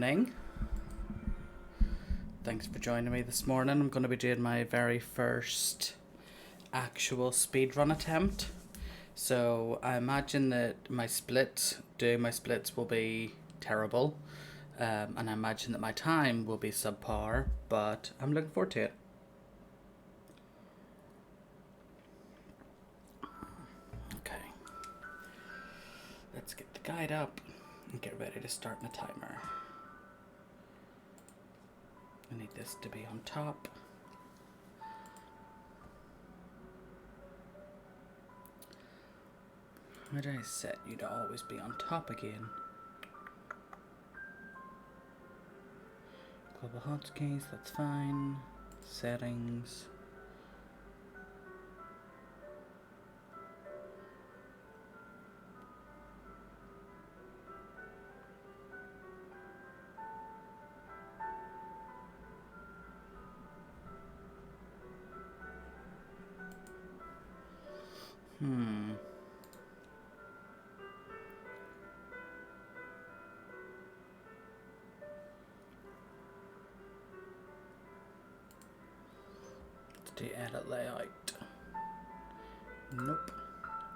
morning. Thanks for joining me this morning. I'm going to be doing my very first actual speedrun attempt. So I imagine that doing my splits will be terrible. And I imagine that my time will be subpar, but I'm looking forward to it. Okay. Let's get the guide up and get ready to start my timer. I need this to be on top. Why did I set you to always be on top again? Global hotkeys, that's fine. Settings. Let's do edit layout. Nope.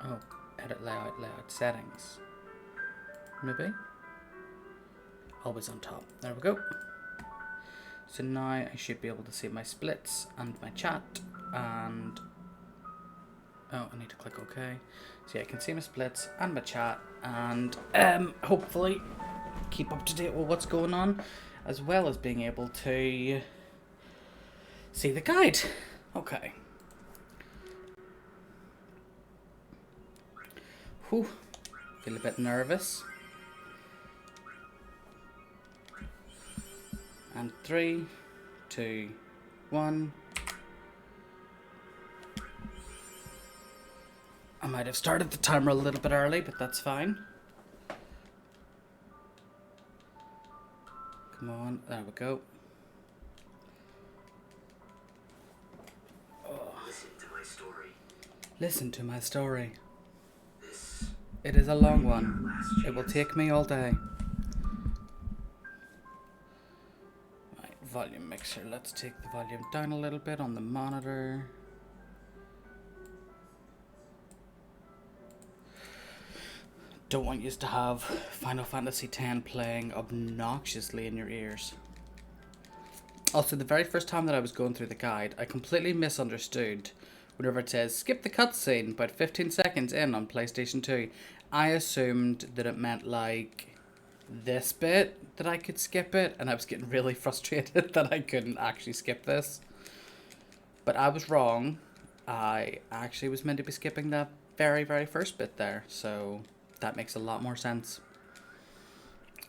Oh, edit layout settings. Maybe? Always on top. There we go. So now I should be able to see my splits and my chat and... Oh, I need to click OK. So yeah, I can see my splits and my chat and hopefully keep up to date with what's going on, as well as being able to see the guide. Okay. Whew. Feel a bit nervous. And 3, 2, 1. I might have started the timer a little bit early, but that's fine. Come on, there we go. Oh. Listen to my story. Listen to my story. It is a long one. It will take me all day. Right, volume mixer. Let's take the volume down a little bit on the monitor. Don't want you to have Final Fantasy X playing obnoxiously in your ears. Also, the very first time that I was going through the guide, I completely misunderstood whenever it says skip the cutscene about 15 seconds in on PlayStation 2. I assumed that it meant like this bit, that I could skip it, and I was getting really frustrated that I couldn't actually skip this. But I was wrong. I actually was meant to be skipping that very, very first bit there, so that makes a lot more sense.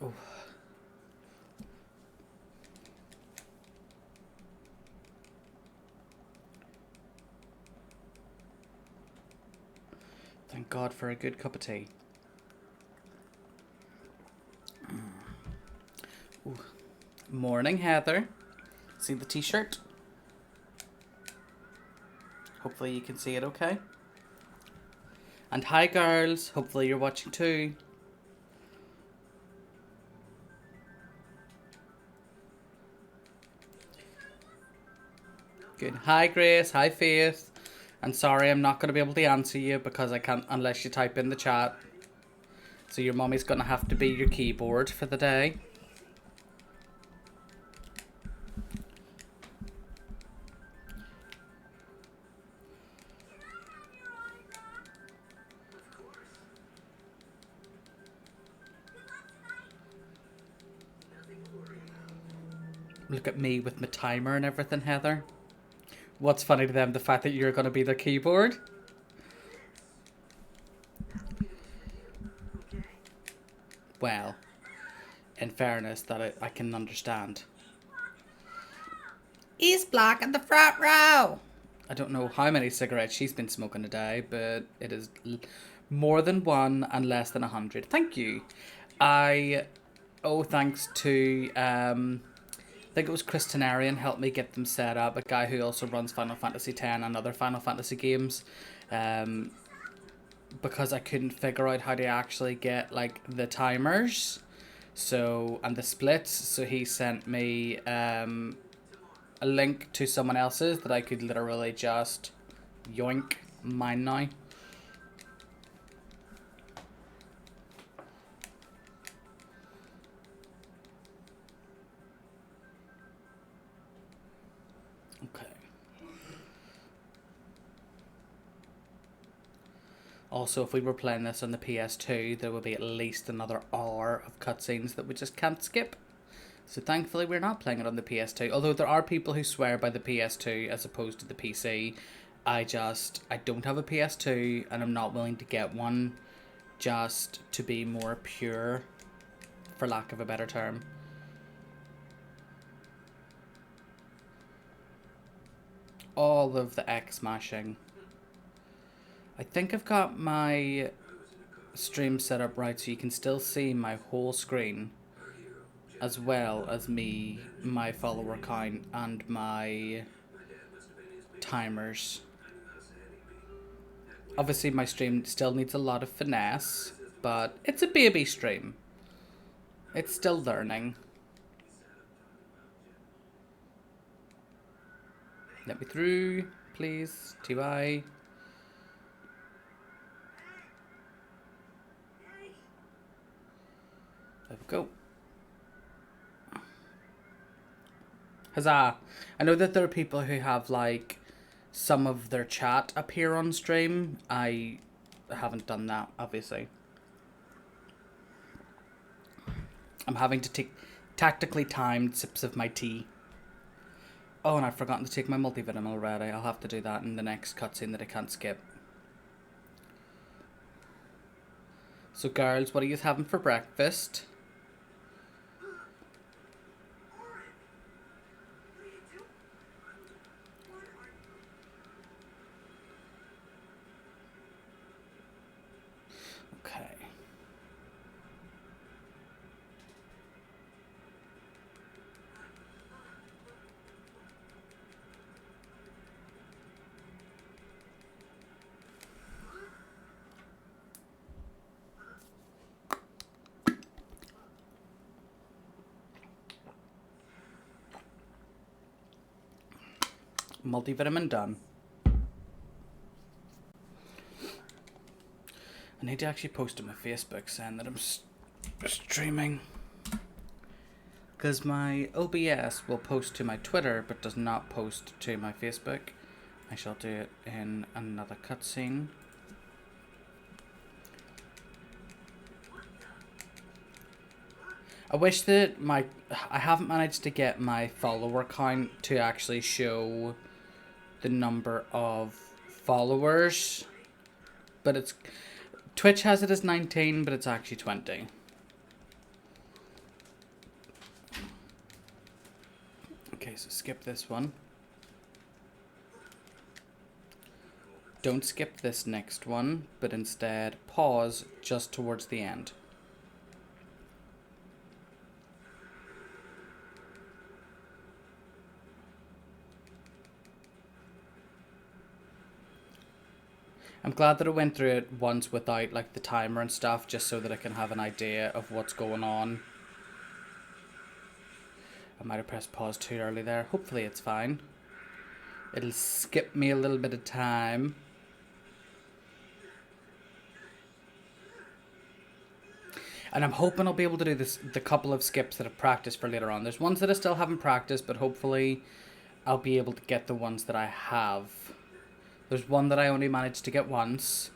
Oh. Thank God for a good cup of tea. Ooh. Morning, Heather. See the t-shirt? Hopefully you can see it okay. And hi girls, hopefully you're watching too. Good. Hi Grace, hi Faith. And sorry, I'm not going to be able to answer you because I can't unless you type in the chat. So your mommy's going to have to be your keyboard for the day. Look at me with my timer and everything, Heather. What's funny to them, the fact that you're going to be their keyboard? Well, in fairness, that I can understand. He's black in the front row. I don't know how many cigarettes she's been smoking a day, but it is more than one and less than 100. Thank you. Thanks to I think it was Christianarian helped me get them set up, a guy who also runs Final Fantasy X and other Final Fantasy games, because I couldn't figure out how to actually get like the timers So, and the splits, so he sent me a link to someone else's that I could literally just yoink mine now. Okay. Also, if we were playing this on the PS2, there would be at least another hour of cutscenes that we just can't skip. So thankfully we're not playing it on the PS2. Although there are people who swear by the PS2 as opposed to the PC. I don't have a PS2 and I'm not willing to get one just to be more pure, for lack of a better term. All of the X mashing. I think I've got my stream set up right so you can still see my whole screen, as well as my follower count and my timers. Obviously my stream still needs a lot of finesse, but it's a baby stream. It's still learning. Let me through, please. TY. There we go. Huzzah. I know that there are people who have like some of their chat appear on stream. I haven't done that, obviously. I'm having to take tactically timed sips of my tea. Oh, and I've forgotten to take my multivitamin already. I'll have to do that in the next cutscene that I can't skip. So girls, what are you having for breakfast? Okay. Multivitamin done. I need to actually post on my Facebook saying that I'm streaming. Because my OBS will post to my Twitter but does not post to my Facebook. I shall do it in another cutscene. I wish that I haven't managed to get my follower count to actually show the number of followers, but it's Twitch has it as 19, but it's actually 20. Okay, so skip this one. Don't skip this next one, but instead pause just towards the end. I'm glad that I went through it once without like the timer and stuff, just so that I can have an idea of what's going on. I might have pressed pause too early there. Hopefully it's fine. It'll skip me a little bit of time. And I'm hoping I'll be able to do the couple of skips that I've practiced for later on. There's ones that I still haven't practiced, but hopefully I'll be able to get the ones that I have. There's one that I only managed to get once,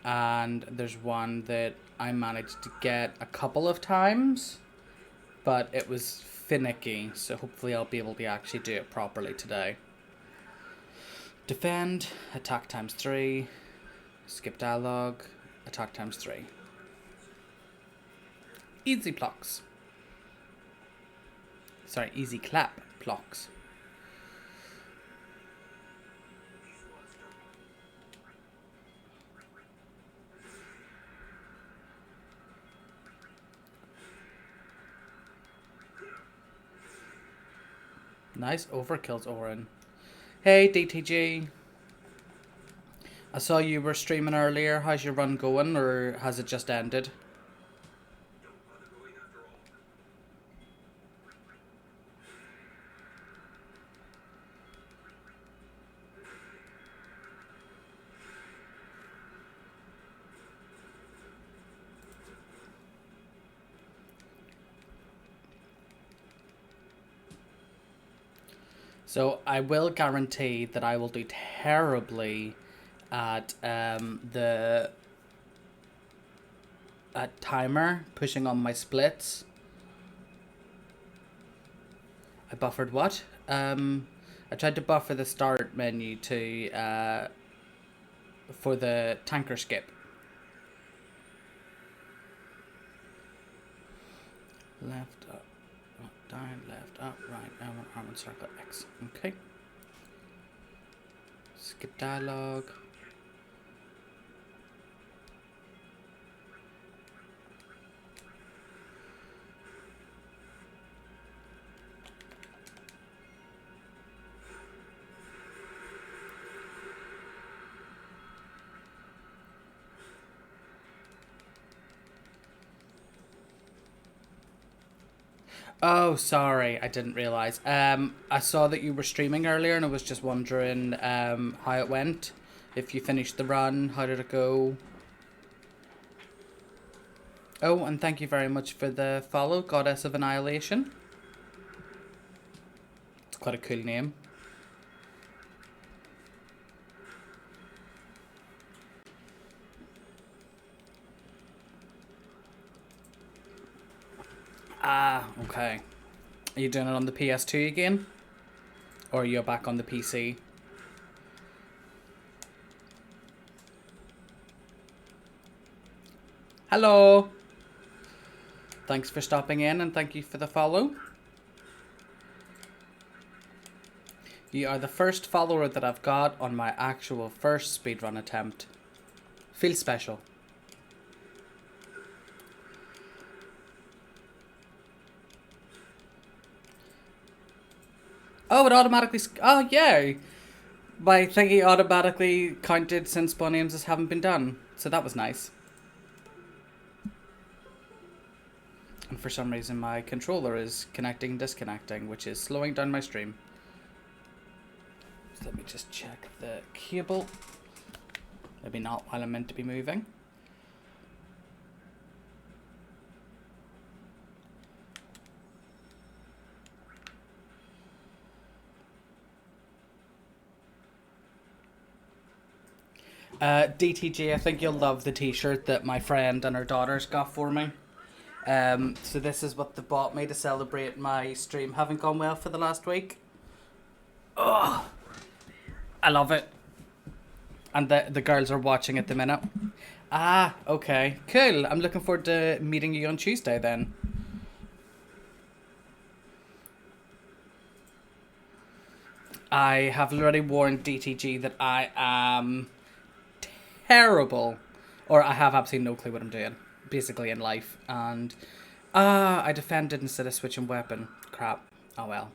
and there's one that I managed to get a couple of times, but it was finicky, so hopefully I'll be able to actually do it properly today. Defend, attack times 3, skip dialogue, attack times 3. Easy blocks. Sorry, easy clap blocks. Nice overkills, Oren. Hey, DTG. I saw you were streaming earlier. How's your run going, or has it just ended? So I will guarantee that I will do terribly at the timer, pushing on my splits. I buffered what? I tried to buffer the start menu to for the tanker skip. Left, up, down, left, up, right, arm and circle, X. Okay. Skip dialogue. Oh, sorry, I didn't realise. I saw that you were streaming earlier and I was just wondering how it went. If you finished the run, how did it go? Oh, and thank you very much for the follow, Goddess of Annihilation. It's quite a cool name. Ah, okay. Are you doing it on the PS2 again? Or are you back on the PC? Hello! Thanks for stopping in and thank you for the follow. You are the first follower that I've got on my actual first speedrun attempt. Feels special. Oh, it automatically... Oh, yeah! My thingy automatically counted since spawn names haven't been done. So that was nice. And for some reason my controller is connecting and disconnecting, which is slowing down my stream. So let me just check the cable. Maybe not while I'm meant to be moving. DTG, I think you'll love the t-shirt that my friend and her daughters got for me. So this is what they bought me to celebrate my stream having gone well for the last week. Oh, I love it. And the girls are watching at the minute. Ah, okay. Cool. I'm looking forward to meeting you on Tuesday then. I have already warned DTG that I am terrible, or I have absolutely no clue what I'm doing, basically, in life. And I defended instead of switching weapon. Crap. Oh well.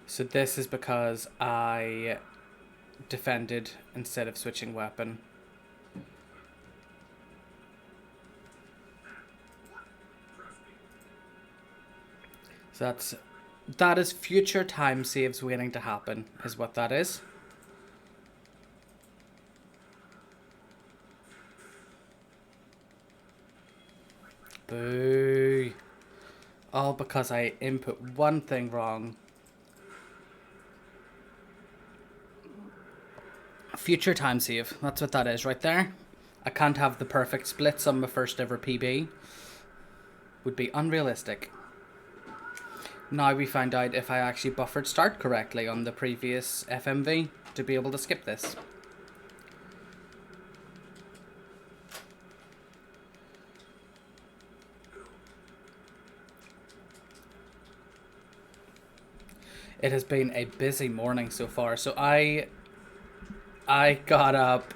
So this is because I defended instead of switching weapon. So that is future time saves waiting to happen, is what that is. Boo. All because I input one thing wrong. Future time save. That's what that is right there. I can't have the perfect splits on my first ever PB. Would be unrealistic. Now we find out if I actually buffered start correctly on the previous FMV to be able to skip this. It has been a busy morning so far. So I got up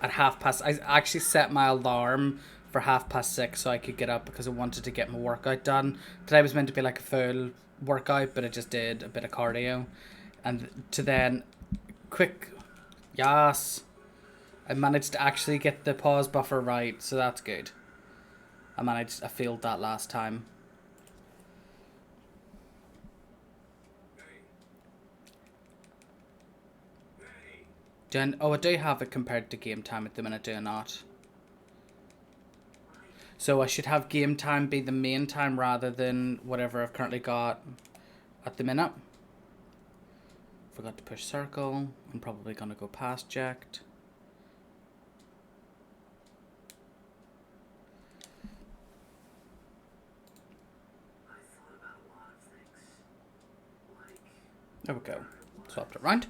at 6:30. I actually set my alarm for 6:30 so I could get up because I wanted to get my workout done. Today was meant to be like a full workout, but I just did a bit of cardio. And to then yes, I managed to actually get the pause buffer right, so that's good. I failed that last time. I do have it compared to game time at the minute, do I not? So I should have game time be the main time rather than whatever I've currently got at the minute. Forgot to push circle. I'm probably going to go past jacked. There we go. Swapped it round.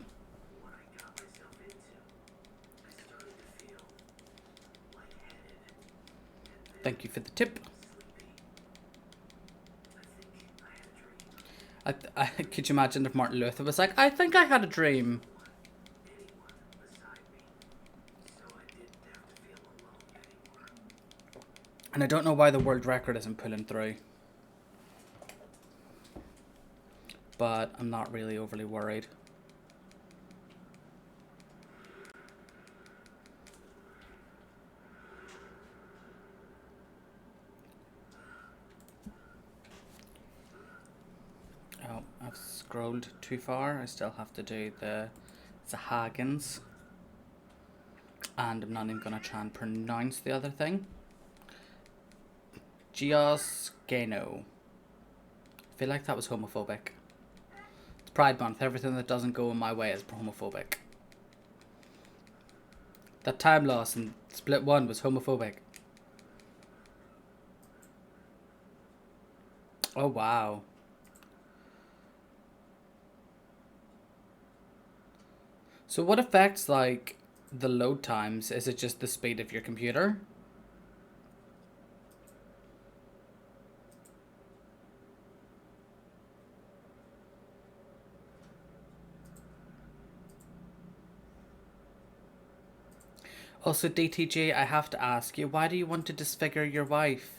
Thank you for the tip. Could you imagine if Martin Luther was like, I think I had a dream. And I don't know why the world record isn't pulling through. But I'm not really overly worried. Oh, I've scrolled too far. I still have to do the Hagens. And I'm not even going to try and pronounce the other thing. Giosgeno. I feel like that was homophobic. It's Pride Month. Everything that doesn't go in my way is homophobic. That time loss in Split 1 was homophobic. Oh, wow. So what affects, like, the load times? Is it just the speed of your computer? Also, DTG, I have to ask you, why do you want to disfigure your wife?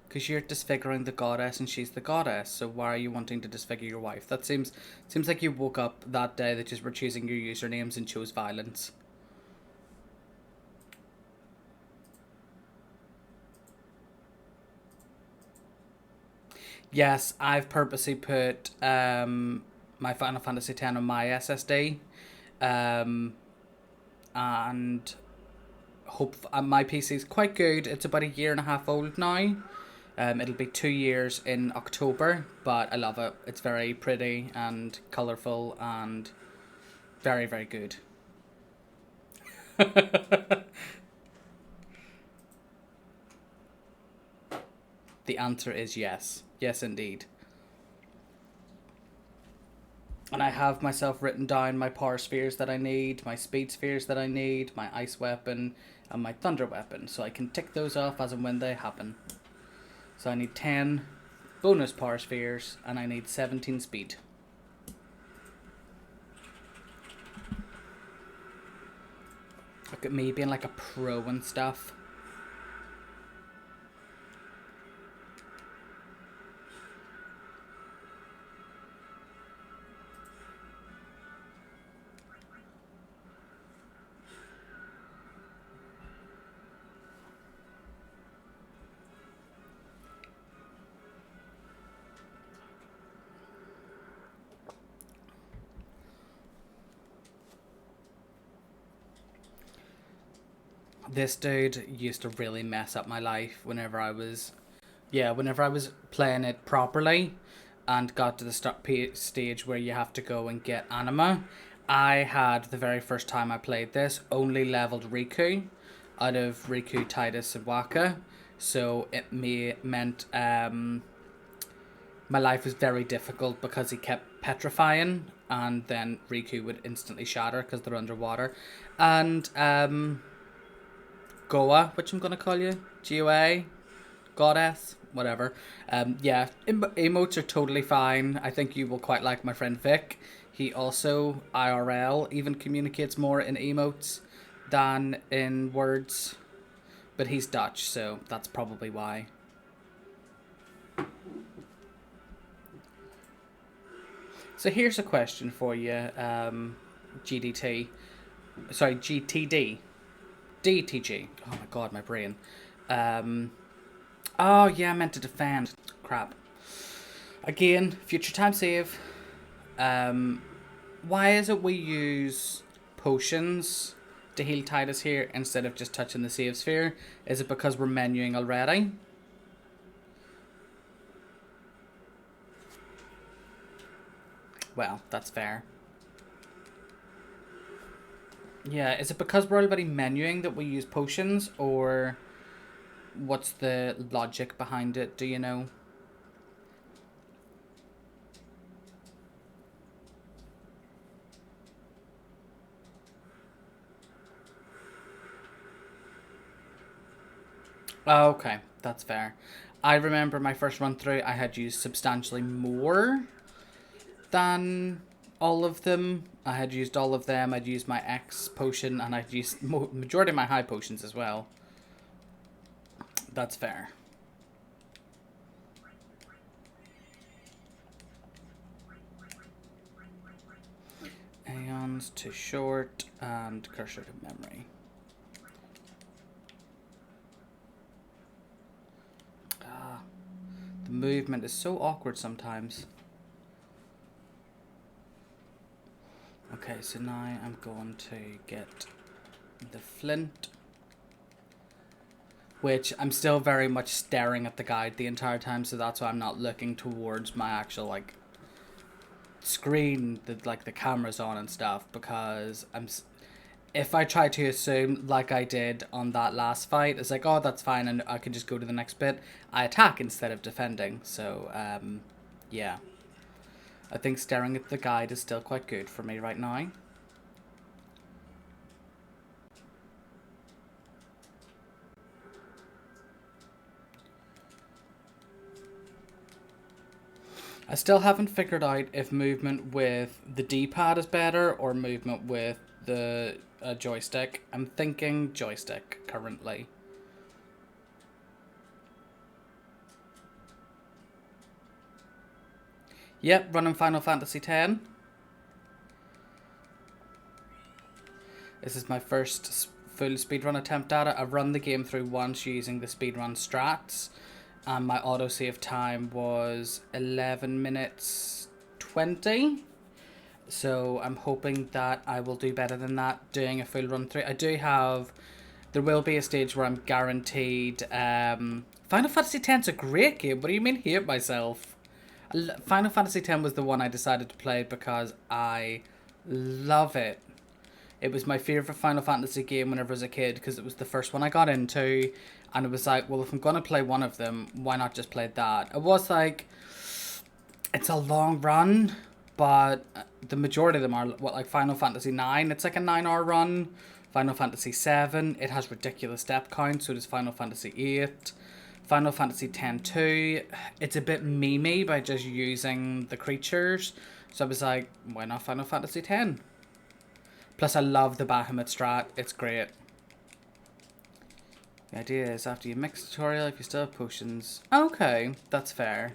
Because you're disfiguring the goddess and she's the goddess, so why are you wanting to disfigure your wife? That seems like you woke up that day that you were choosing your usernames and chose violence. Yes, I've purposely put my Final Fantasy X on my SSD, and hope my PC is quite good. It's about 1.5 years old now. It'll be 2 years in October, but I love it. It's very pretty and colourful and very, very good. The answer is yes. Yes, indeed. And I have myself written down my power spheres that I need, my speed spheres that I need, my ice weapon, and my thunder weapon. So I can tick those off as and when they happen. So I need 10 bonus power spheres, and I need 17 speed. Look at me being like a pro and stuff. This dude used to really mess up my life whenever I was playing it properly and got to the stage where you have to go and get anima. I had, the very first time I played this, only leveled Riku out of Riku, Titus, and Waka. So it meant my life was very difficult because he kept petrifying, and then Riku would instantly shatter because they're underwater. And Goa, which I'm going to call you, GOA, Goddess, whatever. Yeah, emotes are totally fine. I think you will quite like my friend Vic. He also, IRL, even communicates more in emotes than in words. But he's Dutch, so that's probably why. So here's a question for you, GDT. Sorry, GTD. DTG. Oh my god, my brain. Oh, yeah, I meant to defend. Crap. Again, future time save. Why is it we use potions to heal Titus here instead of just touching the save sphere? Is it because we're menuing already? Well, that's fair. Yeah, is it because we're already menuing that we use potions, or what's the logic behind it? Do you know? Oh, okay, that's fair. I remember my first run through, I had used substantially more than all of them. I had used all of them. I'd used my X potion, and I'd used majority of my high potions as well. That's fair. Aeon's too short, and Cursor to Memory. The movement is so awkward sometimes. Okay, so now I'm going to get the flint, which I'm still very much staring at the guide the entire time, so that's why I'm not looking towards my actual like screen that like the camera's on and stuff, because if I try to assume like I did on that last fight, it's like, oh, that's fine and I can just go to the next bit, I attack instead of defending. So yeah, I think staring at the guide is still quite good for me right now. I still haven't figured out if movement with the D-pad is better or movement with the joystick. I'm thinking joystick currently. Yep, running Final Fantasy X. This is my first full speedrun attempt at it. I've run the game through once using the speedrun strats, and my autosave time was 11 minutes 20. So I'm hoping that I will do better than that doing a full run through. I do have... There will be a stage where I'm guaranteed... Final Fantasy X's a great game. What do you mean hate myself? Final Fantasy X was the one I decided to play because I love it. It was my favourite Final Fantasy game whenever I was a kid, because it was the first one I got into, and it was like, well, if I'm going to play one of them, why not just play that? It was like, it's a long run, but the majority of them are, what, like Final Fantasy IX, it's like a 9-hour run. Final Fantasy VII, it has ridiculous step count, so does Final Fantasy VIII. Final Fantasy X-2, it's a bit memey by just using the creatures, so I was like, why not Final Fantasy X? Plus, I love the Bahamut strat. It's great. The idea is after you mix the tutorial, if you still have potions... Okay, that's fair.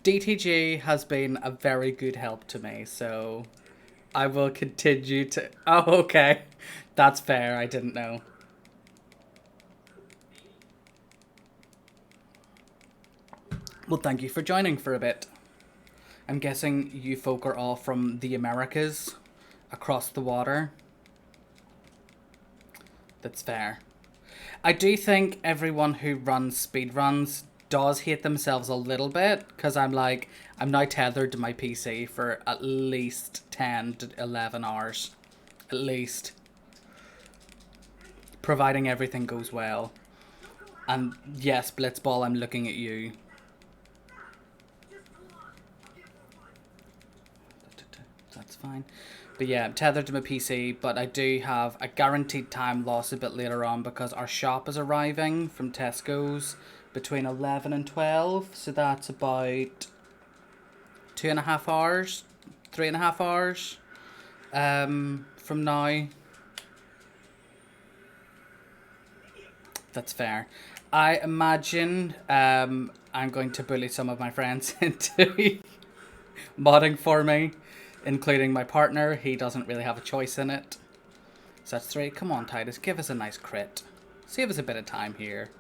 DTG has been a very good help to me, so I will continue to... Oh, okay. That's fair. I didn't know. Well, thank you for joining for a bit. I'm guessing you folk are all from the Americas, across the water. That's fair. I do think everyone who runs speedruns does hate themselves a little bit, because I'm like, I'm now tethered to my PC for at least 10 to 11 hours. At least. Providing everything goes well. And yes, Blitzball, I'm looking at you. That's fine. But yeah, I'm tethered to my PC, but I do have a guaranteed time loss a bit later on because our shop is arriving from Tesco's between 11 and 12. So that's about 2.5 hours, 3.5 hours from now. That's fair. I imagine I'm going to bully some of my friends into modding for me, including my partner. He doesn't really have a choice in it. So So that's 3. Come on, Titus. Give us a nice crit. Save us a bit of time here.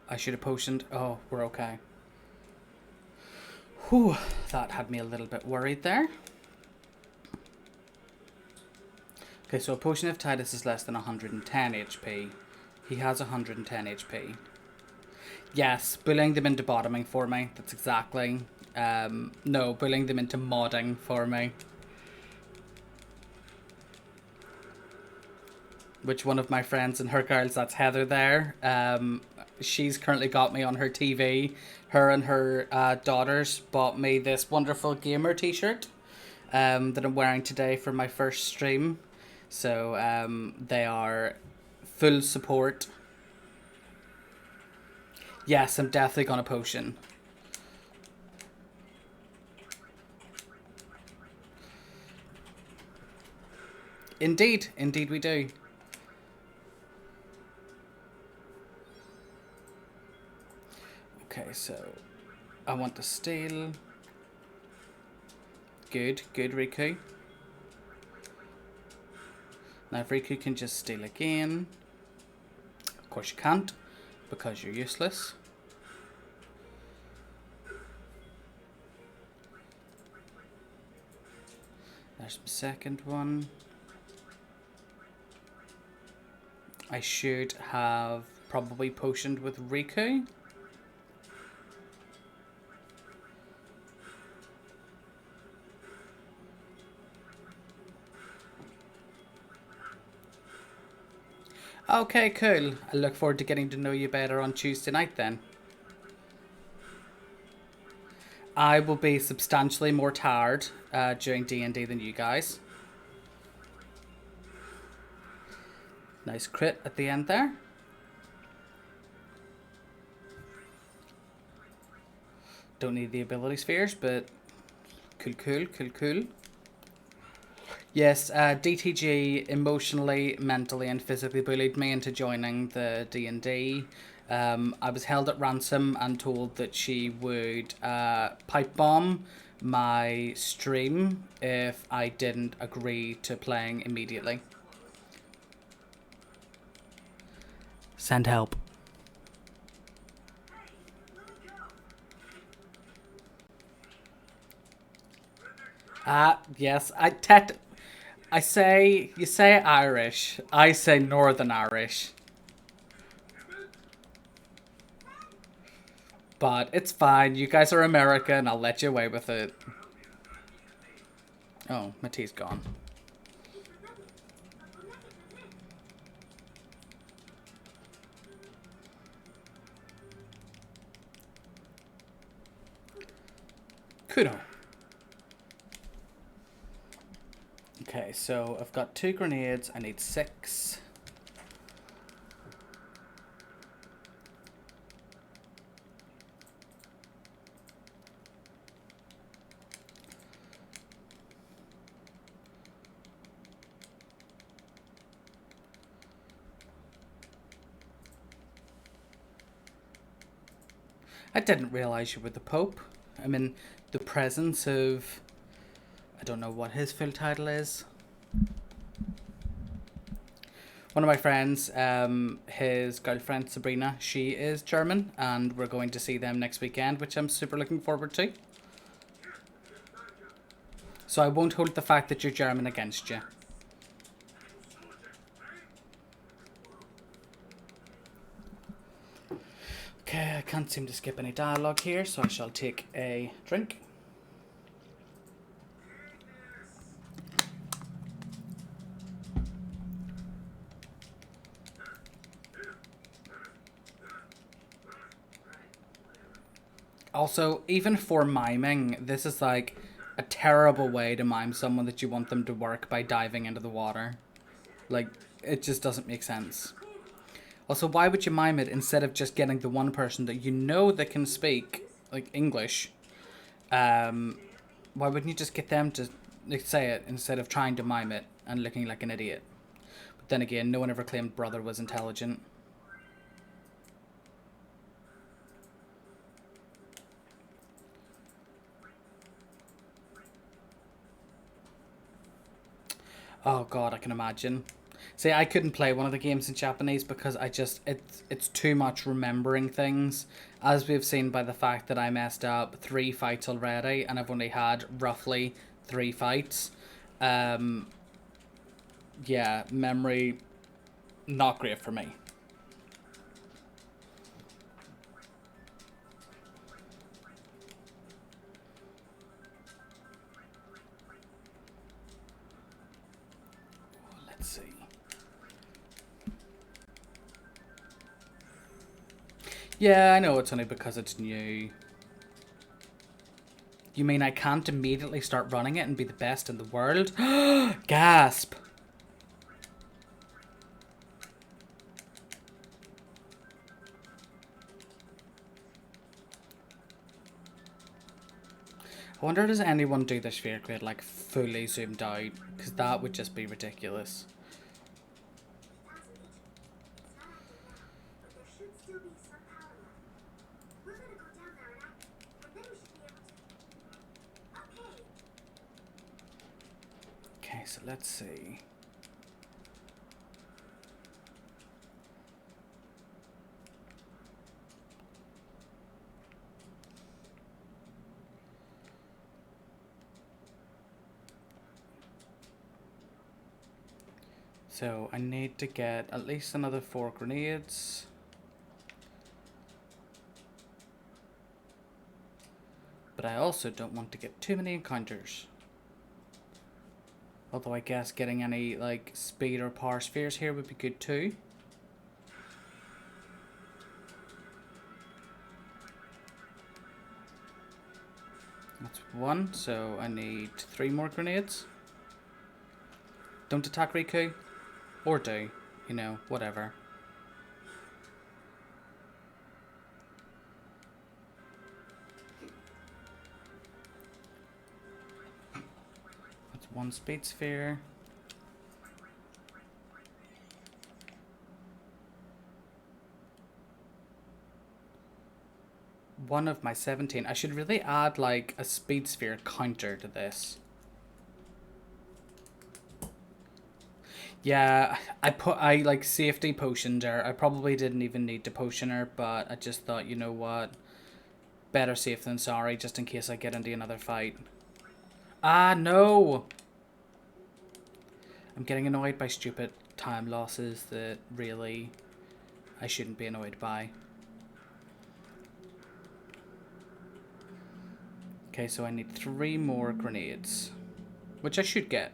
I should have potioned. Oh, we're okay. Whew, that had me a little bit worried there. Okay, so a potion of Titus is less than 110 HP. He has 110 HP. Yes, bullying them into bottoming for me. That's exactly... no, bullying them into modding for me. Which one of my friends and her girls, that's Heather there. She's currently got me on her TV. Her and her daughters bought me this wonderful gamer t-shirt that I'm wearing today for my first stream. So they are full support. Yes, I'm definitely gonna potion. Indeed, indeed we do. Okay, so I want to steal. Good, good, Riku. Now if Riku can just steal again. Of course you can't, because you're useless. There's the second one. I should have probably potioned with Riku. Okay, cool. I look forward to getting to know you better on Tuesday night then. I will be substantially more tired during D&D than you guys. Nice crit at the end there. Don't need the ability spheres, but cool, cool, cool, cool. Yes, DTG emotionally, mentally and physically bullied me into joining the D&D. I was held at ransom and told that she would pipe bomb my stream if I didn't agree to playing immediately. Send help. Yes, you say Irish, I say Northern Irish. But it's fine, you guys are American, I'll let you away with it. Oh, my tea's gone. Kudo. Okay, so I've got 2 grenades, I need 6. I didn't realize you were the Pope. I'm in the presence of... I don't know what his full title is. One of my friends, his girlfriend Sabrina, she is German, and we're going to see them next weekend, which I'm super looking forward to. So I won't hold the fact that you're German against you. Okay, I can't seem to skip any dialogue here, so I shall take a drink. Also, even for miming, this is like a terrible way to mime someone that you want them to work by diving into the water. Like, it just doesn't make sense. Also, why would you mime it instead of just getting the one person that you know that can speak, like, English? Why wouldn't you just get them to say it instead of trying to mime it and looking like an idiot? But then again, no one ever claimed Brother was intelligent. Oh god, I can imagine. See, I couldn't play one of the games in Japanese because it's too much remembering things. As we've seen by the fact that I messed up 3 fights already and I've only had roughly 3 fights. Um, yeah, memory not great for me. Let's see. Yeah, I know it's only because it's new. You mean I can't immediately start running it and be the best in the world? Gasp! I wonder, does anyone do the sphere grid like fully zoomed out? Because that would just be ridiculous. Okay, so let's see. So I need to get at least another 4 grenades. But I also don't want to get too many encounters. Although I guess getting any like speed or power spheres here would be good too. That's 1, so I need 3 more grenades. Don't attack Riku. Or do. You know, whatever. That's 1 speed sphere. One of my 17. I should really add like a speed sphere counter to this. Yeah, I like safety potioned her. I probably didn't even need to potion her, but I just thought, you know what? Better safe than sorry, just in case I get into another fight. Ah, no! I'm getting annoyed by stupid time losses that really I shouldn't be annoyed by. Okay, so I need 3 more grenades, which I should get.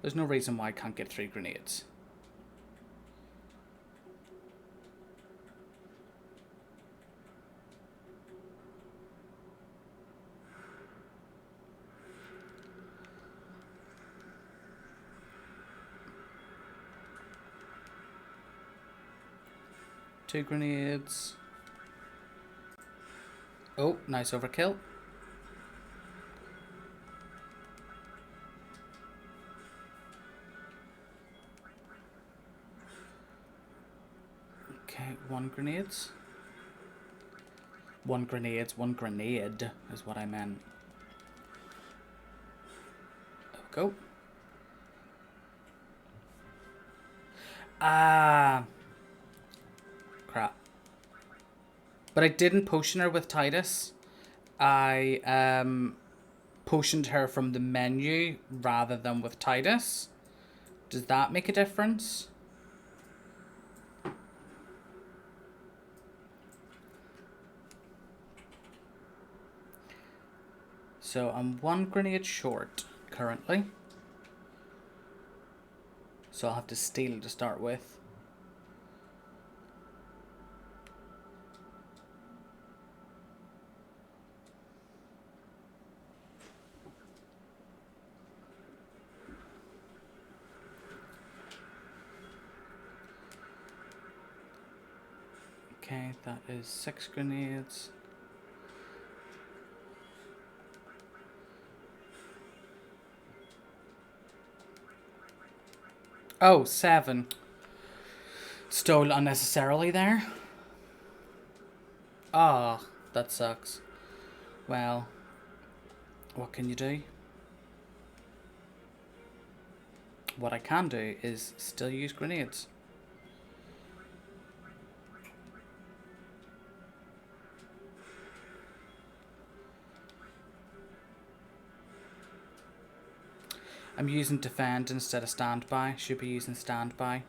There's no reason why I can't get 3 grenades. Two grenades. Oh, nice overkill. Okay, 1 grenades. 1 grenades, 1 grenade is what I meant. Go. Ah. Crap. But I didn't potion her with Titus. I potioned her from the menu rather than with Titus. Does that make a difference? So I'm 1 grenade short currently. So I'll have to steal to start with. Okay, that is 6 grenades. Oh, 7. Stole unnecessarily there. Ah, that sucks. Well, what can you do? what I can do is still use grenades. I'm using defend instead of standby. Should be using standby.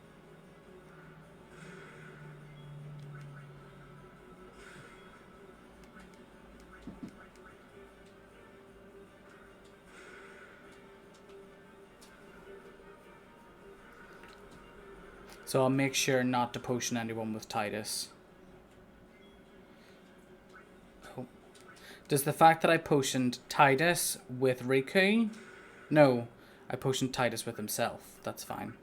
So I'll make sure not to potion anyone with Titus. Oh. Does the fact that I potioned Titus with Riku? No, I potioned Titus with himself. That's fine.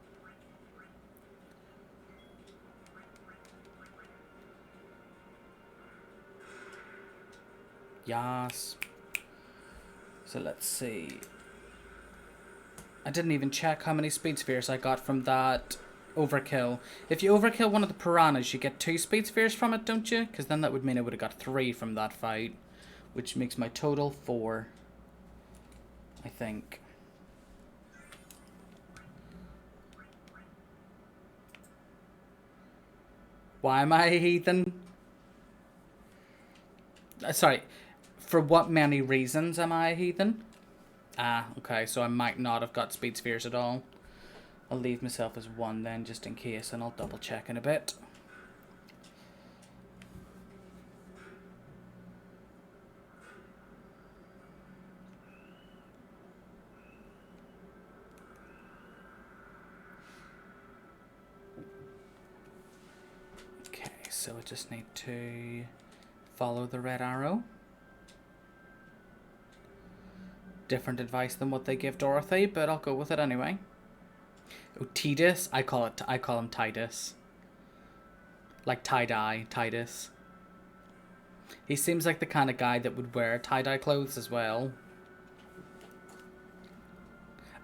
Yes. So let's see. I didn't even check how many speed spheres I got from that overkill. If you overkill one of the piranhas, you get 2 speed spheres from it, don't you? Because then that would mean I would have got 3 from that fight, which makes my total 4, I think. Why am I a heathen? Sorry, for what many reasons am I a heathen? Ah, okay, so I might not have got speed spheres at all. I'll leave myself as 1 then, just in case, and I'll double check in a bit. Okay, so I just need to follow the red arrow. Different advice than what they give Dorothy, but I'll go with it anyway. Oh, Titus? I call him Titus. Like tie-dye, Titus. He seems like the kind of guy that would wear tie-dye clothes as well.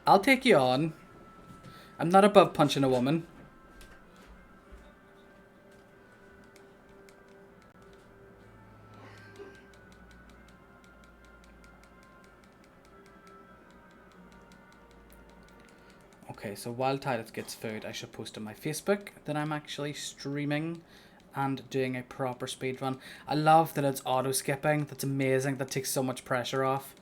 I'll take you on. I'm not above punching a woman. Okay, so while Titus gets food, I should post on my Facebook that I'm actually streaming and doing a proper speedrun. I love that it's auto-skipping. That's amazing. That takes so much pressure off.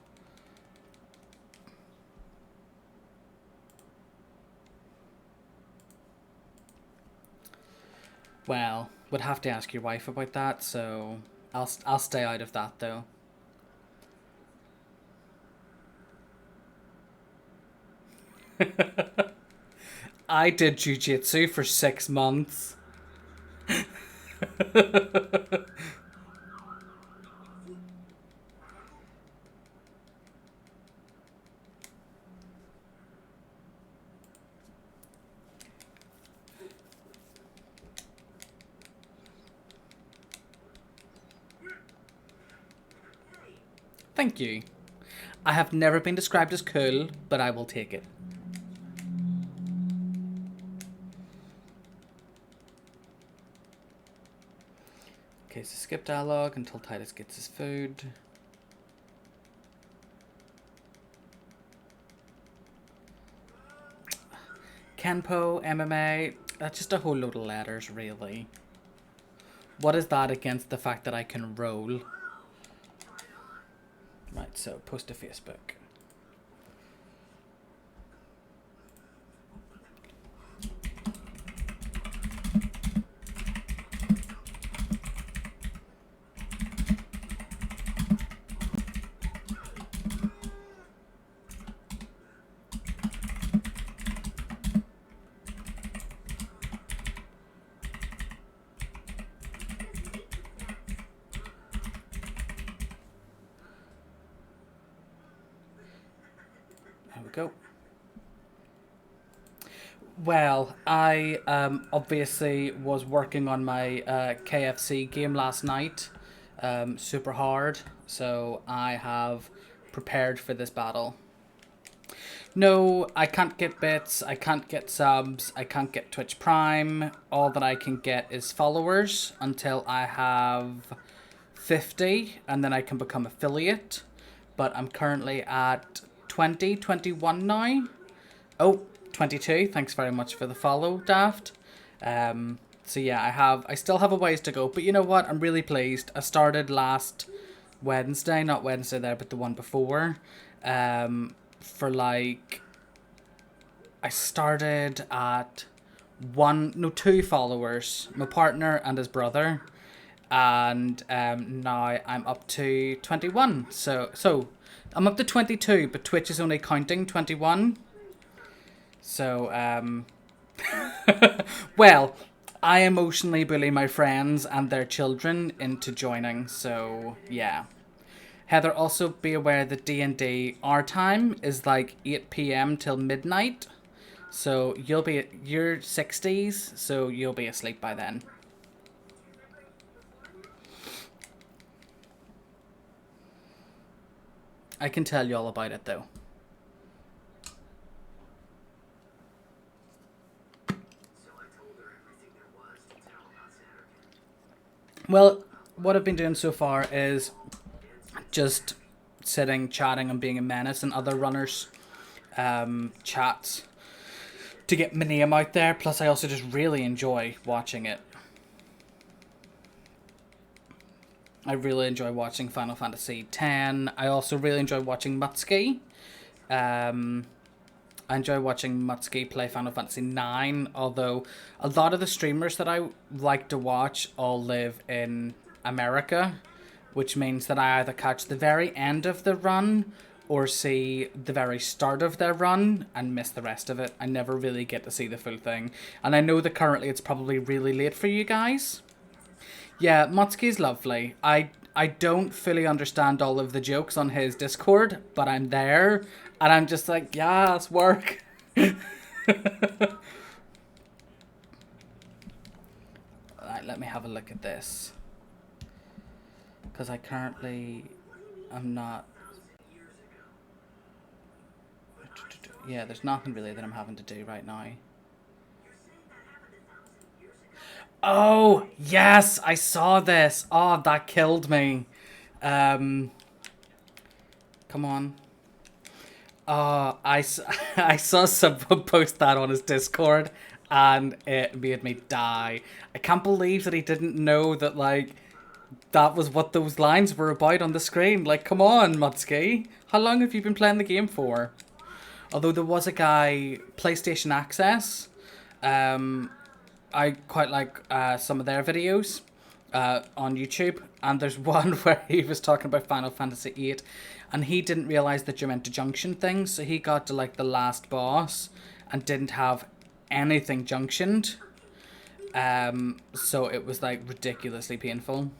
Well, would have to ask your wife about that, so I'll stay out of that though. I did jiu-jitsu for 6 months. Thank you. I have never been described as cool, but I will take it. Okay, so skip dialogue until Titus gets his food. Kenpo, MMA, that's just a whole load of letters, really. What is that against the fact that I can roll? Right, so post to Facebook. Go. Well, I obviously was working on my KFC game last night, super hard, so I have prepared for this battle. No, I can't get bits, I can't get subs, I can't get Twitch Prime. All that I can get is followers until I have 50, and then I can become affiliate. But I'm currently at 21 now. Oh, 22. Thanks very much for the follow, Daft. So yeah, I still have a ways to go, but you know what? I'm really pleased. I started last Wednesday, not Wednesday there, but the one before. For like, I started at two followers, my partner and his brother, and now I'm up to 21. So I'm up to 22, but Twitch is only counting 21. So well, I emotionally bully my friends and their children into joining. So yeah. Heather, also be aware that D&D, our time is like 8 p.m. till midnight. So you're 60s, so you'll be asleep by then. I can tell you all about it though. Well, what I've been doing so far is just sitting, chatting, and being a menace in other runners' chats to get my name out there. Plus, I also just really enjoy watching it. I really enjoy watching Final Fantasy X. I also really enjoy watching Mutski. I enjoy watching Mutski play Final Fantasy IX, although a lot of the streamers that I like to watch all live in America, which means that I either catch the very end of the run or see the very start of their run and miss the rest of it. I never really get to see the full thing. And I know that currently it's probably really late for you guys. Yeah, Mutski's lovely. I don't fully understand all of the jokes on his Discord, but I'm there, and I'm just like, yes, work. Alright, let me have a look at this. Because I currently am not... Yeah, there's nothing really that I'm having to do right now. Oh, yes, I saw this. Oh, that killed me. Come on. Oh, I saw someone post that on his Discord, and it made me die. I can't believe that he didn't know that, like, that was what those lines were about on the screen. Like, come on, Mutski. How long have you been playing the game for? Although there was a guy, PlayStation Access, I quite like some of their videos on YouTube, and there's one where he was talking about Final Fantasy VIII, and he didn't realize that you meant to junction things, so he got to like the last boss and didn't have anything junctioned. So it was like ridiculously painful.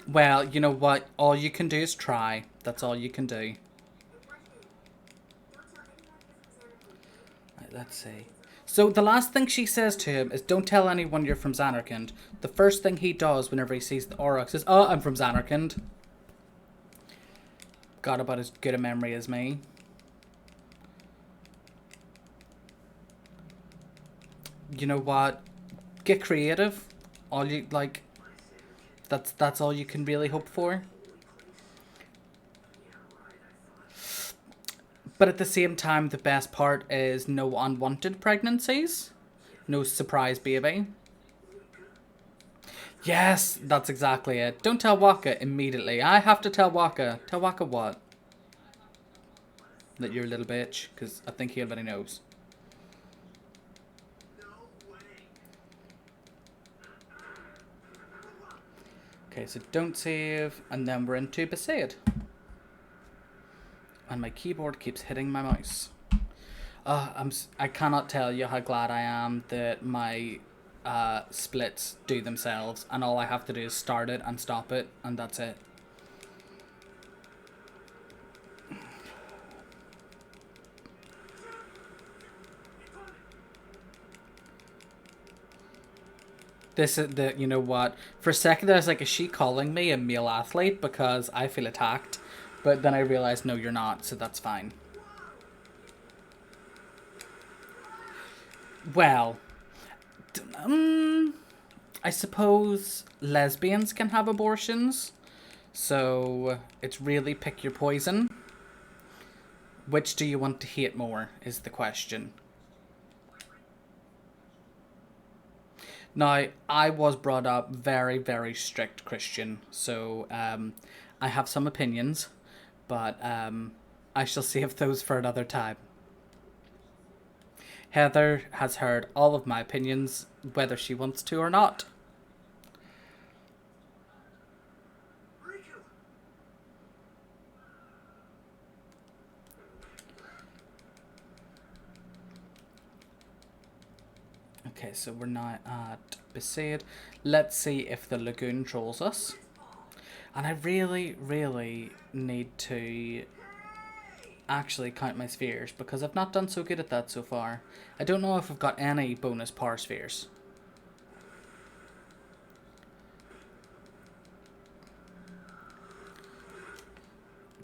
Well, you know what? All you can do is try. That's all you can do. Right, let's see. So the last thing she says to him is, don't tell anyone you're from Xanarkand. The first thing he does whenever he sees the Aurochs is, oh, I'm from Xanarkand. Got about as good a memory as me. You know what? Get creative. All you, like, that's all you can really hope for. But at the same time, the best part is no unwanted pregnancies. No surprise baby. Yes, that's exactly it. Don't tell Waka immediately. I have to tell Waka. Tell Waka what? That you're a little bitch, because I think he already knows. Okay, so don't save, and then we're into Besaid. And my keyboard keeps hitting my mouse. I cannot tell you how glad I am that my splits do themselves, and all I have to do is start it and stop it, and that's it. This is the, you know what? For a second, I was like, is she calling me a male athlete because I feel attacked? But then I realized, no, you're not, so that's fine. Well, I suppose lesbians can have abortions. So it's really pick your poison. Which do you want to hate more is the question. Now, I was brought up very, very strict Christian, so I have some opinions, but I shall save those for another time. Heather has heard all of my opinions, whether she wants to or not. Okay, so we're now at Besaid. Let's see if the lagoon trolls us. And I really, really need to actually count my spheres, because I've not done so good at that so far. I don't know if I've got any bonus power spheres.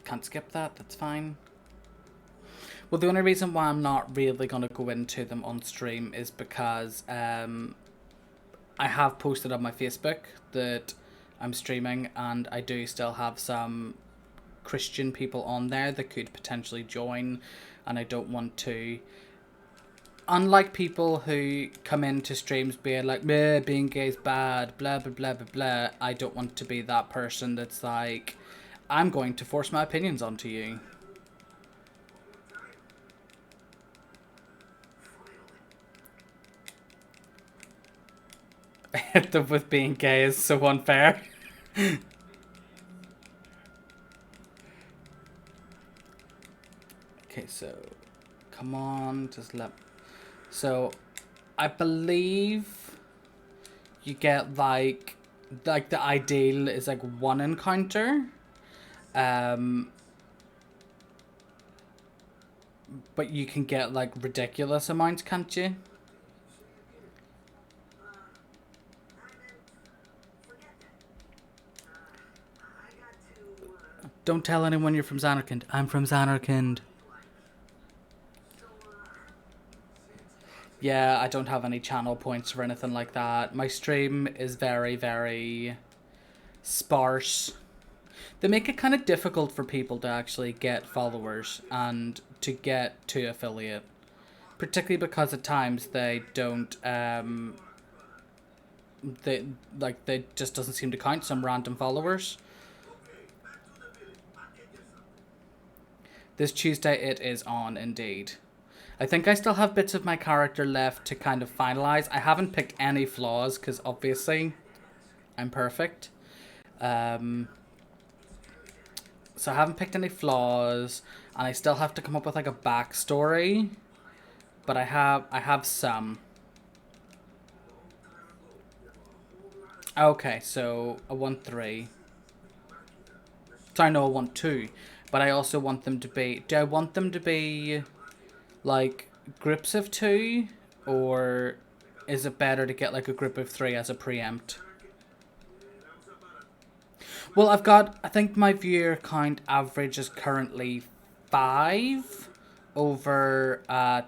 Can't skip that, that's fine. Well, the only reason why I'm not really going to go into them on stream is because I have posted on my Facebook that I'm streaming, and I do still have some Christian people on there that could potentially join, and I don't want to, unlike people who come into streams being like, being gay is bad, blah blah blah blah blah, I don't want to be that person that's like, I'm going to force my opinions onto you. Hit them with being gay is so unfair. Okay, so come on, just let. So I believe you get like the ideal is like one encounter, but you can get like ridiculous amounts, can't you? Don't tell anyone you're from Xanarkand. I'm from Xanarkand. Yeah, I don't have any channel points or anything like that. My stream is very, very sparse. They make it kind of difficult for people to actually get followers and to get to affiliate. Particularly because at times they don't, they just doesn't seem to count some random followers. This Tuesday it is on, indeed. I think I still have bits of my character left to kind of finalize. I haven't picked any flaws because obviously I'm perfect. So I haven't picked any flaws, and I still have to come up with like a backstory. But I have some. Okay, so I want 3. Sorry, no, I want 2. But I also want them to be... Do I want them to be, like, groups of 2? Or is it better to get, like, a group of 3 as a preempt? Well, I've got... I think my viewer count average is currently 5 over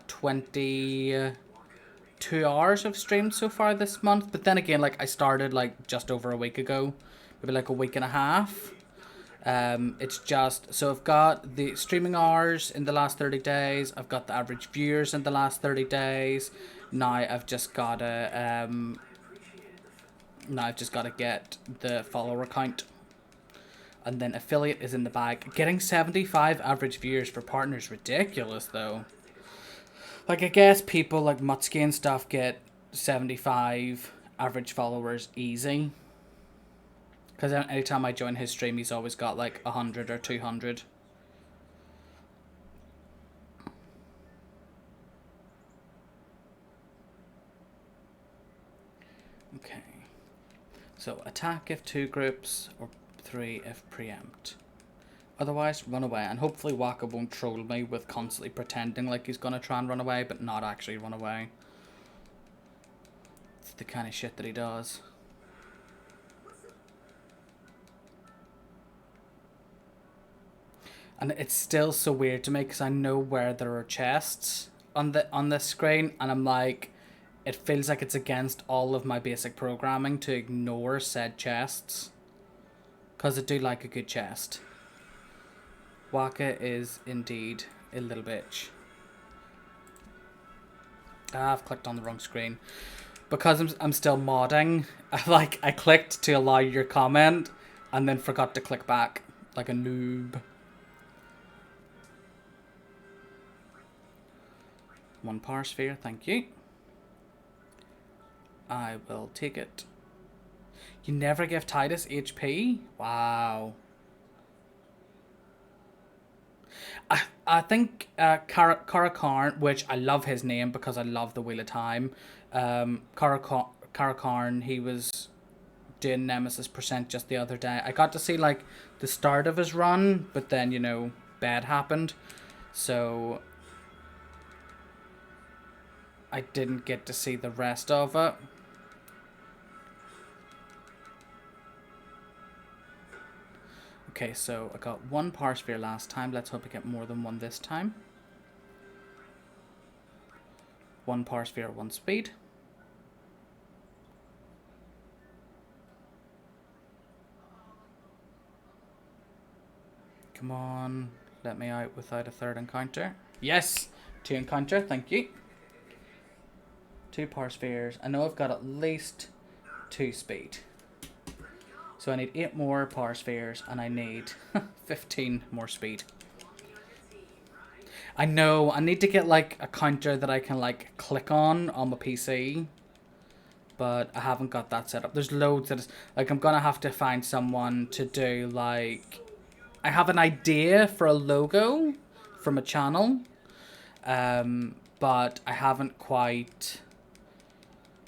22 hours of streamed so far this month. But then again, like, I started, like, just over a week ago. Maybe, like, a week and a half. It's just, so I've got the streaming hours in the last 30 days. I've got the average viewers in the last 30 days. Now I've just got to, get the follower count. And then affiliate is in the bag. Getting 75 average viewers for partner is ridiculous, though. Like, I guess people like Mutsky and stuff get 75 average followers easy. Because anytime I join his stream, he's always got like 100 or 200. Okay. So attack if 2 groups, or 3 if preempt. Otherwise, run away. And hopefully Waka won't troll me with constantly pretending like he's going to try and run away, but not actually run away. It's the kind of shit that he does. And it's still so weird to me because I know where there are chests on the screen, and I'm like, it feels like it's against all of my basic programming to ignore said chests. Because I do like a good chest. Waka is indeed a little bitch. Ah, I've clicked on the wrong screen. Because I'm still modding, I clicked to allow your comment and then forgot to click back like a noob. One power sphere, thank you. I will take it. You never give Titus HP? Wow. I think Karakarn, which I love his name because I love the Wheel of Time. Karakarn, he was doing Nemesis percent just the other day. I got to see like the start of his run, but then, you know, bad happened. So I didn't get to see the rest of it. Okay, so I got one power sphere last time. Let's hope I get more than one this time. One power sphere, one speed. Come on, let me out without a third encounter. Yes, 2 encounter, thank you. 2 power spheres. I know I've got at least 2 speed. So I need 8 more power spheres and I need 15 more speed. I know, I need to get like a counter that I can like click on my PC. But I haven't got that set up. There's loads that is, like, I'm gonna have to find someone to do like, I have an idea for a logo from a channel. But I haven't quite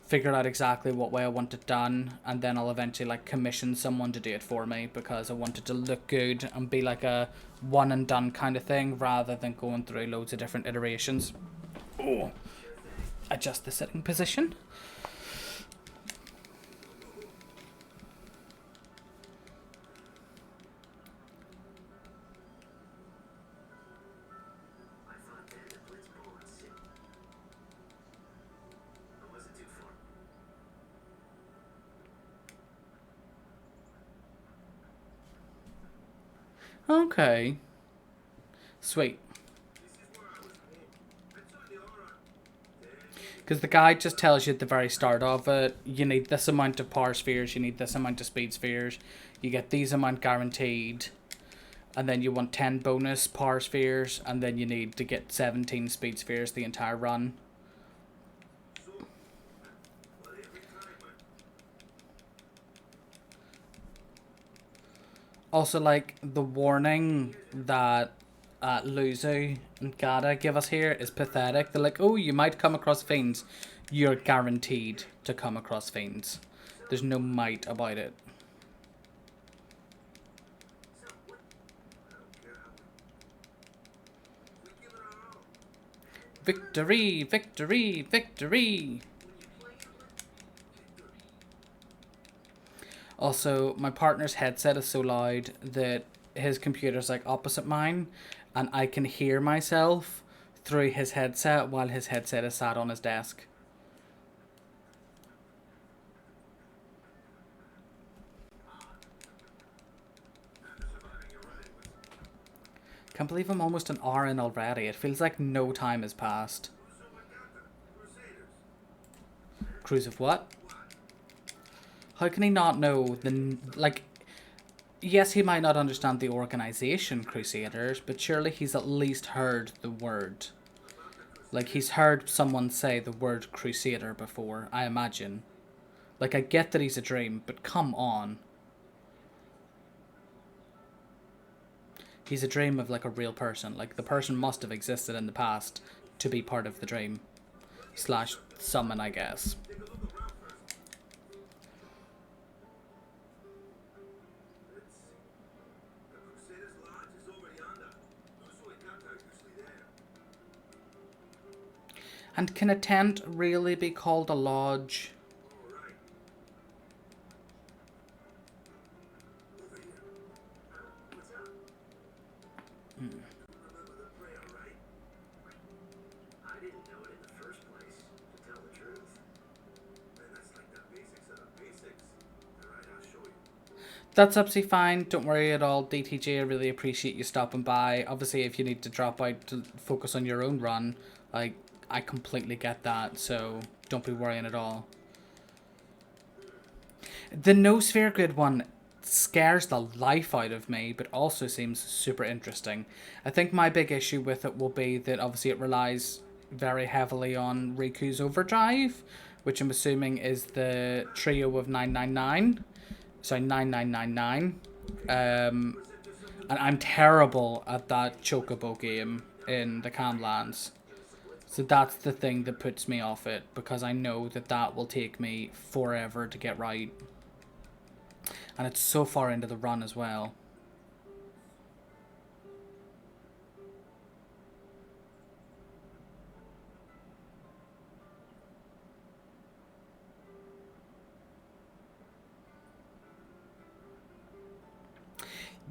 figured out exactly what way I want it done, and then I'll eventually like commission someone to do it for me because I want it to look good and be like a one and done kind of thing rather than going through loads of different iterations. Oh, adjust the sitting position. Okay. Sweet. Because the guide just tells you at the very start of it, you need this amount of power spheres, you need this amount of speed spheres, you get these amount guaranteed, and then you want 10 bonus power spheres, and then you need to get 17 speed spheres the entire run. Also, like, the warning that Luzu and Gata give us here is pathetic. They're like, oh, you might come across fiends. You're guaranteed to come across fiends. There's no might about it. Victory! Victory! Victory! Also, my partner's headset is so loud that his computer's like opposite mine, and I can hear myself through his headset while his headset is sat on his desk. Can't believe I'm almost an hour in already. It feels like no time has passed. Cruise of what? How can he not know the, like, yes, he might not understand the organization Crusaders, but surely he's at least heard the word. Like, he's heard someone say the word Crusader before, I imagine. Like, I get that he's a dream, but come on. He's a dream of, like, a real person. Like, the person must have existed in the past to be part of the dream. Slash summon, I guess. And can a tent really be called a lodge? That's absolutely fine. Don't worry at all, DTJ. I really appreciate you stopping by. Obviously, if you need to drop out to focus on your own run, like, I completely get that. So don't be worrying at all. The no sphere grid one scares the life out of me, but also seems super interesting. I think my big issue with it will be that obviously it relies very heavily on Riku's overdrive, which I'm assuming is the trio of 999. Sorry, 9999. And I'm terrible at that Chocobo game in the Camlands. So that's the thing that puts me off it, because I know that that will take me forever to get right. And it's so far into the run as well.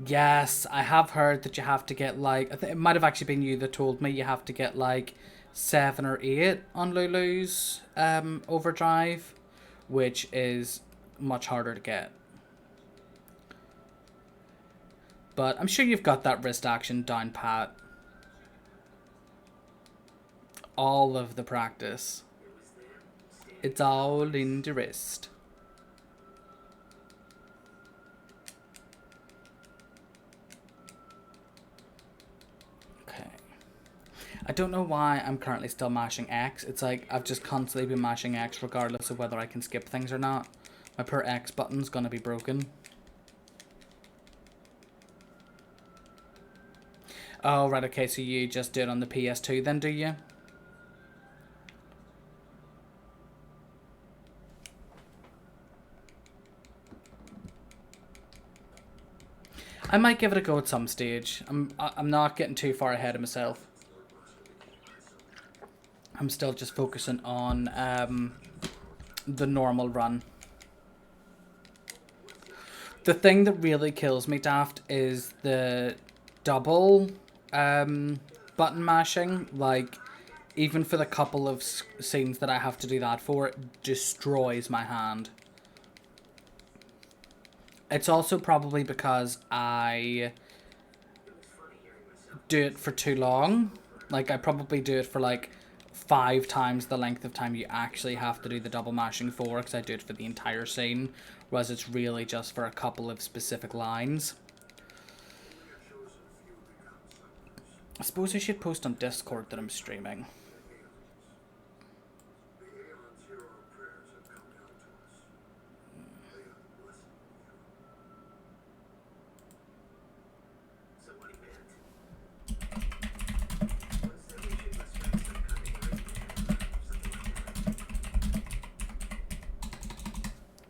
Yes, I have heard that you have to get like, I think it might have actually been you that told me you have to get like 7 or 8 on Lulu's overdrive, which is much harder to get. But I'm sure you've got that wrist action down pat. All of the practice. It's all in the wrist. Okay. I don't know why I'm currently still mashing X. It's like I've just constantly been mashing X regardless of whether I can skip things or not. My poor X button's gonna be broken. Oh, right, okay, so you just do it on the PS2 then, do you? I might give it a go at some stage. I'm not getting too far ahead of myself. I'm still just focusing on the normal run. The thing that really kills me, Daft, is the double button mashing. Like, even for the couple of scenes that I have to do that for, it destroys my hand. It's also probably because I do it for too long. Like, I probably do it for like 5 times the length of time you actually have to do the double mashing for, because I do it for the entire scene, whereas it's really just for a couple of specific lines. I suppose I should post on Discord that I'm streaming.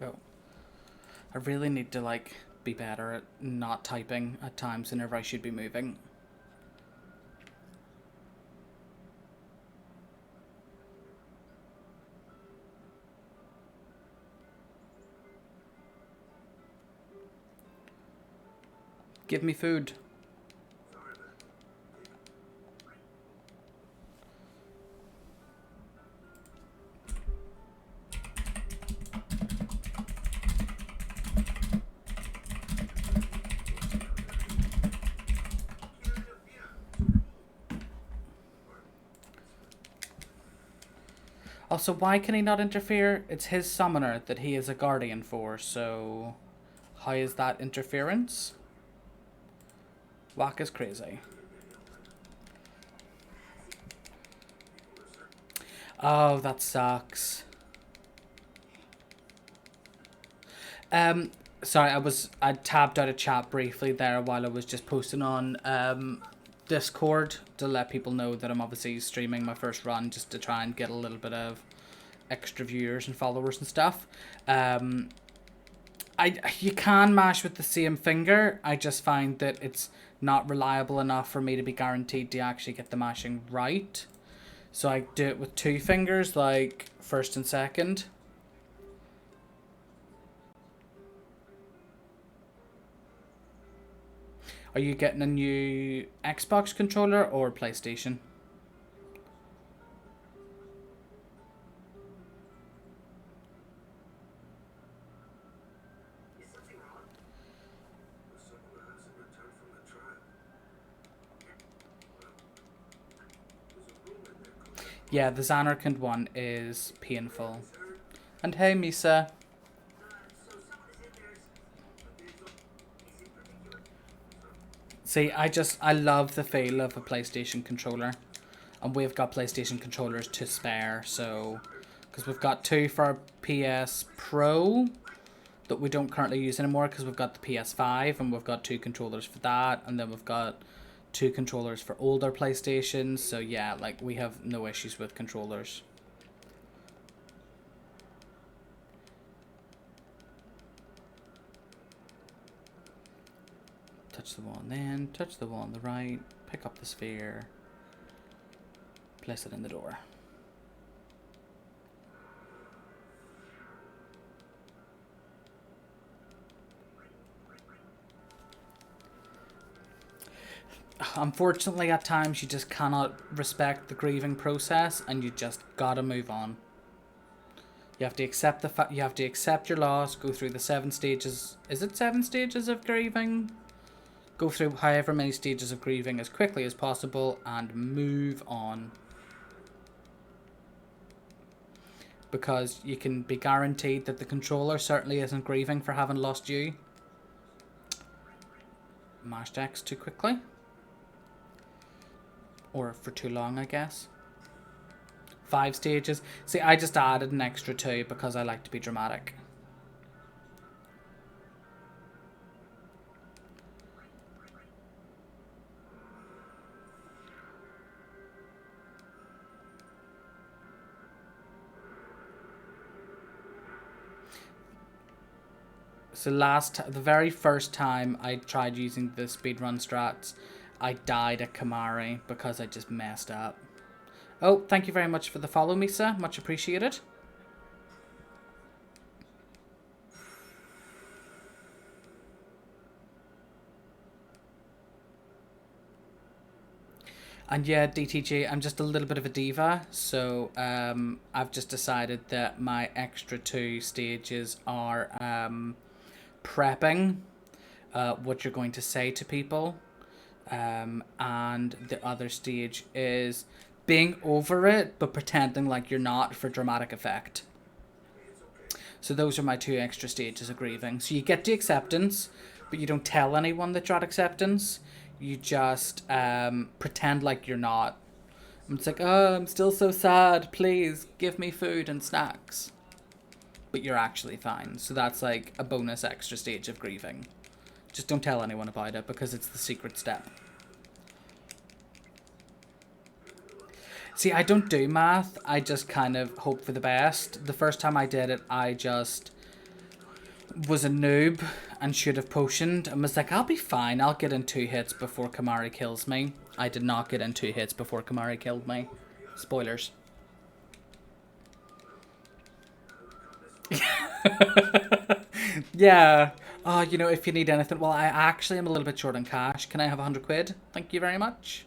Oh. I really need to, like, be better at not typing at times whenever I should be moving. Give me food. Also, why can he not interfere? It's his summoner that he is a guardian for, so how is that interference? Whack is crazy. Oh, that sucks. Sorry, I tabbed out of chat briefly there while I was just posting on Discord to let people know that I'm obviously streaming my first run, just to try and get a little bit of extra viewers and followers and stuff. You can mash with the same finger. I just find that it's not reliable enough for me to be guaranteed to actually get the mashing right. So I do it with 2 fingers, like first and second. Are you getting a new Xbox controller or PlayStation? Yeah, the Xanarkand one is painful. And hey, Misa. See, I love the feel of a PlayStation controller. And we've got PlayStation controllers to spare, so... Because we've got two for our PS Pro that we don't currently use anymore because we've got the PS5 and we've got two controllers for that. And then we've got two controllers for older PlayStations. So yeah, like, we have no issues with controllers. Touch the one then, touch the one on the right, pick up the sphere, place it in the door. Unfortunately, at times you just cannot respect the grieving process, and you just gotta move on. You have to accept the fact. You have to accept your loss. Go through the 7 stages. Is it 7 stages of grieving? Go through however many stages of grieving as quickly as possible, and move on. Because you can be guaranteed that the controller certainly isn't grieving for having lost you. Mashed X too quickly. Or for too long, I guess. 5 stages. See, I just added an extra 2 because I like to be dramatic. So the very first time I tried using the speedrun strats, I died at Kamari because I just messed up. Oh, thank you very much for the follow, Misa. Much appreciated. And yeah, DTG, I'm just a little bit of a diva, so I've just decided that my extra 2 stages are prepping what you're going to say to people. And the other stage is being over it, but pretending like you're not for dramatic effect. So those are my 2 extra stages of grieving. So you get to acceptance, but you don't tell anyone that you're at acceptance. You just pretend like you're not. And it's like, oh, I'm still so sad. Please give me food and snacks. But you're actually fine. So that's like a bonus extra stage of grieving. Just don't tell anyone about it because it's the secret step. See, I don't do math. I just kind of hope for the best. The first time I did it, I just was a noob and should have potioned and was like, I'll be fine. I'll get in 2 hits before Kamari kills me. I did not get in 2 hits before Kamari killed me. Spoilers. Yeah. Oh, you know, if you need anything. Well, I actually am a little bit short on cash. Can I have 100 quid? Thank you very much.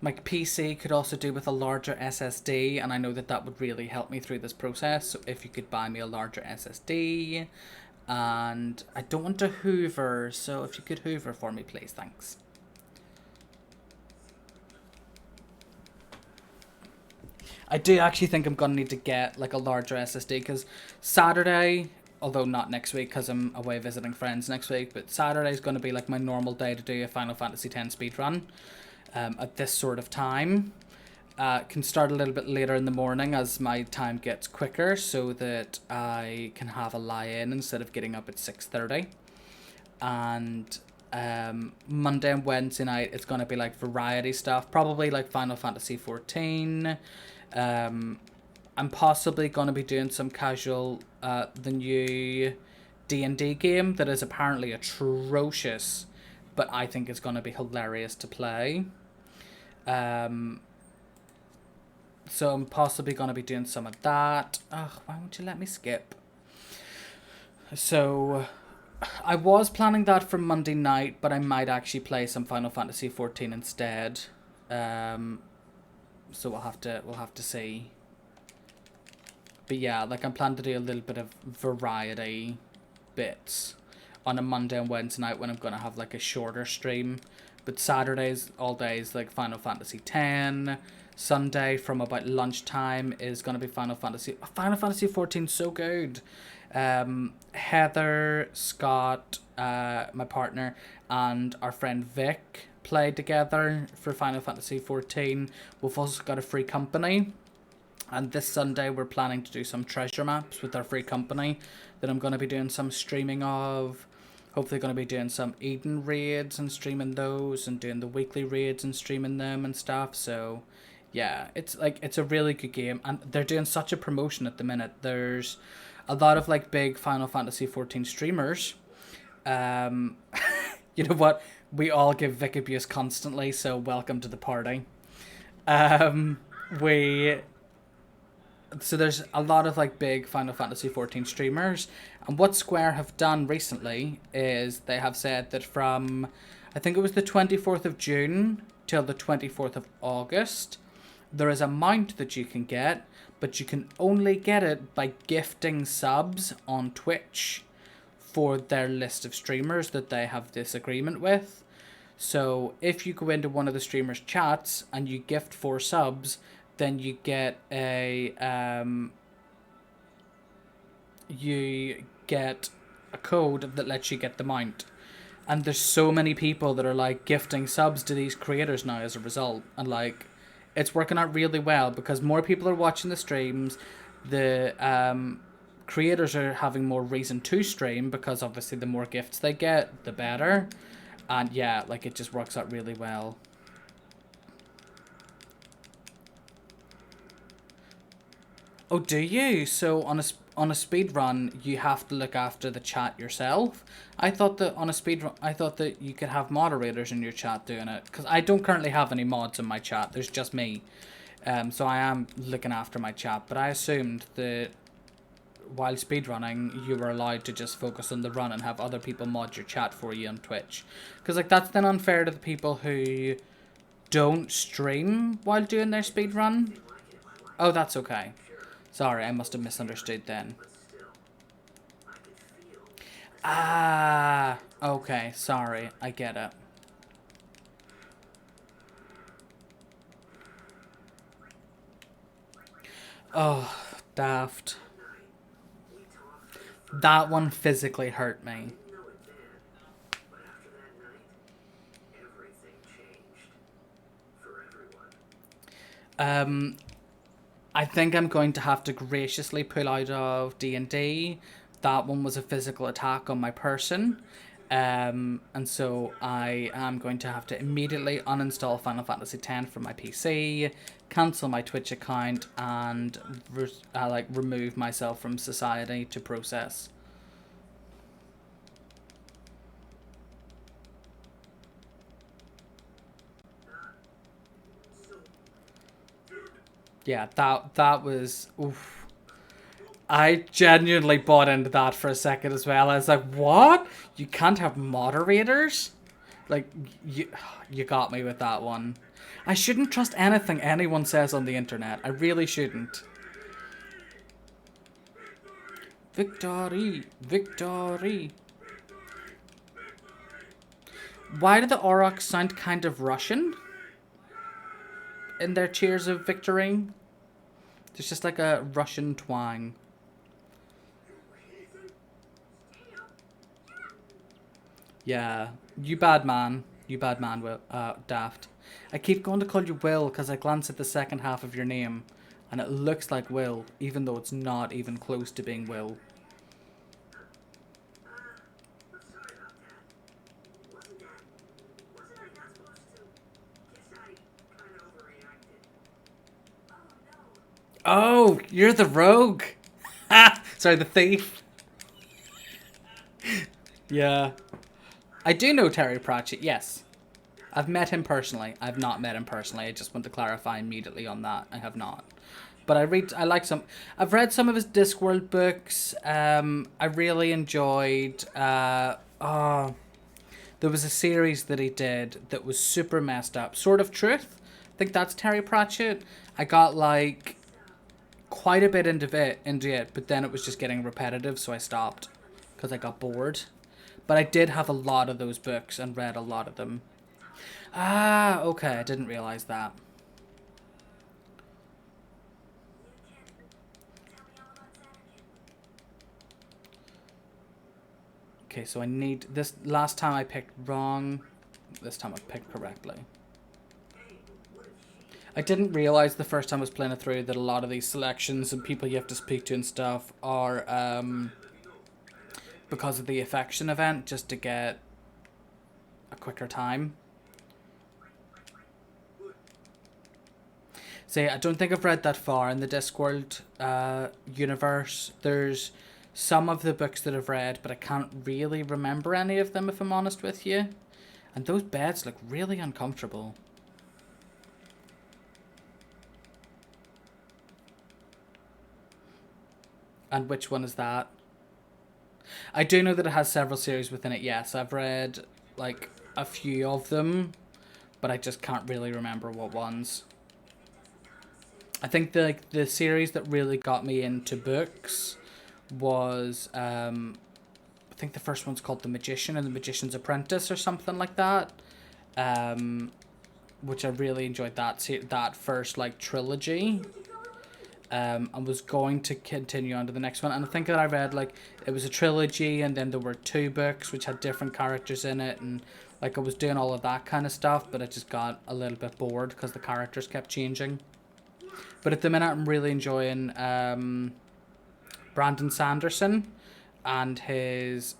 My PC could also do with a larger SSD, and I know that that would really help me through this process. So if you could buy me a larger SSD, and I don't want to hoover, so if you could hoover for me, please, thanks. I do actually think I'm going to need to get like a larger SSD because Saturday, although not next week because I'm away visiting friends next week, but Saturday is going to be like my normal day to do a Final Fantasy X speedrun at this sort of time. Can start a little bit later in the morning as my time gets quicker so that I can have a lie-in instead of getting up at 6:30. And Monday and Wednesday night it's going to be like variety stuff, probably like Final Fantasy 14. I'm possibly going to be doing some casual, the new D&D game that is apparently atrocious, but I think it's going to be hilarious to play. So I'm possibly going to be doing some of that. Ugh, why won't you let me skip? So I was planning that for Monday night, but I might actually play some Final Fantasy 14 instead. So we'll have to see. But yeah, like I'm planning to do a little bit of variety bits on a Monday and Wednesday night when I'm gonna have like a shorter stream, But Saturdays, all days, like Final Fantasy X. Sunday from about lunchtime is going to be Final Fantasy 14, so good. Heather, Scott, my partner, and our friend Vic played together for Final Fantasy 14. We've also got a free company. And this Sunday we're planning to do some treasure maps with our free company that I'm going to be doing some streaming of. Hopefully going to be doing some Eden raids and streaming those, and doing the weekly raids and streaming them and stuff. So yeah, it's a really good game, and they're doing such a promotion at the minute. There's a lot of like big Final Fantasy 14 streamers. You know what? We all give Vic abuse constantly, so welcome to the party. So there's a lot of like big Final Fantasy 14 streamers, and what Square have done recently is they have said that from, I think it was the 24th of June till the 24th of August, there is a mount that you can get, but you can only get it by gifting subs on Twitch for their list of streamers that they have this agreement with. So if you go into one of the streamers' chats and you gift 4 subs, then you get a code that lets you get the mount. And there's so many people that are like gifting subs to these creators now as a result, and like it's working out really well because more people are watching the streams. The creators are having more reason to stream because obviously the more gifts they get, the better. And yeah, like it just works out really well. Oh, do you? So on a speed run, you have to look after the chat yourself. I thought that on a speed run, I thought that you could have moderators in your chat doing it, because I don't currently have any mods in my chat. There's just me. So I am looking after my chat, but I assumed that while speedrunning, you were allowed to just focus on the run and have other people mod your chat for you on Twitch. Because like that's then unfair to the people who don't stream while doing their speedrun. Oh, that's okay. Sorry, I must have misunderstood then. Ah, okay, sorry, I get it. Oh, daft. That one physically hurt me. I think I'm going to have to graciously pull out of D&D. That one was a physical attack on my person. And so I am going to have to immediately uninstall Final Fantasy X from my PC, cancel my Twitch account, and remove myself from society to process. Yeah, that was oof. I genuinely bought into that for a second as well. I was like, what? You can't have moderators? Like, you got me with that one. I shouldn't trust anything anyone says on the internet. I really shouldn't. Victory! Victory! Why do the Aurochs sound kind of Russian in their cheers of victory? There's just like a Russian twang. Yeah, you bad man, Will, Daft. I keep going to call you Will because I glance at the second half of your name, and it looks like Will, even though it's not even close to being Will. Oh, you're the rogue. Sorry, the thief. Yeah. I do know Terry Pratchett, yes. I've met him personally. I've not met him personally. I just want to clarify immediately on that. I have not. But I've read some of his Discworld books. I really enjoyed, there was a series that he did that was super messed up. Sword of Truth. I think that's Terry Pratchett. I got like quite a bit into it, but then it was just getting repetitive, so I stopped because I got bored. But I did have a lot of those books and read a lot of them. Ah, okay, I didn't realize that. Okay, so I need this. Last time I picked wrong. This time I picked correctly. I didn't realize the first time I was playing it through that a lot of these selections and people you have to speak to and stuff are because of the affection event, just to get a quicker time. See, I don't think I've read that far in the Discworld universe. There's some of the books that I've read, but I can't really remember any of them if I'm honest with you. And those beds look really uncomfortable. And which one is that? I do know that it has several series within it, yes. I've read, like, a few of them, but I just can't really remember what ones. I think the series that really got me into books was, I think the first one's called The Magician and the Magician's Apprentice or something like that. Which I really enjoyed that first, like, trilogy. And was going to continue on to the next one. And I think that I read, like, it was a trilogy and then there were 2 books which had different characters in it, and like I was doing all of that kind of stuff, but I just got a little bit bored because the characters kept changing. But at the minute I'm really enjoying Brandon Sanderson and his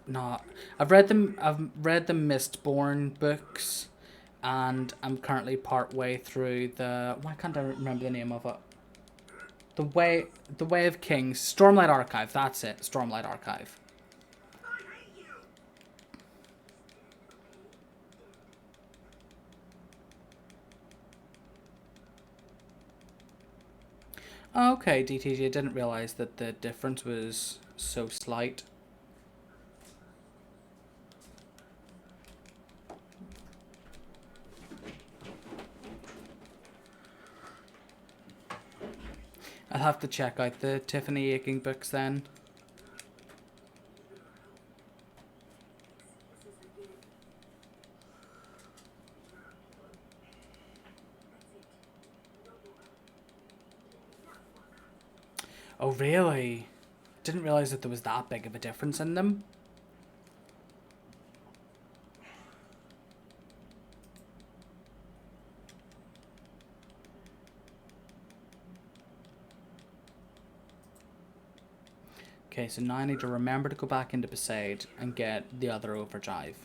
not I've read the Mistborn books, and I'm currently part way through the, why can't I remember the name of it? The Way of Kings, Stormlight Archive. That's it, Stormlight Archive. Okay, DTG, I didn't realize that the difference was so slight. I'll have to check out the Tiffany Aching books then. Oh, really? Didn't realize that there was that big of a difference in them. Okay, so now I need to remember to go back into Besaid and get the other overdrive.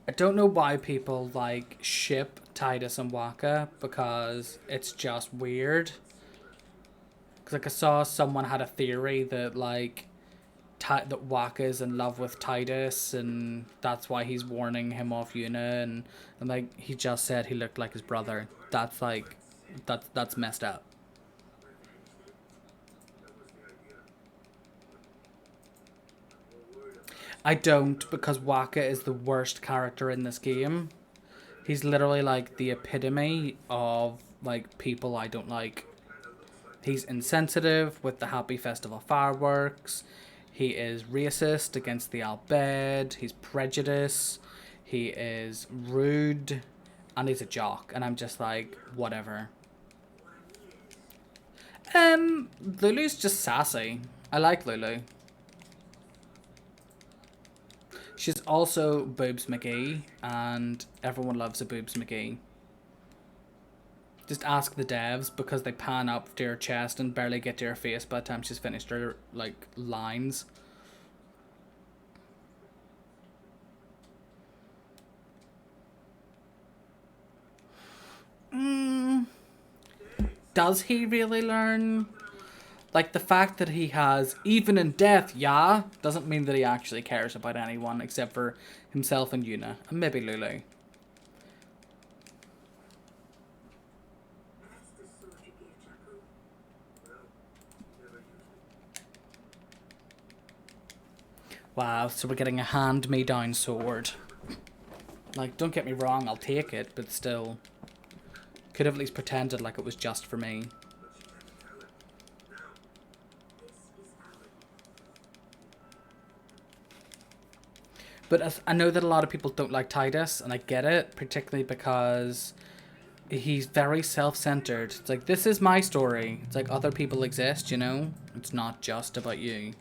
I don't know why people like ship Titus and Waka, because it's just weird. Cause like I saw someone had a theory that like that Waka's in love with Titus and that's why he's warning him off Yuna, and like he just said he looked like his brother. That's like that's messed up. I don't, because Waka is the worst character in this game. He's literally like the epitome of like people I don't like. He's insensitive with the Happy Festival fireworks. He is racist against the Al Bhed. He's prejudiced. He is rude. And he's a jock. And I'm just like, whatever. Lulu's just sassy. I like Lulu. She's also Boobs McGee, and everyone loves a Boobs McGee. Just ask the devs, because they pan up to her chest and barely get to her face by the time she's finished her, like, lines. Does he really learn? Like, the fact that he has, even in death, yeah, doesn't mean that he actually cares about anyone except for himself and Yuna, and maybe Lulu. Wow, so we're getting a hand-me-down sword. Like, don't get me wrong, I'll take it, but still. could have at least pretended like it was just for me. But I know that a lot of people don't like Titus, and I get it, particularly because he's very self-centered. It's like, this is my story. It's like, other people exist, you know? It's not just about you.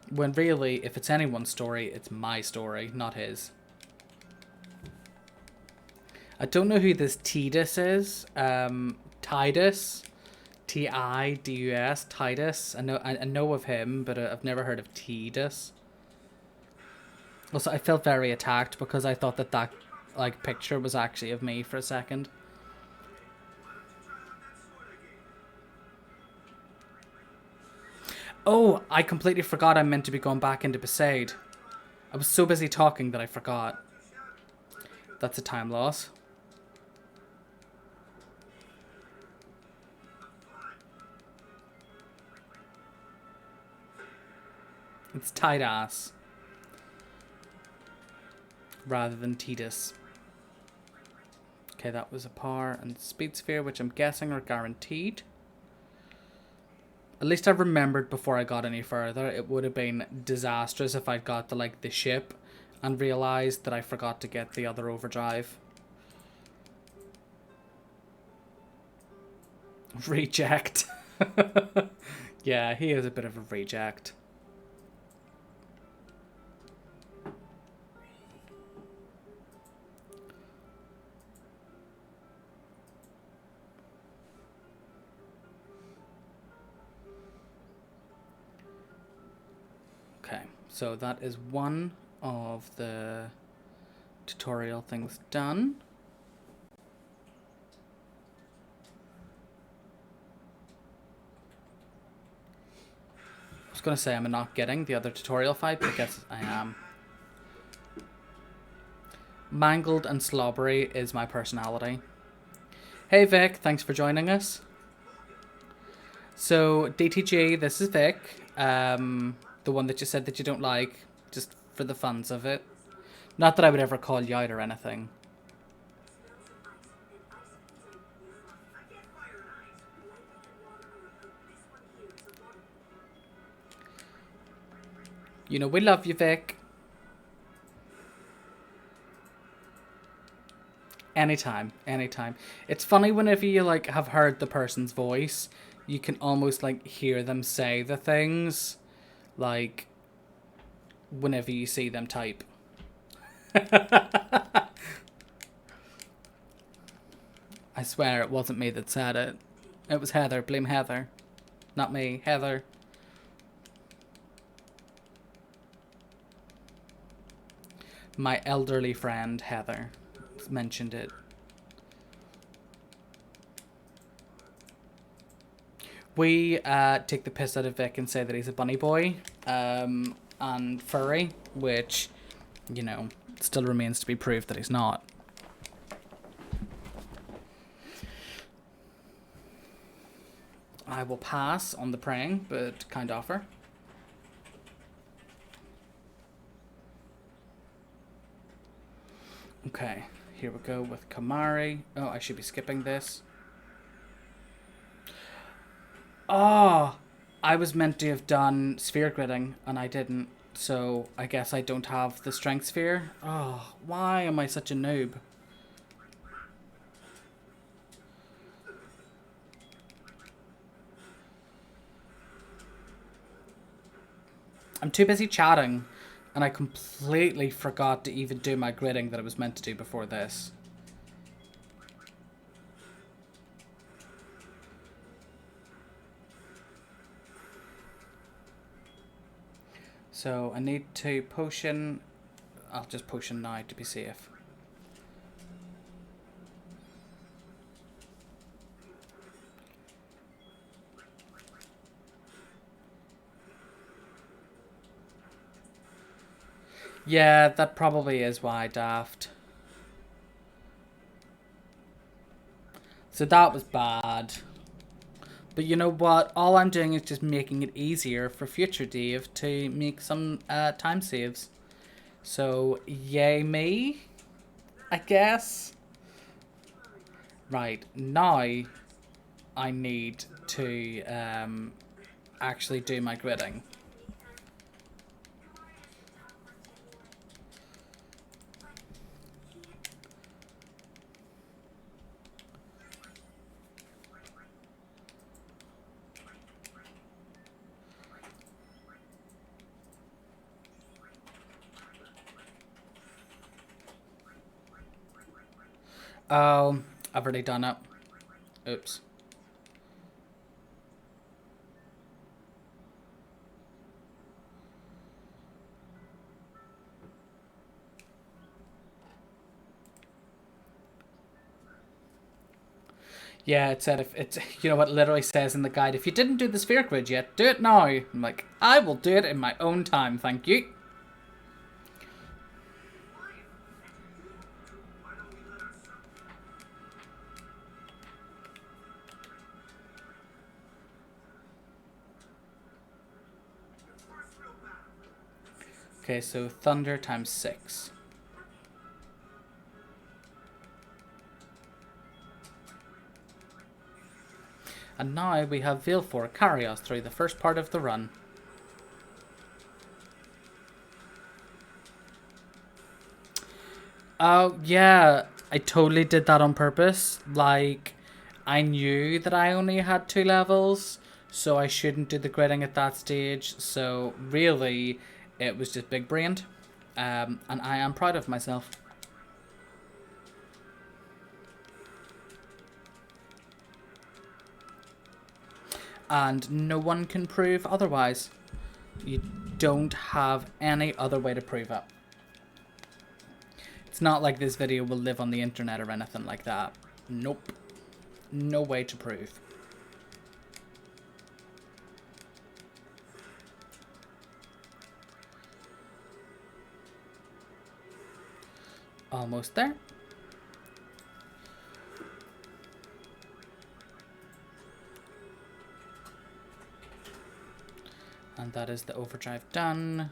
When really, if it's anyone's story, it's my story, not his. I don't know who this Titus is. Titus. T-I-D-U-S. Titus. I know of him, but I've never heard of Titus. Also, I felt very attacked because I thought that like picture was actually of me for a second. Oh, I completely forgot I'm meant to be going back into Besaid. I was so busy talking that I forgot. That's a time loss. It's Titus rather than Titus. Okay, that was a power and speed sphere, which I'm guessing are guaranteed. At least I remembered before I got any further. It would have been disastrous if I'd got to the ship and realized that I forgot to get the other overdrive. Reject. Yeah, he is a bit of a reject. Okay, so that is one of the tutorial things done. I was going to say I'm not getting the other tutorial fight, but I guess I am. Mangled and slobbery is my personality. Hey Vic, thanks for joining us. So DTG, this is Vic. The one that you said that you don't like, just for the funs of it. Not that I would ever call you out or anything. You know, we love you, Vic. Anytime, anytime. It's funny whenever you have heard the person's voice, you can almost hear them say the things whenever you see them type. I swear it wasn't me that said it. It was Heather. Blame Heather. Not me. Heather. My elderly friend, Heather, mentioned it. We take the piss out of Vic and say that he's a bunny boy and furry, which, you know, still remains to be proved that he's not. I will pass on the praying, but kind offer. Okay, here we go with Kamari. Oh, I should be skipping this. Oh, I was meant to have done sphere gridding, and I didn't. So, I guess I don't have the strength sphere. Oh, why am I such a noob? I'm too busy chatting, and I completely forgot to even do my gridding that I was meant to do before this. So I need to potion. I'll just potion now to be safe. Yeah, that probably is why, daft. So that was bad. But you know what? All I'm doing is just making it easier for future Dave to make some time saves. So, yay me, I guess. Right, now I need to actually do my gridding. Oh, I've already done it. Oops. Yeah, it said if it's, you know what it literally says in the guide, if you didn't do the sphere grid yet, do it now. I'm like, I will do it in my own time, thank you. Okay, so thunder times 6. And now we have Valefor carry us through the first part of the run. Oh, yeah, I totally did that on purpose. Like, I knew that I only had 2 levels, so I shouldn't do the gridding at that stage. So, really, it was just big brained. And I am proud of myself. And no one can prove otherwise. You don't have any other way to prove it. It's not like this video will live on the internet or anything like that. Nope. No way to prove. Almost there. And that is the overdrive done.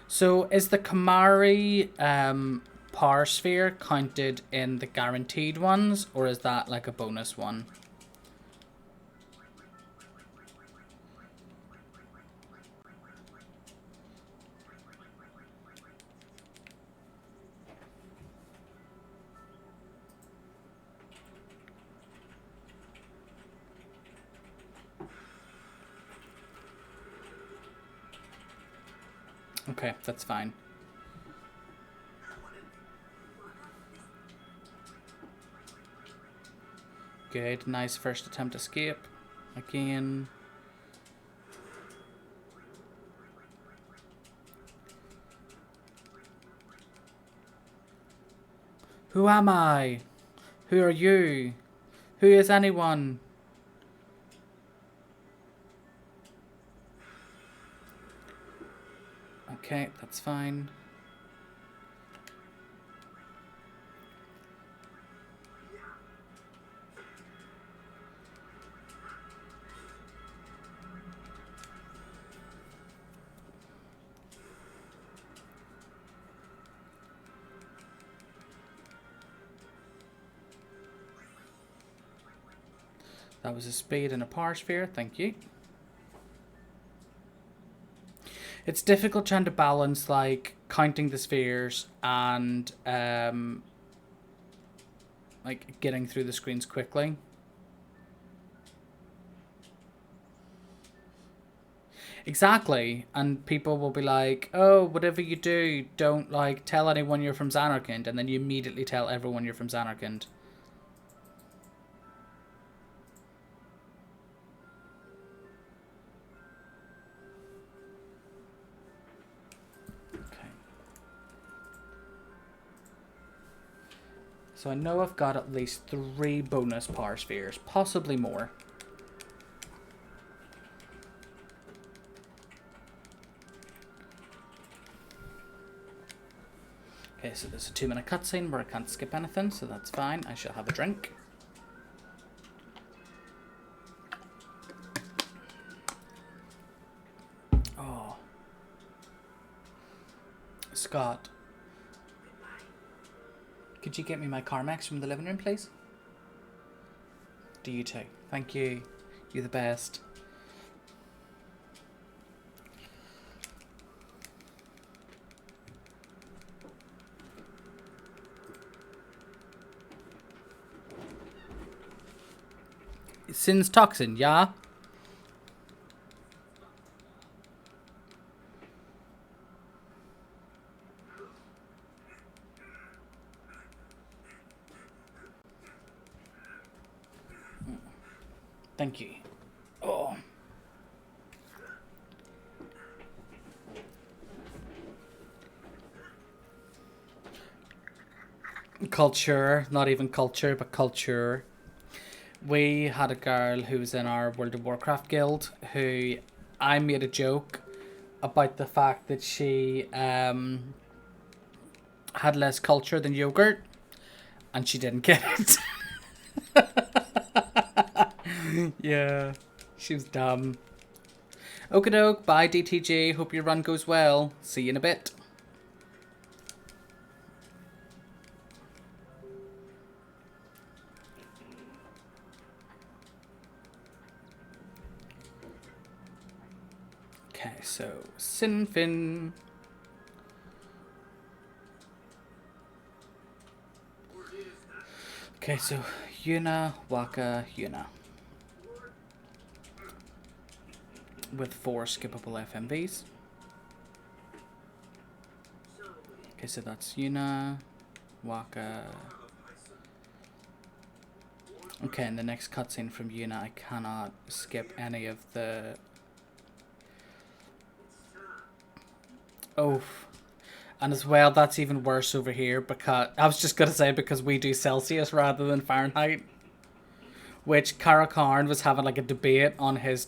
So is the Kamari power sphere counted in the guaranteed ones, or is that like a bonus one? Okay, that's fine. Good, nice first attempt escape. Again. Who am I? Who are you? Who is anyone? Okay, that's fine. That was a speed and a power sphere, thank you. It's difficult trying to balance, like, counting the spheres and, like, getting through the screens quickly. Exactly, and people will be like, oh, whatever you do, don't, like, tell anyone you're from Zanarkand, and then you immediately tell everyone you're from Zanarkand. So I know I've got at least 3 bonus power spheres, possibly more. Okay, so there's a 2-minute cutscene where I can't skip anything, so that's fine. I shall have a drink. Scott, could you get me my Carmex from the living room, please? Do you too. Thank you. You're the best. Sin's toxin, yeah? Thank you. Oh. Culture, not even culture, but culture. We had a girl who was in our World of Warcraft guild who I made a joke about the fact that she had less culture than yogurt, and she didn't get it. Yeah, she was dumb. Okie doke, bye DTG, hope your run goes well. See you in a bit. Okay, so Sinfin. Okay, so Yuna, Waka, Yuna. With 4 skippable FMVs. Okay, so that's Yuna, Waka. Okay, and the next cutscene from Yuna, I cannot skip any of the... Oh. And as well, that's even worse over here because... I was just going to say because we do Celsius rather than Fahrenheit. Which Karakarn was having like a debate on his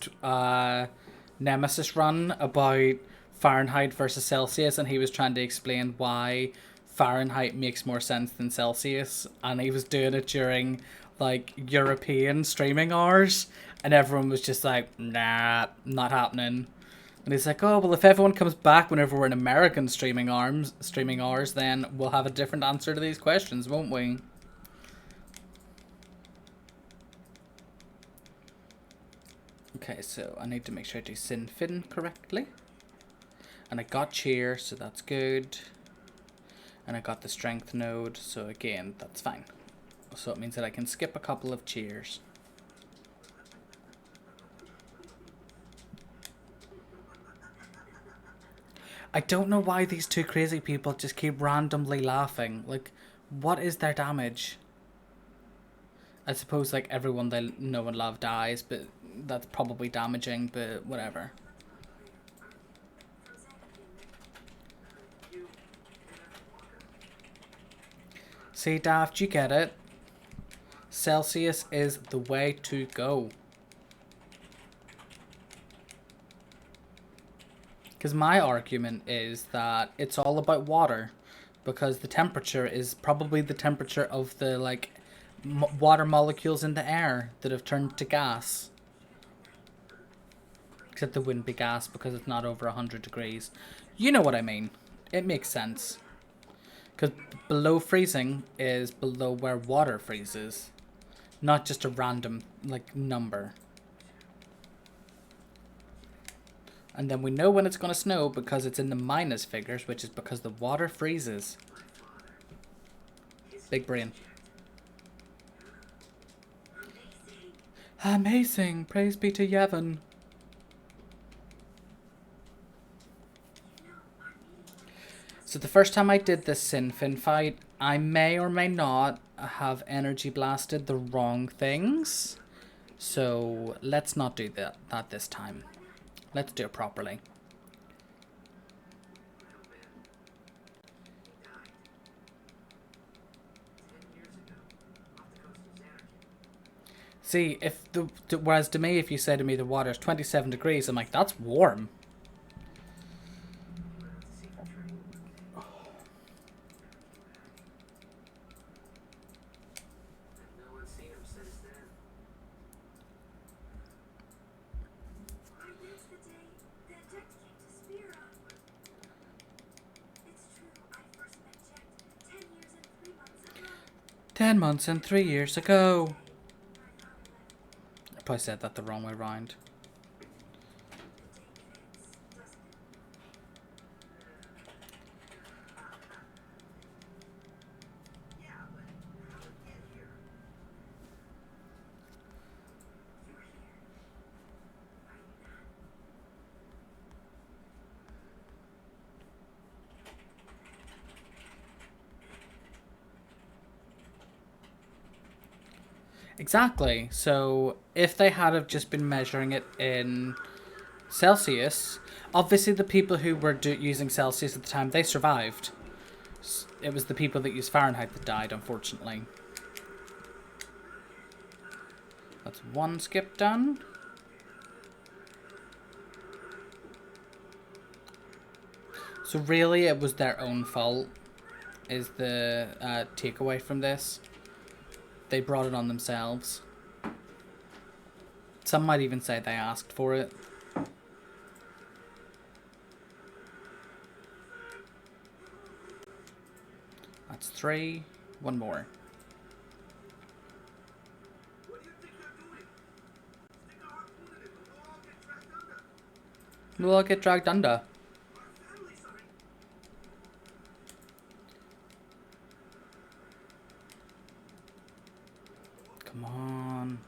Nemesis run about Fahrenheit versus Celsius, and he was trying to explain why Fahrenheit makes more sense than Celsius, and he was doing it during like European streaming hours, and everyone was just like, nah, not happening. And he's like, oh well, if everyone comes back whenever we're in American streaming hours, then we'll have a different answer to these questions, won't we? Okay, so I need to make sure I do Sinfin correctly. And I got cheer, so that's good. And I got the strength node, so again, that's fine. So it means that I can skip a couple of cheers. I don't know why these two crazy people just keep randomly laughing. Like, what is their damage? I suppose like everyone they know and love dies, but that's probably damaging, but whatever. See, Daft, you get it. Celsius is the way to go. Because my argument is that it's all about water. Because the temperature is probably the temperature of the, like, water molecules in the air that have turned to gas. Except they wouldn't be gas because it's not over 100 degrees. You know what I mean. It makes sense. Because below freezing is below where water freezes. Not just a random, like, number. And then we know when it's going to snow because it's in the minus figures, which is because the water freezes. Big brain. Amazing! Praise be to Yevon. So the first time I did this Sinfin fight, I may or may not have energy blasted the wrong things. So let's not do that this time. Let's do it properly. See, if whereas to me, if you say to me the water's 27 degrees, I'm like, that's warm. 10 months and 3 years ago. I probably said that the wrong way round. Exactly. So if they had have just been measuring it in Celsius, obviously the people who were using Celsius at the time, they survived. It was the people that used Fahrenheit that died, unfortunately. That's one skip done. So really it was their own fault, is the takeaway from this. They brought it on themselves. Some might even say they asked for it. That's 3. One more. We'll all get dragged under. Come on.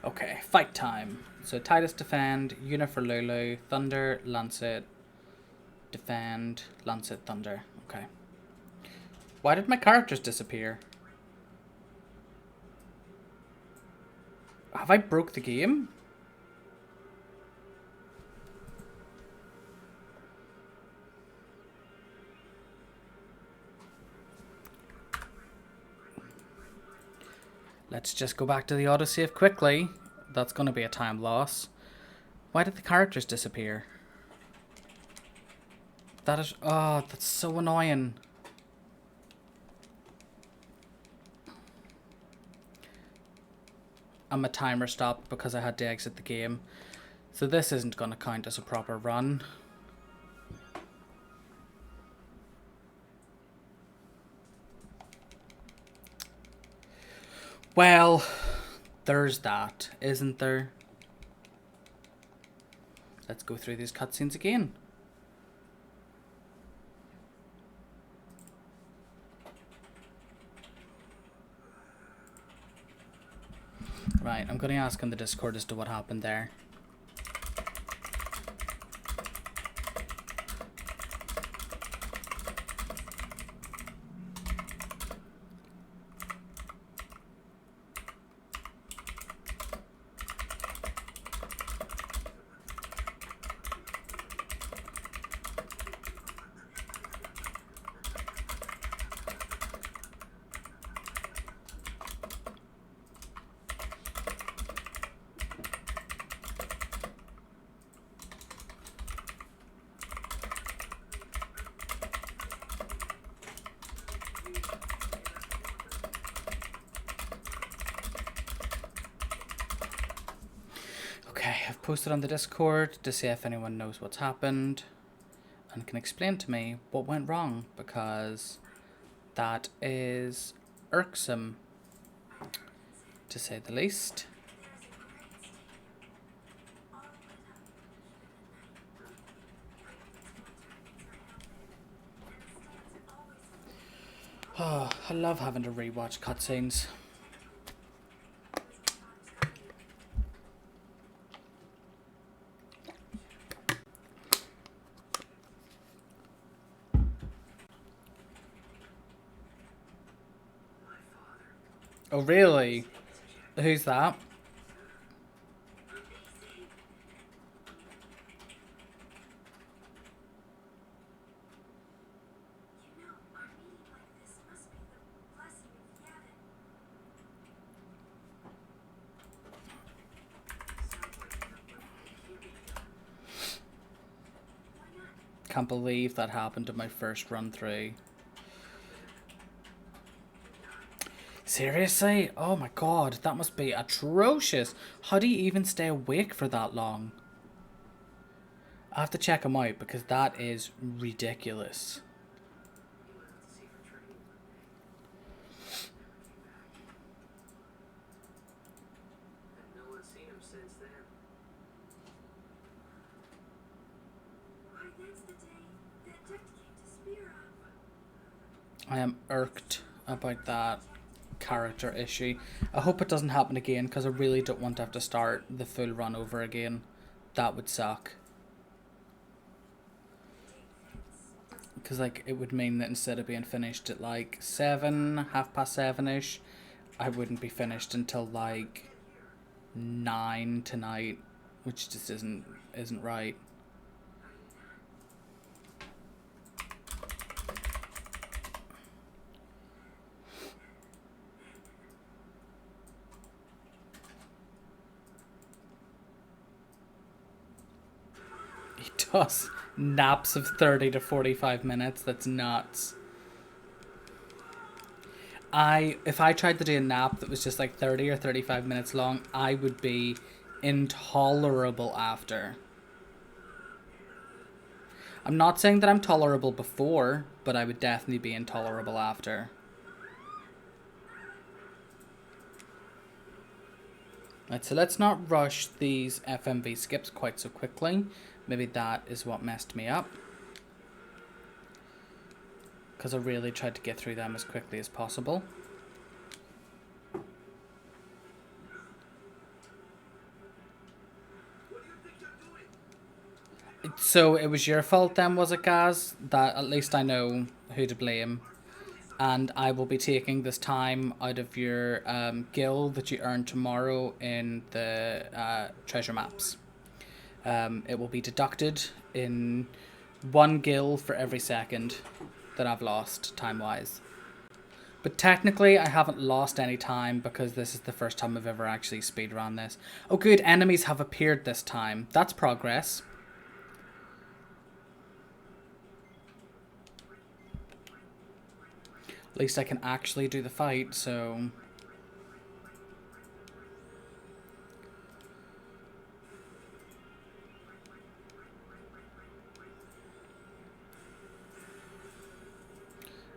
Okay, fight time. So Titus defend, Una for Lulu, Thunder, Lancet, defend, Lancet, Thunder. Okay. Why did my characters disappear? Have I broke the game? Let's just go back to the autosave quickly. That's going to be a time loss. Why did the characters disappear? That is... Oh, that's so annoying. And my timer stopped because I had to exit the game. So this isn't going to count as a proper run. Well, there's that, isn't there? Let's go through these cutscenes again. Right, I'm going to ask on the Discord as to what happened there. I've posted on the Discord to see if anyone knows what's happened and can explain to me what went wrong, because that is irksome, to say the least. Oh, I love having to rewatch cutscenes. Oh, really? Who's that? Can't believe that happened to my first run through. Seriously? Oh my god, that must be atrocious. How do you even stay awake for that long? I have to check them out because that is ridiculous. I am irked about that character issue. I hope it doesn't happen again because I really don't want to have to start the full run over again. That would suck. Because like it would mean that instead of being finished at like 7, 7:30ish, I wouldn't be finished until like 9 tonight, which just isn't right. He does naps of 30 to 45 minutes. That's nuts. If I tried to do a nap that was just like 30 or 35 minutes long, I would be intolerable after. I'm not saying that I'm tolerable before, but I would definitely be intolerable after. Right, so let's not rush these FMV skips quite so quickly. Maybe that is what messed me up. Because I really tried to get through them as quickly as possible. So it was your fault then, was it, Gaz? That at least I know who to blame. And I will be taking this time out of your gil that you earn tomorrow in the treasure maps. It will be deducted in 1 gil for every second that I've lost time-wise. But technically, I haven't lost any time because this is the first time I've ever actually speedrun this. Oh good, enemies have appeared this time. That's progress. At least I can actually do the fight, so...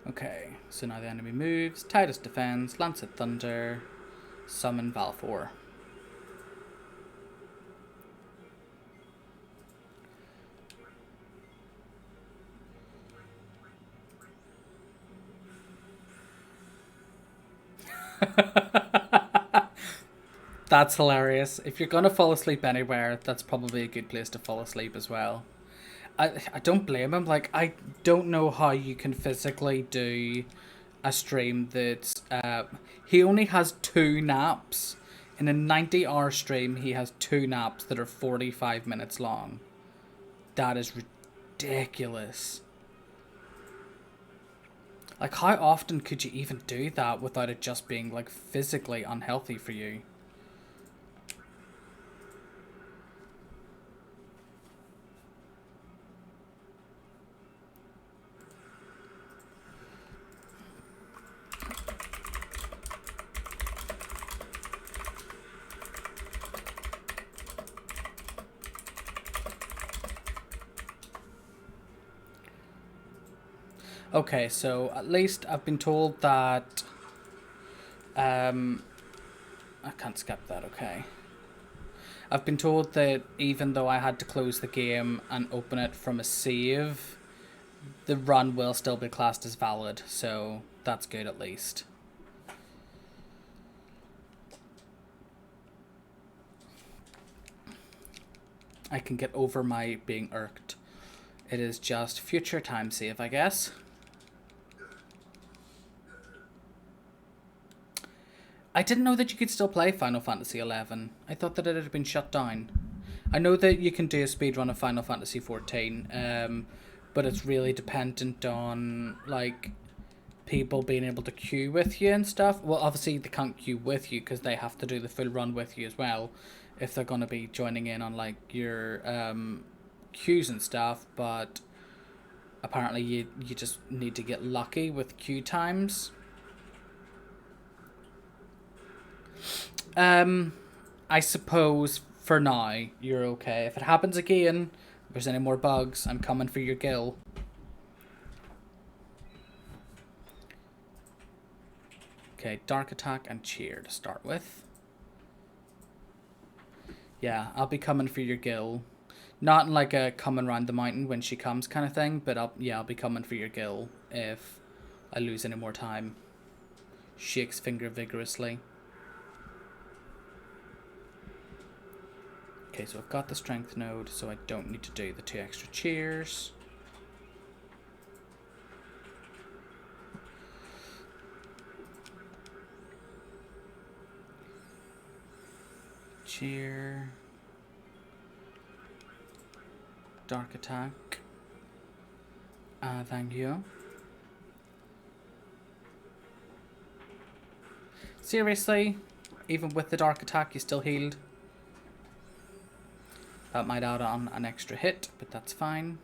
Okay, so now the enemy moves. Titus defends, Lancet Thunder, summon Valfor. That's hilarious. If you're gonna fall asleep anywhere, that's probably a good place to fall asleep as well. I don't blame him. Like, I don't know how you can physically do a stream that's... he only has 2 naps. In a 90-hour stream, he has 2 naps that are 45 minutes long. That is ridiculous. Like, how often could you even do that without it just being, like, physically unhealthy for you? Okay, so at least I've been told that... I can't skip that, okay. I've been told that even though I had to close the game and open it from a save, the run will still be classed as valid, so that's good at least. I can get over my being irked. It is just future time save, I guess. I didn't know that you could still play Final Fantasy XI. I thought that it had been shut down. I know that you can do a speedrun of Final Fantasy XIV, but it's really dependent on, like, people being able to queue with you and stuff. Well, obviously they can't queue with you because they have to do the full run with you as well if they're going to be joining in on, like, your queues and stuff, but apparently you just need to get lucky with queue times. I suppose for now you're okay. If it happens again, If there's any more bugs, I'm coming for your gill. Okay, Dark Attack and Cheer to start with. Yeah, I'll be coming for your gill. Not in like a coming round the mountain when she comes kind of thing, but I'll be coming for your gill if I lose any more time. Shakes finger vigorously. Okay, so I've got the strength node, so I don't need to do the 2 extra cheers. Cheer. Dark Attack. Thank you. Seriously? Even with the Dark Attack, you still healed? That might add on an extra hit, but that's fine.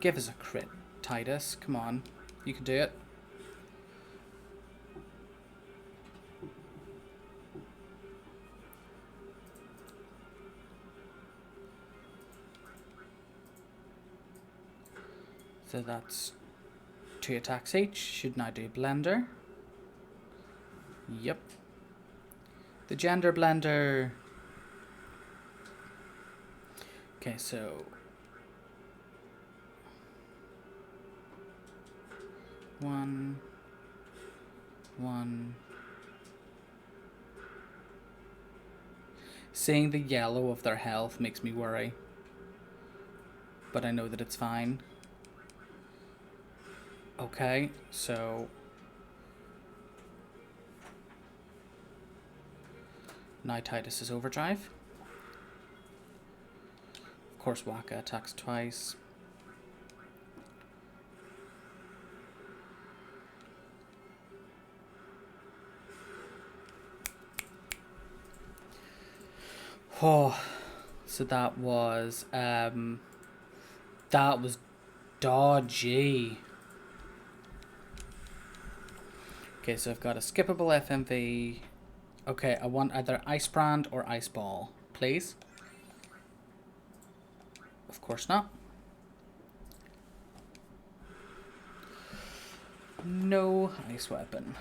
Give us a crit, Titus. Come on. You can do it. So that's 2 attacks each. Should now do Blender. Yep. The Gender Blender. Okay, so... 1, 1. Seeing the yellow of their health makes me worry. But I know that it's fine. Okay, so... now Titus's overdrive. Of course, Waka attacks twice. Oh, so that was dodgy. Okay, so I've got a skippable FMV. Okay, I want either Ice Brand or Ice Ball, please. Of course not. No Ice Weapon.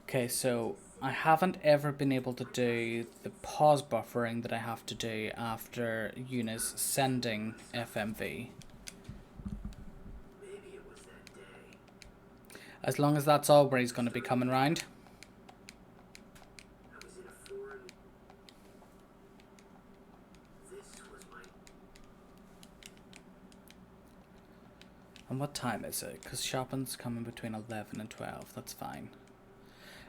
Okay, so I haven't ever been able to do the pause buffering that I have to do after Eunice sending FMV. As long as that's all where he's going to be coming round. And what time is it? Because shopping's coming between 11 and 12. That's fine.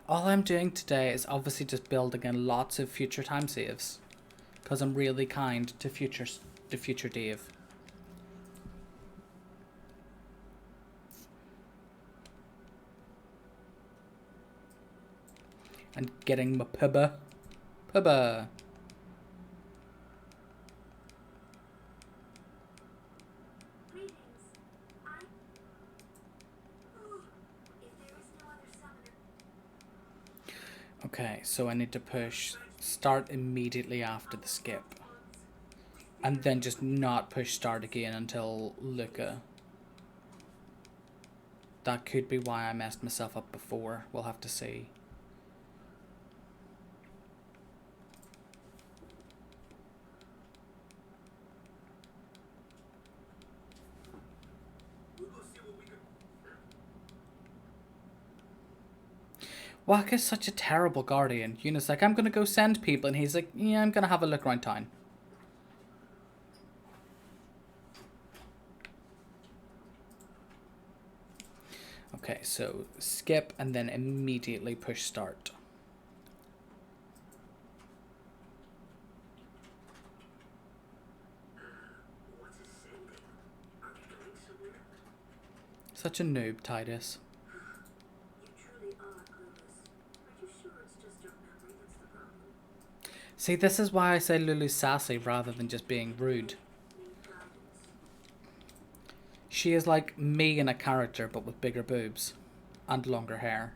All I'm doing today is obviously just building in lots of future time saves. Because I'm really kind to future Dave. And getting my pubba. Pubba. Okay, so I need to push start immediately after the skip. And then just not push start again until Luca. That could be why I messed myself up before. We'll have to see. Waka's such a terrible guardian. Yuna's like, I'm going to go send people. And he's like, yeah, I'm going to have a look around town. Okay, so skip and then immediately push start. Such a noob, Titus. See, this is why I say Lulu's sassy rather than just being rude. She is like me in a character, but with bigger boobs and longer hair.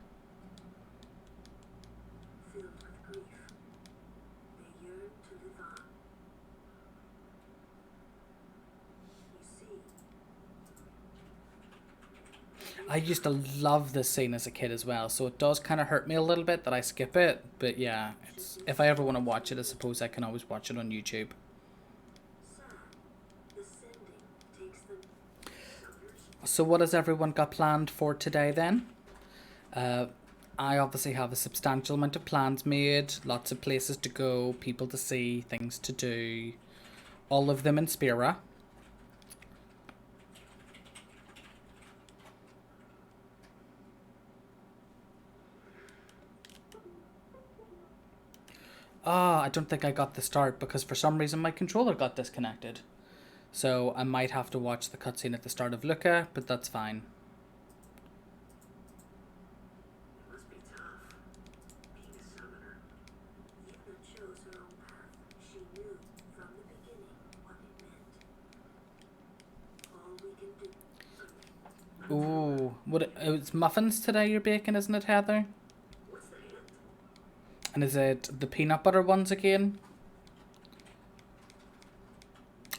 I used to love this scene as a kid as well, so it does kind of hurt me a little bit that I skip it. But yeah, it's, if I ever want to watch it, I suppose I can always watch it on YouTube. So what has everyone got planned for today then? I obviously have a substantial amount of plans made, lots of places to go, people to see, things to do, all of them in Spira. I don't think I got the start because for some reason my controller got disconnected. So I might have to watch the cutscene at the start of Luca, but that's fine. Ooh, it's muffins today you're baking, isn't it, Heather? And is it the peanut butter ones again?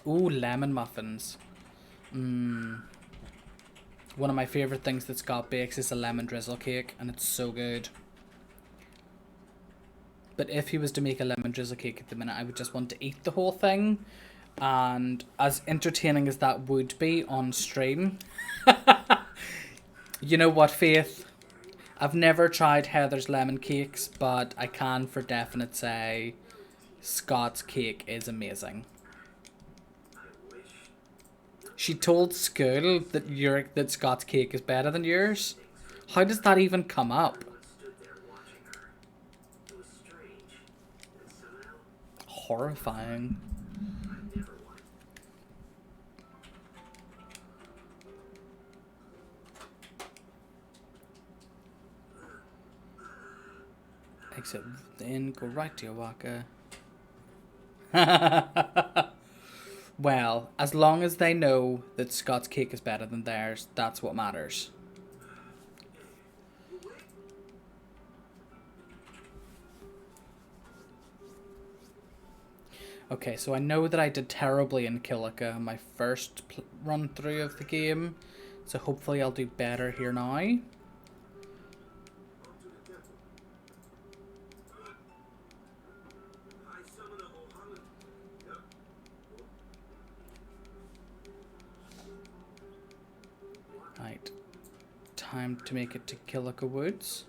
Ooh, lemon muffins. One of my favourite things that Scott bakes is a lemon drizzle cake, and it's so good. But if he was to make a lemon drizzle cake at the minute, I would just want to eat the whole thing. And as entertaining as that would be on stream, you know what, Faith? I've never tried Heather's lemon cakes, but I can for definite say Scott's cake is amazing. She told school that Scott's cake is better than yours. How does that even come up? Horrifying. Exit in, go right to your walker. Well, as long as they know that Scott's cake is better than theirs, that's what matters. Okay, so I know that I did terribly in Killica my first run through of the game, so hopefully I'll do better here now. Right, time to make it to Killica Woods.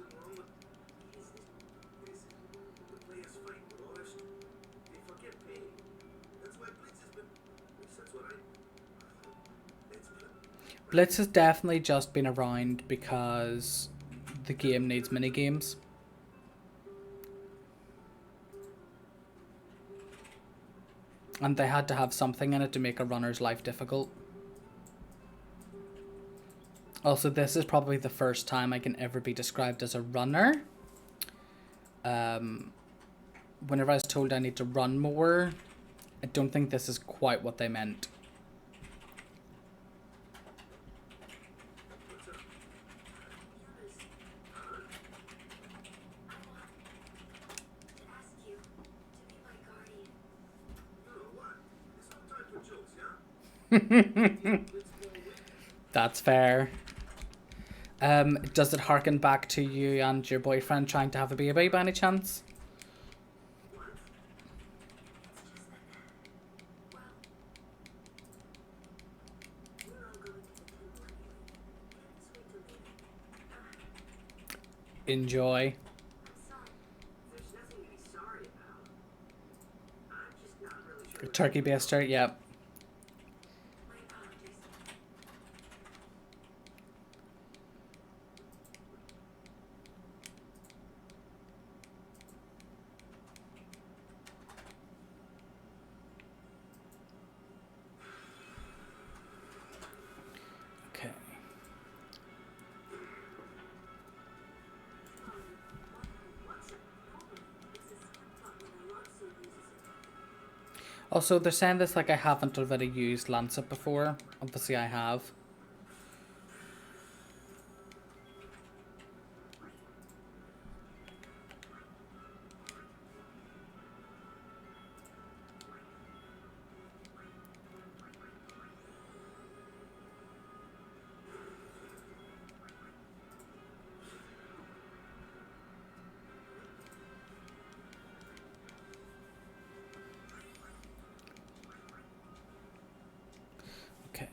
Blitz has definitely just been around because the game needs minigames. And they had to have something in it to make a runner's life difficult. Also, this is probably the first time I can ever be described as a runner. Whenever I was told I need to run more, I don't think this is quite what they meant. That's fair. Does it harken back to you and your boyfriend trying to have a baby by any chance? Enjoy. Turkey baster, yep. Also, they're saying this like I haven't already used Lancet before. Obviously, I have. Okay.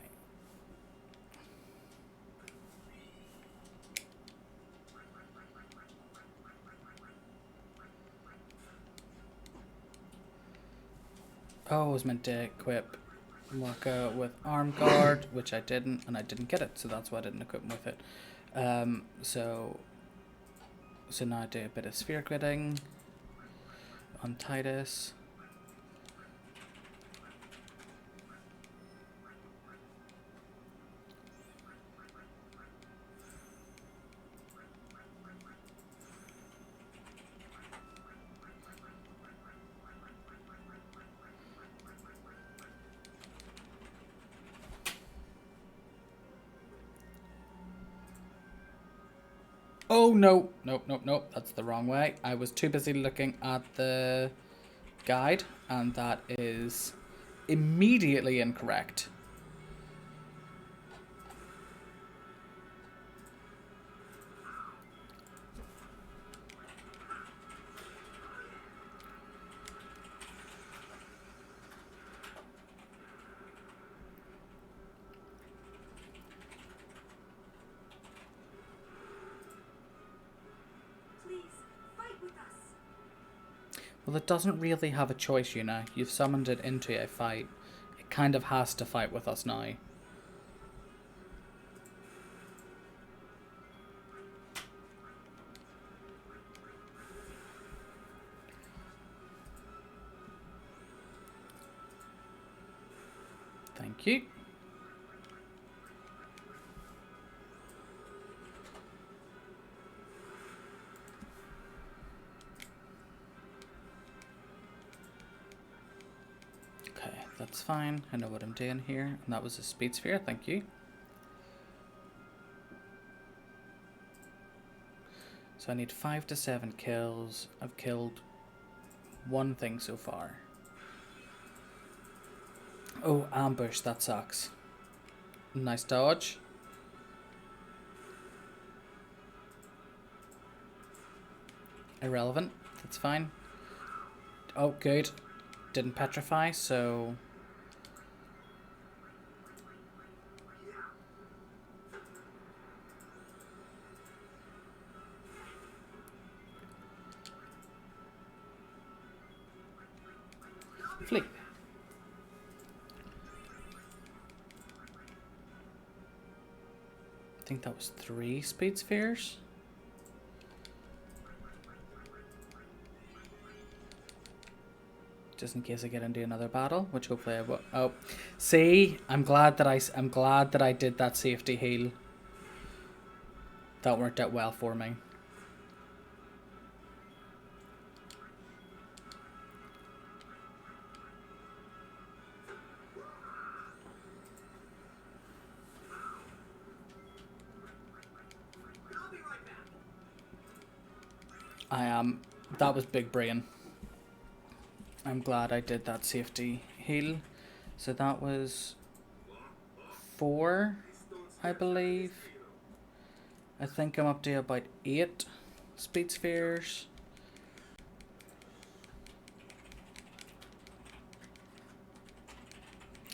Oh, I was meant to equip Marka with Arm Guard, which I didn't, and I didn't get it, so that's why I didn't equip him with it. So now I do a bit of sphere gridding on Titus. Oh, no. Nope. That's the wrong way. I was too busy looking at the guide, and that is immediately incorrect. Well, it doesn't really have a choice, you know. You've summoned it into a fight. It kind of has to fight with us now. Thank you. Okay, that's fine. I know what I'm doing here. And that was a speed sphere. Thank you. So I need 5 to 7 kills. I've killed one thing so far. Oh, ambush. That sucks. Nice dodge. Irrelevant. That's fine. Oh, good. Didn't petrify, so... Flee. I think that was 3 speed spheres. Just in case I get into another battle, which hopefully I will. Oh, see, I'm glad that I did that safety heal. That worked out well for me. That was big brain. I'm glad I did that safety heal. So that was 4, I believe. I think I'm up to about 8 speed spheres.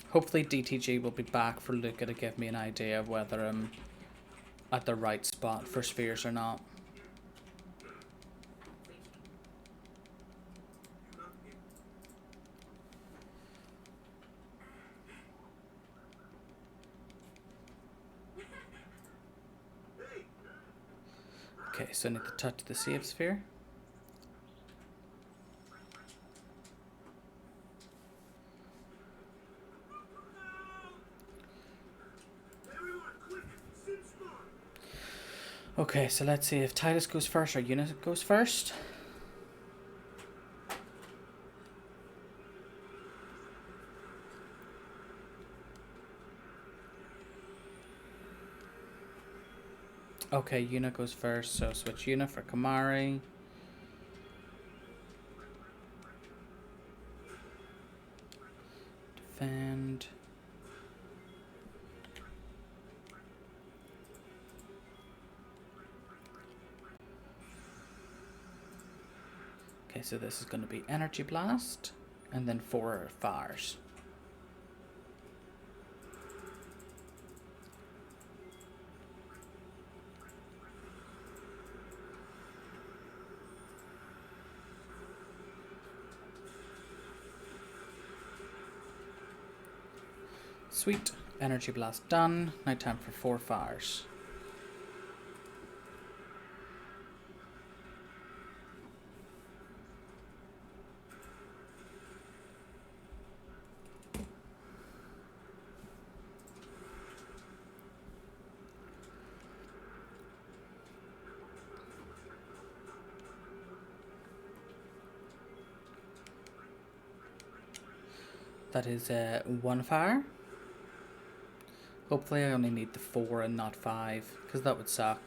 Hopefully DTG will be back for Luca to give me an idea of whether I'm at the right spot for spheres or not. Okay, so I need to touch the save sphere. Okay, so let's see if Titus goes first or Unit goes first. Okay, Yuna goes first, so switch Yuna for Kamari. Defend. Okay, so this is going to be Energy Blast, and then 4 fires. Sweet. Energy Blast done. Now time for 4 fires. That is 1 fire. Hopefully I only need the 4 and not 5, because that would suck.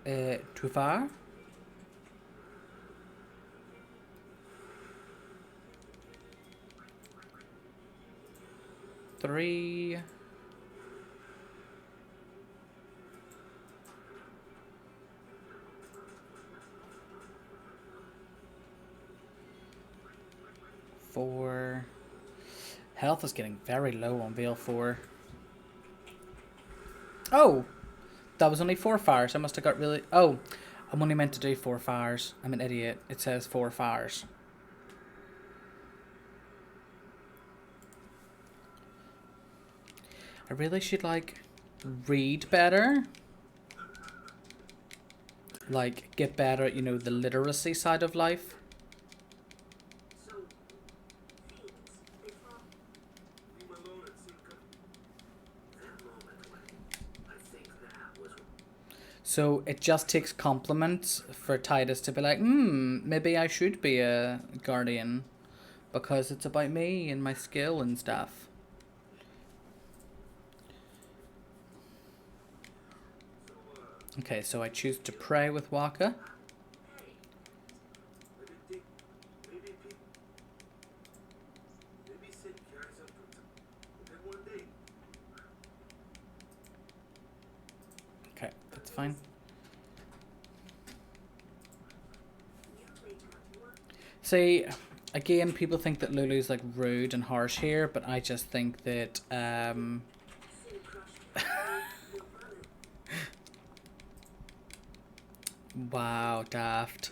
Two fire. Three. Four. Health is getting very low on Veil 4. Oh! That was only 4 fires. I must have got really... Oh! I'm only meant to do 4 fires. I'm an idiot. It says 4 fires. I really should, like, read better. Like, get better at, you know, the literacy side of life. So it just takes compliments for Titus to be like, maybe I should be a guardian because it's about me and my skill and stuff. Okay, so I choose to pray with Waka. Okay, that's fine. See, again, people think that Lulu's like rude and harsh here, but I just think that wow, daft.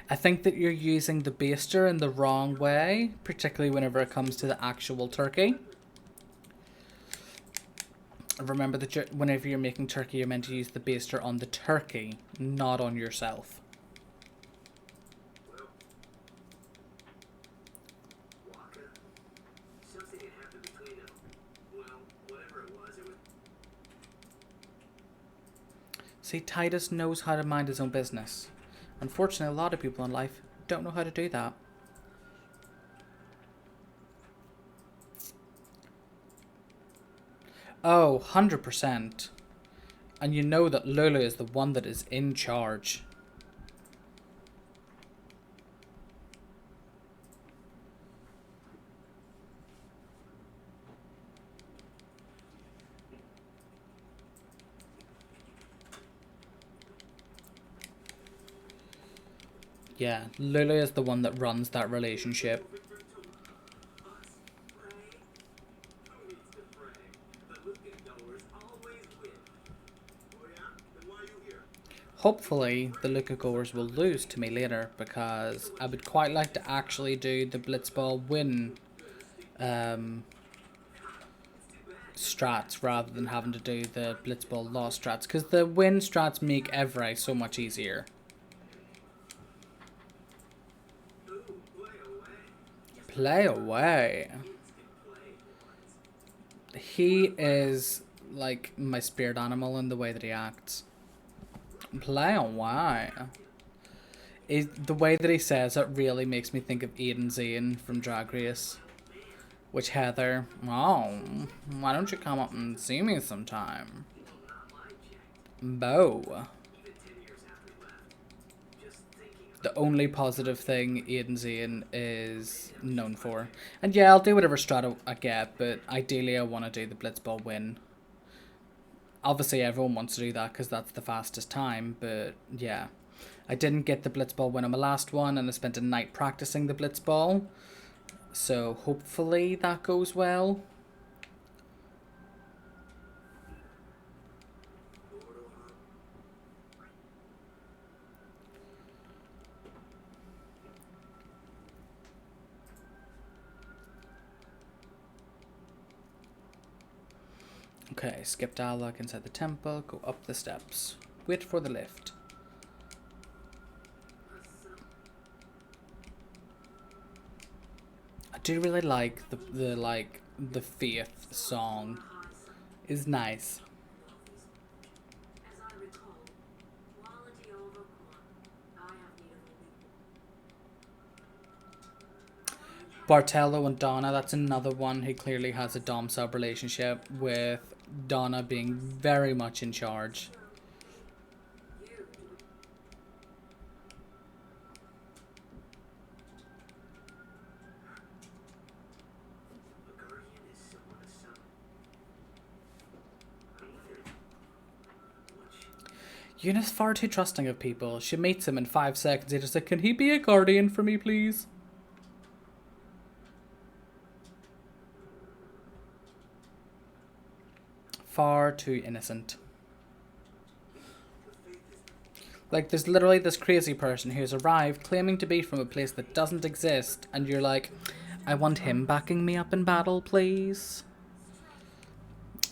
I think that you're using the baster in the wrong way, particularly whenever it comes to the actual turkey. Remember that whenever you're making turkey, you're meant to use the baster on the turkey, not on yourself. See, Titus knows how to mind his own business. Unfortunately, a lot of people in life don't know how to do that. Oh, 100%. And you know that Lulu is the one that is in charge. Yeah, Lulu is the one that runs that relationship. Hopefully, the Luca goers will lose to me later, because I would quite like to actually do the Blitzball win strats rather than having to do the Blitzball loss strats, because the win strats make every so much easier. Play away. He is like my spirit animal in the way that he acts. Play away. The way that he says it really makes me think of Aiden Zane from Drag Race. Which Heather, oh, why don't you come up and see me sometime? Bo. The only positive thing Aiden Zane is known for. And yeah, I'll do whatever strat I get, but ideally I want to do the Blitzball win. Obviously everyone wants to do that because that's the fastest time, but yeah. I didn't get the Blitzball win on my last one, and I spent a night practicing the Blitzball. So hopefully that goes well. Okay, skip dialogue inside the temple, go up the steps. Wait for the lift. I do really like the faith song. Is nice. Bartello and Donna, that's another one who clearly has a dom-sub relationship, with Donna being very much in charge. Yuna's far too trusting of people. She meets him in 5 seconds. He just like, can he be a guardian for me, please? Far too innocent. Like, there's literally this crazy person who's arrived claiming to be from a place that doesn't exist, and you're like, I want him backing me up in battle, please.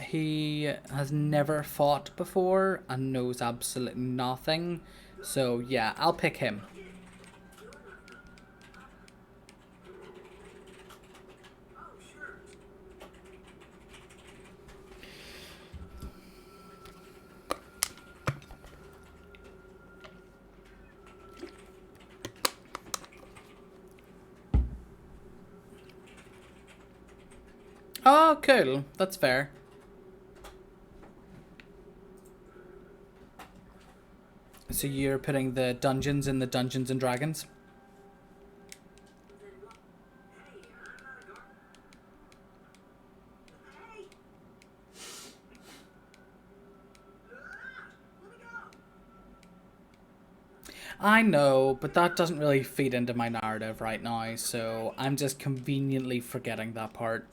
He has never fought before and knows absolutely nothing. So yeah, I'll pick him. Oh, cool. That's fair. So you're putting the dungeons in the Dungeons and Dragons? I know, but that doesn't really feed into my narrative right now, so I'm just conveniently forgetting that part.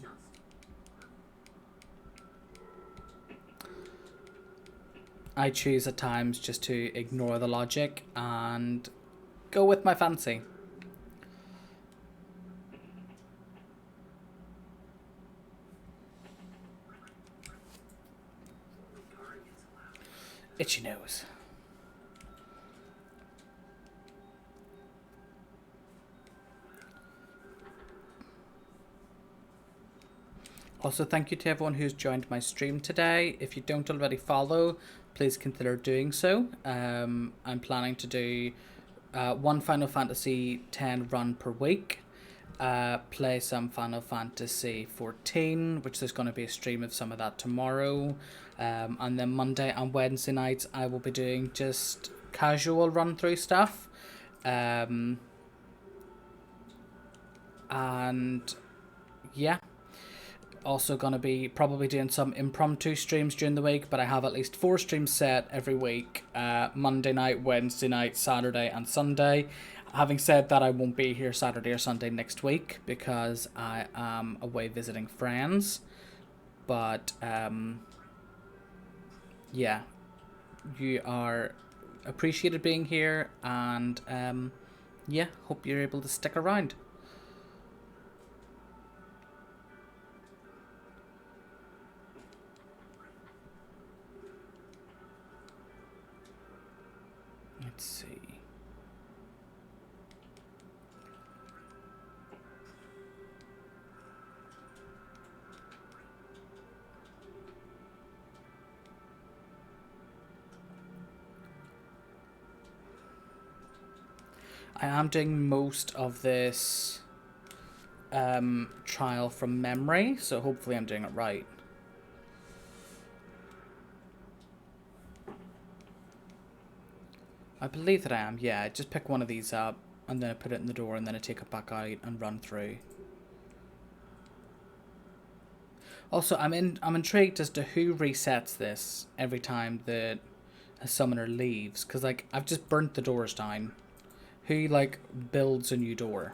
I choose at times just to ignore the logic and go with my fancy. Itchy nose. Also, thank you to everyone who's joined my stream today. If you don't already follow, please consider doing so. I'm planning to do one Final Fantasy X run per week. Play some Final Fantasy 14, which there's going to be a stream of some of that tomorrow. And then Monday and Wednesday nights, I will be doing just casual run-through stuff. And yeah. Also going to be probably doing some impromptu streams during the week, but I have at least 4 streams set every week. Monday night, Wednesday night, Saturday and Sunday. Having said that, I won't be here Saturday or Sunday next week because I am away visiting friends. But yeah, you are appreciated being here, and yeah, hope you're able to stick around. Let's see. I am doing most of this trial from memory, so hopefully I'm doing it right. I believe that I am, yeah. Just pick one of these up, and then I put it in the door, and then I take it back out and run through. Also, I'm intrigued as to who resets this every time that a summoner leaves, because, like, I've just burnt the doors down. Who, like, builds a new door?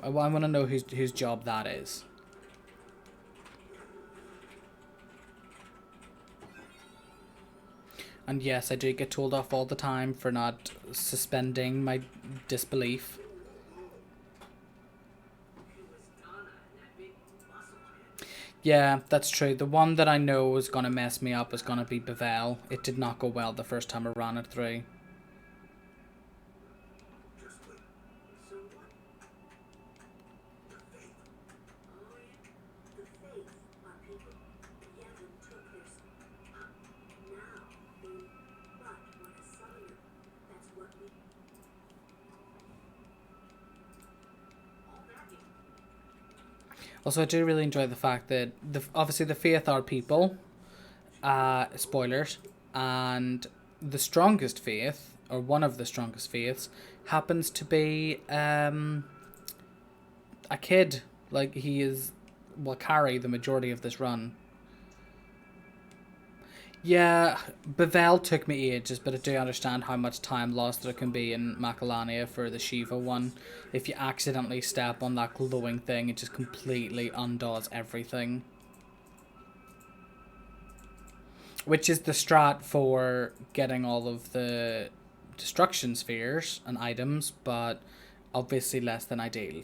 I want to know whose job that is. And yes, I do get told off all the time for not suspending my disbelief. Yeah, that's true. The one that I know is going to mess me up is going to be Bevel. It did not go well the first time I ran it through. Also, I do really enjoy the fact that obviously the Faith are people, spoilers, and the strongest Faith, or one of the strongest Faiths, happens to be a kid. Like, he will carry the majority of this run. Yeah, Bevel took me ages, but I do understand how much time lost there can be in Macalania for the Shiva one. If you accidentally step on that glowing thing, it just completely undoes everything. Which is the strat for getting all of the destruction spheres and items, but obviously less than ideal.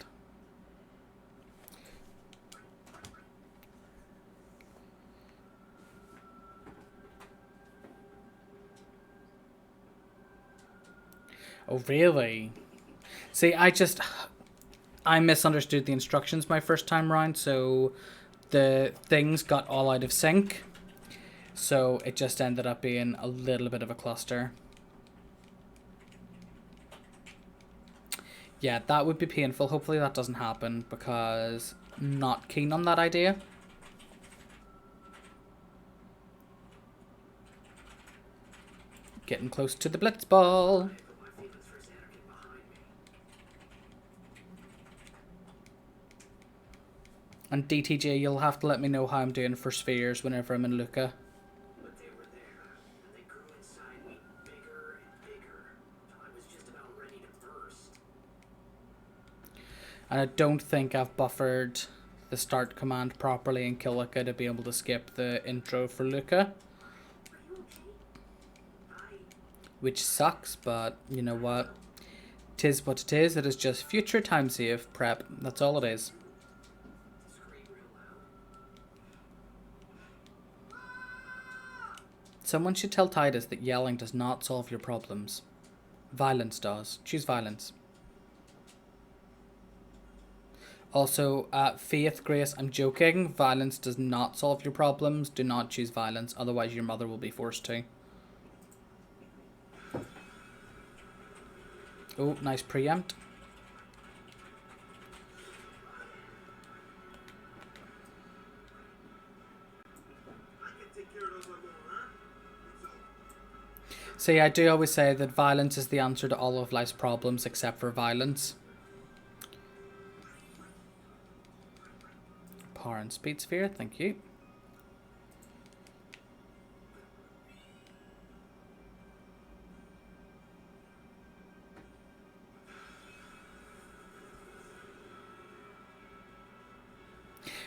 Oh, really? See, I misunderstood the instructions my first time round, so the things got all out of sync. So it just ended up being a little bit of a cluster. Yeah, that would be painful. Hopefully that doesn't happen, because I'm not keen on that idea. Getting close to the Blitzball. And DTJ, you'll have to let me know how I'm doing for spheres whenever I'm in Luca. And I don't think I've buffered the start command properly in Kilika to be able to skip the intro for Luca. Which sucks, but you know what? 'Tis what it is. It is just future time save prep. That's all it is. Someone should tell Titus that yelling does not solve your problems. Violence does. Choose violence. Also, Faith, Grace, I'm joking. Violence does not solve your problems. Do not choose violence, otherwise your mother will be forced to. Oh, nice preempt. See, I do always say that violence is the answer to all of life's problems except for violence. Power and speed sphere, thank you.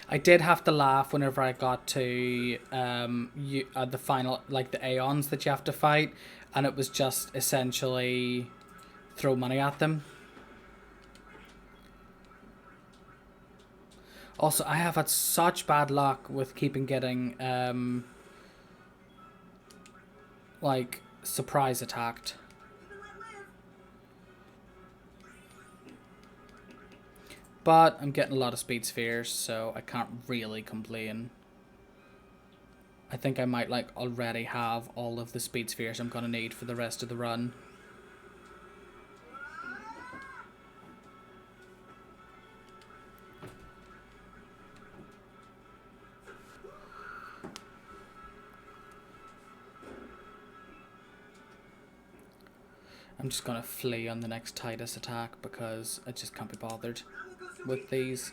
I did have to laugh whenever I got to the final, like the Aeons that you have to fight, and it was just essentially throw money at them. Also, I have had such bad luck with keeping getting like surprise attacked. But I'm getting a lot of speed spheres, so I can't really complain. I think I might like already have all of the speed spheres I'm gonna need for the rest of the run. I'm just gonna flee on the next Titus attack because I just can't be bothered with these.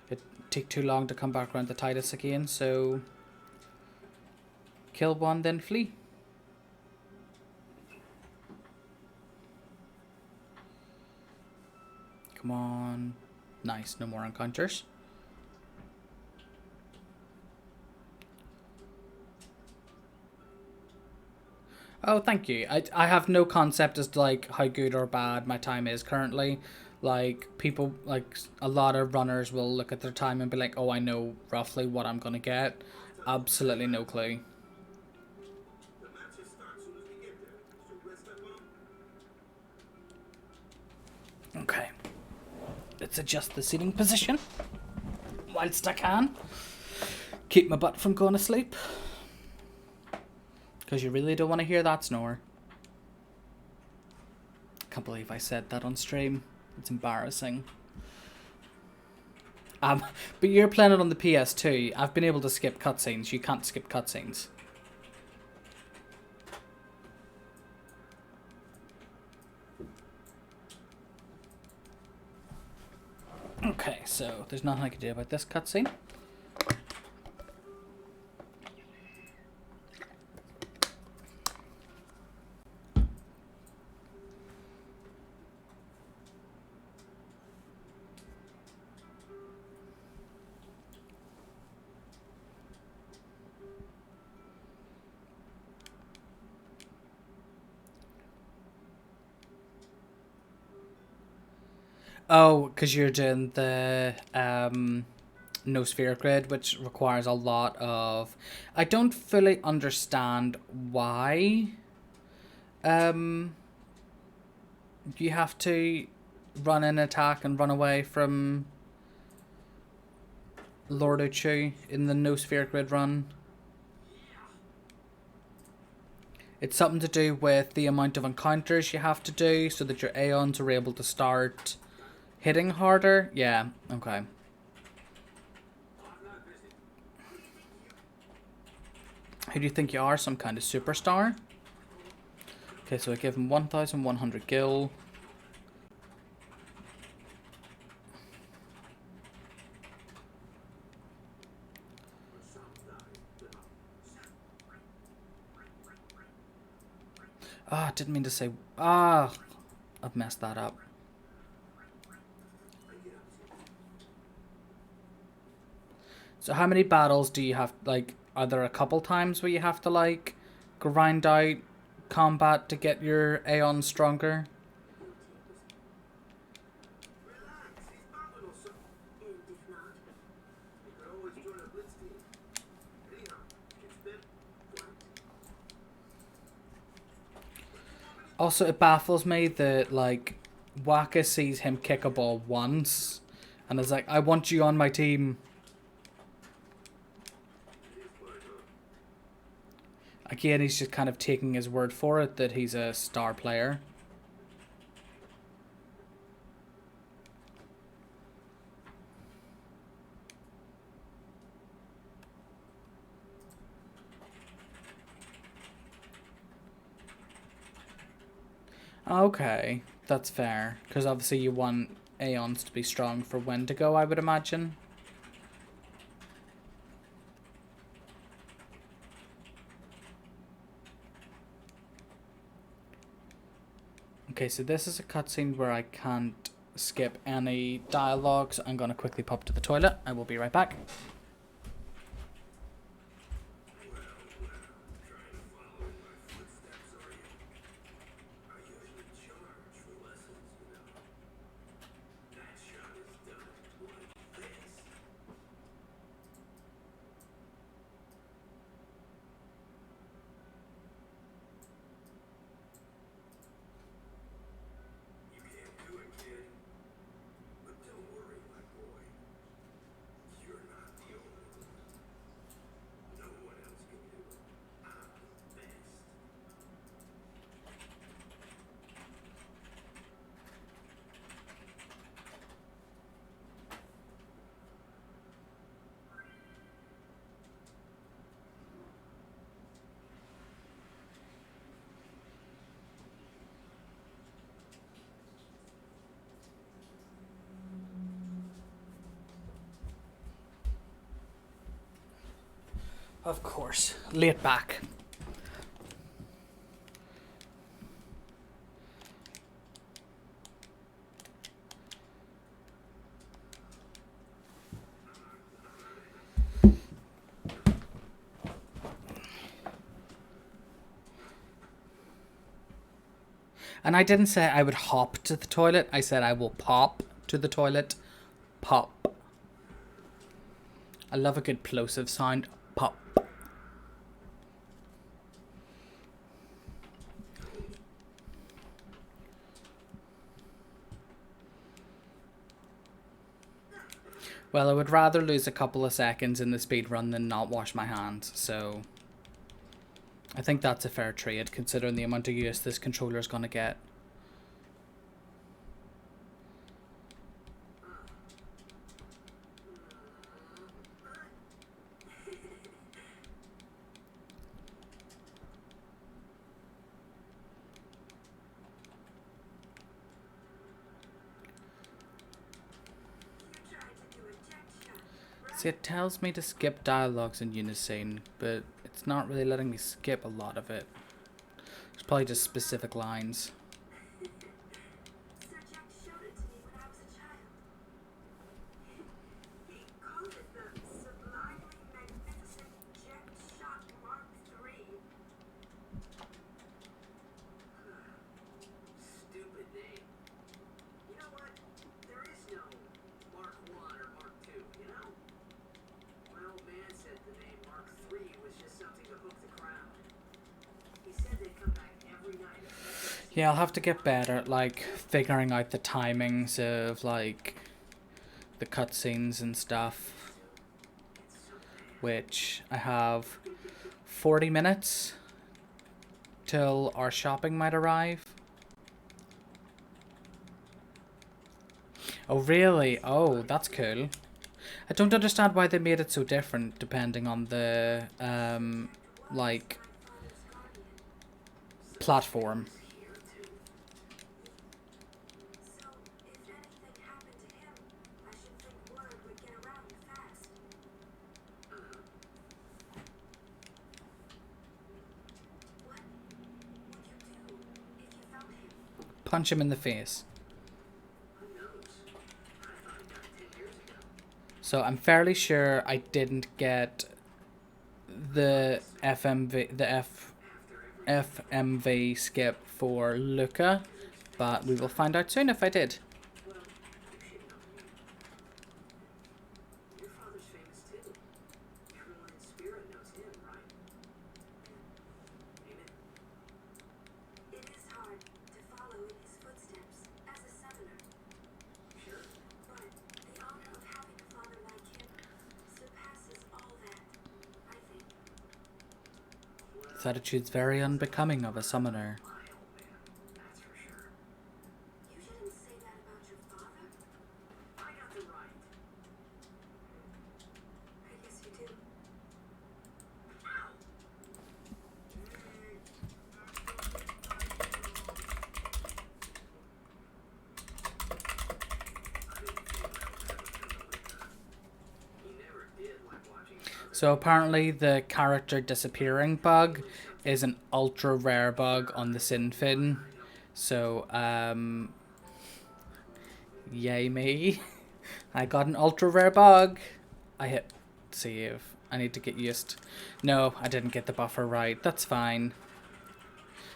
It take too long to come back around the Titus again, so kill one, then flee. Come on. Nice, no more encounters. Oh, thank you. I have no concept as to like how good or bad my time is currently. Like people, like a lot of runners will look at their time and be like, "Oh, I know roughly what I'm gonna get." Absolutely no clue. Okay. Let's adjust the seating position whilst I can. Keep my butt from going to sleep. Because you really don't want to hear that snore. Can't believe I said that on stream. It's embarrassing. But you're playing it on the PS2. I've been able to skip cutscenes. You can't skip cutscenes. Okay, so there's nothing I can do about this cutscene. Oh, because you're doing the no sphere grid, which requires a lot of... I don't fully understand why you have to run an attack and run away from Lord Uchu in the no sphere grid run. It's something to do with the amount of encounters you have to do so that your Aeons are able to start hitting harder. Yeah, okay. Who do you think you are? Some kind of superstar? Okay, so I give him 1,100 gil. Ah, didn't mean to say... Ah, I've messed that up. So how many battles do you have, like, are there a couple times where you have to, like, grind out combat to get your Aeon stronger? Also, it baffles me that, like, Waka sees him kick a ball once and is like, I want you on my team. Again, he's just kind of taking his word for it that he's a star player. Okay, that's fair. Because obviously you want Aeons to be strong for Wendigo, I would imagine. Okay, so this is a cutscene where I can't skip any dialogue, so I'm going to quickly pop to the toilet. I will be right back. Of course. Late back. And I didn't say I would hop to the toilet. I said I will pop to the toilet. Pop. I love a good plosive sound. Pop. Well, I would rather lose a couple of seconds in the speed run than not wash my hands, so I think that's a fair trade considering the amount of use this controller is going to get. See, it tells me to skip dialogues in unison, but it's not really letting me skip a lot of it. It's probably just specific lines. Yeah, I'll have to get better at, like, figuring out the timings of, like, the cutscenes and stuff. Which I have 40 minutes till our shopping might arrive. Oh, really? Oh, that's cool. I don't understand why they made it so different depending on the, like, platform. Punch him in the face. So I'm fairly sure I didn't get the FMV skip for Luca, but we will find out soon if I did. This attitude's very unbecoming of a summoner. So apparently the character disappearing bug is an ultra rare bug on the Sinfin. So, yay me. I got an ultra rare bug. I hit save. I need to get used. No, I didn't get the buffer right. That's fine.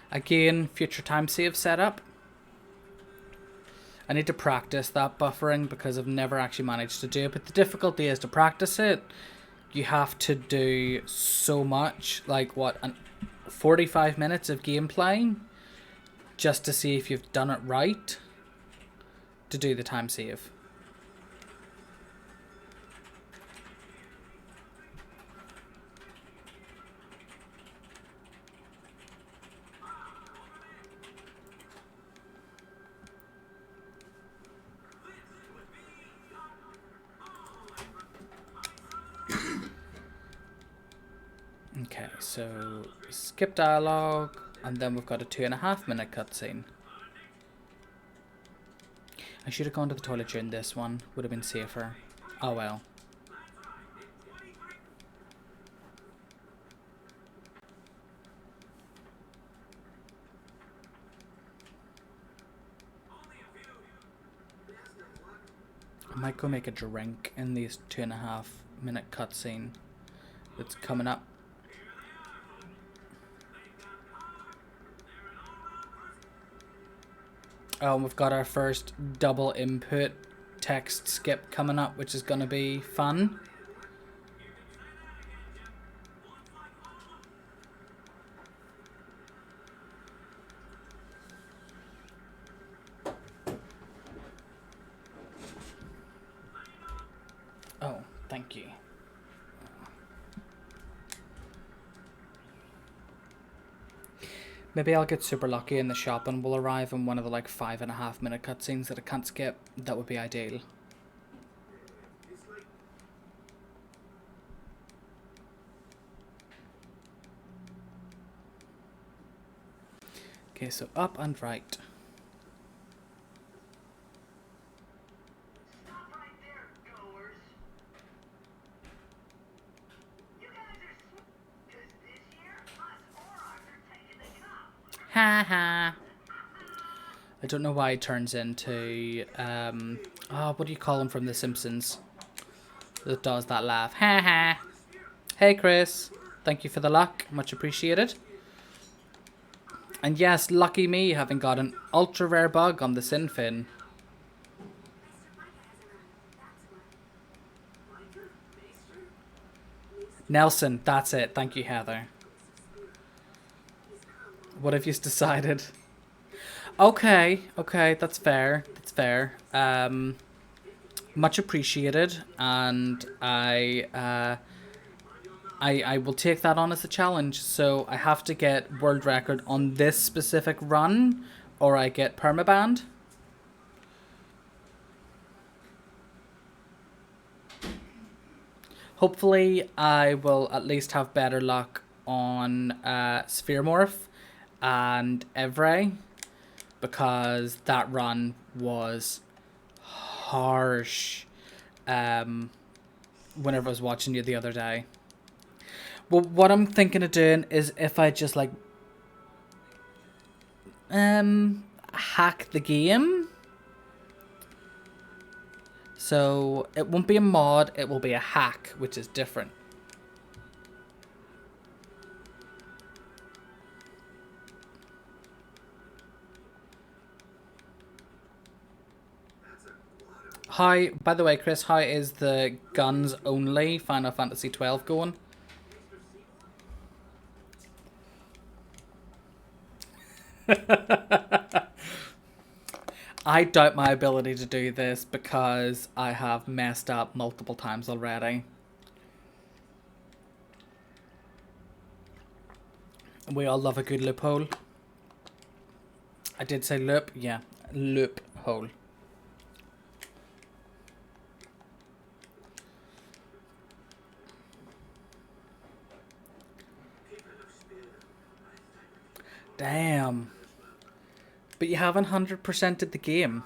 Again, future time save setup. I need to practice that buffering because I've never actually managed to do it. But the difficulty is to practice it. You have to do so much, like what, 45 minutes of gameplay just to see if you've done it right to do the time save. Okay, so skip dialogue, and then we've got a 2.5 minute cutscene. I should have gone to the toilet during this one, would have been safer. Oh well. might go make a drink in these 2.5-minute cutscene that's coming up. Oh, and we've got our first double input text skip coming up, which is going to be fun. Oh, thank you. Maybe I'll get super lucky and the shopping will arrive in one of the like 5.5-minute cutscenes that I can't skip. That would be ideal. Okay, so up and right. Ha ha. I don't know why it turns into, what do you call him from The Simpsons? That does that laugh. Ha ha. Hey Chris, thank you for the luck. Much appreciated. And yes, lucky me having got an ultra rare bug on the Sinfin. Nelson, that's it. Thank you, Heather. What have you decided? Okay, that's fair. That's fair. Much appreciated, and I will take that on as a challenge. So I have to get world record on this specific run, or I get permabanned. Hopefully, I will at least have better luck on Sphere Morph and Evray, because that run was harsh whenever I was watching you the other day. Well, what I'm thinking of doing is if I just like hack the game. So it won't be a mod, it will be a hack, which is different. How, by the way, Chris, how is the guns only Final Fantasy 12 going? I doubt my ability to do this because I have messed up multiple times already. We all love a good loophole. I did say loop, yeah, loophole. Damn. But you haven't 100%ed the game.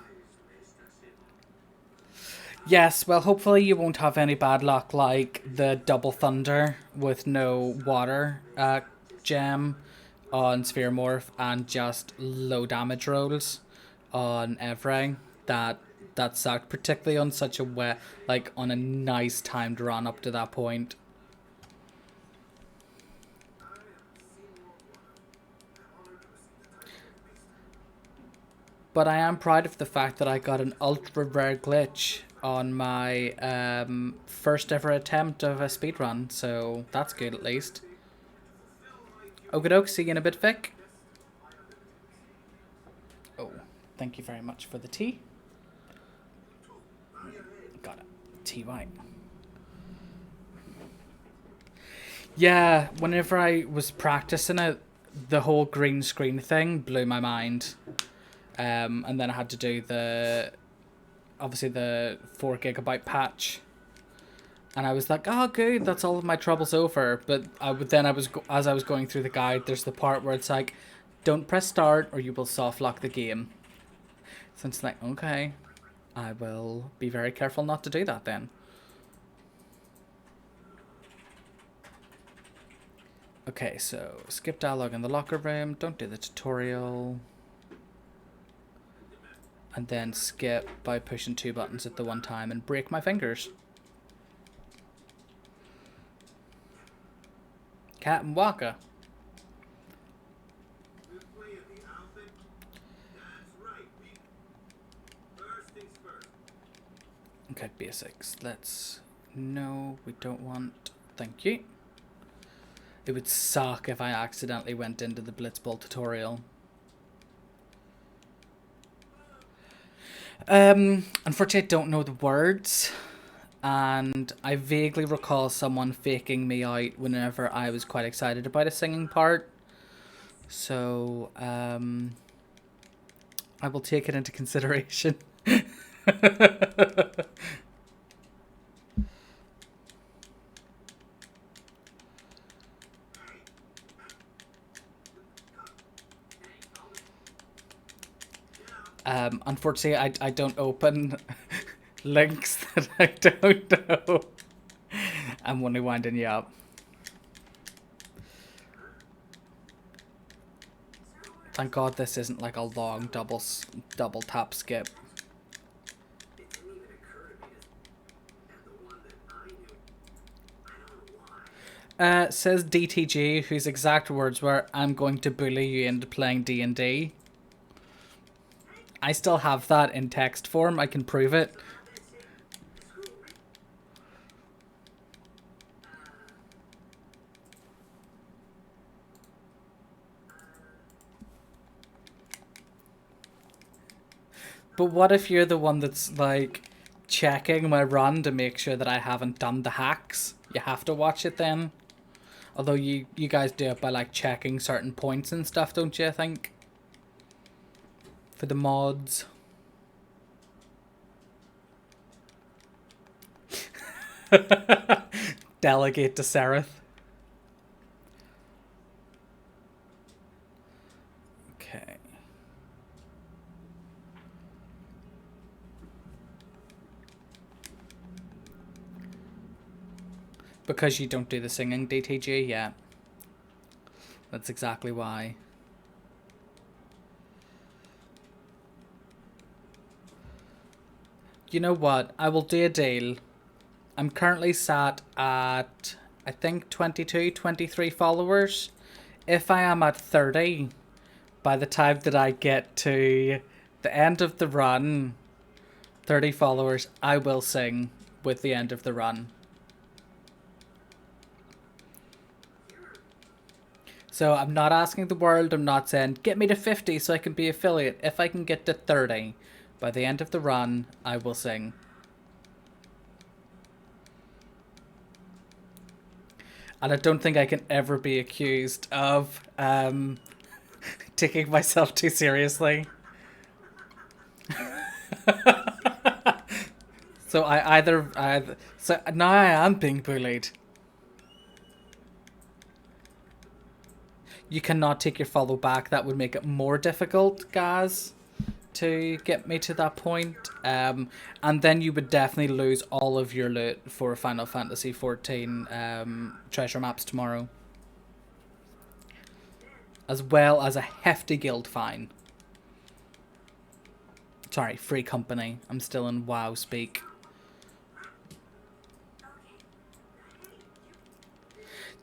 Yes, well, hopefully you won't have any bad luck like the Double Thunder with no water gem on Sphere Morph and just low damage rolls on Evray. That sucked, particularly on such a wet, like on a nice timed run up to that point. But I am proud of the fact that I got an ultra rare glitch on my first ever attempt of a speedrun, so that's good at least. Okie doke, see you in a bit, Vic. Oh, thank you very much for the tea. Got it. Tea white. Yeah, whenever I was practicing it, the whole green screen thing blew my mind. And then I had to do obviously the 4 GB patch, and I was like, oh good, that's all of my troubles over. But as I was going through the guide, there's the part where it's like, don't press start or you will soft lock the game. So it's like, okay, I will be very careful not to do that then. Okay, so skip dialogue in the locker room, don't do the tutorial. and then skip by pushing 2 buttons at the one time and break my fingers. Cat and Waka. Okay, basics. Let's... No, we don't want... Thank you. It would suck if I accidentally went into the Blitzball tutorial. Unfortunately, I don't know the words. And I vaguely recall someone faking me out whenever I was quite excited about a singing part. So, I will take it into consideration. Unfortunately, I don't open links that I don't know. I'm only winding you up. Thank God this isn't like a long double tap skip. Says DTG, whose exact words were, "I'm going to bully you into playing D&D." I still have that in text form. I can prove it. But what if you're the one that's like checking my run to make sure that I haven't done the hacks? You have to watch it then. Although you guys do it by like checking certain points and stuff, don't you, I think? For the mods. Delegate to Seraph. Okay. Because you don't do the singing, DTG, yeah. That's exactly why. You know what? I will do a deal. I'm currently sat at, I think, 22, 23 followers. If I am at 30, by the time that I get to the end of the run, 30 followers, I will sing with the end of the run. So I'm not asking the world, I'm not saying, get me to 50 so I can be affiliate. If I can get to 30, by the end of the run, I will sing. And I don't think I can ever be accused of taking myself too seriously. So so now I am being bullied. You cannot take your follow back. That would make it more difficult, guys, to get me to that point. And then you would definitely lose all of your loot for Final Fantasy XIV treasure maps tomorrow. As well as a hefty guild fine. Sorry, free company. I'm still in WoW speak.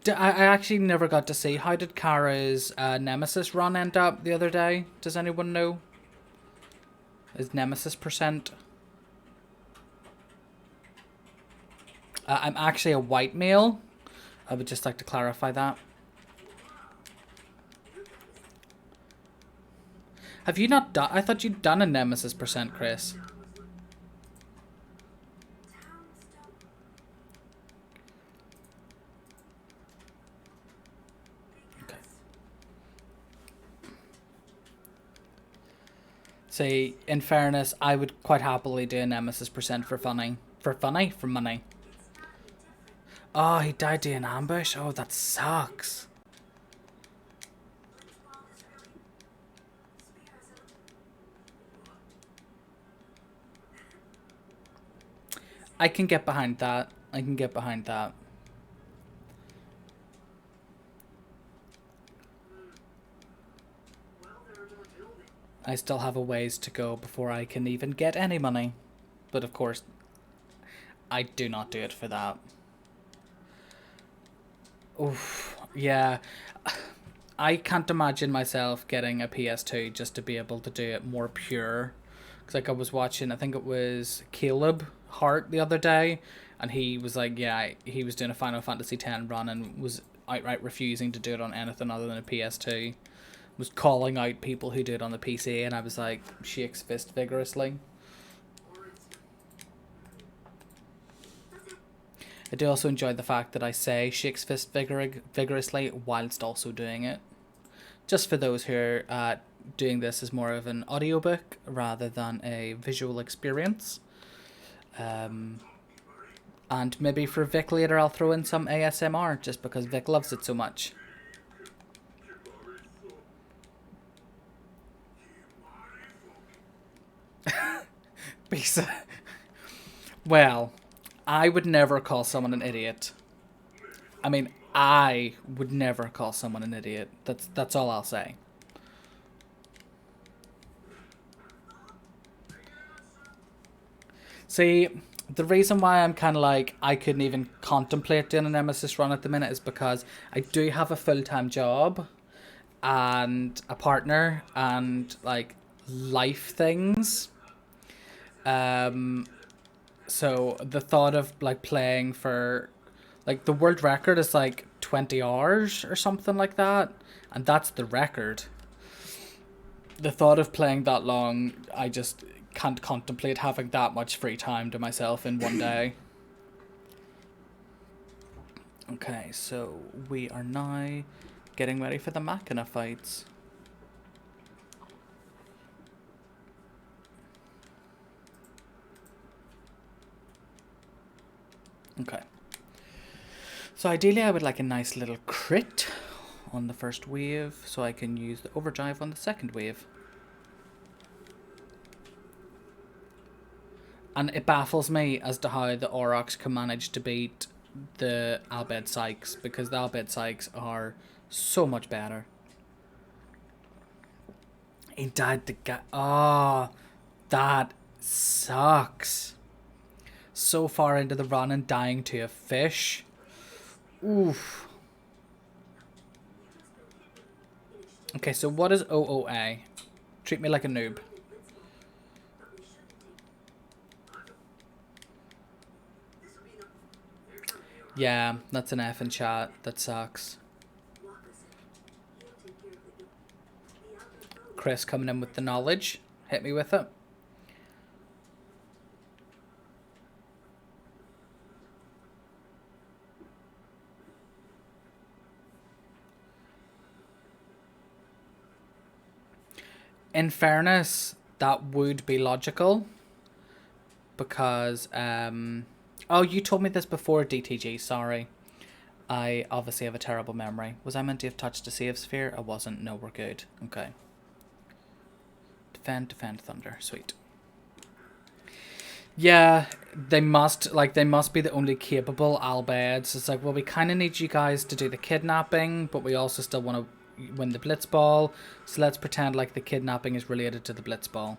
I actually never got to see. How did Kara's Nemesis run end up the other day? Does anyone know? Is Nemesis %? I'm actually a white male. I would just like to clarify that. Have you not done... I thought you'd done a Nemesis %, Chris. Okay. See, in fairness, I would quite happily do a Nemesis % for funny. For funny? For money. Oh, he died to an ambush? Oh, that sucks. I can get behind that. I can get behind that. I still have a ways to go before I can even get any money. But of course, I do not do it for that. Oof, yeah. I can't imagine myself getting a PS2 just to be able to do it more pure. Because like I was watching, I think it was Caleb Hart the other day, and he was like, yeah, he was doing a Final Fantasy X run and was outright refusing to do it on anything other than a PS2. Was calling out people who do it on the PC, and I was like, shakes fist vigorously. I do also enjoy the fact that I say shakes fist vigorously whilst also doing it. Just for those who are doing this as more of an audiobook rather than a visual experience. And maybe for Vic later I'll throw in some ASMR just because Vic loves it so much. Well, I would never call someone an idiot. I mean, I would never call someone an idiot. That's all I'll say. See, the reason why I'm kind of like, I couldn't even contemplate doing an Nemesis run at the minute is because I do have a full-time job and a partner and like life things. So the thought of like playing for like the world record is like 20 hours or something like that, and that's the record. The thought of playing that long, I just can't contemplate having that much free time to myself in one day. Okay, so we are now getting ready for the Machina fights. Okay. So ideally I would like a nice little crit on the first wave so I can use the overdrive on the second wave. And it baffles me as to how the Aurochs can manage to beat the Albed Sykes, because the Albed Sykes are so much better. He died the guy. Oh, that sucks. So far into the run and dying to a fish. Oof. Okay, so what is OOA? Treat me like a noob. Yeah, that's an F in chat. That sucks. Chris coming in with the knowledge. Hit me with it. In fairness, that would be logical. Because, oh, you told me this before, DTG, sorry. I obviously have a terrible memory. Was I meant to have touched a save sphere? I wasn't. No, we're good. Okay. Defend, thunder. Sweet. Yeah, they must be the only capable Albeds. It's like, well, we kind of need you guys to do the kidnapping, but we also still want to win the Blitzball. So let's pretend like the kidnapping is related to the Blitzball.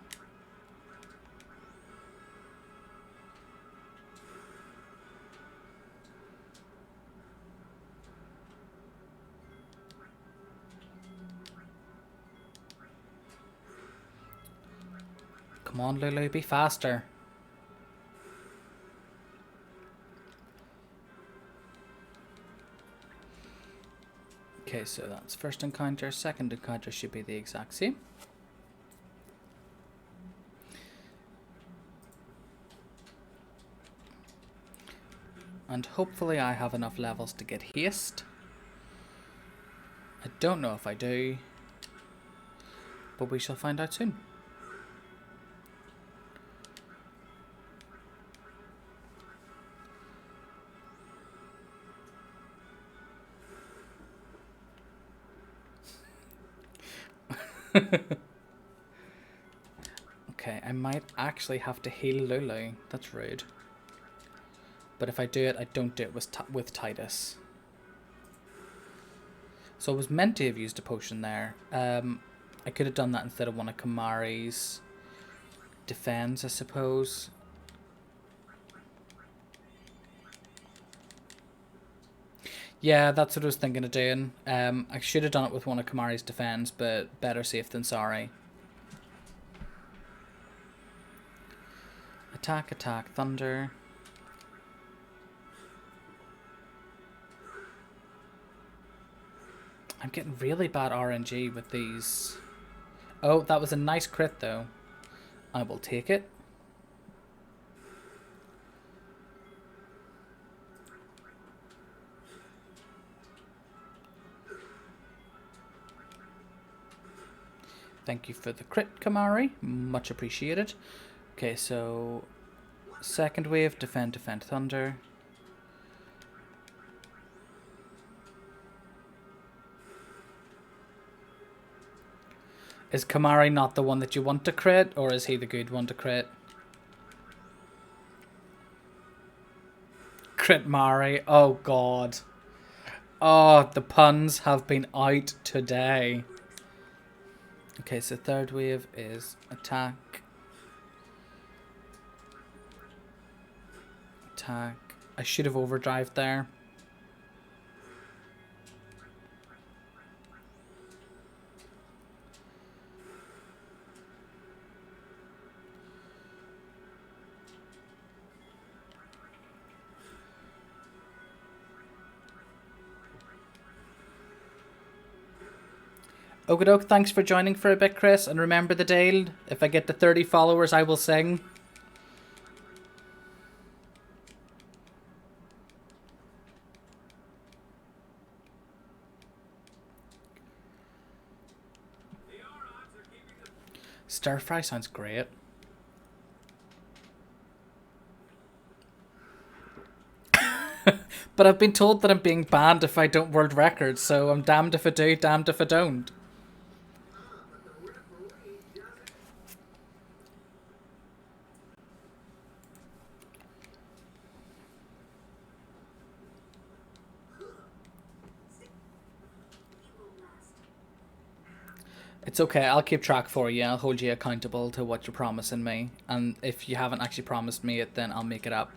Come on, Lulu, be faster. Okay, so that's first encounter. Second encounter should be the exact same. And hopefully I have enough levels to get haste. I don't know if I do, but we shall find out soon. Okay, I might actually have to heal Lulu. That's rude. But if I do it, I don't do it with Titus. So I was meant to have used a potion there. I could have done that instead of one of Kamari's defends, I suppose. Yeah, that's what I was thinking of doing. I should have done it with one of Kamari's defends, but better safe than sorry. Attack, attack, thunder. I'm getting really bad RNG with these. Oh, that was a nice crit though. I will take it. Thank you for the crit, Kamari. Much appreciated. Okay, so second wave, defend, defend, thunder. Is Kamari not the one that you want to crit, or is he the good one to crit? Crit Mari. Oh god. Oh, the puns have been out today. Okay, so third wave is attack. Attack. I should have overdrived there. Okie thanks for joining for a bit, Chris. And remember the deal, if I get to 30 followers, I will sing. Stir fry sounds great. But I've been told that I'm being banned if I don't world record, so I'm damned if I do, damned if I don't. It's okay, I'll keep track for you. I'll hold you accountable to what you're promising me. And if you haven't actually promised me it, then I'll make it up.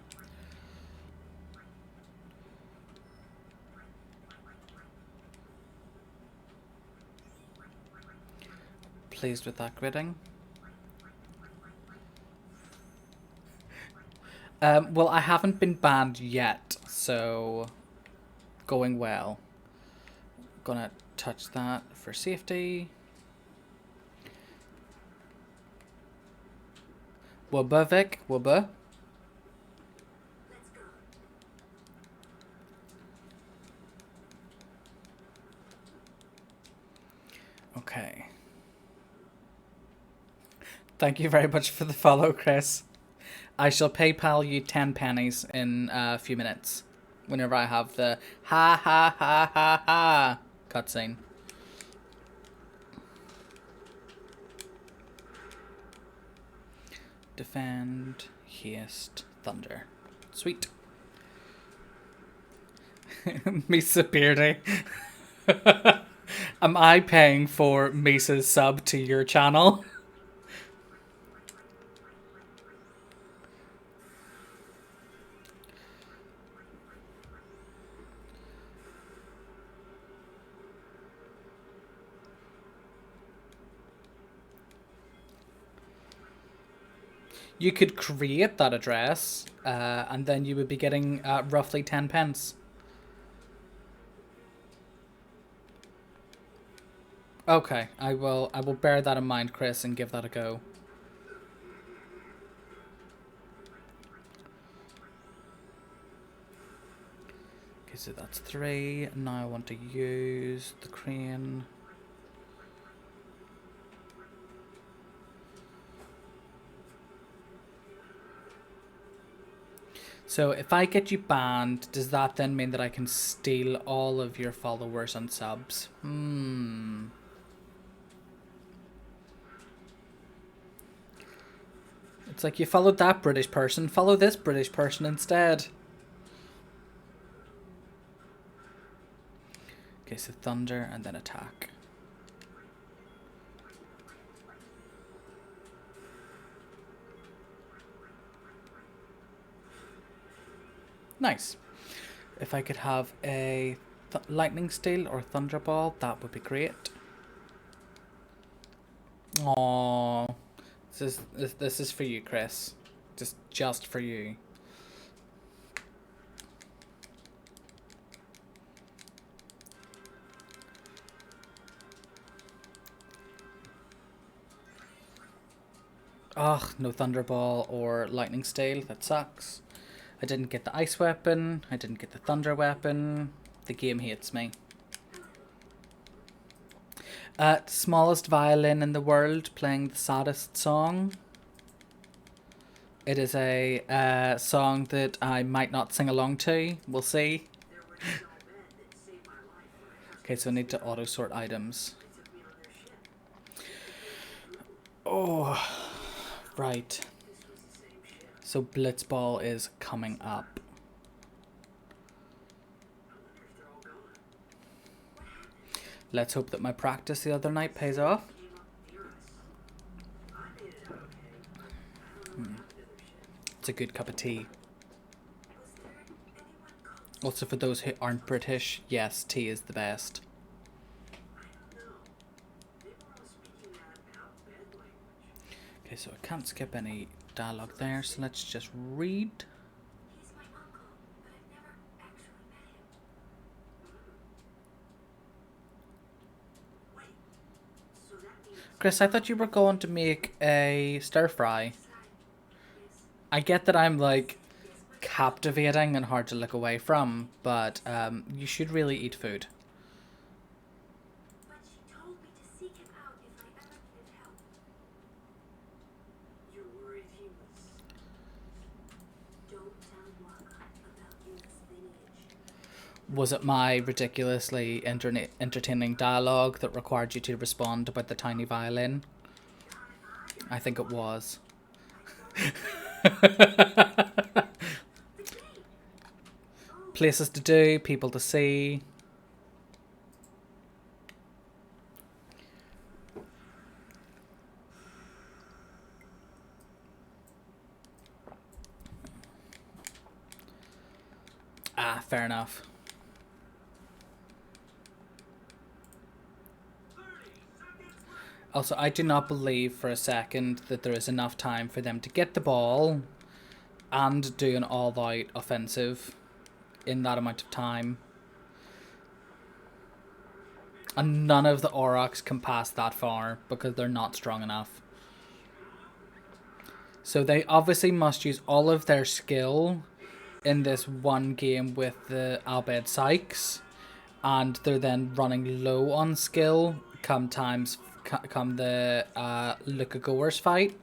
Pleased with that gridding. Well, I haven't been banned yet, so going well. Gonna touch that for safety. Wubba, Vic. Wubba. Okay. Thank you very much for the follow, Chris. I shall PayPal you 10 pennies in a few minutes. Whenever I have the ha ha ha ha ha cutscene. Defend, haste, thunder. Sweet. Misa Beardy. Am I paying for Misa's sub to your channel? You could create that address, and then you would be getting roughly 10 pence. Okay, I will bear that in mind, Chris, and give that a go. Okay, so that's 3. Now I want to use the crane. So if I get you banned, does that then mean that I can steal all of your followers and subs? It's like you followed that British person, follow this British person instead. Okay, so thunder and then attack. Nice. If I could have a lightning steel or thunderball, that would be great. Aww. This is for you, Chris. Just for you. Ugh, no thunderball or lightning steel. That sucks. I didn't get the ice weapon. I didn't get the thunder weapon. The game hates me. Smallest violin in the world playing the saddest song. It is a song that I might not sing along to. We'll see. Okay, so I need to auto sort items. Oh, right. So Blitzball is coming up. Let's hope that my practice the other night pays off. It's a good cup of tea. Also, for those who aren't British, yes, tea is the best. Okay, so I can't skip any dialogue there, so let's just read. Chris, I thought you were going to make a stir fry. I get that I'm like captivating and hard to look away from, but you should really eat food. But she told me to seek him out if I ever needed help. You're worried he was... Don't tell Waka about Yuna's lineage. Was it my ridiculously entertaining dialogue that required you to respond about the tiny violin? I think it was. Places to do, people to see. Ah, fair enough. Also, I do not believe for a second that there is enough time for them to get the ball and do an all-out offensive in that amount of time. And none of the Aurochs can pass that far because they're not strong enough. So they obviously must use all of their skill in this one game with the Albed Sykes, and they're then running low on skill come the Luca Goers fight,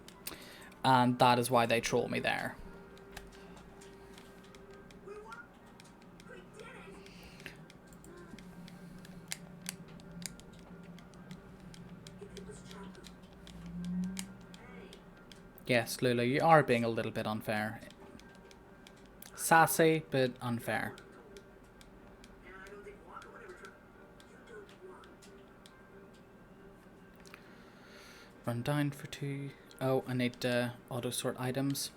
and that is why they troll me there. Yes, Lulu, you are being a little bit unfair. Sassy, but unfair. Run down for 2. Oh, I need to auto sort items.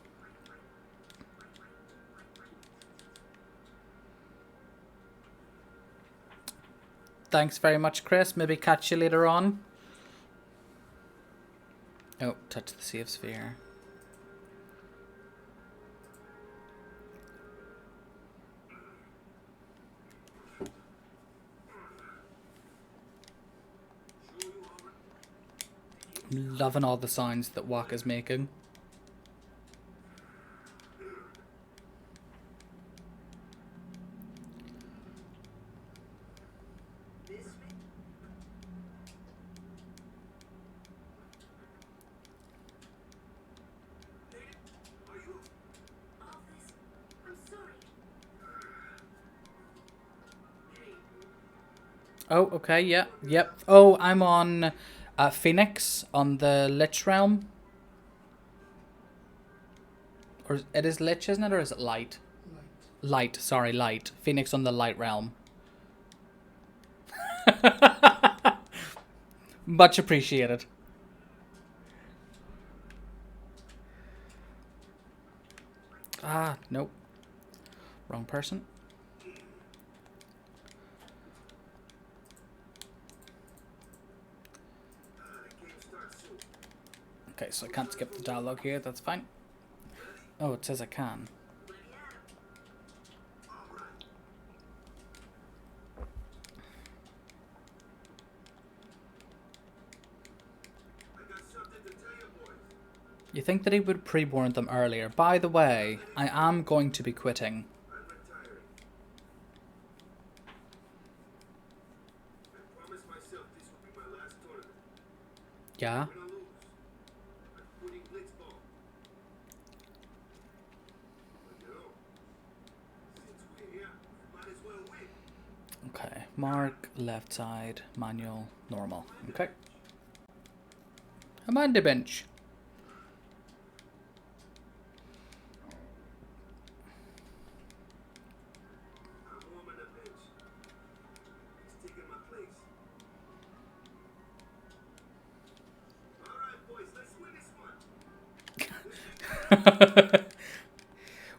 Thanks very much, Chris. Maybe catch you later on. Oh, touch the save sphere. Loving all the sounds that Waka's making. Oh, okay, yeah, yep. Oh, I'm on Phoenix on the Lich Realm. Or it is Lich, isn't it? Or is it Light? Light, sorry, Light. Phoenix on the Light Realm. Much appreciated. Ah, nope. Wrong person. Okay, so I can't skip the dialogue here, that's fine. Oh, it says I can. You think that he would pre-warn them earlier. By the way, I am going to be quitting. Yeah? Okay, mark, left side, manual, normal. Okay. I'm on the bench.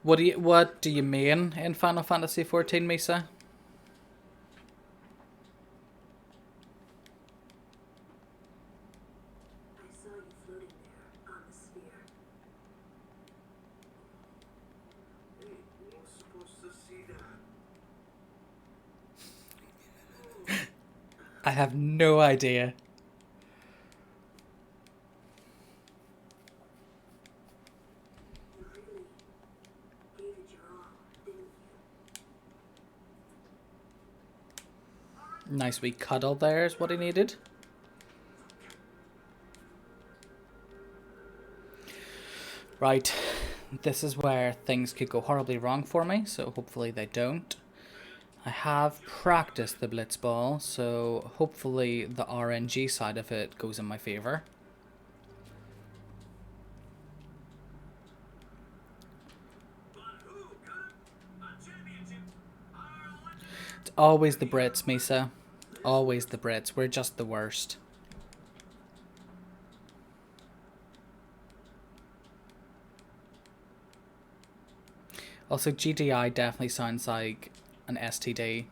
What do you mean in Final Fantasy 14, Misa? I saw you floating there on the sphere. Hey, we weren't supposed to see that. I have no idea. You really gave it your all, didn't you? Nice wee cuddle there is what he needed. Right, this is where things could go horribly wrong for me, so hopefully they don't. I have practiced the blitzball, so hopefully the RNG side of it goes in my favour. It's always the Brits, Misa. Always the Brits. We're just the worst. Also, GDI definitely sounds like an STD.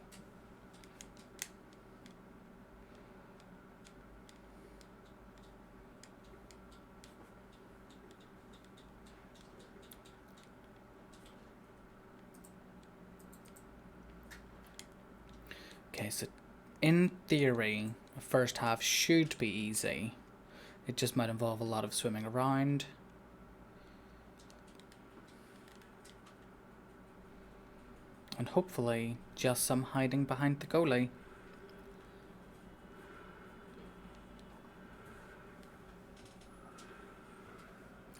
Okay, so in theory, the first half should be easy. It just might involve a lot of swimming around. And hopefully, just some hiding behind the goalie.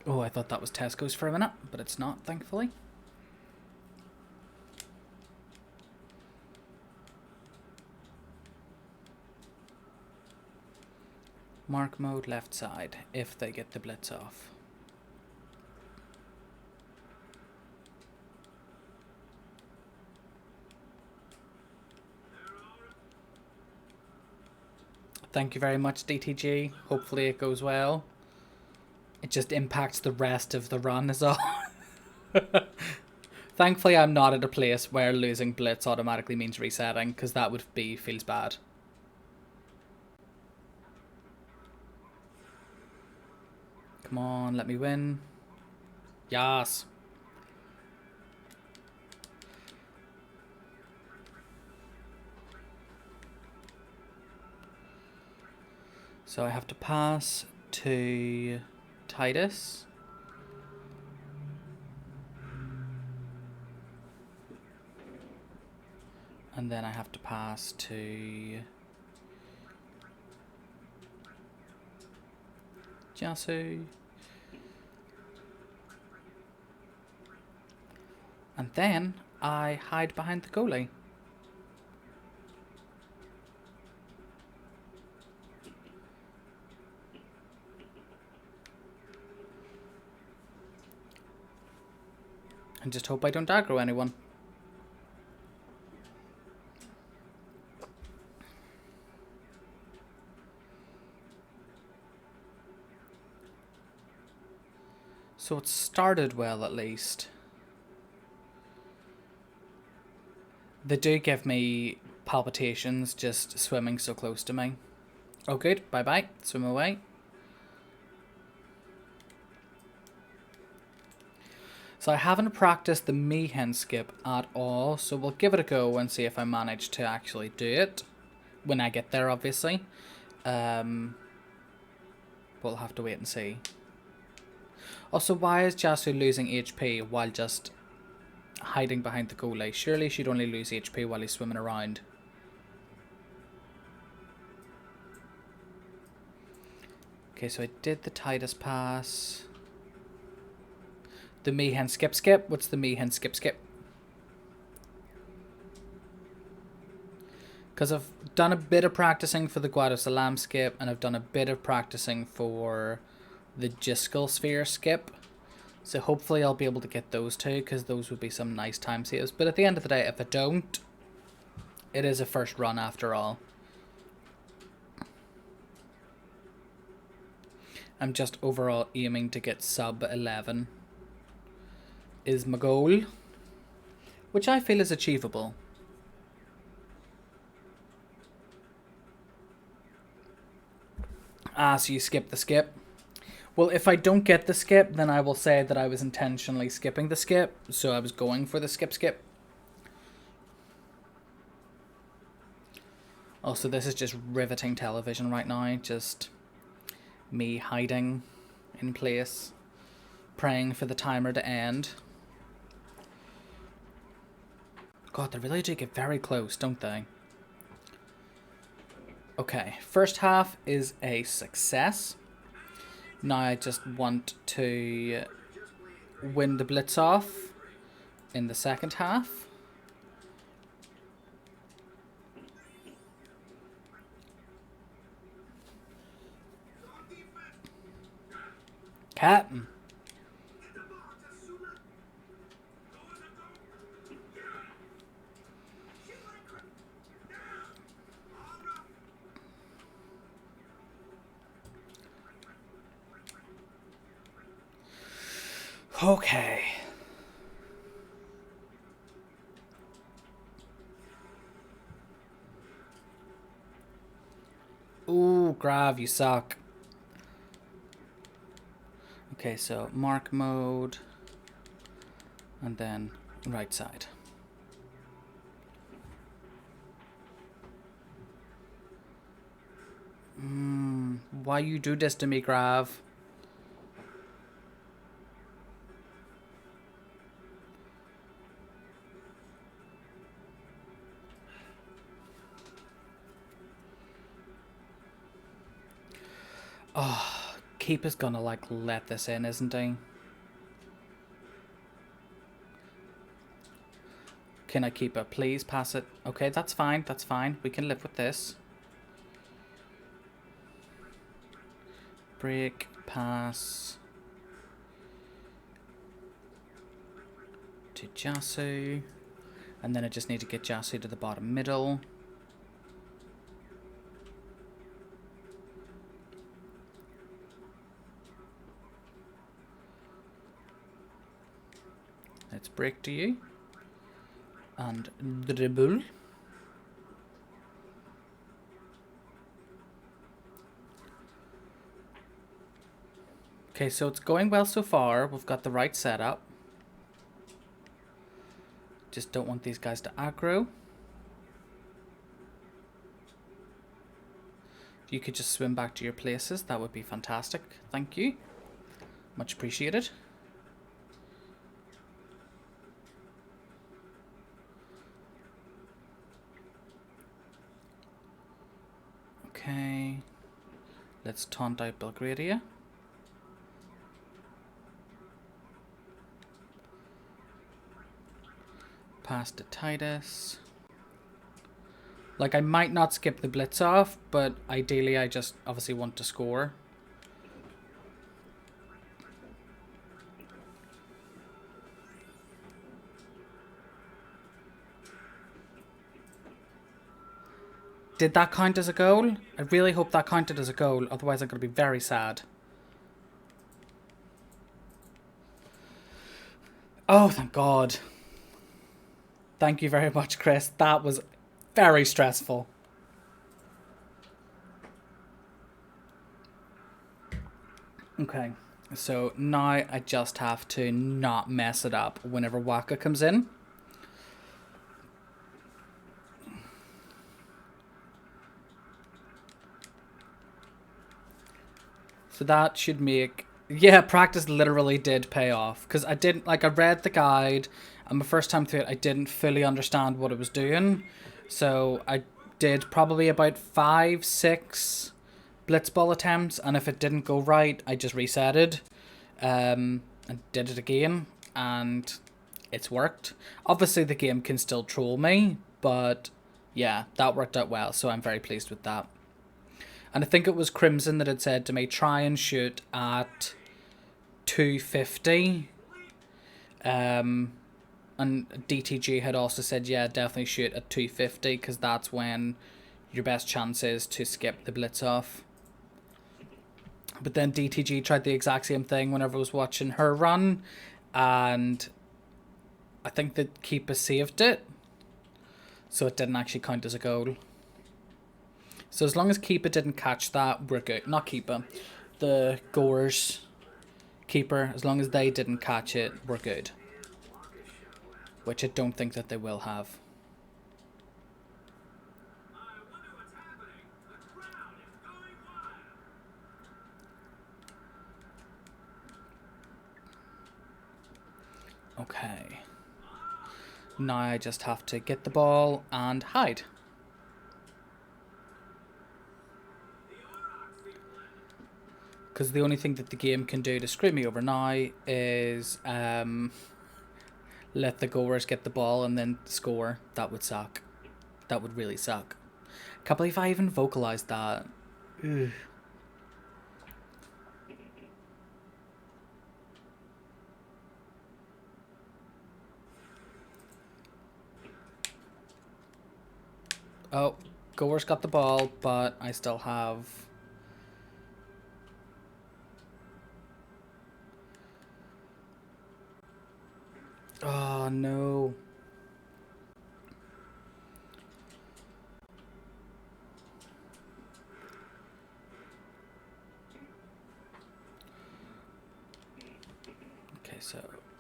Oh, I thought that was Tesco's for a minute, but it's not, thankfully. Mark mode left side, if they get the blitz off. Thank you very much, DTG. Hopefully it goes well. It just impacts the rest of the run is all. Thankfully I'm not at a place where losing blitz automatically means resetting, because that would be feels bad. Come on, let me win. Yes. So I have to pass to Titus. And then I have to pass to Jasu. And then I hide behind the goalie. And just hope I don't aggro anyone. So it started well, at least. They do give me palpitations just swimming so close to me. Oh good, bye bye, swim away. So I haven't practiced the Meehan skip at all, so we'll give it a go and see if I manage to actually do it. When I get there, obviously. We'll have to wait and see. Also, why is Jasu losing HP while just hiding behind the goalie? Surely she'd only lose HP while he's swimming around. Okay, so I did the Titus pass. The Meehan skip. What's the Meehan skip? Because I've done a bit of practicing for the Guadosalam skip, and I've done a bit of practicing for the Jiskel sphere skip. So hopefully I'll be able to get those two, because those would be some nice time saves. But at the end of the day, if I don't, it is a first run after all. I'm just overall aiming to get sub 11 is my goal, which I feel is achievable. Ah, so you skip the skip. Well, if I don't get the skip, then I will say that I was intentionally skipping the skip, so I was going for the skip. Also, this is just riveting television right now, just me hiding in place, praying for the timer to end. God, they really do get very close, don't they? Okay, first half is a success. Now I just want to win the blitz off in the second half. Captain. Okay. Ooh, Grav, you suck. Okay, so mark mode. And then right side. Why you do this to me, Grav? Oh, Keeper's gonna like let this in, isn't he? Can I keep it? Please pass it. Okay, that's fine. That's fine. We can live with this. Break, pass to Jasu. And then I just need to get Jasu to the bottom middle. Let's break to you. And dribble. Okay, so it's going well so far. We've got the right setup. Just don't want these guys to aggro. If you could just swim back to your places, that would be fantastic. Thank you. Much appreciated. Okay. Let's taunt out Belgradia. Pass to Titus. Like, I might not skip the blitz off, but ideally I just obviously want to score. Did that count as a goal? I really hope that counted as a goal, otherwise I'm going to be very sad. Oh, thank God. Thank you very much, Chris. That was very stressful. Okay, so now I just have to not mess it up whenever Waka comes in. So that should make... Yeah, practice literally did pay off. Because I didn't... Like, I read the guide, and the first time through it, I didn't fully understand what it was doing. So I did probably about 5, 6 blitzball attempts, and if it didn't go right, I just resetted. And did it again, and it's worked. Obviously, the game can still troll me, but yeah, that worked out well, so I'm very pleased with that. And I think it was Crimson that had said to me, try and shoot at 250. And DTG had also said, yeah, definitely shoot at 250, because that's when your best chance is to skip the blitz off. But then DTG tried the exact same thing whenever I was watching her run, and I think that Keepa saved it, so it didn't actually count as a goal. So as long as Keepa didn't catch that, we're good. Not Keepa, the Gore's keeper. As long as they didn't catch it, we're good. Which I don't think that they will have. Okay. Now I just have to get the ball and hide. Because the only thing that the game can do to screw me over now is let the goers get the ball and then score. That would suck. That would really suck. Can't believe I even vocalized that. Ugh. Oh, goers got the ball, but I still have... Oh, no. Okay, so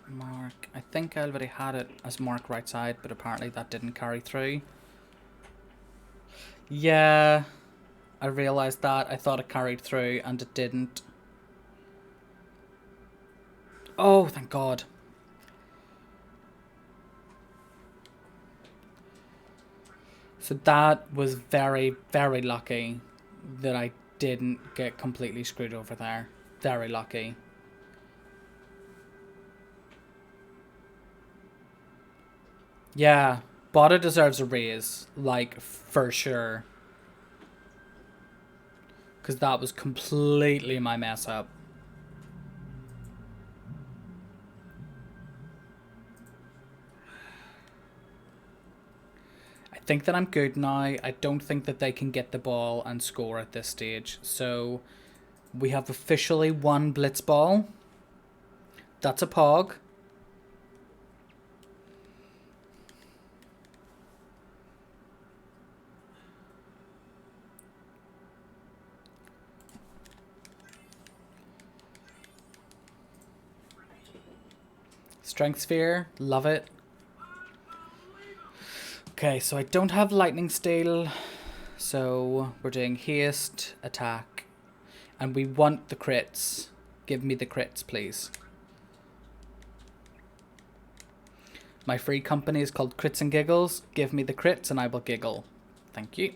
Mark... I think I already had it as Mark right side, but apparently that didn't carry through. Yeah, I realised that. I thought it carried through, and it didn't. Oh, thank God. So that was very, very lucky that I didn't get completely screwed over there. Very lucky. Yeah, Botta deserves a raise, like, for sure. Because that was completely my mess up. I think that I'm good now. I don't think that they can get the ball and score at this stage. So we have officially one blitz ball. That's a pog. Strength sphere, love it. Okay, so I don't have lightning steel, so we're doing haste, attack, and we want the crits. Give me the crits, please. My free company is called Crits and Giggles. Give me the crits and I will giggle. Thank you.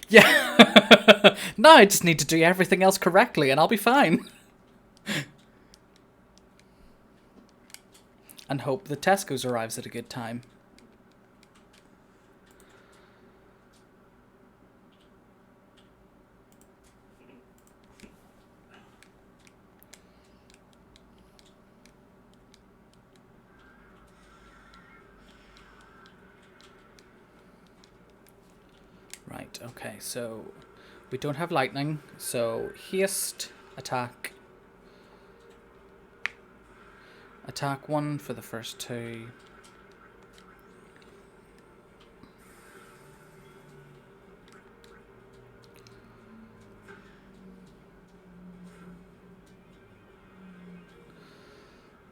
Yeah. No, I just need to do everything else correctly and I'll be fine. And hope the Tesco's arrives at a good time. Right, okay, so we don't have lightning, so haste, attack. Attack 1 for the first 2.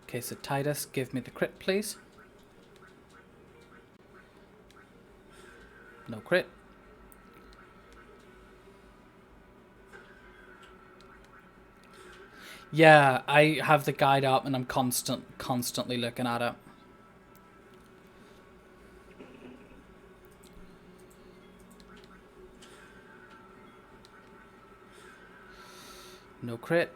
Okay, so Titus, give me the crit, please. No crit. Yeah, I have the guide up and I'm constantly looking at it. No crit.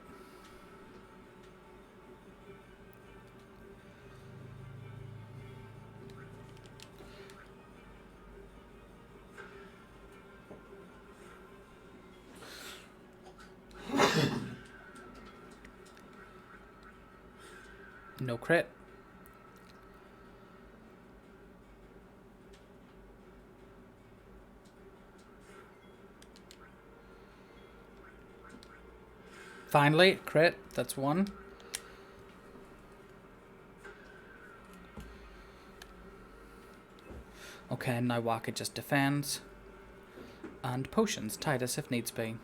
No crit. Finally, crit. That's 1. Okay, now Waka just defends. And potions. Titus if needs be.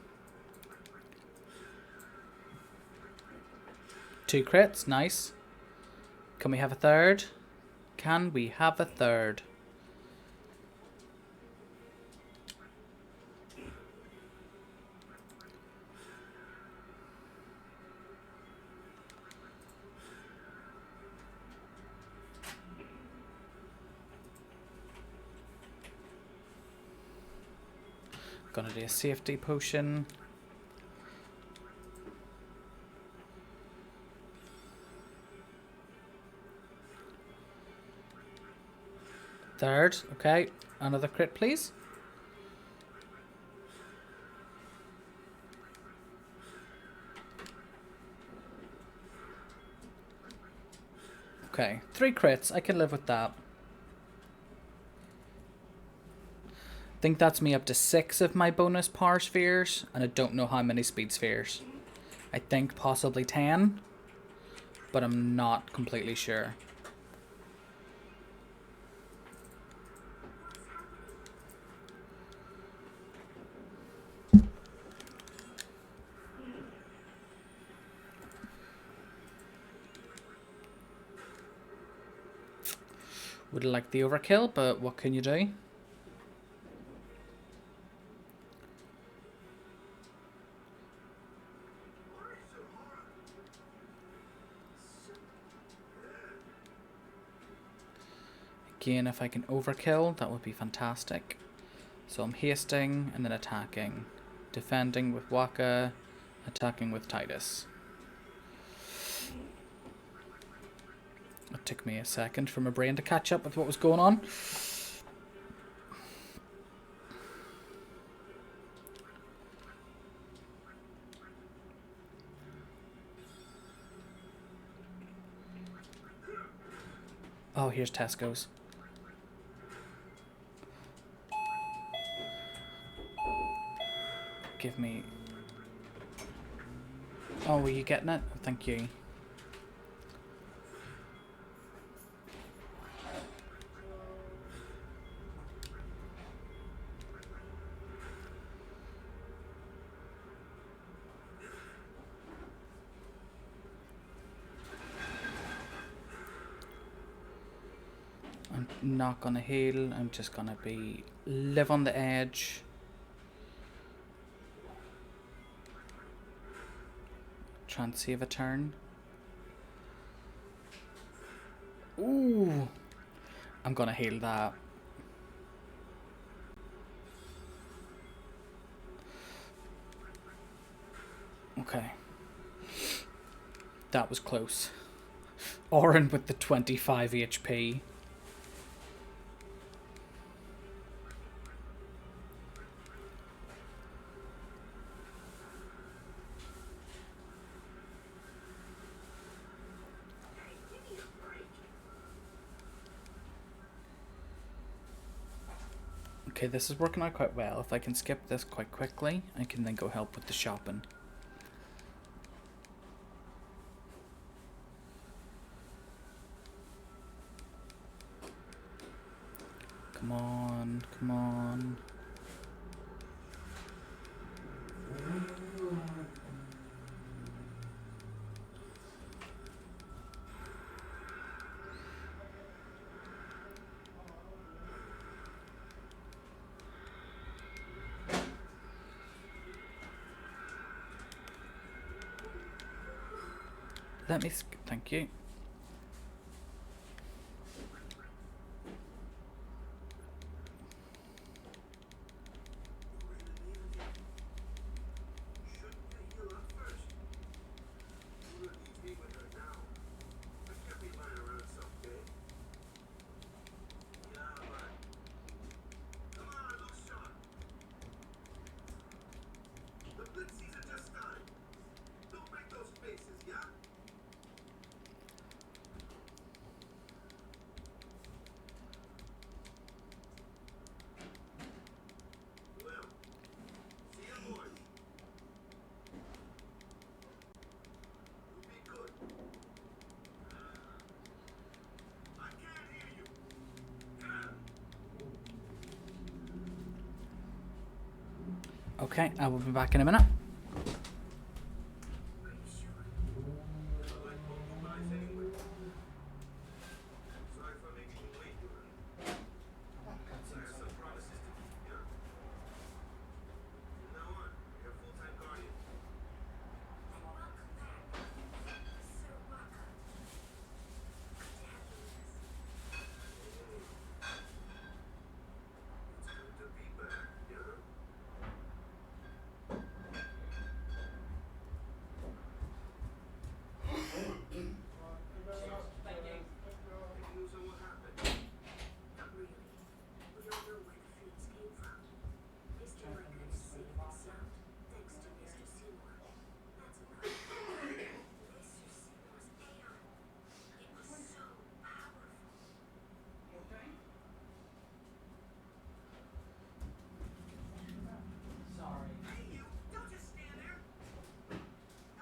2 crits. Nice. Can we have a third? Can we have a third? Gonna do a safety potion. Third, okay. Another crit, please. Okay, 3 crits. I can live with that. I think that's me up to 6 of my bonus power spheres, and I don't know how many speed spheres. I think possibly 10, but I'm not completely sure. Would like the overkill, but what can you do? Again, if I can overkill, that would be fantastic. So I'm hasting and then attacking. Defending with Waka, attacking with Titus. It took me a second for my brain to catch up with what was going on. Oh, here's Tesco's. Give me... Oh, were you getting it? Oh, thank you. I'm not gonna heal. I'm just gonna live on the edge. Try and save a turn. Ooh. I'm gonna heal that. Okay. That was close. Orin with the 25 HP. Okay, this is working out quite well. If I can skip this quite quickly, I can then go help with the shopping. Come on, come on. Let me, thank you. Shouldn't you heal up first? You don't need to be with her now. I can't be lying around someday. Yeah, but... Come on, look sharp. The blitz season just started. Don't make those faces, yeah? Well, see you boys. Be good. I can't hear you. Okay, I will be back in a minute. Are you sure? I like both you guys anyway. Sorry for making you late, Dylan. I have some promises to keep, yeah? From now on, you're a full-time guardian. Then welcome back, Sir Waka. Good to have you with us. It's good to be back, yeah? Any news on what happened? Not really. We don't know where the fiends came from. Mr. Waka is safe and sound, thanks to Mr. Seymour. That's enough. Mr. Seymour's aeon. It was so powerful. Hey, you! Don't just stand there!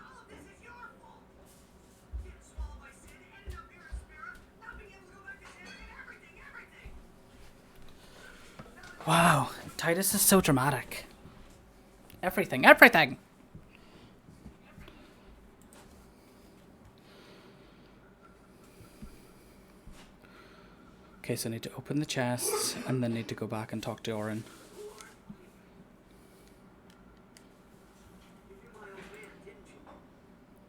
All of this is your fault! Getting swallowed by sin, ended up here in spirit, not being able to go back to sin, and everything! Wow, Titus is so dramatic. Everything, everything! Okay, so I need to open the chests and then need to go back and talk to Orin. You knew my old man, didn't you?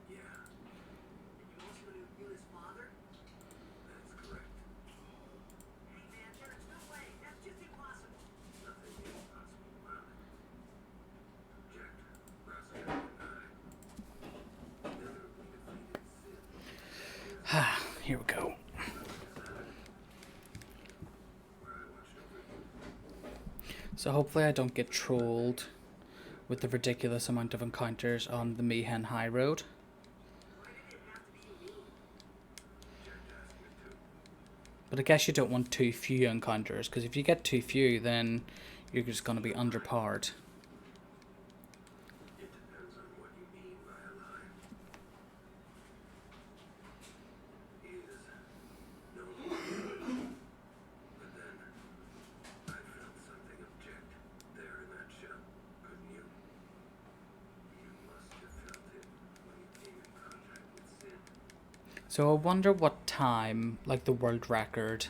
Yeah. And you also knew his father? That's correct. Hey man, there's no way. That's just impossible. Nothing is impossible about it. Jack, Raziel, and I. Together we defeated sin. Ah, here we go. Where I watched over you. So hopefully I don't get trolled with the ridiculous amount of encounters on the Meehan High Road. Why did it have to be me? Jack asked me to. But I guess you don't want too few encounters, because if you get too few, then you're just going to be underpowered. It depends on what you mean by a lie. He is no longer. But then, I felt something object there in that shell, couldn't you? You must have felt it when you came in contact with sin. So I wonder what time, like the world record,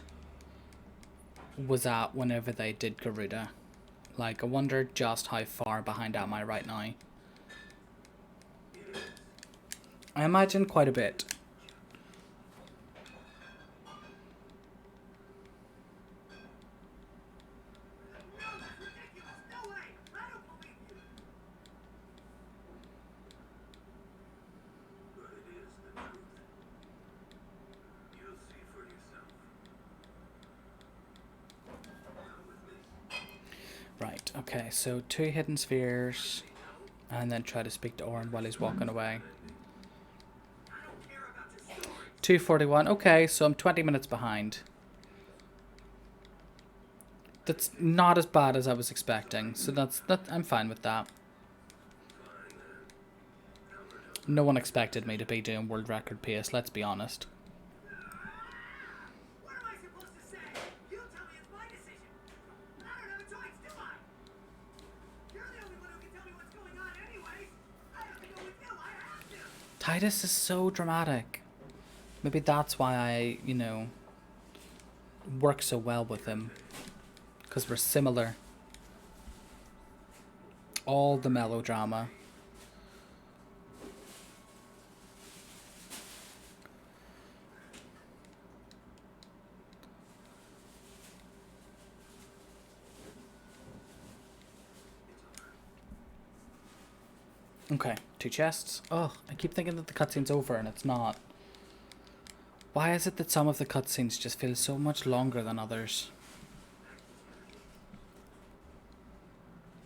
was at whenever they did Garuda. Like, I wonder just how far behind am I right now. I imagine quite a bit. No, that's ridiculous! No way! I don't believe you! But it is the truth. You'll see for yourself. Come with me. Right, okay, so 2 hidden spheres, and then try to speak to Orin while he's walking away. I don't care about your story. 2:41, okay, so I'm 20 minutes behind. That's not as bad as I was expecting, so I'm fine with that. Fine then. Albert, No one expected me to be doing world record pace, let's be honest. what am I supposed to say? You tell me it's my decision, Titus is so dramatic. Maybe that's why I, you know, work so well with him. Because we're similar. All the melodrama. Okay, 2 chests. Oh, I keep thinking that the cutscene's over and it's not. Why is it that some of the cutscenes just feel so much longer than others?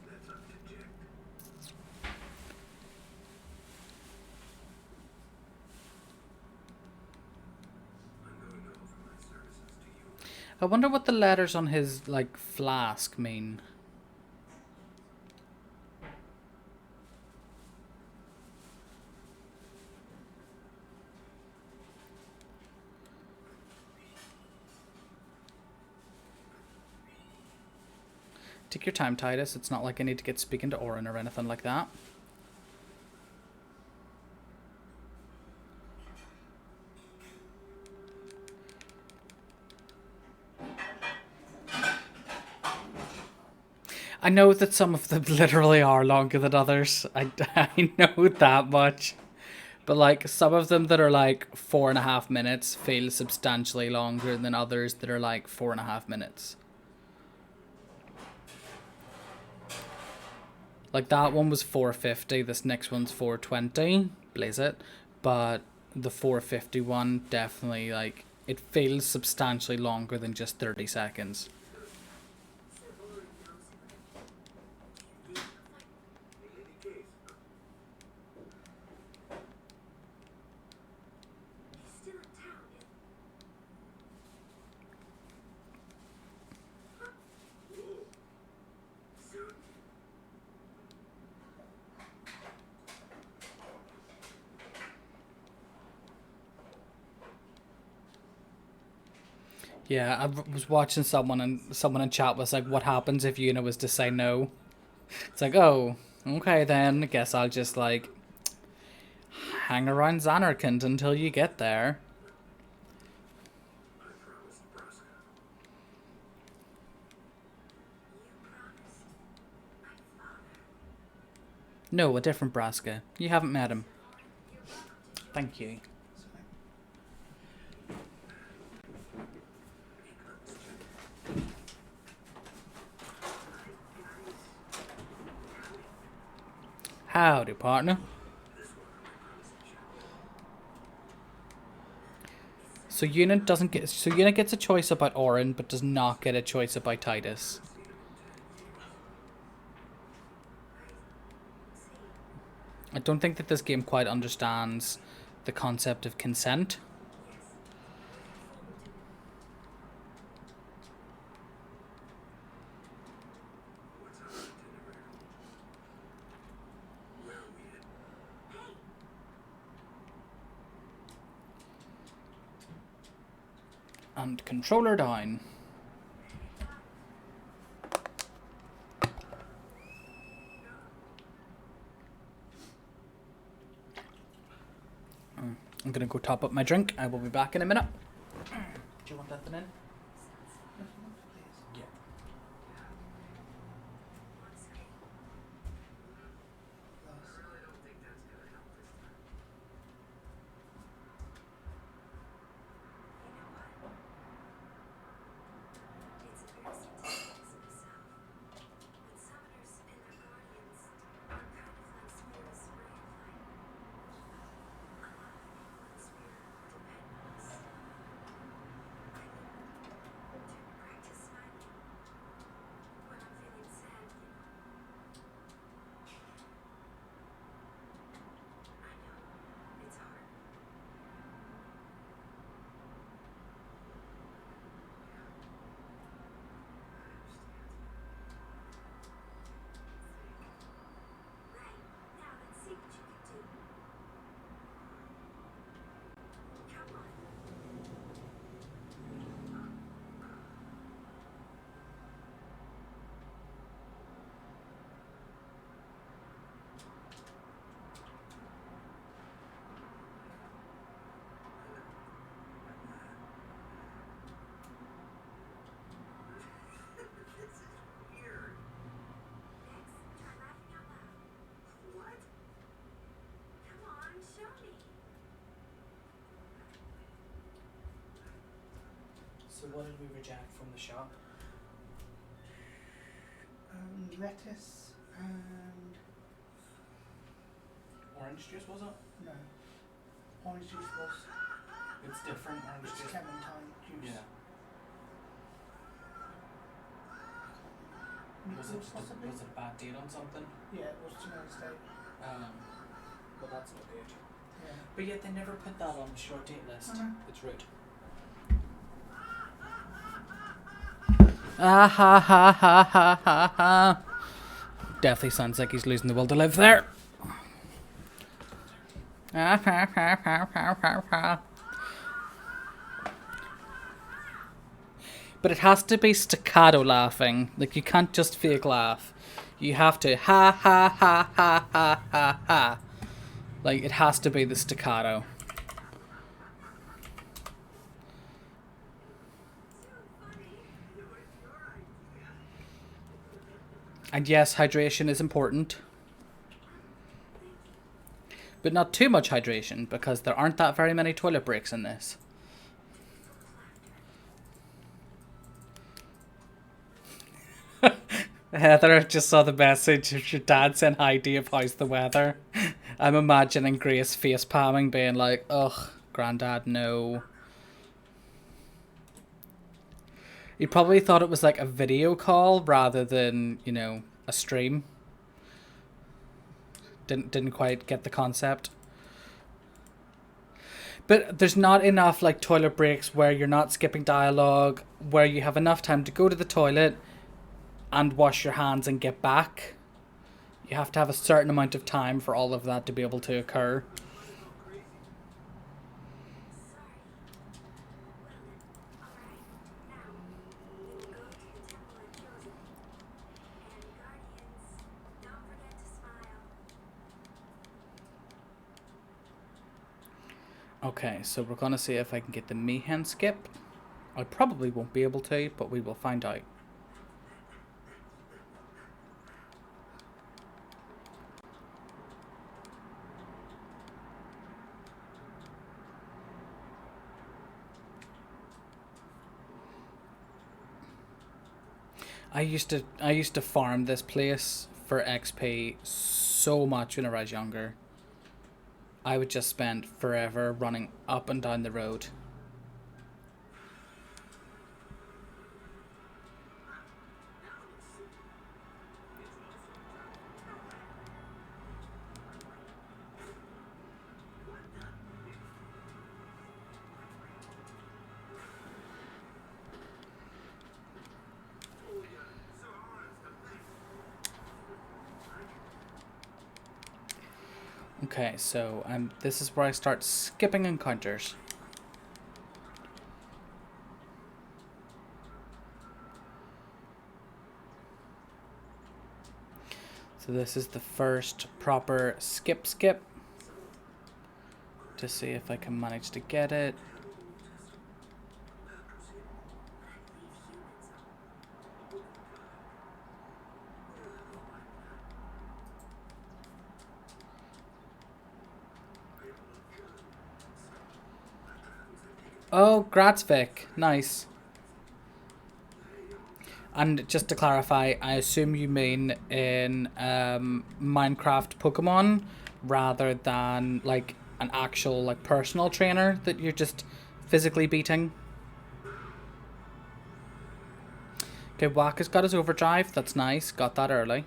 That's up to Jack. I'm going to offer my services to you. I wonder what the letters on his, like, flask mean. Take your time, Titus. It's not like I need to get speaking to Orin or anything like that. I know that some of them literally are longer than others. I know that much. But like some of them that are like 4.5 minutes feel substantially longer than others that are like 4.5 minutes. Like that one was 450, this next one's 420, blaze it. But the 450 one definitely, like, it feels substantially longer than just 30 seconds. So Orin knows him. Do you think he'll fight? In any case, He's still in town, whoa. soon. Yeah, I was watching someone and someone in chat was like, what happens if Yuna was to say no? It's like, oh, okay then, I guess I'll just like hang around Xanarkand until you get there. I promised Braska. You promised my father. No, a different Braska. You haven't met him. Orin, you're welcome to Thank you. Howdy, partner. So Yuna doesn't get. So Yuna gets a choice about Orin, but does not get a choice about Titus. I don't think that this game quite understands the concept of consent. What's our itinerary? Where are we headed? And controller down. I'm gonna go top up my drink. I will be back in a minute. Do you want that in? Yeah. I really don't think that's gonna help this time. You know what? It's embarrassing to say this myself, but summoners and their guardians are kind of like spirits ray of light. A lot of people in spirit depend on us. I mean, to practice So what did we reject from the shop? Lettuce and Orange juice, was it? no, orange juice was It's different orange it's juice. clementine juice. Yeah. Meatballs possibly? Was it a bad date on something? Yeah, it was tonight's date. Well, that's no good. Yeah. But yet they never put that on the short date list. It's rude. Ah ha ha ha ha ha ha. Definitely sounds like he's losing the will to live there. Ah ha ha ha ha ha ha. But it has to be staccato laughing. Like, you can't just fake laugh. You have to ha ha ha ha ha ha ha. Like, it has to be the staccato. And yes, hydration is important. But not too much hydration, because there aren't that very many toilet breaks in this. Heather just saw the message of your dad saying, "Hi Dave, how's the weather?" I'm imagining Grace face palming, being like, "Ugh, Grandad, no." He probably thought it was like a video call rather than, you know, a stream. Didn't quite get the concept. But there's not enough like toilet breaks where you're not skipping dialogue, where you have enough time to go to the toilet and wash your hands and get back. You have to have a certain amount of time for all of that to be able to occur. Okay, so we're gonna see if I can get the Meehan skip. I probably won't be able to, but we will find out. I used to farm this place for XP so much when I was younger. I would just spend forever running up and down the road. Okay, so this is where I start skipping encounters. So this is the first proper skip to see if I can manage to get it. Oh, Gratzvik. Nice. And just to clarify, I assume you mean in Minecraft Pokemon rather than like an actual like personal trainer that you're just physically beating. Okay, Whack has got his overdrive. That's nice. Got that early.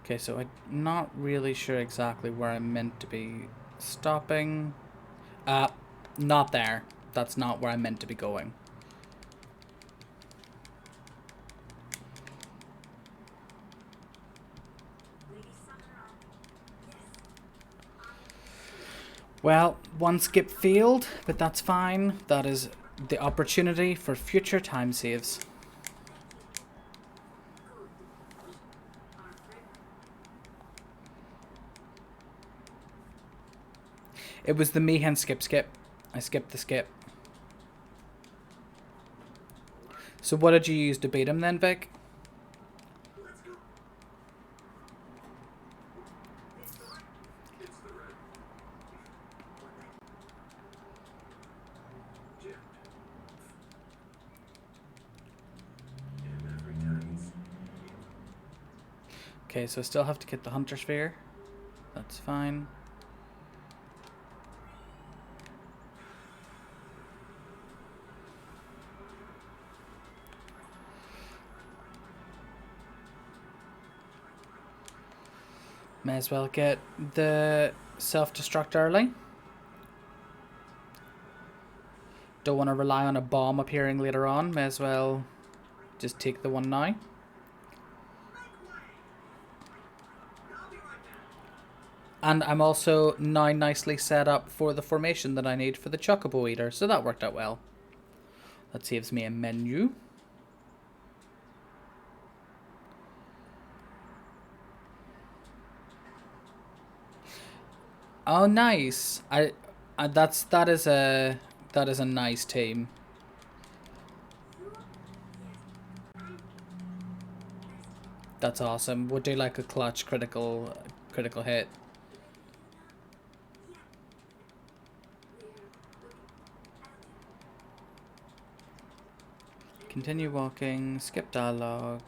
Okay, so I'm not really sure exactly where I'm meant to be stopping. Not there. That's not where I'm meant to be going. Well, one skip failed, but that's fine. That is the opportunity for future time saves. It was the Meehan skip. I skipped the skip. So what did you use to beat him then, Vic? Okay, so I still have to get the Hunter Sphere. That's fine. May as well get the self-destruct early. Don't want to rely on a bomb appearing later on. May as well just take the one now. And I'm also now nicely set up for the formation that I need for the Chocobo Eater. So that worked out well. That saves me a menu. Oh, nice. That is a nice team. That's awesome. We'll do like a clutch critical hit. Continue walking, skip dialogue.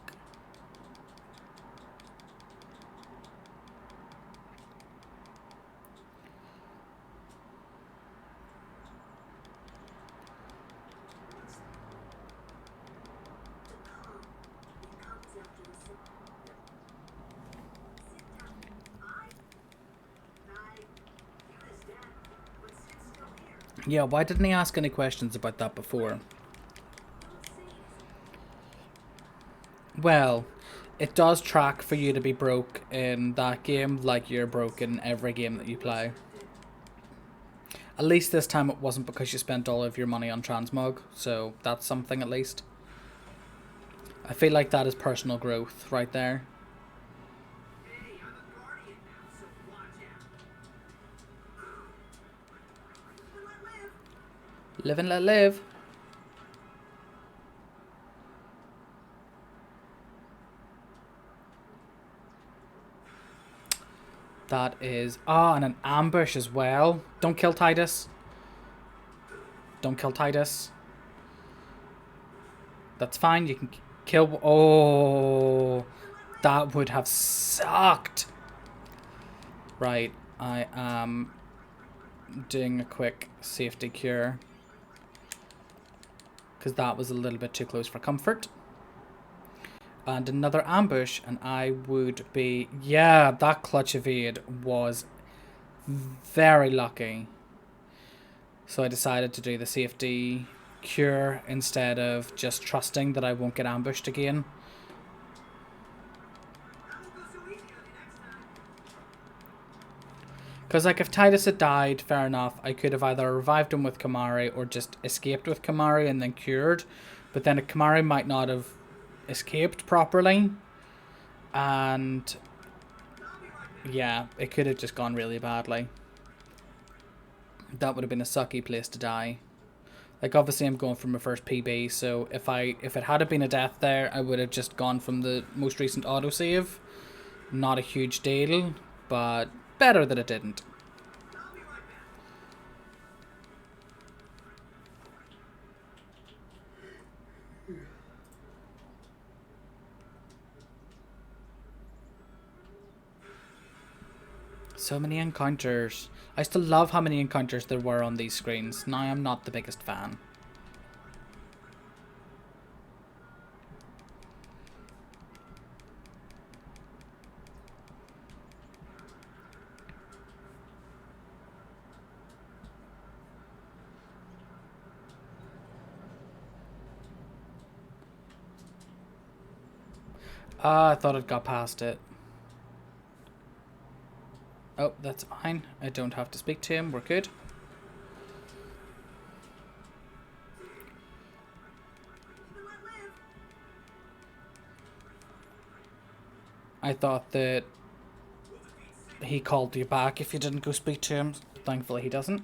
Yeah, why didn't he ask any questions about that before? Well, it does track for you to be broke in that game like you're broke in every game that you play. At least this time it wasn't because you spent all of your money on transmog, so that's something at least. I feel like that is personal growth right there. Hey, I'm a guardian now, so watch out. Live and let live. That is... Ah, and an ambush as well. Don't kill Titus. Don't kill Titus. That's fine. You can kill... Oh, that would have sucked. Right. I am doing a quick safety cure. Because that was a little bit too close for comfort. And another ambush, and I would be... Yeah, that clutch evade was very lucky. So I decided to do the safety cure instead of just trusting that I won't get ambushed again. Because, like, if Titus had died, fair enough, I could have either revived him with Kamari or just escaped with Kamari and then cured. But then Kamari might not have escaped properly. And yeah, it could have just gone really badly. That would have been a sucky place to die. Like, obviously I'm going from my first PB, so if it had been a death there, I would have just gone from the most recent autosave. Not a huge deal, but better that it didn't. So many encounters. I still love how many encounters there were on these screens. Now I'm not the biggest fan. Ah, I thought it got past it. Oh, that's fine. I don't have to speak to him. We're good. I thought that he called you back if you didn't go speak to him. Thankfully, he doesn't.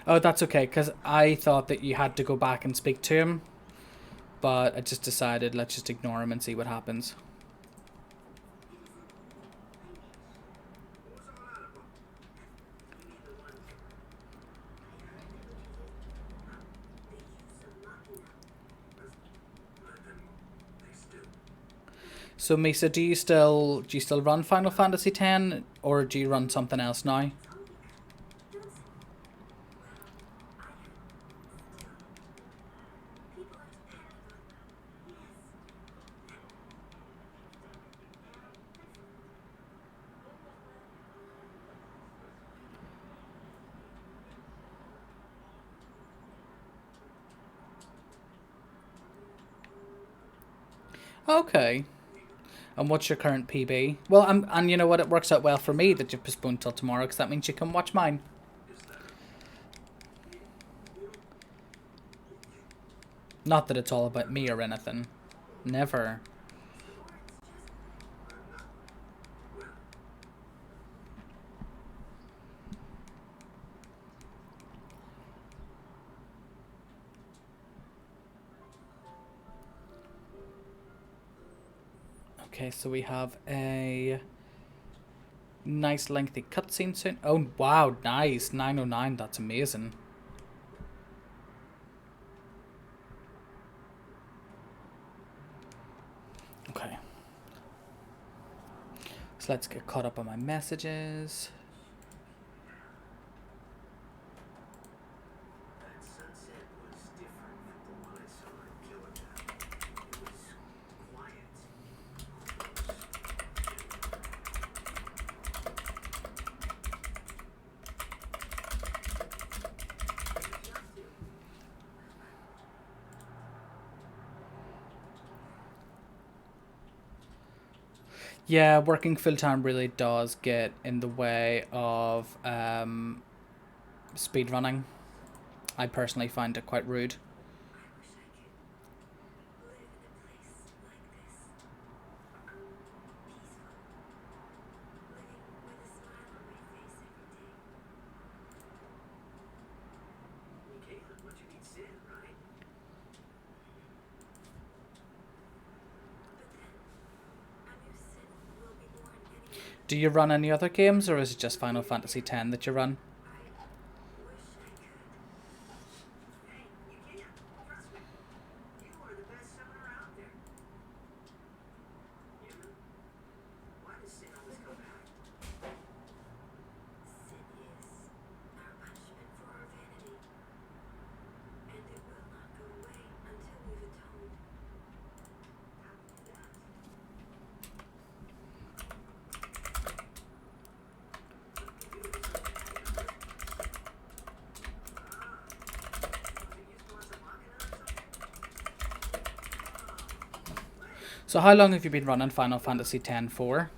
Oh, that's okay, because I thought that you had to go back and speak to him. But I just decided, let's just ignore him and see what happens. So Misa, do you still run Final Fantasy X, or do you run something else now? People are depending on them. Yes. Okay. And what's your current PB? Well, and you know what? It works out well for me that you've postponed till tomorrow, because that means you can watch mine. Not that it's all about me or anything. Never. Okay, so we have a nice lengthy cutscene soon. Oh, wow, nice. 909, that's amazing. Okay. So let's get caught up on my messages. That sunset was different from the one I saw in Killer Town. It was quiet. Yeah, working full time really does get in the way of speed running. I personally find it quite rude. I wish I could live in a place like this. Peaceful. Living with a smile on my face every day. Caitlin, what you need sin, right? But then, a new sin will be born anyway. Do you run any other games, or is it just Final Fantasy X that you run? I wish I could. Hey, you can. Trust me. You are the best summoner out there. You know? Why does sin always come back? Sin is our punishment for our vanity. And it will not go away until we've atoned. How do you do that? So how long have you been running Final Fantasy X for?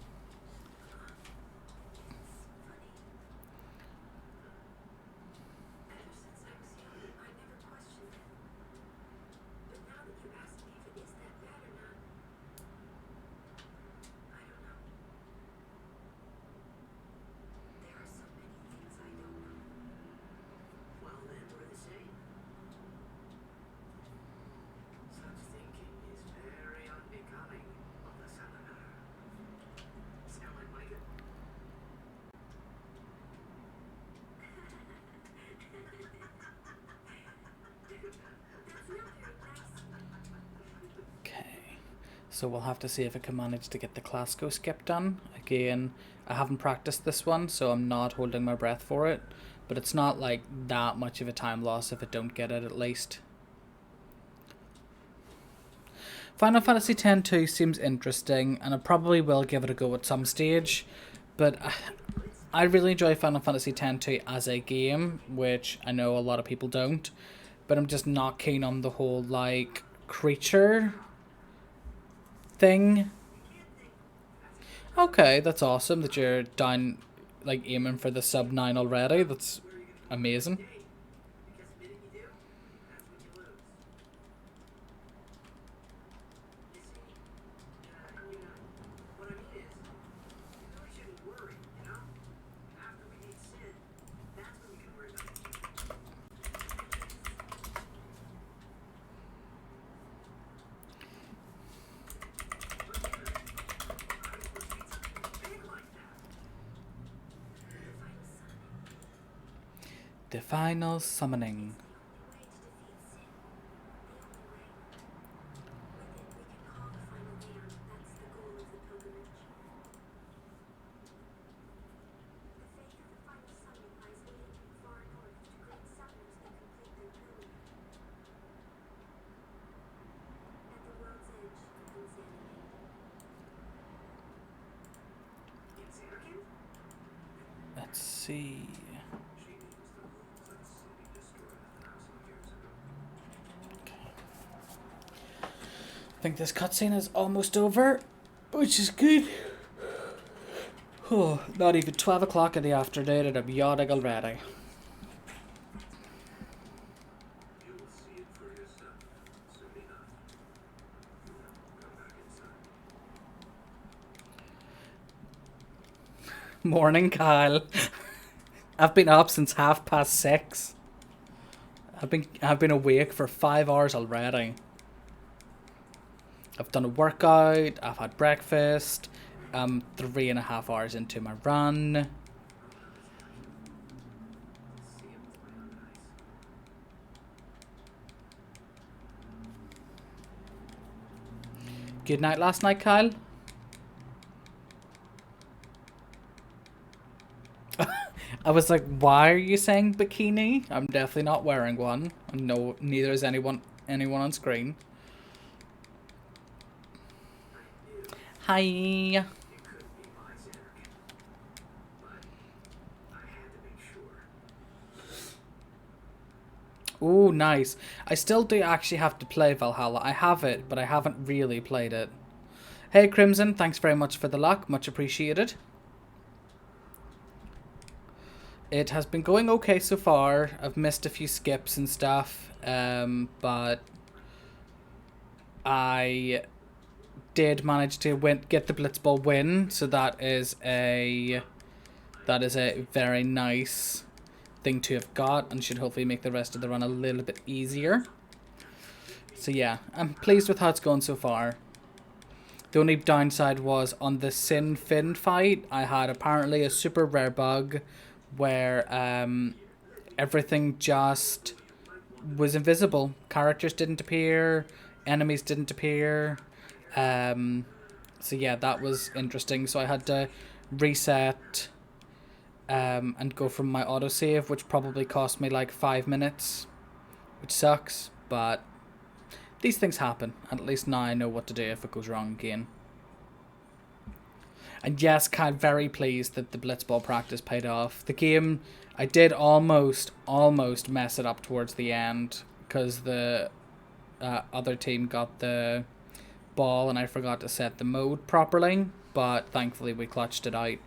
Ever since I was young, I never questioned it. But now that you ask me if it is that bad or not, I don't know. There are so many things I don't know. Well, then we're the same. Such thinking is very unbecoming of the summoner. Sound like Micah? That's not very nice. Okay. So we'll have to see if I can manage to get the Classico skip done. Again, I haven't practiced this one, so I'm not holding my breath for it. But it's not like that much of a time loss if I don't get it at least. Final Fantasy X-2 seems interesting, and I probably will give it a go at some stage. But I really enjoy Final Fantasy X-2 as a game, which I know a lot of people don't. But I'm just not keen on the whole, like, creature thing. Okay, that's awesome that you're down, like, aiming for the sub 9 already. That's amazing. Because the minute you do, that's when you lose. You see, what I mean is, you really shouldn't worry, you know? After we beat sin, that's when we can worry about it. Big like that. The final The final summoning. summoning. The only way to defeat sin. The only way. With it, we can call the final band. That's the goal. Let's see. I think this cutscene is almost over, which is good. Oh, not even 12 o'clock in the afternoon and I'm yawning already. You will see it for yourself soon enough. Come back inside. Morning, Kyle. I've been up since 6:30. I've been awake for 5 hours already. I've done a workout, I've had breakfast, I'm 3.5 hours into my run. See it with my own eyes. Good night last night, Kyle. I was like, why are you saying bikini? I'm definitely not wearing one. No, neither is anyone on screen. Hi. It couldn't be my Xanarkin. But I had to make sure. Oh, nice. I still do actually have to play Valhalla. I have it, but I haven't really played it. Hey, Crimson, thanks very much for the luck. Much appreciated. It has been going okay so far. I've missed a few skips and stuff, but I did manage to get the Blitzball win, so that is a very nice thing to have got, and should hopefully make the rest of the run a little bit easier. So yeah, I'm pleased with how it's going so far. The only downside was on the Sin Fin fight, I had apparently a super rare bug where everything just was invisible. Characters didn't appear, enemies didn't appear. So yeah, that was interesting. So I had to reset and go from my autosave, which probably cost me like 5 minutes, which sucks, but these things happen, and at least now I know what to do if it goes wrong again. And yes, kind of very pleased that the Blitzball practice paid off. The game, I did almost mess it up towards the end because the other team got the ball and I forgot to set the mode properly, but thankfully we clutched it out.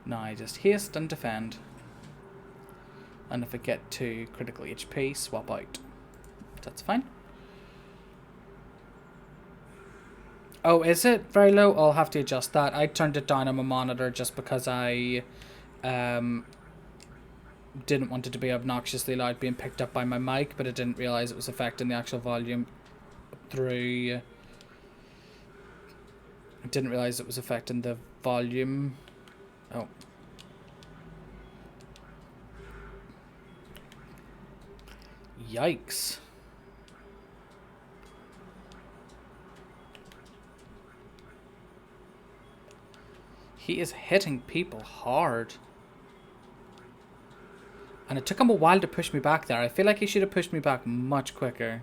Now I just haste and defend. And if I get to critical HP, swap out. That's fine. Oh, is it very low? I'll have to adjust that. I turned it down on my monitor just because I didn't want it to be obnoxiously loud being picked up by my mic, but I didn't realize it was affecting the actual volume through... I didn't realize it was affecting the volume. Oh. Yikes. He is hitting people hard. And it took him a while to push me back there. I feel like he should have pushed me back much quicker.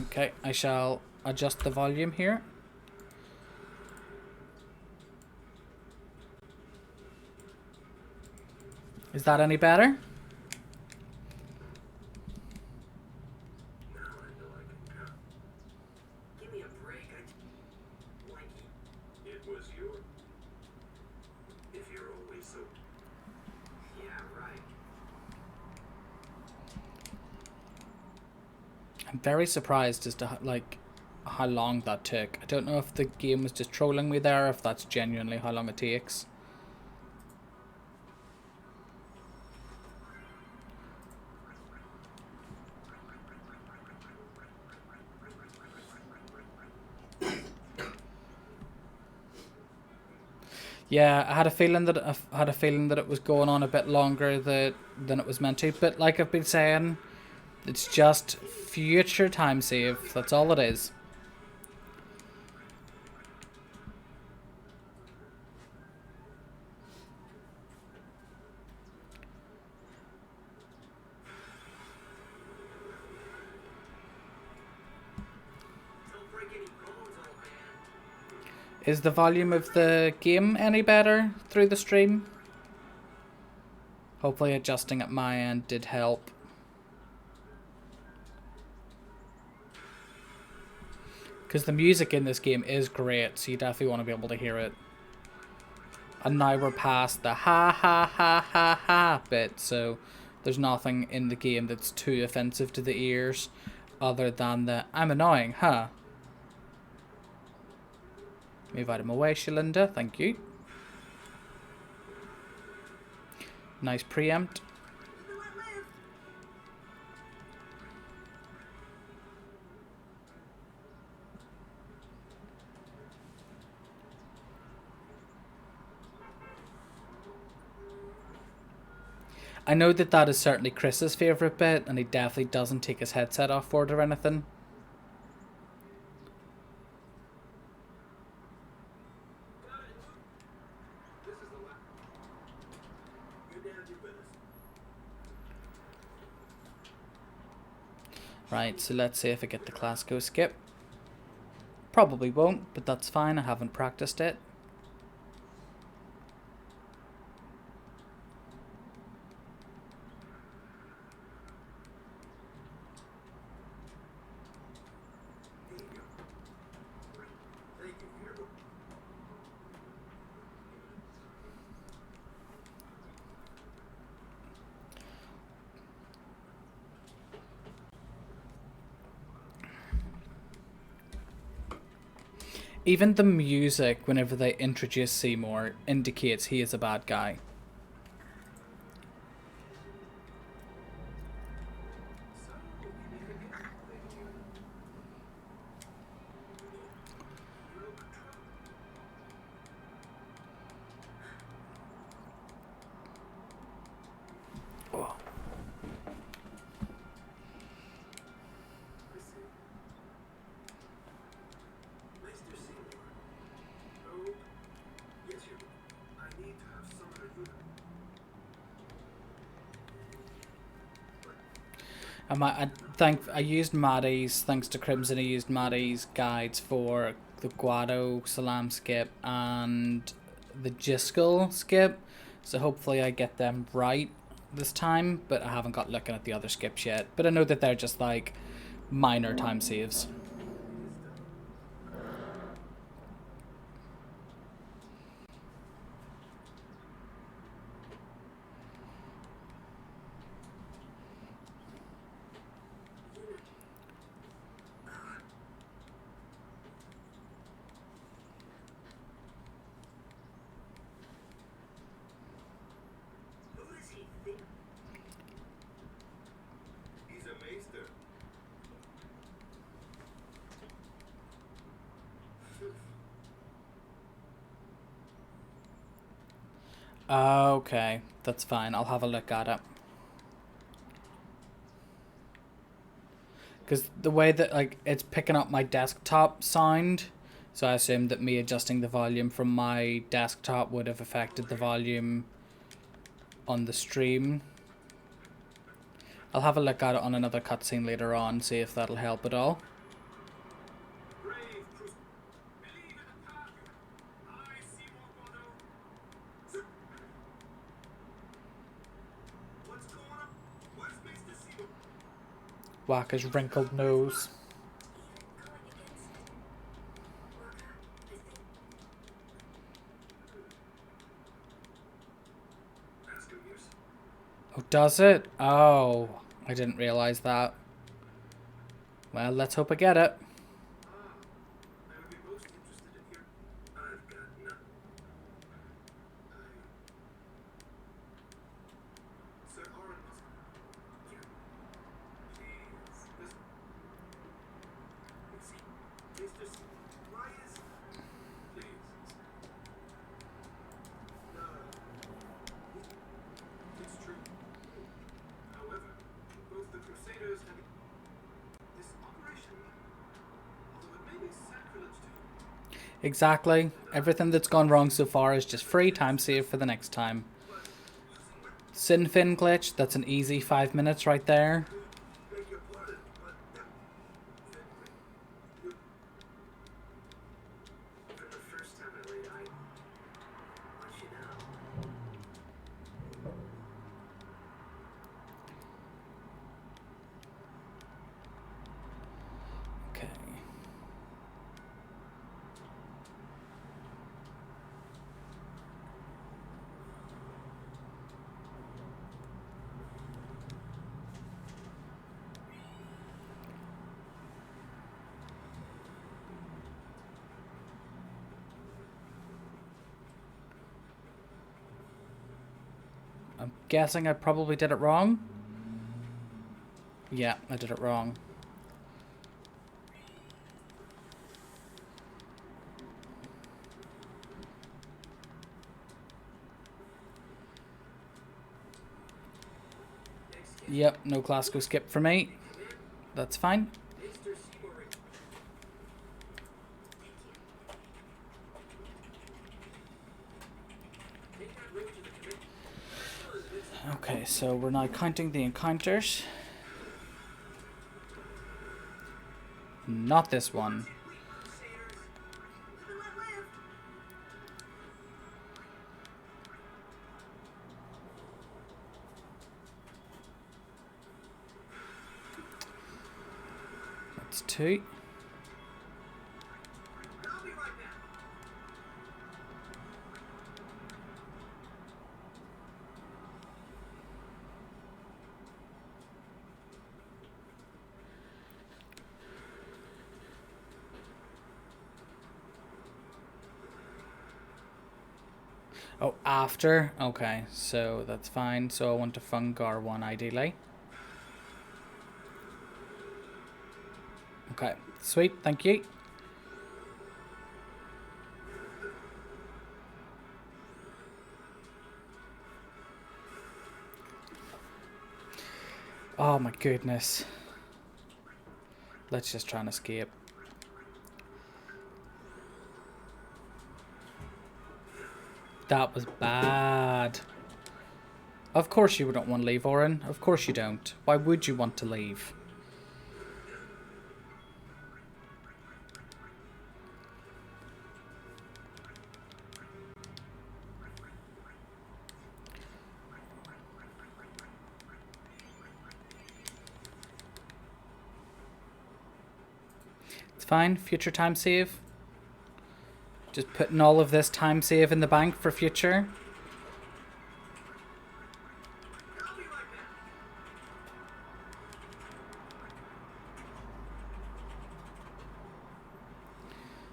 Okay, I shall adjust the volume here. Is that any better? Now I know I can count. Give me a break. Blanky. It was your... If you're always so... Yeah, right. I'm very surprised as to like how long that took. I don't know if the game was just trolling me there, or if that's genuinely how long it takes. Yeah, I had a feeling that it was going on a bit longer than it was meant to. But like I've been saying, it's just future time save. That's all it is. Is the volume of the game any better through the stream? Hopefully adjusting at my end did help. Because the music in this game is great, so you definitely want to be able to hear it. And now we're past the ha ha ha ha ha bit, so there's nothing in the game that's too offensive to the ears other than the I'm annoying, huh? Move out of my way, Shalinda, thank you. Nice preempt. I know that that is certainly Chris's favourite bit, and he definitely doesn't take his headset off for it or anything. Right, so let's see if I get the class go skip. Probably won't, but that's fine, I haven't practiced it. Even the music, whenever they introduce Seymour, indicates he is a bad guy. Oh. I used Maddie's, thanks to Crimson, I used Maddie's guides for the Guado Salam skip and the Jiskel skip, so hopefully I get them right this time, but I haven't got looking at the other skips yet. But I know that they're just like minor time saves. Okay, that's fine. I'll have a look at it. Because the way that like it's picking up my desktop sound, so I assume that me adjusting the volume from my desktop would have affected the volume on the stream. I'll have a look at it on another cutscene later on, see if that'll help at all. Whack his wrinkled nose. Oh, does it? Oh, I didn't realize that. Well, let's hope I get it. Exactly. Everything that's gone wrong so far is just free time save for the next time. Sinfin glitch, that's an easy 5 minutes right there. I'm guessing I probably did it wrong. Yeah, I did it wrong. Yep, no Glasgow skip for me. That's fine. Okay, so we're now counting the encounters. Not this one. That's 2. Oh, after? Okay, so that's fine. So I want to Fungar 1 ideally. Okay, sweet, thank you. Oh my goodness. Let's just try and escape. That was bad. Of course you don't want to leave, Oren. Of course you don't. Why would you want to leave? It's fine. Future time save. Just putting all of this time save in the bank for future.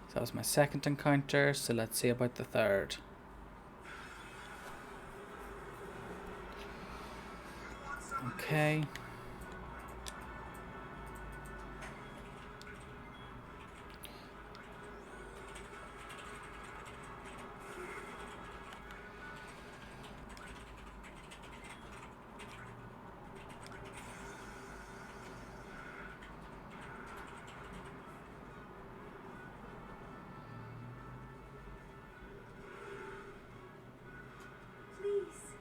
So that was my second encounter, so let's see about the third. Okay. Please.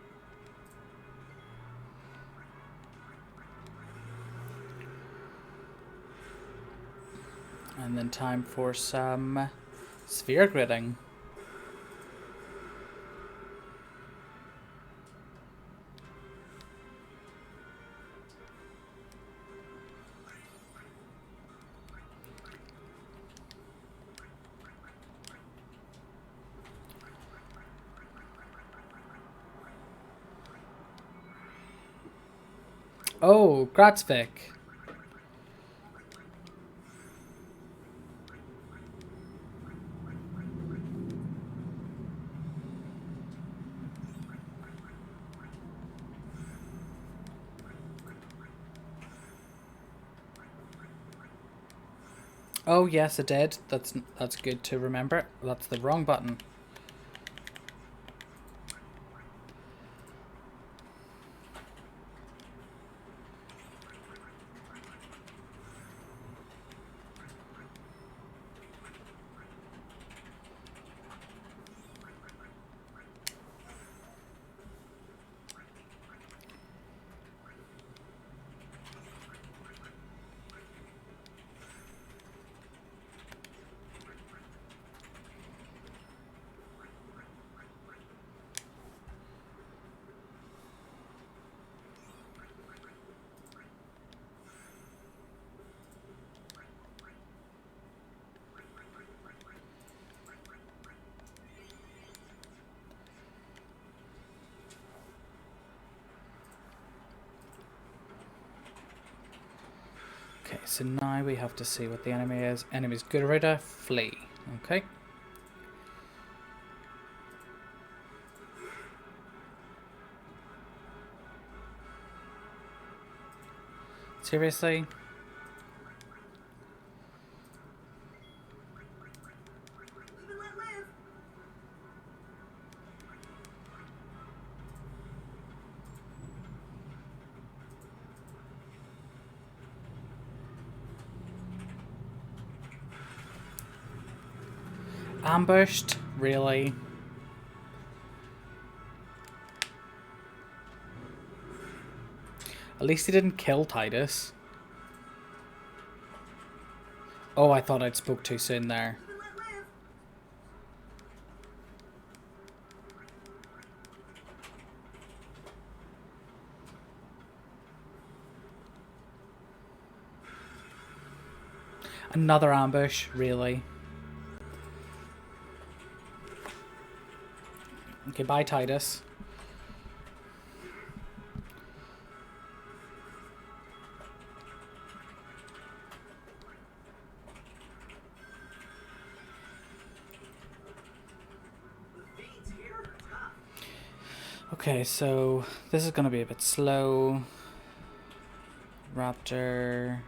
And then time for some sphere gridding. Oh, Gratzvik. Oh yes, it did. That's good to remember. That's the wrong button. Okay, so now we have to see what the enemy is. Enemy's Gurida, flee. Okay. Seriously? Live and let live. Ambushed? Really? At least he didn't kill Titus. Oh, I thought I'd spoke too soon there. Live and let live. Another ambush? Really? Okay, bye Titus. The feeds here are tough. Okay, so this is gonna be a bit slow. Raptor.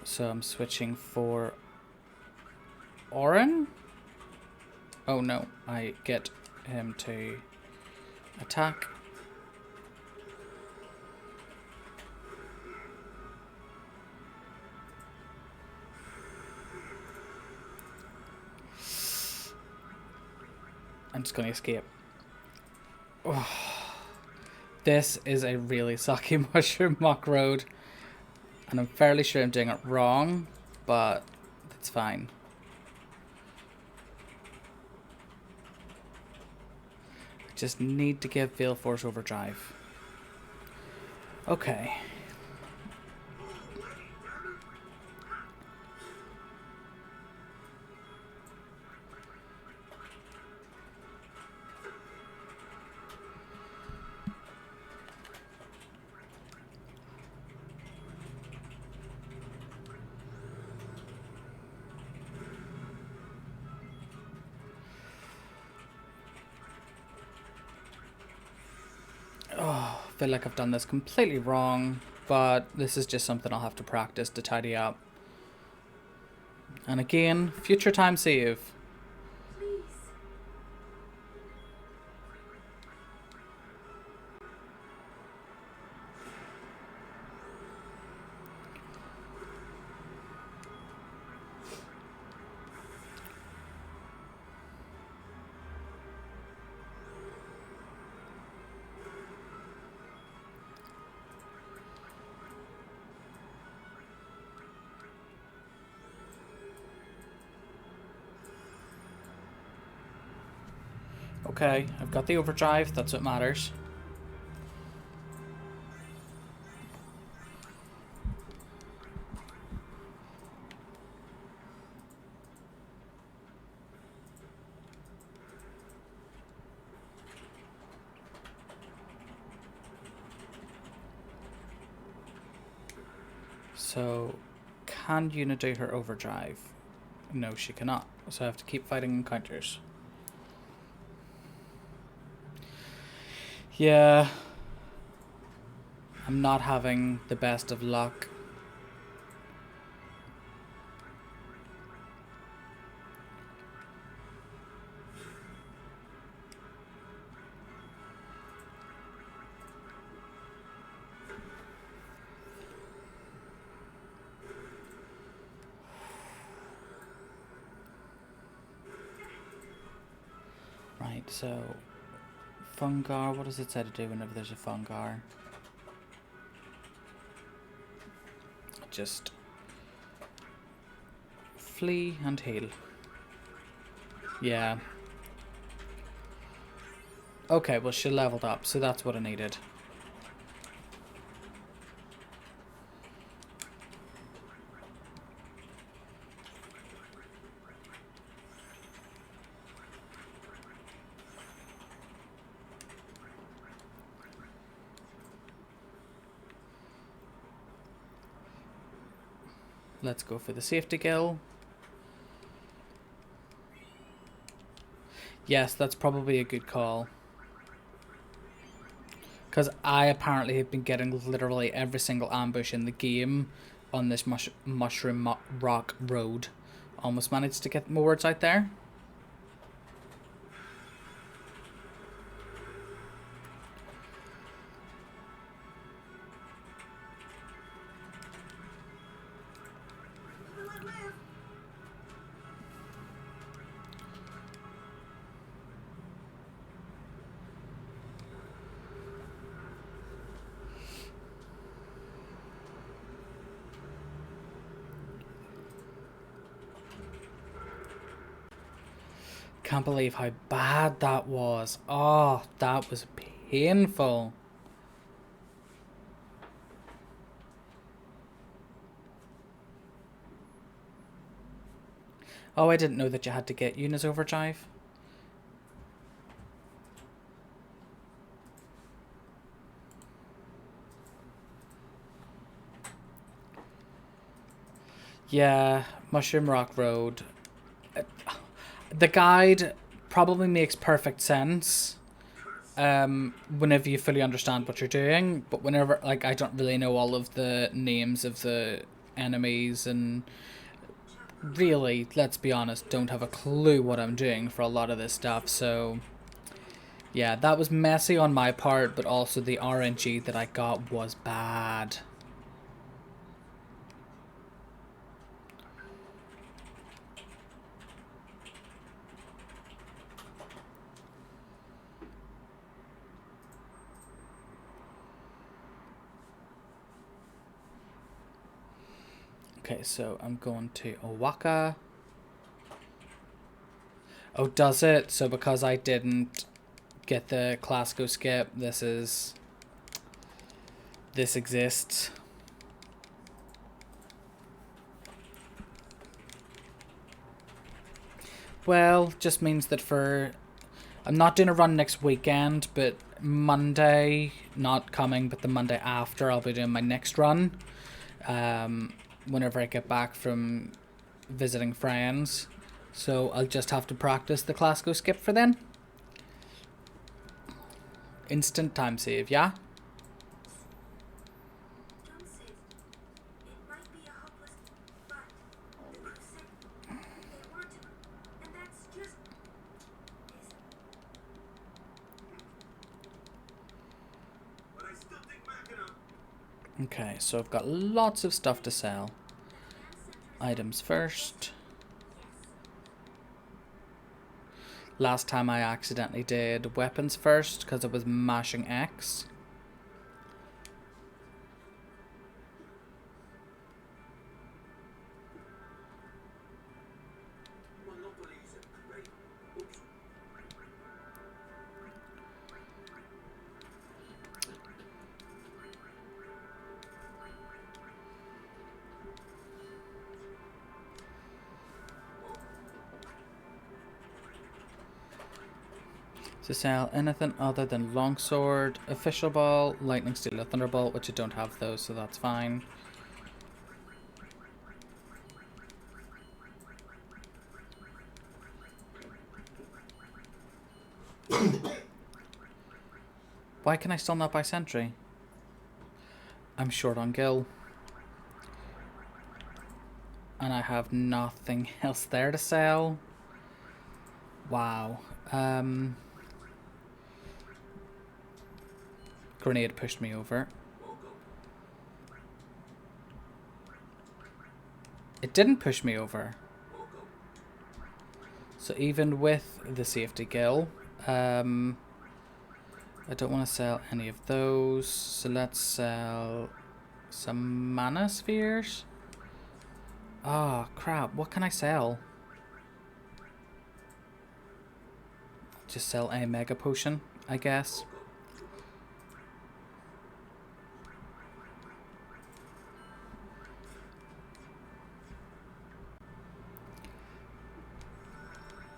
So I'm switching for Orin? Oh no, I get him to attack. I'm just gonna escape. Oh, this is a really sucky mushroom muck road. And I'm fairly sure I'm doing it wrong, but that's fine. I just need to give Veil Force Overdrive. Okay. Oh, I feel like I've done this completely wrong, but this is just something I'll have to practice to tidy up. And again, future time save. Please. Okay, I've got the overdrive, that's what matters. So, can Yuna do her overdrive? No, she cannot. So I have to keep fighting encounters. Yeah. I'm not having the best of luck. Right, so Fungar, what does it say to do whenever there's a Fungar? Just flee and heal. Yeah. Okay, well she leveled up, so that's what I needed. Let's go for the safety gill. Yes, that's probably a good call. Because I apparently have been getting literally every single ambush in the game on this rock road. Almost managed to get more words out there. Live and let live. Can't believe how bad that was. Oh, that was painful. Oh, I didn't know that you had to get Una's overdrive. Yeah, Mushroom Rock Road. The guide probably makes perfect sense whenever you fully understand what you're doing, but whenever, like, I don't really know all of the names of the enemies and really, let's be honest, don't have a clue what I'm doing for a lot of this stuff, so yeah, that was messy on my part, but also the RNG that I got was bad. Okay, so I'm going to Owaka. Oh, does it? So because I didn't get the Classico skip, this exists. Well, just means that I'm not doing a run next weekend, but Monday, not coming, but the Monday after, I'll be doing my next run. Whenever I get back from visiting friends. So I'll just have to practice the Classico skip for then. Instant time save, yeah? Don't say it. It might be a hopeless, but the crew said they want to, and that's just But I still think backing up. Okay, so I've got lots of stuff to sell. command center's Items first. yes. Last time I accidentally did weapons first because I was mashing X. Monopolies are great. Oops. To sell anything other than longsword, official ball, lightning steel, or thunderbolt, which I don't have those, so that's fine. Why can I still not buy sentry? I'm short on gil. And I have nothing else there to sell. Wow. Grenade pushed me over. It didn't push me over. So even with the safety gil, I don't want to sell any of those. So let's sell some mana spheres. Oh crap, what can I sell? Just sell a mega potion, I guess.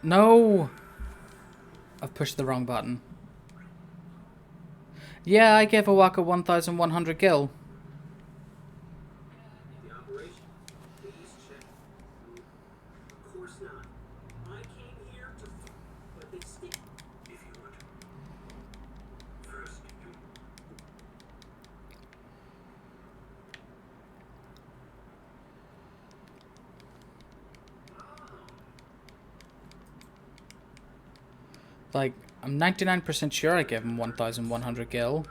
No! I've pushed the wrong button. Yeah, I gave Owaka 1,100 gil. The operation? Please check. Of course not. I came here to but they stick. If you would. First, you Like, I'm 99% sure I gave him 1,100 gil.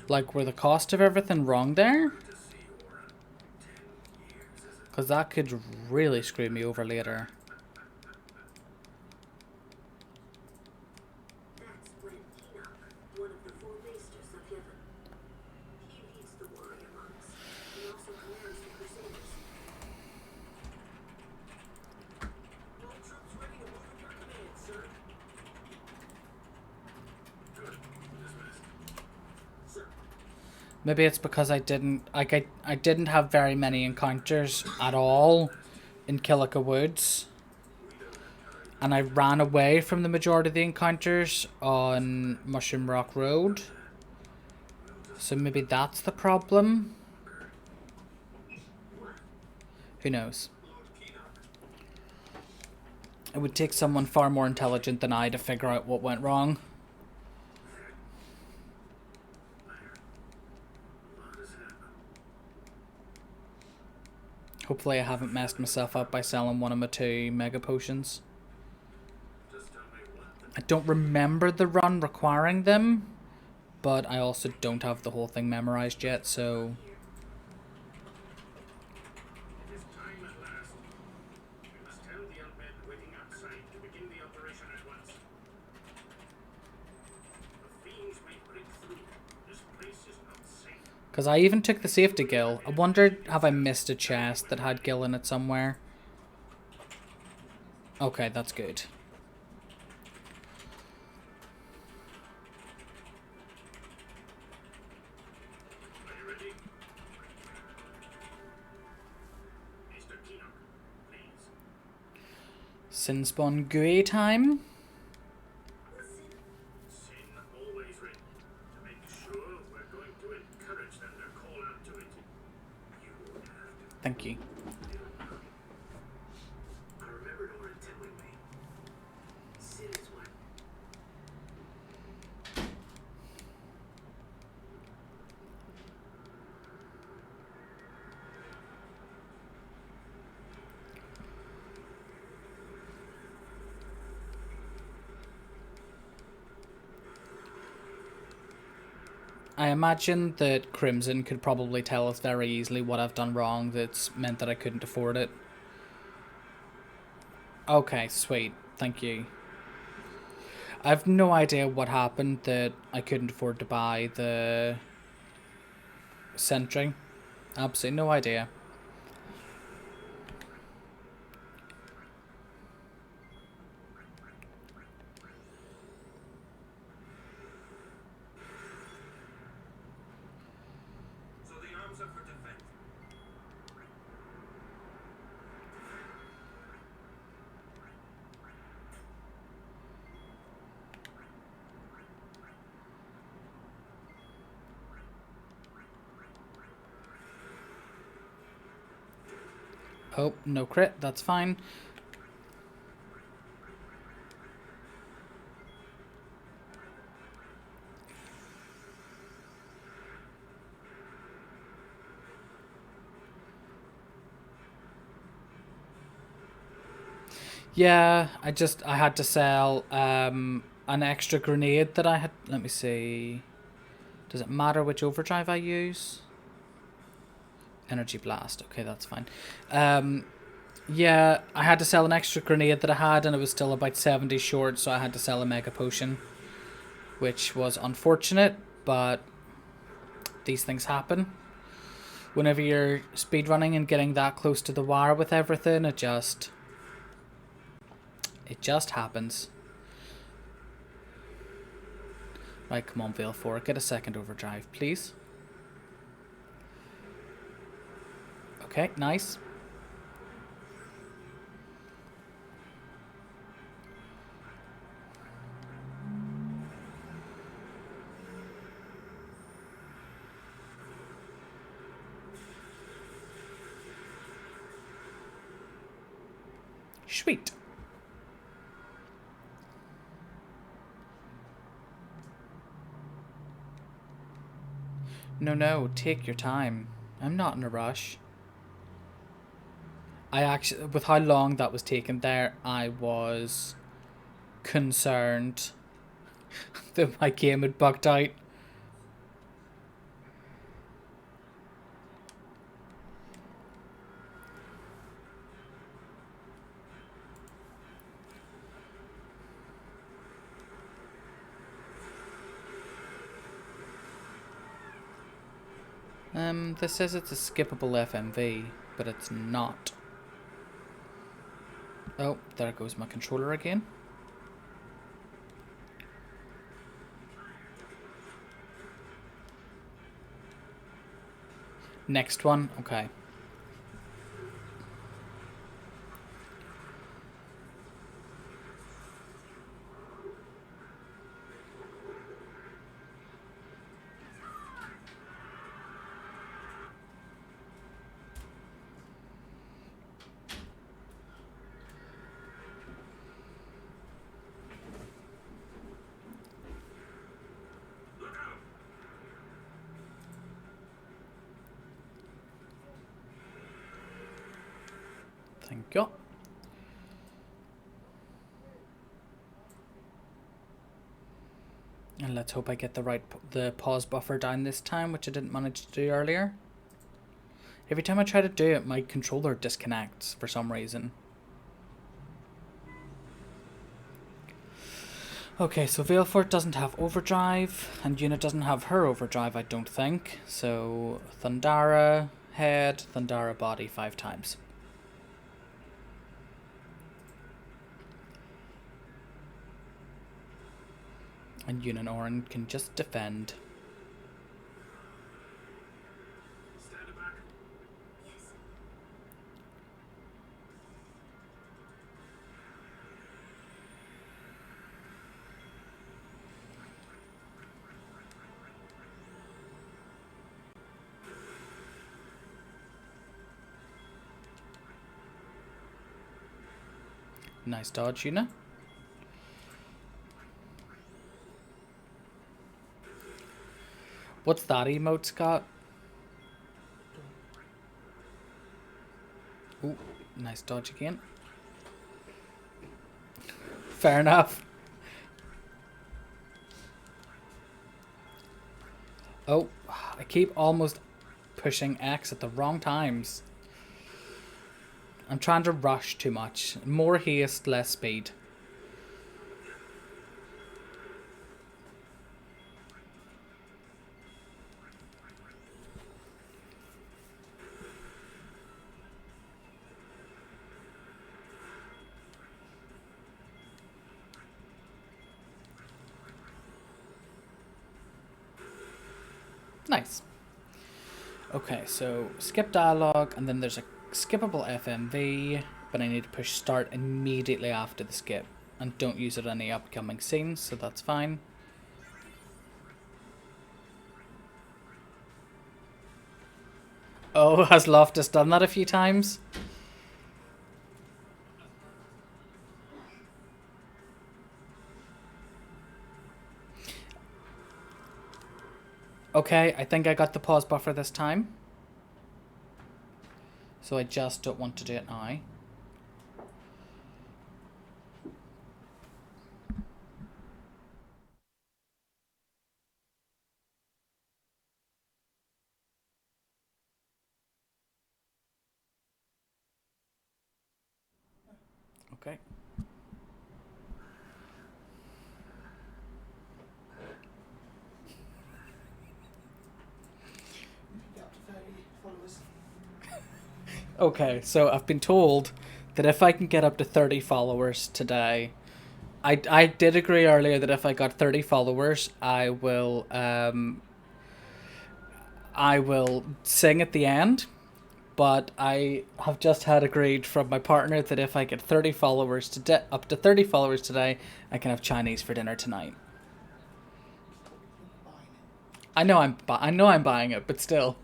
Like, were the cost of everything wrong there? Because that could really screw me over later. That's when Enoch, one of the four maesters of heaven. He leads the warrior monks and also commands the crusaders. All troops ready to move at your command, sir. Good. Dismissed. Sir. Maybe it's because I didn't I didn't have very many encounters at all in Killica Woods. And I ran away from the majority of the encounters on Mushroom Rock Road. So maybe that's the problem. Who knows? It would take someone far more intelligent than I to figure out what went wrong. Hopefully I haven't messed myself up by selling one of my 2 mega potions. I don't remember the run requiring them, but I also don't have the whole thing memorized yet, so... It is time at last. We must tell the undead waiting outside to begin the operation at once. The fiends may break through. This place is not safe. Because I even took the safety gill. I wondered, have I missed a chest that had gill in it somewhere? Okay, that's good. Are you ready? Mr. Keenock, please. Sinspawn GUI time? Sin always ready. To make sure we're going to encourage them to call out to it. You have to. Thank you. I remembered Orin telling me. Sin is one. I imagine that Crimson could probably tell us very easily what I've done wrong that's meant that I couldn't afford it. Okay, sweet. Thank you. I have no idea what happened that I couldn't afford to buy the Sentry. Absolutely no idea. So the arms are for defense. Oh, no crit. That's fine. Yeah, I had to sell an extra grenade that I had. Let me see. Does it matter which overdrive I use? Energy blast. Okay, that's fine. Yeah, I had to sell an extra grenade that I had, and it was still about 70 short, so I had to sell a mega potion, which was unfortunate, but these things happen. Whenever you're speedrunning and getting that close to the wire with everything, it just happens. Right, come on, Veil 4, get a second overdrive, please. Okay, nice. Sweet. No, take your time. I'm not in a rush. I actually, with how long that was taken there, I was concerned that my game had bugged out. This says it's a skippable FMV, but it's not. Oh, there goes my controller again. Next one, okay. Thank you. And let's hope I get the pause buffer down this time, which I didn't manage to do earlier. Every time I try to do it, my controller disconnects for some reason. Okay, so Veilfort doesn't have overdrive, and Unit doesn't have her overdrive, I don't think. So Thundara head, Thundara body 5 times. And Yun and Orin can just defend. Stand back. Yes. Nice dodge, Yuna. What's that emote, Scott? Ooh, nice dodge again. Fair enough. Oh, I keep almost pushing X at the wrong times. I'm trying to rush too much. More haste, less speed. Nice. Okay, so skip dialogue, and then there's a skippable FMV, but I need to push start immediately after the skip. And don't use it in any upcoming scenes, so that's fine. Oh, has Loftus done that a few times? Okay, I think I got the pause buffer this time. So I just don't want to do it now. Okay. Get up to 30 followers. Okay, so I've been told that if I can get up to 30 followers today, I did agree earlier that if I got 30 followers, I will sing at the end. But I have just had agreed from my partner that if I get 30 followers up to 30 followers today, I can have Chinese for dinner tonight. Buying it. I know I'm buying it, but still.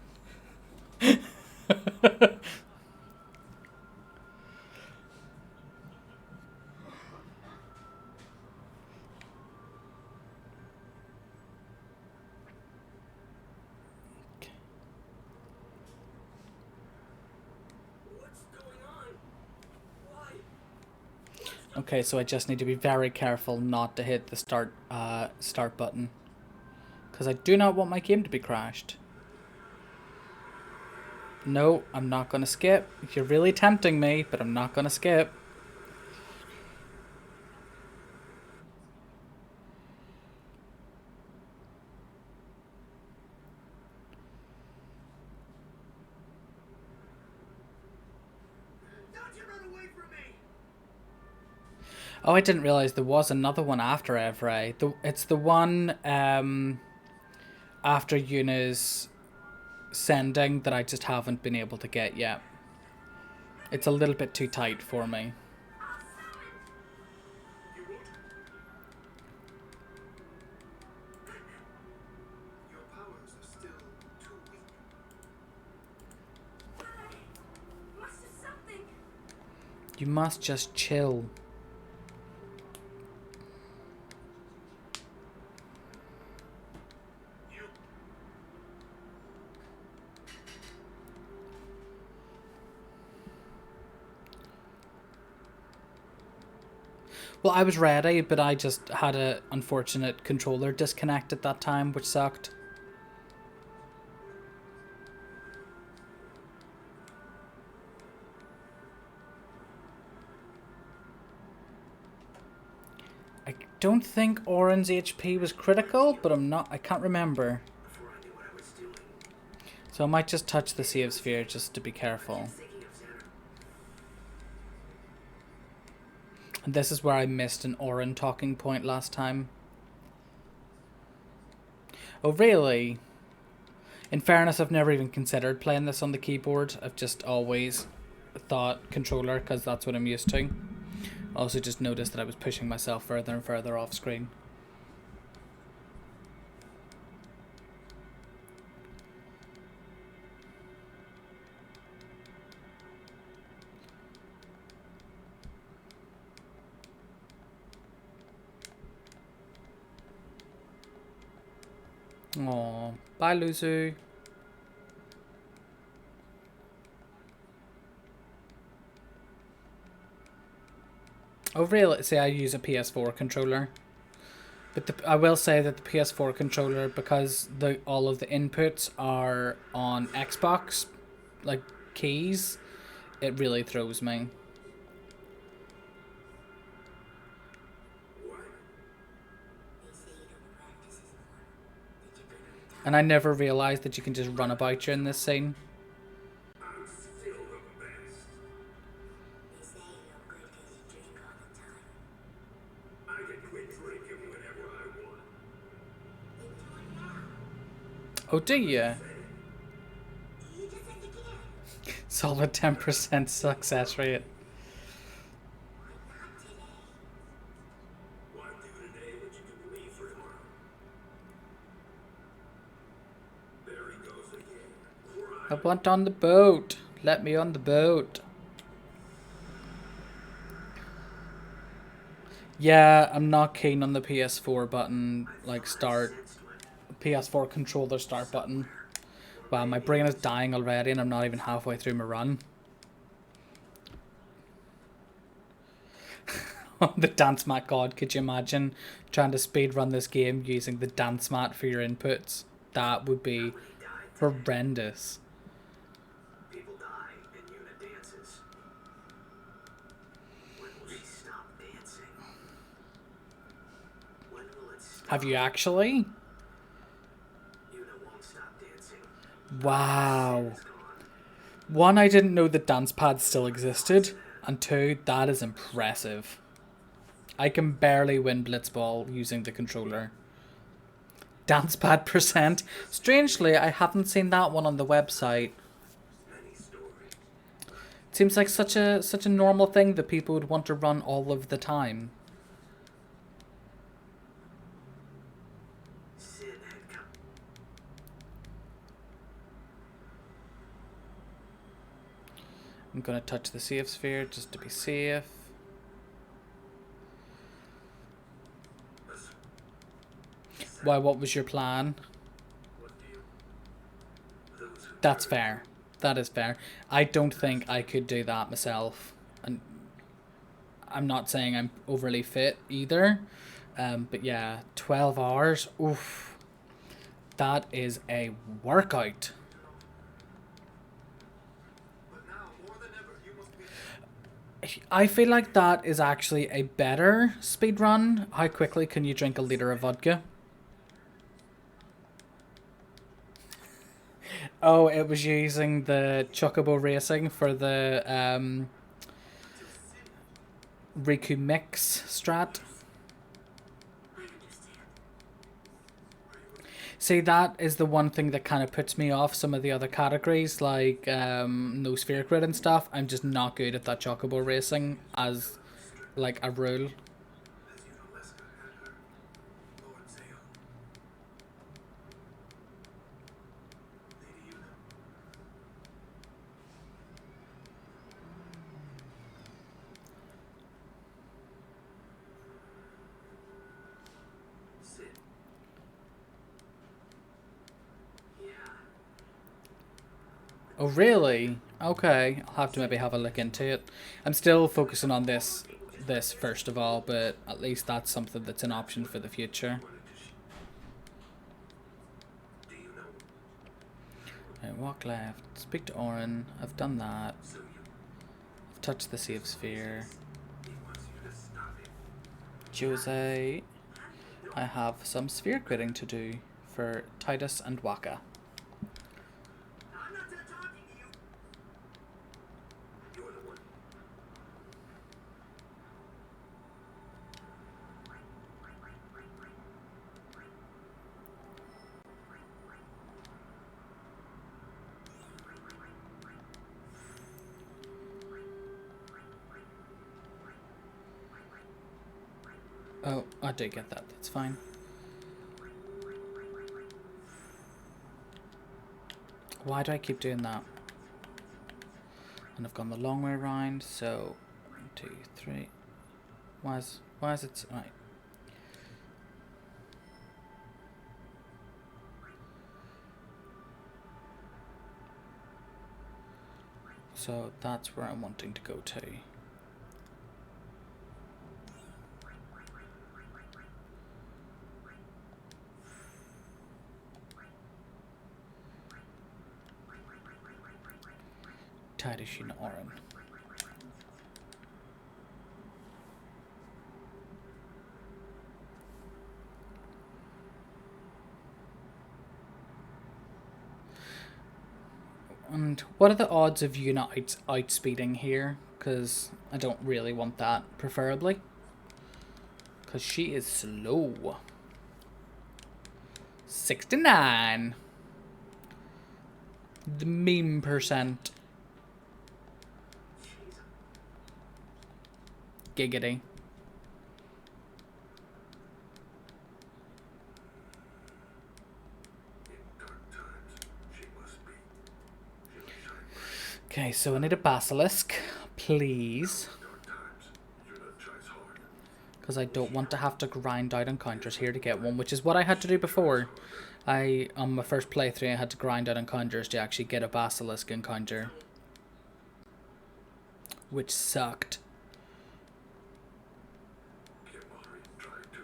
What's going on? Why? What's Okay, so I just need to be very careful not to hit the start button. Because I do not want my game to be crashed. No, I'm not going to skip. You're really tempting me, but I'm not going to skip. Don't you run away from me! Oh, I didn't realize there was another one after Evray. It's the one after Yuna's sending that I just haven't been able to get yet. It's a little bit too tight for me. You won't? Your powers are still too weak. Must do something. You must just chill. You. Well, I was ready, but I just had a unfortunate controller disconnect at that time, which sucked. I don't think Oren's HP was critical, but I can't remember. Before I knew what I was doing. So I might just touch the save sphere just to be careful. Thinking of Xander. And this is where I missed an Oren talking point last time. Oh, really? In fairness, I've never even considered playing this on the keyboard. I've just always thought controller because that's what I'm used to. Also just noticed that I was pushing myself further and further off screen. Aw, bye Luzu. Oh really? See, I use a PS4 controller. But I will say that the PS4 controller, because all of the inputs are on Xbox, like keys, it really throws me. And I never realised that you can just run about during this scene. I'm still the best. They say you're good because you drink all the time. I can quit drinking whenever I want. Then do it now. Oh, do you? You just said you can. Solid 10% success rate. Not today. Why do today what you can leave for tomorrow? There he goes again. I want on the boat. Let me on the boat. Yeah, I'm not keen on the PS4 button, like start. PS4 controller start button. Wow, my brain is dying already and I'm not even halfway through my run. The dance mat god, could you imagine trying to speedrun this game using the dance mat for your inputs? That would be horrendous. People die and Yuna dances. When will she stop dancing? When will it stop? Have you actually? Yuna won't stop dancing. Wow. It's gone. One, I didn't know that dance pads still existed. And two, that is impressive. I can barely win Blitzball using the controller. Dance pad percent. Strangely, I haven't seen that one on the website. Many stories. It seems like such a normal thing that people would want to run all of the time. Sid had come. I'm gonna touch the save sphere just to be safe. Listen, Why, what was your plan? what do you? Those who That's fair. That is fair. I don't think I could do that myself. And I'm not saying I'm overly fit either. But yeah, 12 hours. Oof. That is a workout. But now, more than ever, you must be... I feel like that is actually a better speed run. How quickly can you drink a liter of vodka? Oh, it was using the Chocobo Racing for the Riku Mix strat. I understand. See, that is the one thing that kind of puts me off some of the other categories, like no sphere grid and stuff. I'm just not good at that Chocobo Racing as like a rule. As you know, Leska had her. Lord Zeo. Lady Una. Sid. Yeah. Oh, really? Okay, I'll have to maybe have a look into it. I'm still focusing on this first of all, but at least that's something that's an option for the future. Do you know? Right, walk left, speak to Orin. I've done that. So I've touched the save sphere. he wants you to stop him. Jose, I have some sphere gridding to do for Titus and Waka. I'm not done talking to you. You're the one. Oh, I do get that. That's fine. Why do I keep doing that? And I've gone the long way around, so 1, 2, 3. Why is it right? So that's where I'm wanting to go to. Titus and Orin. And what are the odds of you not outspeeding here? Because I don't really want that, preferably. Because she is slow. 69. The meme percent. Giggity. In dark times, she must be. She'll shine bright. Okay, so I need a basilisk, please. Dark times, you're not tries hard. Because I don't want to have to grind out encounters here to get one, which is what I had to do before. On my first playthrough, I had to grind out encounters to actually get a basilisk encounter. Which sucked. Kimari tried to.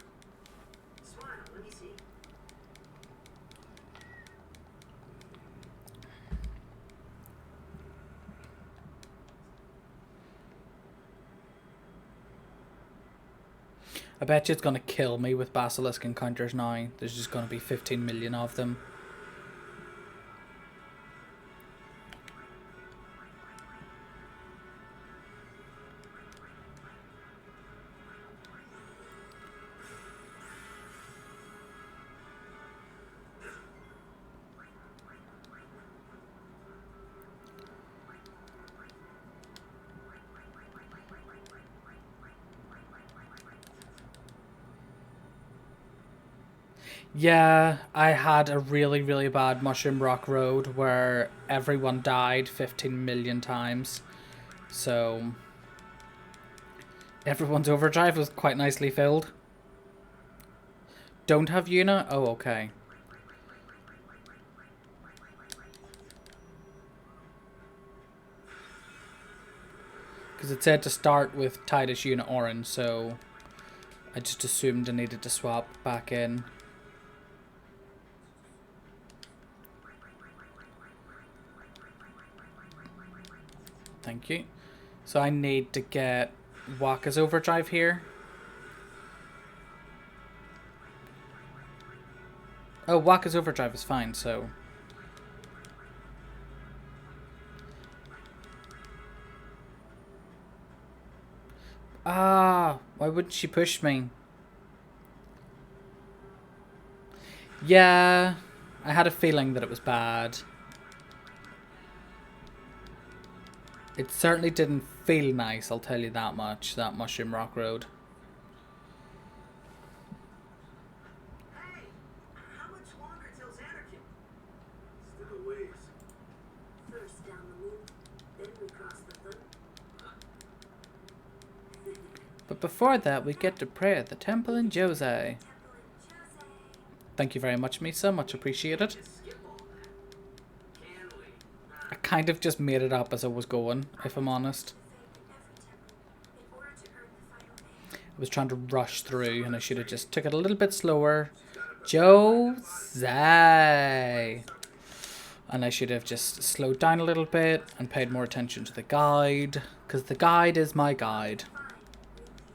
Smile, let me see. I bet you it's going to kill me with basilisk encounters now. There's just going to be 15 million of them. Yeah, I had a really, really bad Mushroom Rock Road where everyone died 15 million times. So everyone's overdrive was quite nicely filled. Don't have Yuna? Oh, okay. Because Because it said to start with Titus Unit Orange, so I just assumed I needed to swap back in. Thank you. So I need to get Waka's overdrive here. Oh, Waka's overdrive is fine, so... Ah, why wouldn't she push me? Yeah, I had a feeling that it was bad. It certainly didn't feel nice, I'll tell you that much, that Mushroom Rock Road. Hey, how much longer till Xanarkin? Still a ways. First down the loop, then we cross the Thun. But before that, we get to pray at the temple in Jose. Temple in Jose. Thank you very much, Misa. Much appreciated. Just skip all that. Can we? I kind of just made it up as I was going, if I'm honest. In order to earn the final name. I was trying to rush through, and I should have just took it a little bit slower. Jose! And I should have just slowed down a little bit and paid more attention to the guide, because the guide is my guide. Fine, with you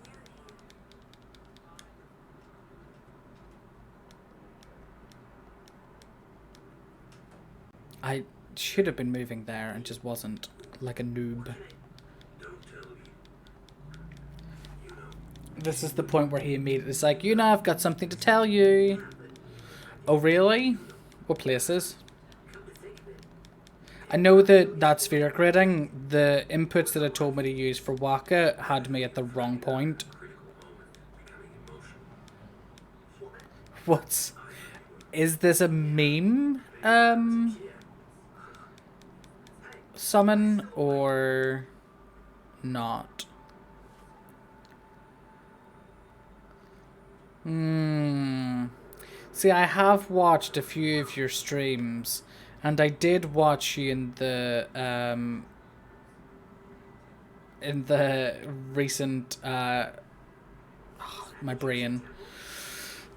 here. I should have been moving there and just wasn't, like a noob. Don't tell me. You know, This is the point where he immediately is like, you know, I've got something to tell you. Oh, really? What places? I know that that sphere gridding, the inputs that it told me to use for Waka had me at the wrong point. What's... Is this a meme? Summon or not? See, I have watched a few of your streams, and I did watch you in the recent my brain,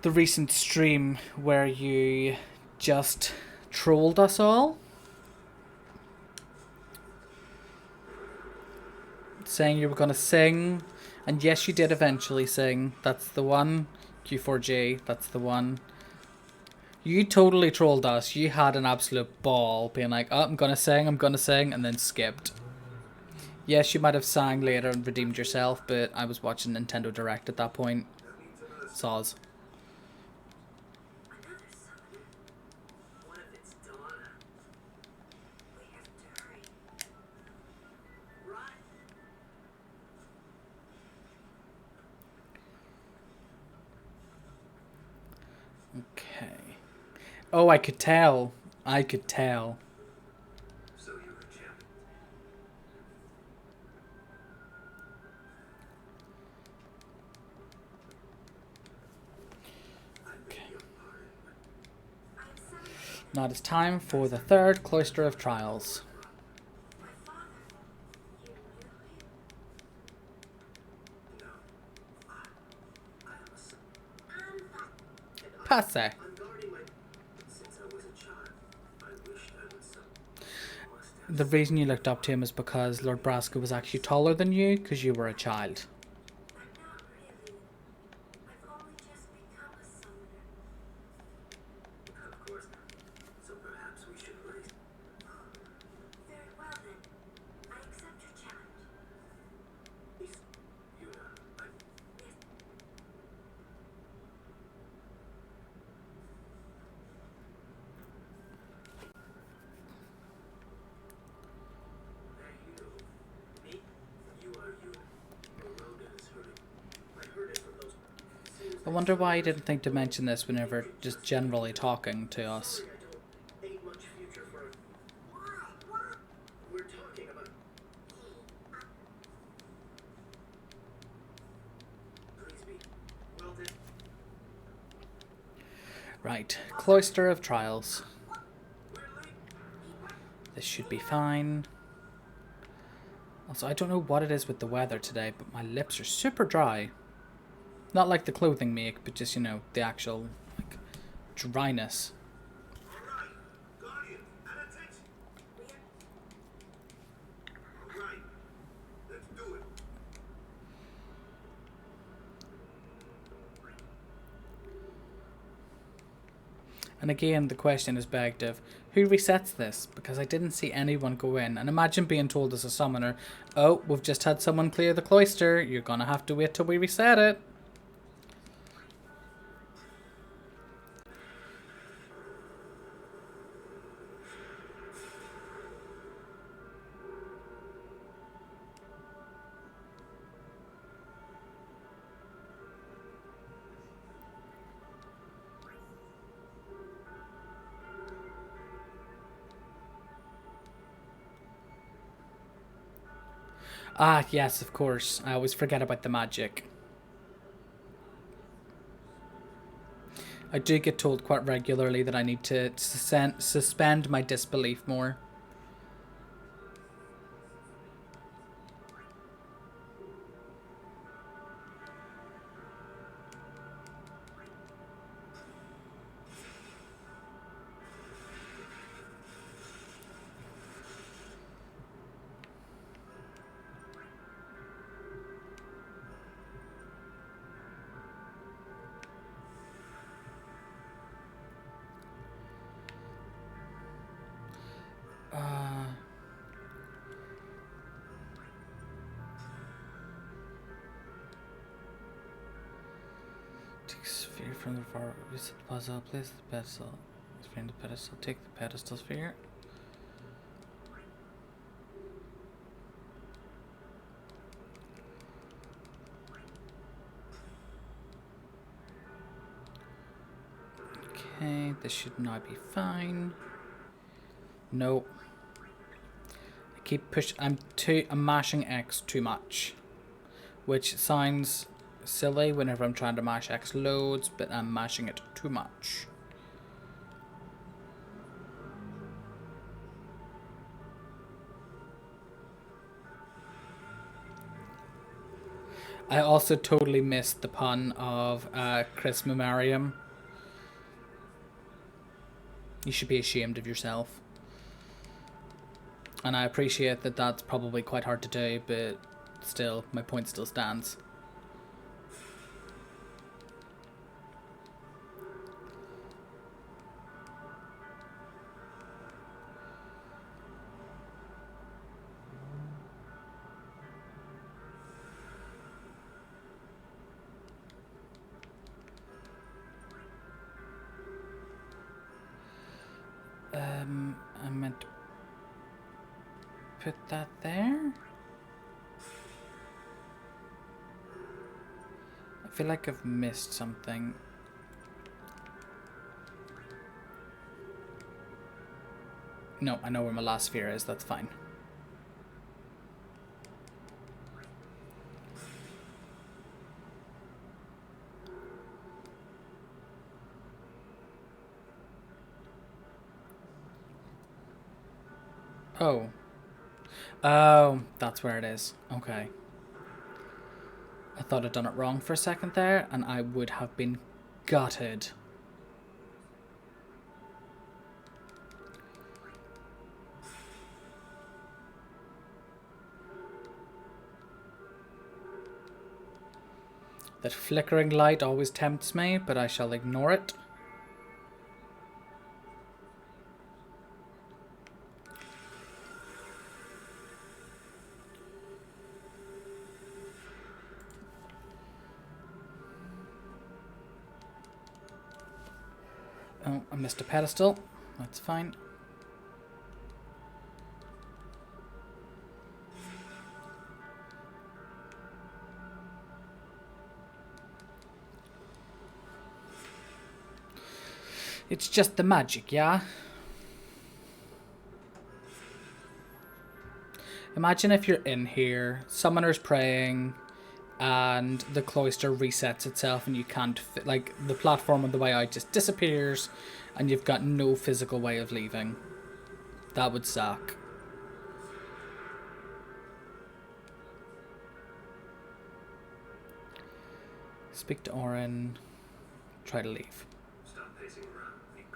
the recent stream where you just trolled us all, saying you were gonna sing, and yes, you did eventually sing. That's the one. Q4G, that's the one. You totally trolled us. You had an absolute ball being like, oh, I'm gonna sing, and then skipped. Yes, you might have sang later and redeemed yourself, but I was watching Nintendo Direct at that point. Soz. Another summoner. What if it's Donna? We have to hurry. Right. Okay. Oh, I could tell. I could tell. so you're a champion. I beg your pardon, but I am summoning Now it is time for the third Cloister of Trials. my father. You knew him? no. I am a son. Passe. I'm guarding my. Since I was a child, I wished I was son. Must have The reason you looked up to him is because Lord Braska was actually taller than you, because you were a child. I'm not really. I've only just become a summoner. Of course. So perhaps we should raise. Very well then. I accept your challenge. Yuna, I. Yes. Hey, you. Me? You are Yuna. Your road is hurting. I heard it from those. I wonder why you didn't think to mention this whenever just generally talking to us. I don't ain't much future for. What? We're talking about. Please be. Well then. Right, Cloister of Trials. We're late. This should be fine. Also, I don't know what it is with the weather today, but my lips are super dry. Not like the clothing make, but just, you know, the actual, like, dryness. Alright, Guardian, and attention. Alright, let's do it. And again, the question is begged of, who resets this? Because I didn't see anyone go in. And imagine being told as a summoner, oh, we've just had someone clear the cloister. You're going to have to wait till we reset it. Ah, yes, of course. I always forget about the magic. I do get told quite regularly that I need to suspend my disbelief more. Take sphere from the far reset the puzzle, place the pedestal. Expand the pedestal, take the pedestal sphere. Okay, this should now be fine. No. I keep I'm mashing X too much. Which sounds silly whenever I'm trying to mash X loads, but I'm mashing it too much. I also totally missed the pun of Chris Memarium. You should be ashamed of yourself. And I appreciate that that's probably quite hard to do, but still, my point still stands. I meant to put that there. I feel like I've missed something. No, I know where my last sphere is, that's fine. Oh. Oh, that's where it is. Okay. I thought I'd done it wrong for a second there, and I would have been gutted. That flickering light always tempts me, but I shall ignore it. Oh, I missed a pedestal. That's fine. It's just the magic, yeah? Imagine if you're in here, summoner's praying, and the cloister resets itself and you can't fit, like, the platform on the way out just disappears and you've got no physical way of leaving. That would suck. Speak to Oren. Try to leave. Stop pacing around. Think.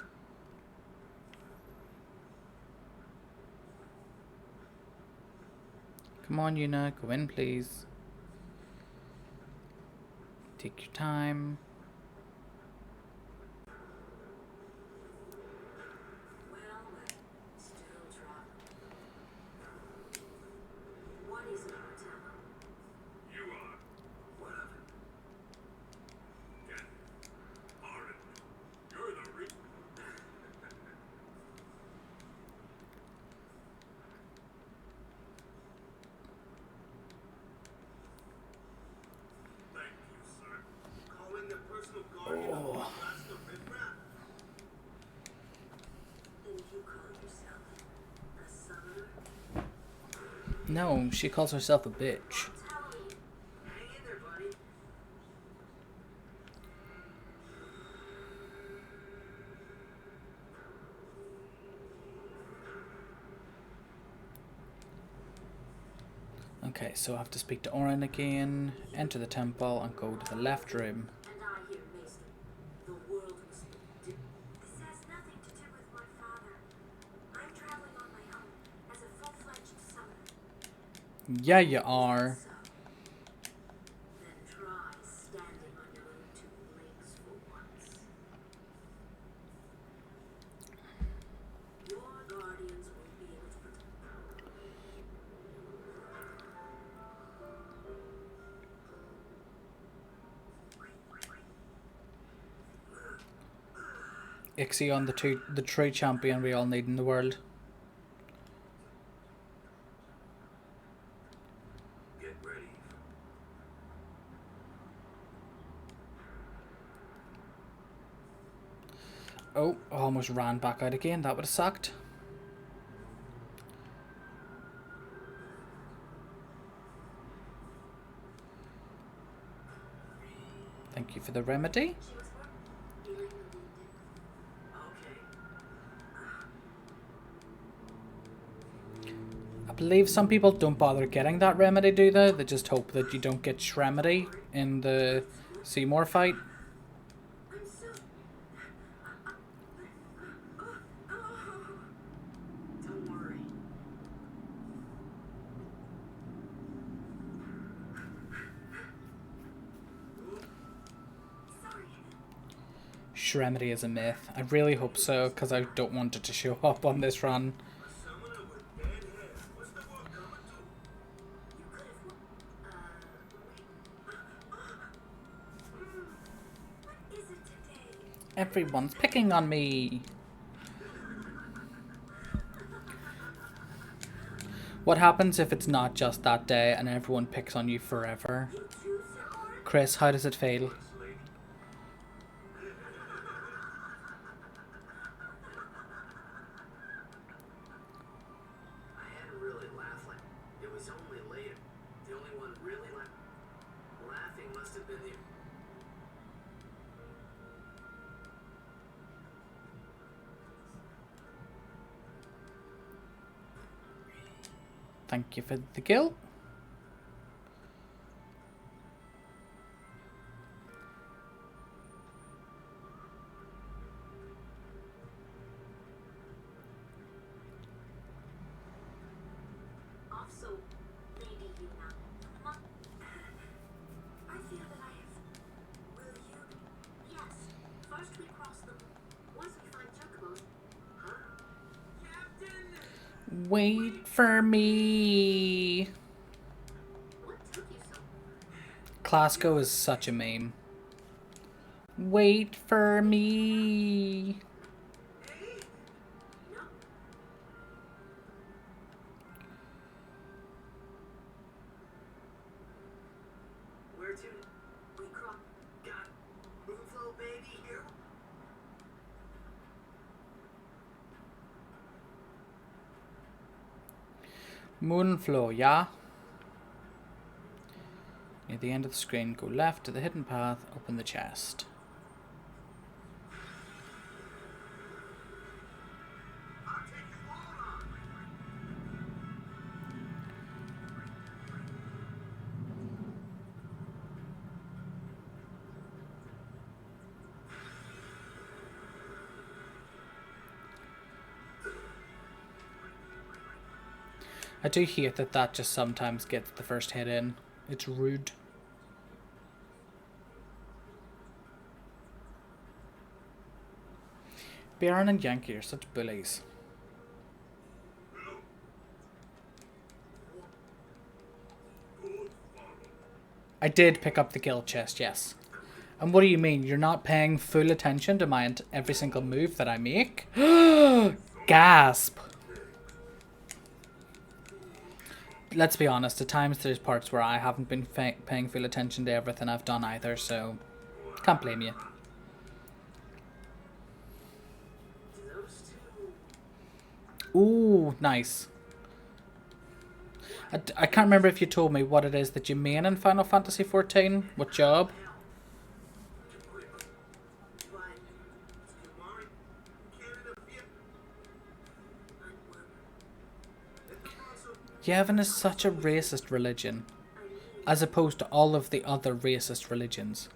Come on, Yuna. Go in, please. Take your time. Well, still traveling. What is it, Martello? You are. What of it? Get Orin. You're the Thank you, sir. Calling the personal guardian of the last of riffraff? Then you call yourself a summoner? No, she calls herself a bitch. Martello, Hang in there, buddy. Okay, so I have to speak to Oren again, enter the temple, and go to the left room. and I hear Mason. The world was This has nothing to do with my father. I'm traveling on my own as a full-fledged summoner. Yeah, you are. So, then try standing on your own two legs for once. Your guardians won't be able to protect. Ixion, the true champion we all need in the world. Get ready. Oh, I almost ran back out again. That would have sucked. Thank you for the remedy. She was healing the wounded. Okay. I believe some people don't bother getting that remedy, do they? They just hope that you don't get Shremedy in the Seymour fight. I'm so... Don't worry. Sorry. Shremedy is a myth. I really hope so, because I don't want it to show up on this run. A summoner with dead hair. What's the world coming to? You could have... What is it today? Everyone's picking on me. What happens if it's not just that day and everyone picks on you forever? You too, Seymour? Chris, how does it feel? This lady. I hadn't really laughed like it was only later. The only one really laughing must have been the Thank you for the kill. Also, Lady Yuna. I feel that I have... Will you... Yes. First we cross them. Once we find Chocobos... Huh? Captain. Wait for me. What took you so... Classico is such a meme. Wait for me. No. Where to? We cross... Got Moonflow, baby. Here. Moonflow, yeah? Near the end of the screen, go left to the hidden path, open the chest. I'll take you all on. I do hate that that just sometimes gets the first hit in. It's rude. Baron and Yankee are such bullies. I did pick up the guild chest, yes. And what do you mean? You're not paying full attention to my every single move that I make? Gasp! Let's be honest, at times there's parts where I haven't been paying full attention to everything I've done either, so can't blame you. Ooh, nice. I can't remember if you told me what it is that you mean in Final Fantasy XIV. What job? Yevon is such a racist religion, as opposed to all of the other racist religions.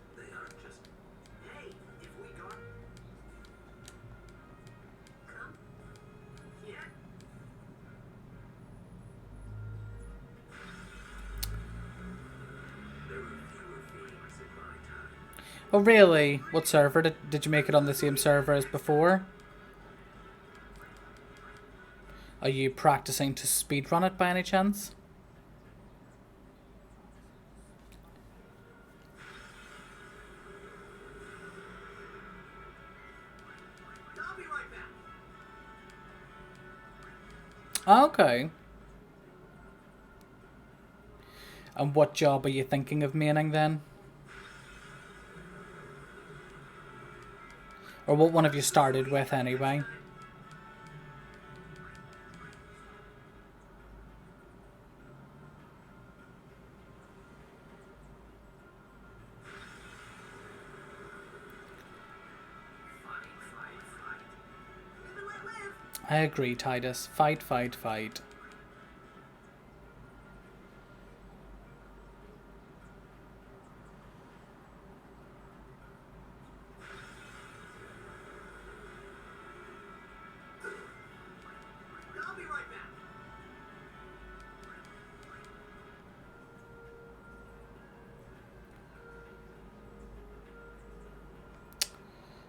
Oh really? What server? Did you make it on the same server as before? Are you practicing to speedrun it by any chance? I'll be right back. Okay. And what job are you thinking of maining then? Or what one have you started with anyway? I agree, Titus. Fight, fight, fight. I'll be right back.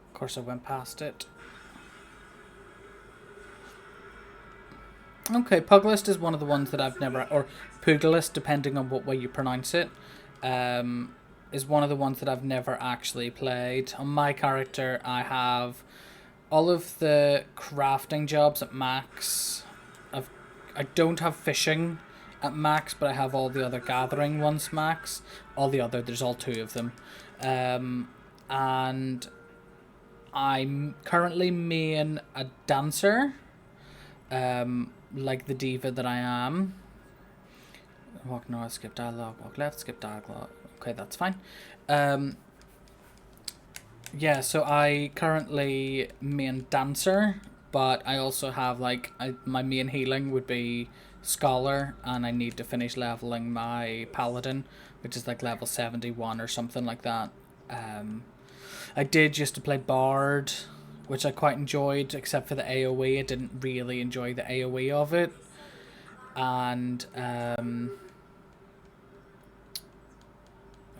Of course I went past it. Okay, Puglist is one of the ones that I've never, or Puglist, depending on what way you pronounce it, is one of the ones that I've never actually played. On my character, I have all of the crafting jobs at max. I don't have fishing at max, but I have all the other gathering ones max. There's all 2 of them. And I'm currently main a dancer. Like the diva that I am. Walk north, skip dialogue. Walk left, skip dialogue. Okay, that's fine. Yeah, so I currently main dancer, but I also have like my main healing would be scholar, and I need to finish leveling my paladin, which is like level 71 or something like that. I did used to play bard, which I quite enjoyed, except for the AoE. I didn't really enjoy the AoE of it. And,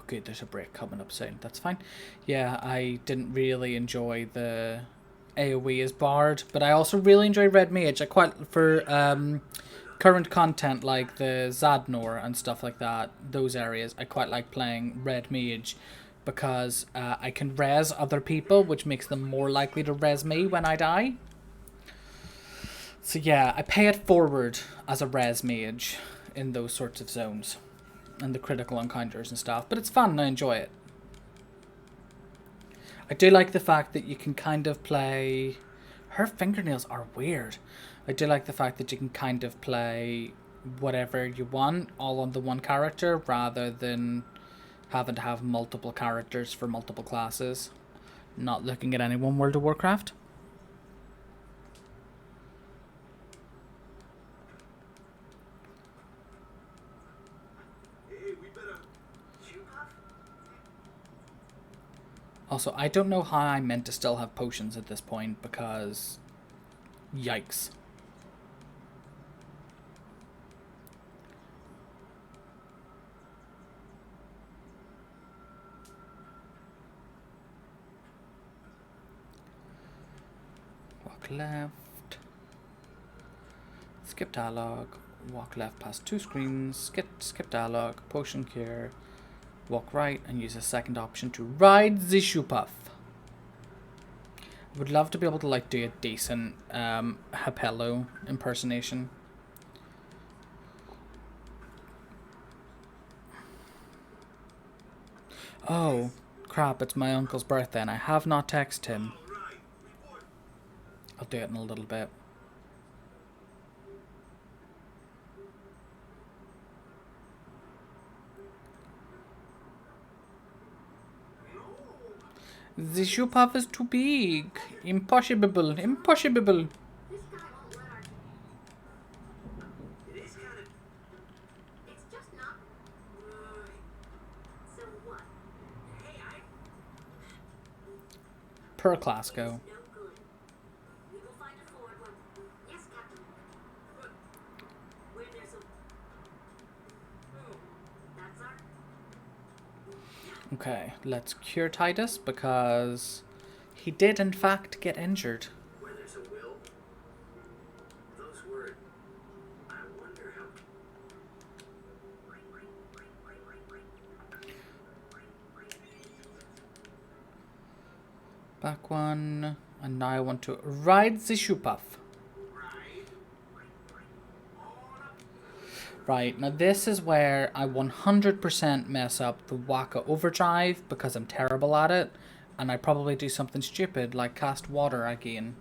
okay, there's a break coming up soon. That's fine. Yeah, I didn't really enjoy the AoE as bard, but I also really enjoy red mage. I quite, for current content like the Zadnor and stuff like that, those areas, I quite like playing red mage, because I can res other people, which makes them more likely to res me when I die. So yeah, I pay it forward as a res mage in those sorts of zones, and the critical encounters and stuff, but it's fun and I enjoy it. I do like the fact that you can kind of play... Her fingernails are weird. I do like the fact that you can kind of play whatever you want all on the one character, rather than having to have multiple characters for multiple classes. Not looking at anyone World of Warcraft. Hey, we better shoot off. Also, I don't know how I meant to still have potions at this point, because... Yikes. Walk left. Skip dialogue. Walk left past 2 screens. Skip dialogue. Potion cure. Walk right and use a second option to ride the shoe puff. I would love to be able to like do a decent Hapello impersonation. Oh, crap, it's my uncle's birthday and I have not texted him. I'll do it in a little bit. The shoe puff is too big. Impossible. Impossible. This guy won't let our... It is kind of. It's just not... So what? Hey, Per class go. No good. We will find a ford where... Yes, Captain. Where there's a... That's our... Okay, let's cure Titus because he did in fact get injured. Where there's a will, those words, I wonder how. Back one. And now I want to ride the shoe puff. Right, now this is where I 100% mess up the Waka Overdrive because I'm terrible at it. And I probably do something stupid like cast water again.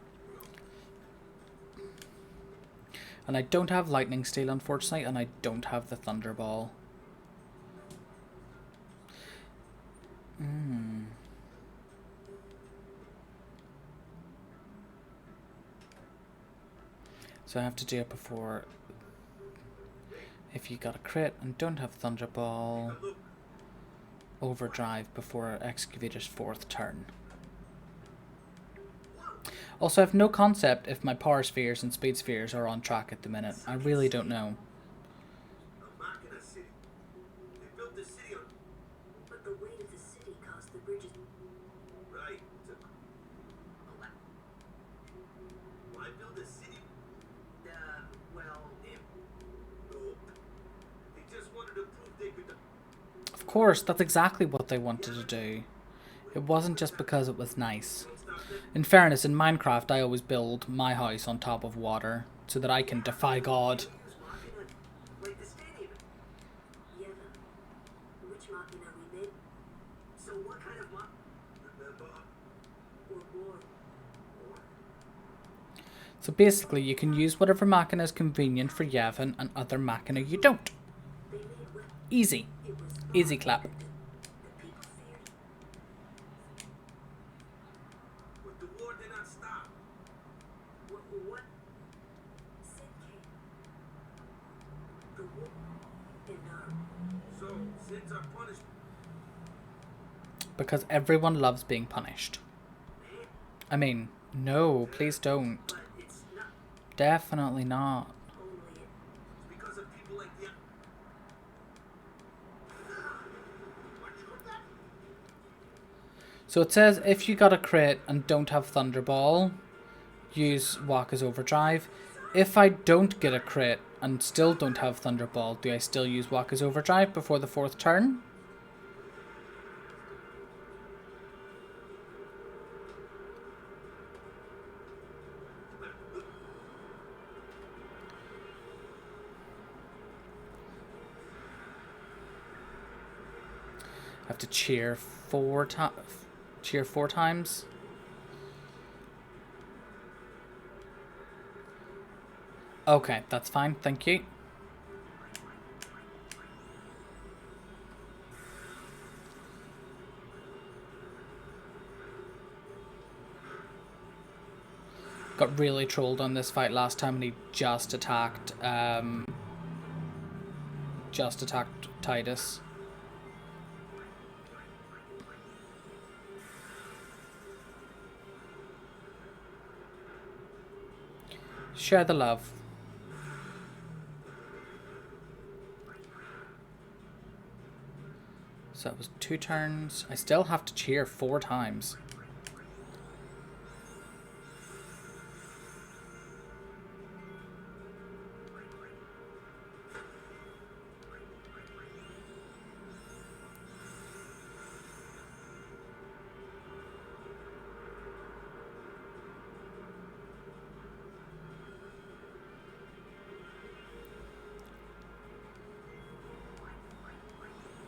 And I don't have Lightning Steel unfortunately, and I don't have the Thunderball. So I have to do it before... If you got a crit and don't have Thunderball, Overdrive before Excavator's 4th turn. Also, I have no concept if my Power Spheres and Speed Spheres are on track at the minute. I really don't know. I'm not gonna city. They built the city on. But the weight of the city caused the bridges... Right. Why build a city? Well, if. No. They just wanted to prove they could. Of course, that's exactly what they wanted to do. It wasn't just because it was nice. In fairness, in Minecraft, I always build my house on top of water so that I can defy God. Like the stadium. Yeah. Which machina we made? So what kind of Or war? So basically, you can use whatever machina is convenient for Yevon and other machina you don't. They made what? Easy. It was... Easy clap. that people feared. But the war did not stop. What? Sin came. The war... And, So sins are punished. Because everyone loves being punished. I mean, no, please don't. But it's not Definitely not. only because of people like the. So it says if you got a crit and don't have Thunderball, use Waka's Overdrive. If I don't get a crit and still don't have Thunderball, do I still use Waka's Overdrive before the 4th turn? I have to cheer 4 times. Okay, that's fine. Thank you. Got really trolled on this fight last time and he just attacked Titus. Share the love. So that was 2 turns. I still have to cheer 4 times.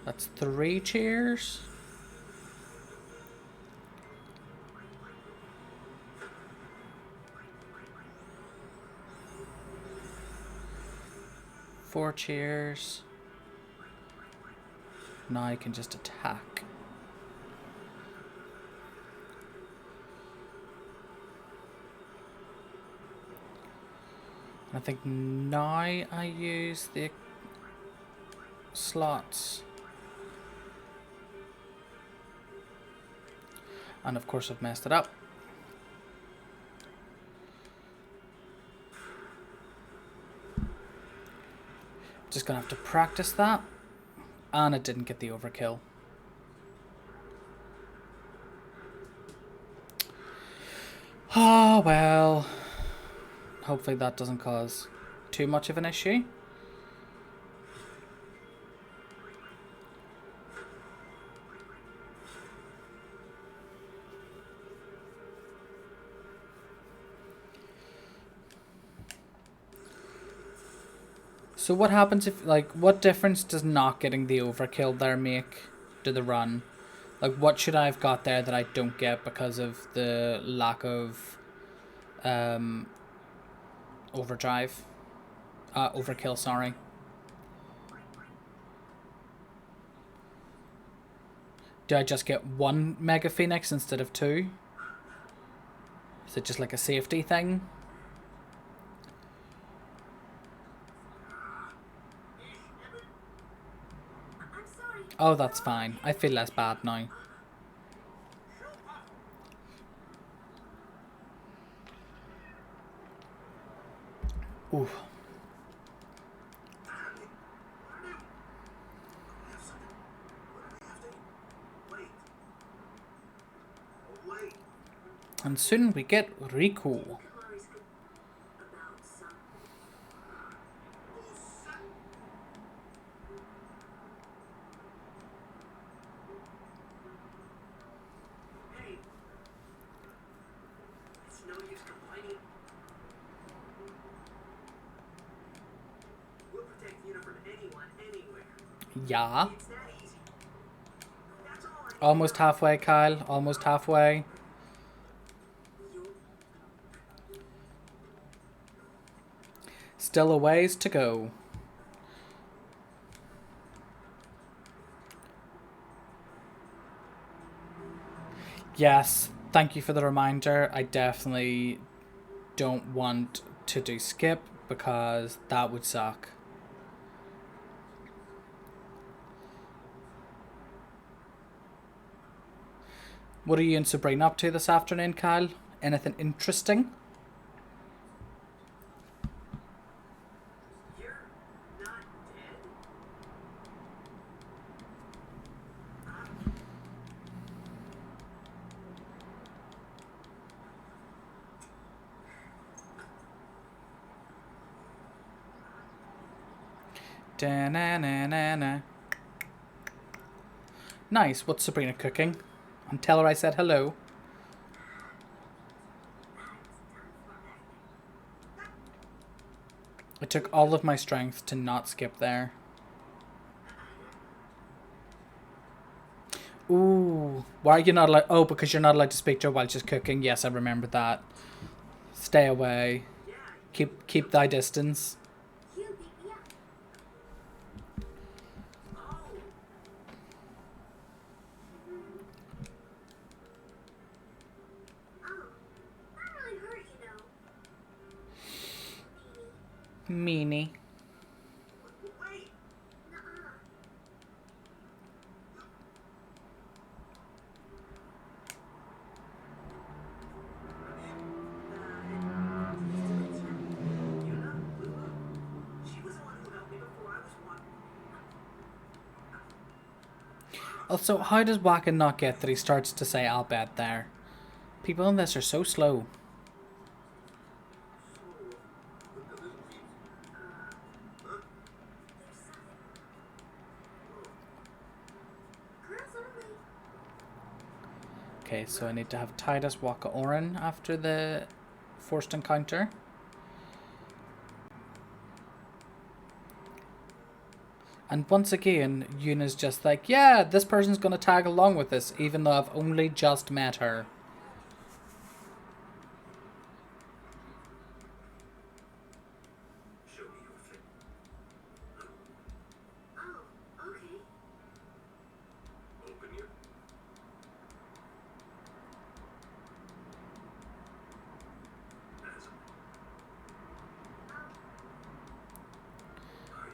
That's 3 cheers. Four cheers. Now I can just attack. I think now I use the slots. And of course I've messed it up. Just gonna have to practice that. And it didn't get the overkill. Oh well. Hopefully that doesn't cause too much of an issue. So what happens if, like, what difference does not getting the overkill there make to the run? Like, what should I have got there that I don't get because of the lack of overdrive? Overkill, sorry. Do I just get 1 Mega Phoenix instead of 2? Is it just like a safety thing? I'm sorry. Oh, that's fine. I feel less bad now. Ooh. And soon we get Riku. About some. Hey, it's no use complaining. We'll protect Una from anyone, anywhere. Yeah. It's that easy. That's all I need. Almost halfway, Kyle. Almost halfway. Still a ways to go. Yes, thank you for the reminder. I definitely don't want to do skip because that would suck. What are you and Sabrina up to this afternoon, Kyle? Anything interesting? You're not dead? Da-na-na-na-na. Nice. What's Sabrina cooking? And tell her I said hello. It took all of my strength to not skip there. Ooh. Why are you not allowed? Oh, because you're not allowed to speak to her while she's cooking. Yes, I remember that. Stay away. Keep thy distance. You beat me up. Oh, that really hurt, Meanie. Wait! Nuh-uh. Una? Lulu? She was the one who helped me before I was one. Also, how does Wacken not get that he starts to say I'll bet there? People in this are so slow. Girls only. Okay, so I need to have Titus Waka Orin after the forced encounter. And once again, Yuna's just like, yeah, this person's going to tag along with this, even though I've only just met her. Show me your thing. Oh, okay. Open your. As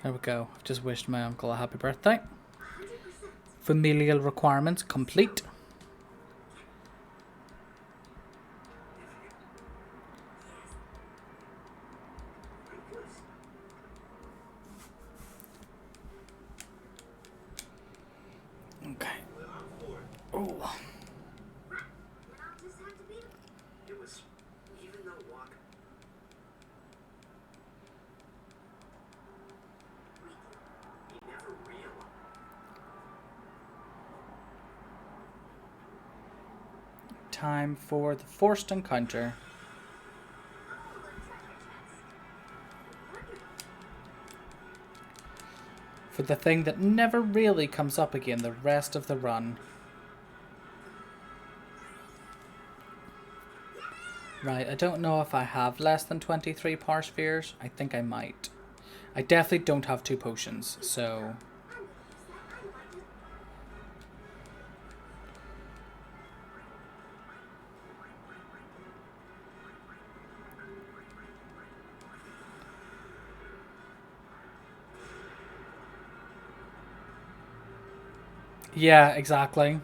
There we go. I've just wished my uncle a happy birthday. 100%. Familial requirements complete. Okay. Oh. Then I'll just have to beat him. it was, even though Walker. He never realized. Time for the forced encounter. For the thing that never really comes up again the rest of the run. Right, I don't know if I have less than 23 power spheres. I think I might. I definitely don't have 2 potions, so... Yeah, exactly.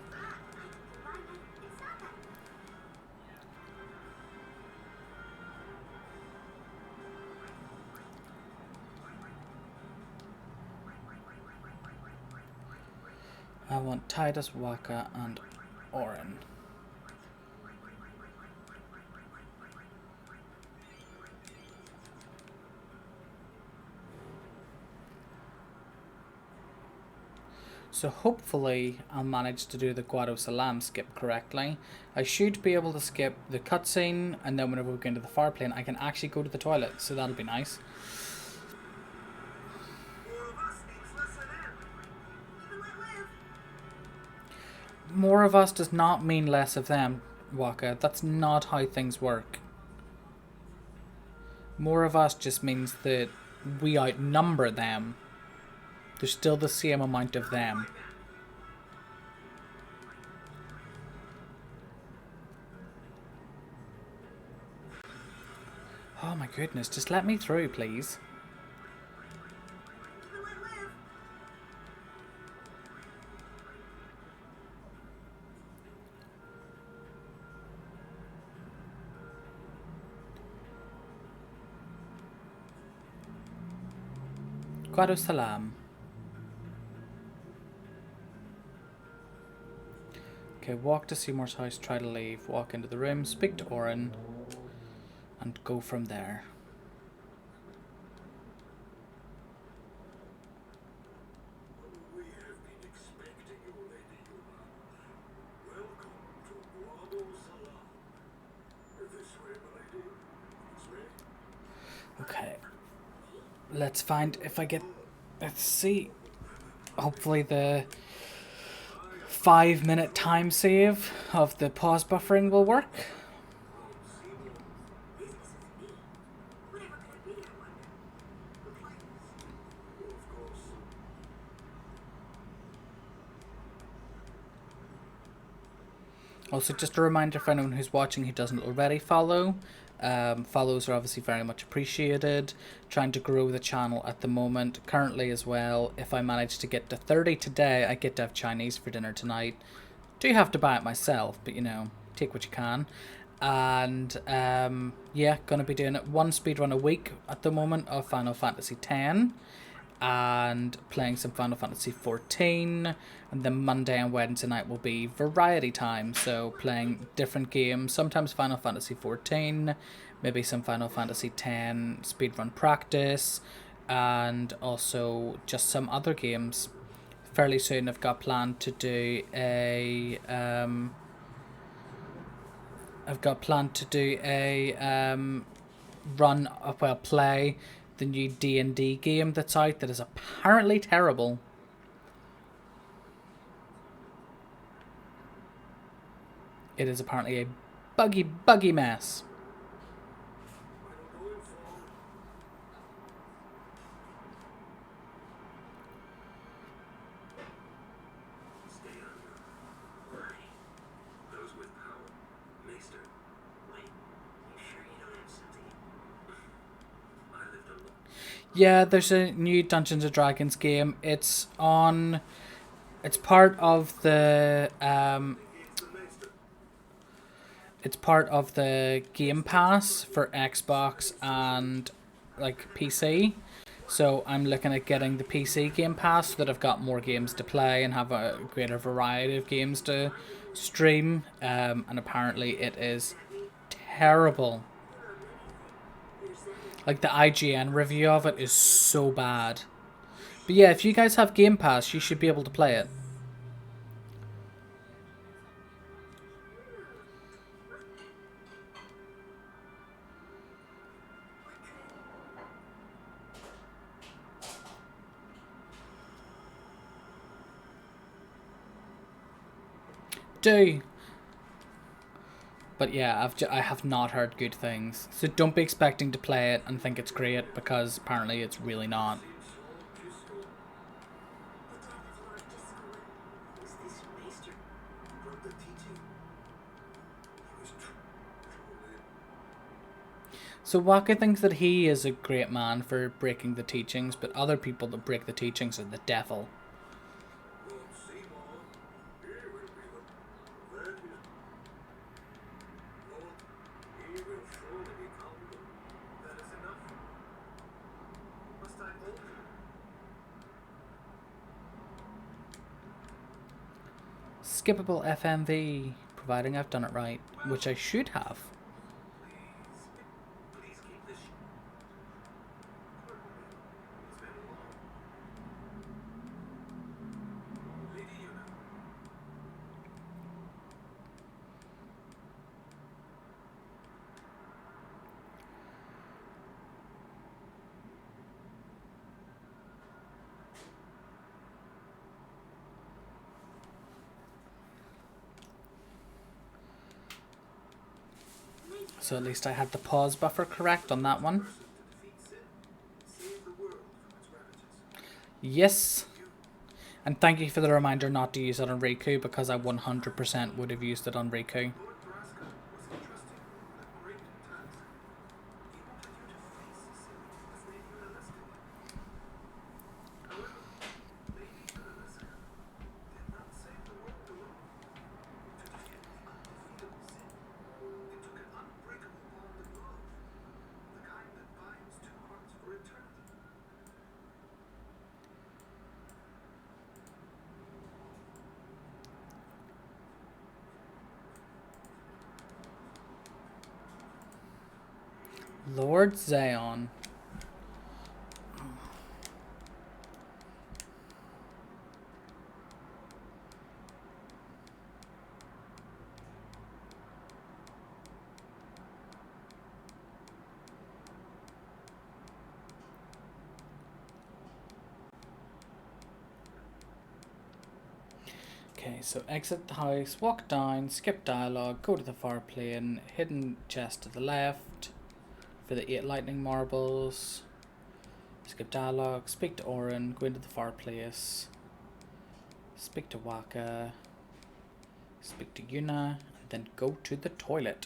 I want Titus, Waka, and Orin. So hopefully I'll manage to do the Guado Salam skip correctly. I should be able to skip the cutscene, and then whenever we go into the far plane I can actually go to the toilet, so that'll be nice. More of us means less of them. Live and let live. More of us does not mean less of them, Waka. That's not how things work. More of us just means that we outnumber them. There's still the same amount of them. Oh my goodness, just let me through, please. Live and let live. Guado Salam. Okay, walk to Seymour's house, try to leave, walk into the room, speak to Orin, and go from there. We have been expecting you, Lady Yuma. Welcome to Guado Salam. This way, my lady. This way. Okay. Let's find if I get... Let's see. Hopefully the 5-minute time save of the pause buffering will work. This isn't me. Whatever could it be, I wonder? The planes. Of course. Also, just a reminder for anyone who's watching who doesn't already follow, follows are obviously very much appreciated. Trying to grow the channel at the moment. Currently as well, if I manage to get to 30 today, I get to have Chinese for dinner tonight. Do have to buy it myself, but you know, take what you can. And yeah, gonna be doing 1 speedrun a week at the moment of Final Fantasy X. And playing some Final Fantasy 14, and then Monday and Wednesday night will be variety time, so playing different games, sometimes Final Fantasy 14, maybe some Final Fantasy 10 speedrun practice, and also just some other games. Fairly soon I've got planned to do a run, well, play the new D&D game that's out that is apparently terrible. It is apparently a buggy mess. Stay under. Why? Those with power. Maester. Wait, you sure you don't have something? I lived alone. Yeah, there's a new Dungeons and Dragons game. It's on. It's part of the It's the Maester. It's part of the Game Pass for Xbox and like PC. So I'm looking at getting the PC Game Pass so that I've got more games to play and have a greater variety of games to stream. And apparently it is terrible. Like the IGN review of it is so bad. But yeah, if you guys have Game Pass, you should be able to play it. Do. But yeah, I have not heard good things. So don't be expecting to play it and think it's great, because apparently it's really not. Who's this Maester? Broke the teaching. He was truly. So Waka thinks that he is a great man for breaking the teachings, but other people that break the teachings are the devil. Lord Seymour. He will be the. That is. Lord, he will surely become the. That is enough. Must I hold him? Skippable FMV, providing I've done it right, which I should have. Please keep this. It's been long. Lady Una. So at least I had the pause buffer correct on that one. To defeat sin. Save the world from its ravages. Yes. And thank you for the reminder not to use it on Riku, because I 100% would have used it on Riku. Lord Braska was entrusted with a great task. He wanted you to face sin as Lady Unalesca did. However, Lady Unalesca did not save the world alone. To defeat the undefeatable sin, it took an unbreakable bond of love, the kind that binds two hearts for eternity. Lord Zaon. Okay, so exit the house, walk down, skip dialogue, go to the far plane, hidden chest to the left for the 8 lightning marbles, skip dialogue, speak to Orin, go into the fireplace, speak to Waka, speak to Yuna, and then go to the toilet.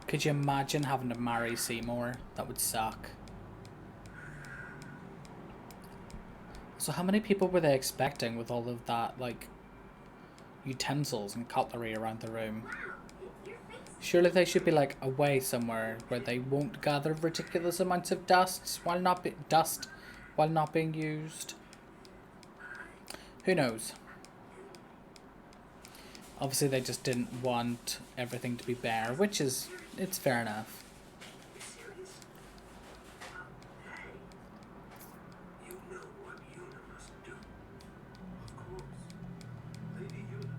Could you imagine having to marry Seymour? That would suck. So how many people were they expecting with all of that, like, utensils and cutlery around the room? Surely they should be, like, away somewhere where they won't gather ridiculous amounts of dust while not being used. Who knows? Obviously they just didn't want everything to be bare, which is, it's fair enough. You serious? Hey! You know what Una must do. Of course. Lady Una.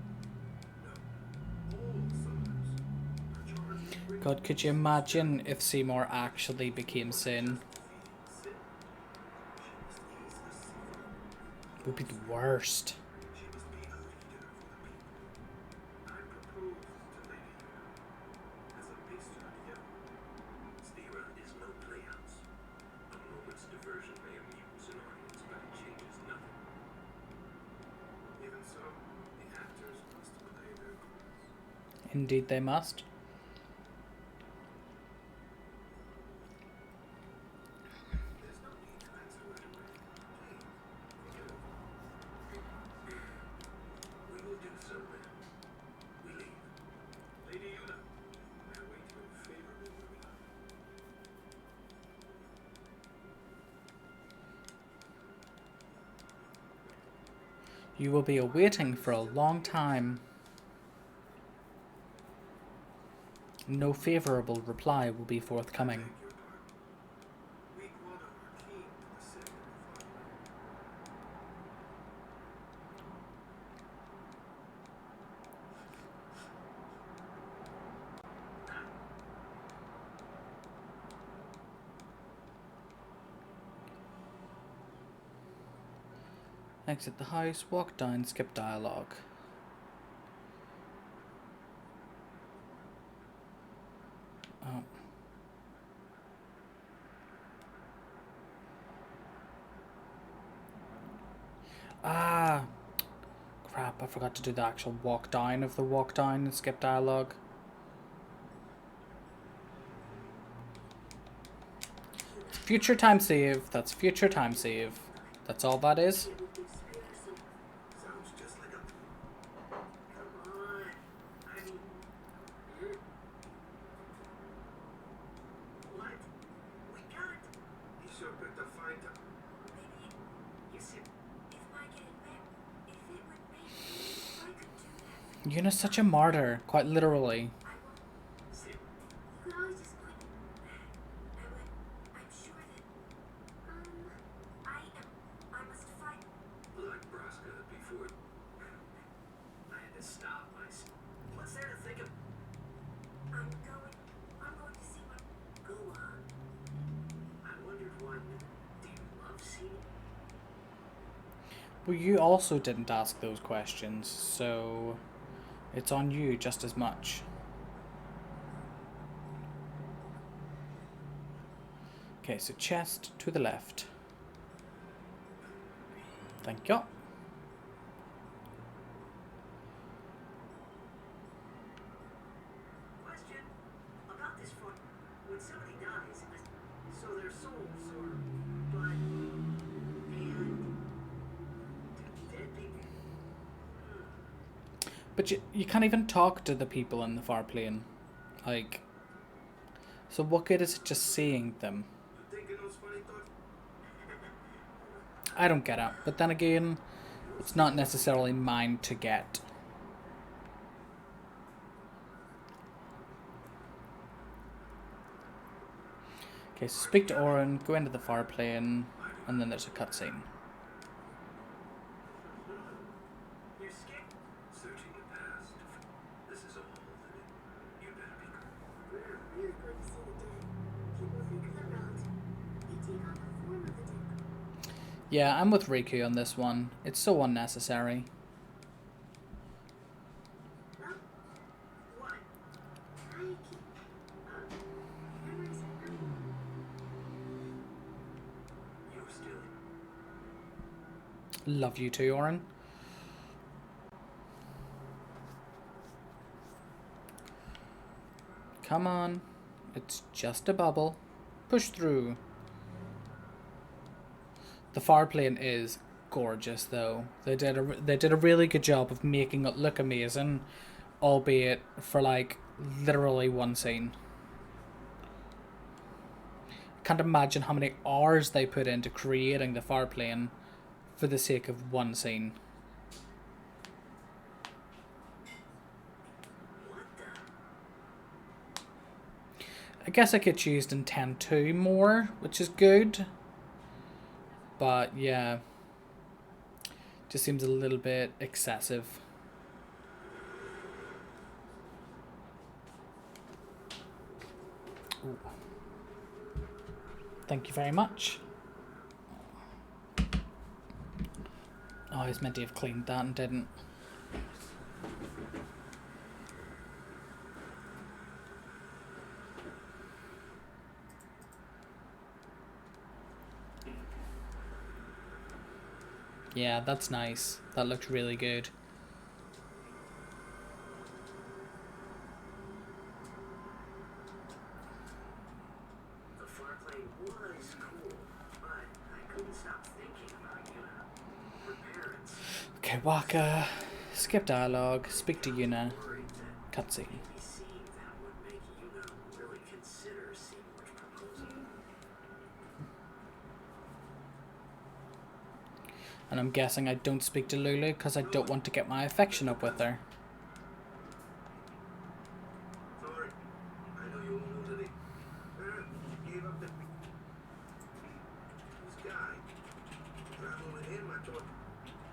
No. All summers are charged with bringing God, could you imagine if Seymour actually became Sin? sin. She must ease the suffering. It would be the worst. She must be a leader for the people. I proposed to Lady Una as a mixture of young. Speedrun is no playhouse. A moment's diversion may amuse an audience, but it changes nothing. Even so, the actors must play their roles. Indeed they must. There's no need to answer right away. Please, think it over. We will do so then. We leave. Lady Una, I await you in favorable reply. You will be awaiting for a long time. No favorable reply will be forthcoming. Beg your pardon. We Guana are keen to descend in the fatherland. Exit the house, walk down, skip dialogue. Oh. Ah! Crap, I forgot to do the actual walk down of the walk down and skip dialogue. Future time save. That's future time save. That's all that is. It would be sparesome. Sounds just like a... Come on. I mean... What? We can't. He sure picked a fine time. Maybe You said... if I get it back, if it would make me, I could do that. Yuna's such a martyr, quite literally. I won't. Sim, You could always just quit. I would. I'm sure that. I must fight. like Braska before... I had to stop myself. What's there to think of? I'm going to see what. Go on. I wondered why... Do you love seeing? Well, you also didn't ask those questions, so it's on you just as much. Okay, so chest to the left. Thank you. Question about this front. When somebody dies, so their souls are... But... And... Do dead people... But you can't even talk to the people in the far plane. Like, so what good is it just seeing them? You thinking those funny thoughts? I don't get it. But then again, it's not necessarily mine to get. Okay, so speak to Oren, go into the far plane, and then there's a cutscene. You're scared? Searching the past. This is all living. You better be good. We're really going to see the dead. People think they're relative. They take on the form of the dead. Yeah, I'm with Riku on this one. It's so unnecessary. Well, What? I keep. Cameras are You're still... Love you too, Oren. Come on. It's just a bubble. Push through. The far plane is gorgeous, though. They did a really good job of making it look amazing, albeit for like literally one scene. Can't imagine how many hours they put into creating the far plane for the sake of one scene. I guess it gets used in 10.2 more, which is good. But yeah, just seems a little bit excessive. Ooh. Thank you very much. Oh, I was meant to have cleaned that and didn't. Yeah, that's nice. That looks really good. The far plane was cool, but I couldn't stop thinking about Yuna. Her parents. Okay, Waka. Skip dialogue. Speak to Yuna. Worried that Cutscene. maybe seeing that would make Yuna really consider Seymour's proposal. And I'm guessing I don't speak to Lulu because I don't want to get my affection up with her. Sorry. I know you won't lose any. You gave up the... This guy. Traveling with him, I thought...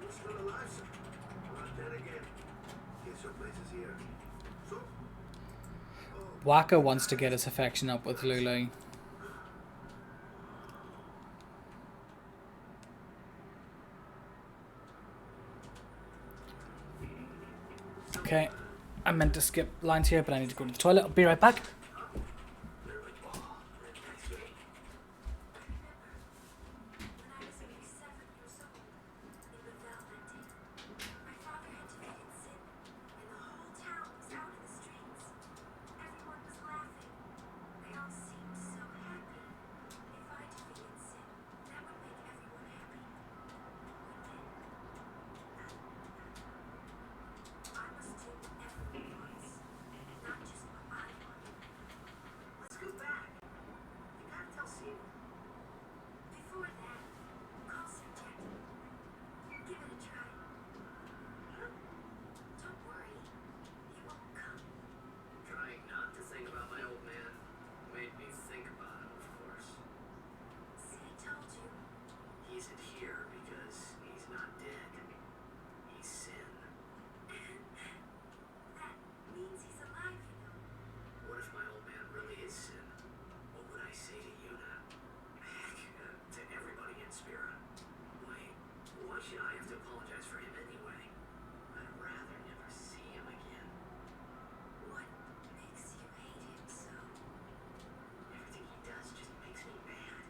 You're still alive, sir. But then again, guess your place is here. So... Waka wants to get his affection up with Lulu. Okay, I meant to skip lines here, but I need to go to the toilet. I'll be right back. When I was only 7 years old, in the Valentine, my father had defeated sin, and the whole town was out in the streets. Everyone was laughing. They all seemed so happy. If I defeated sin, that would make everyone happy. I must do what everyone wants, not just what I want. Let's go back. You gotta tell Seymour. Before that, call Sir Jackie. Give it a try. Don't worry, he won't come. Trying not to think about my old man made me think about him, of course. See, I told you. He isn't here because he's not dead. He's sin. That means he's alive, you know. What if my old man really is sin? What would I say to Yuna? Heck, to everybody in Spira. Why should I have to apologize for him anyway? I'd rather never see him again. What makes you hate him so? Everything he does just makes me mad.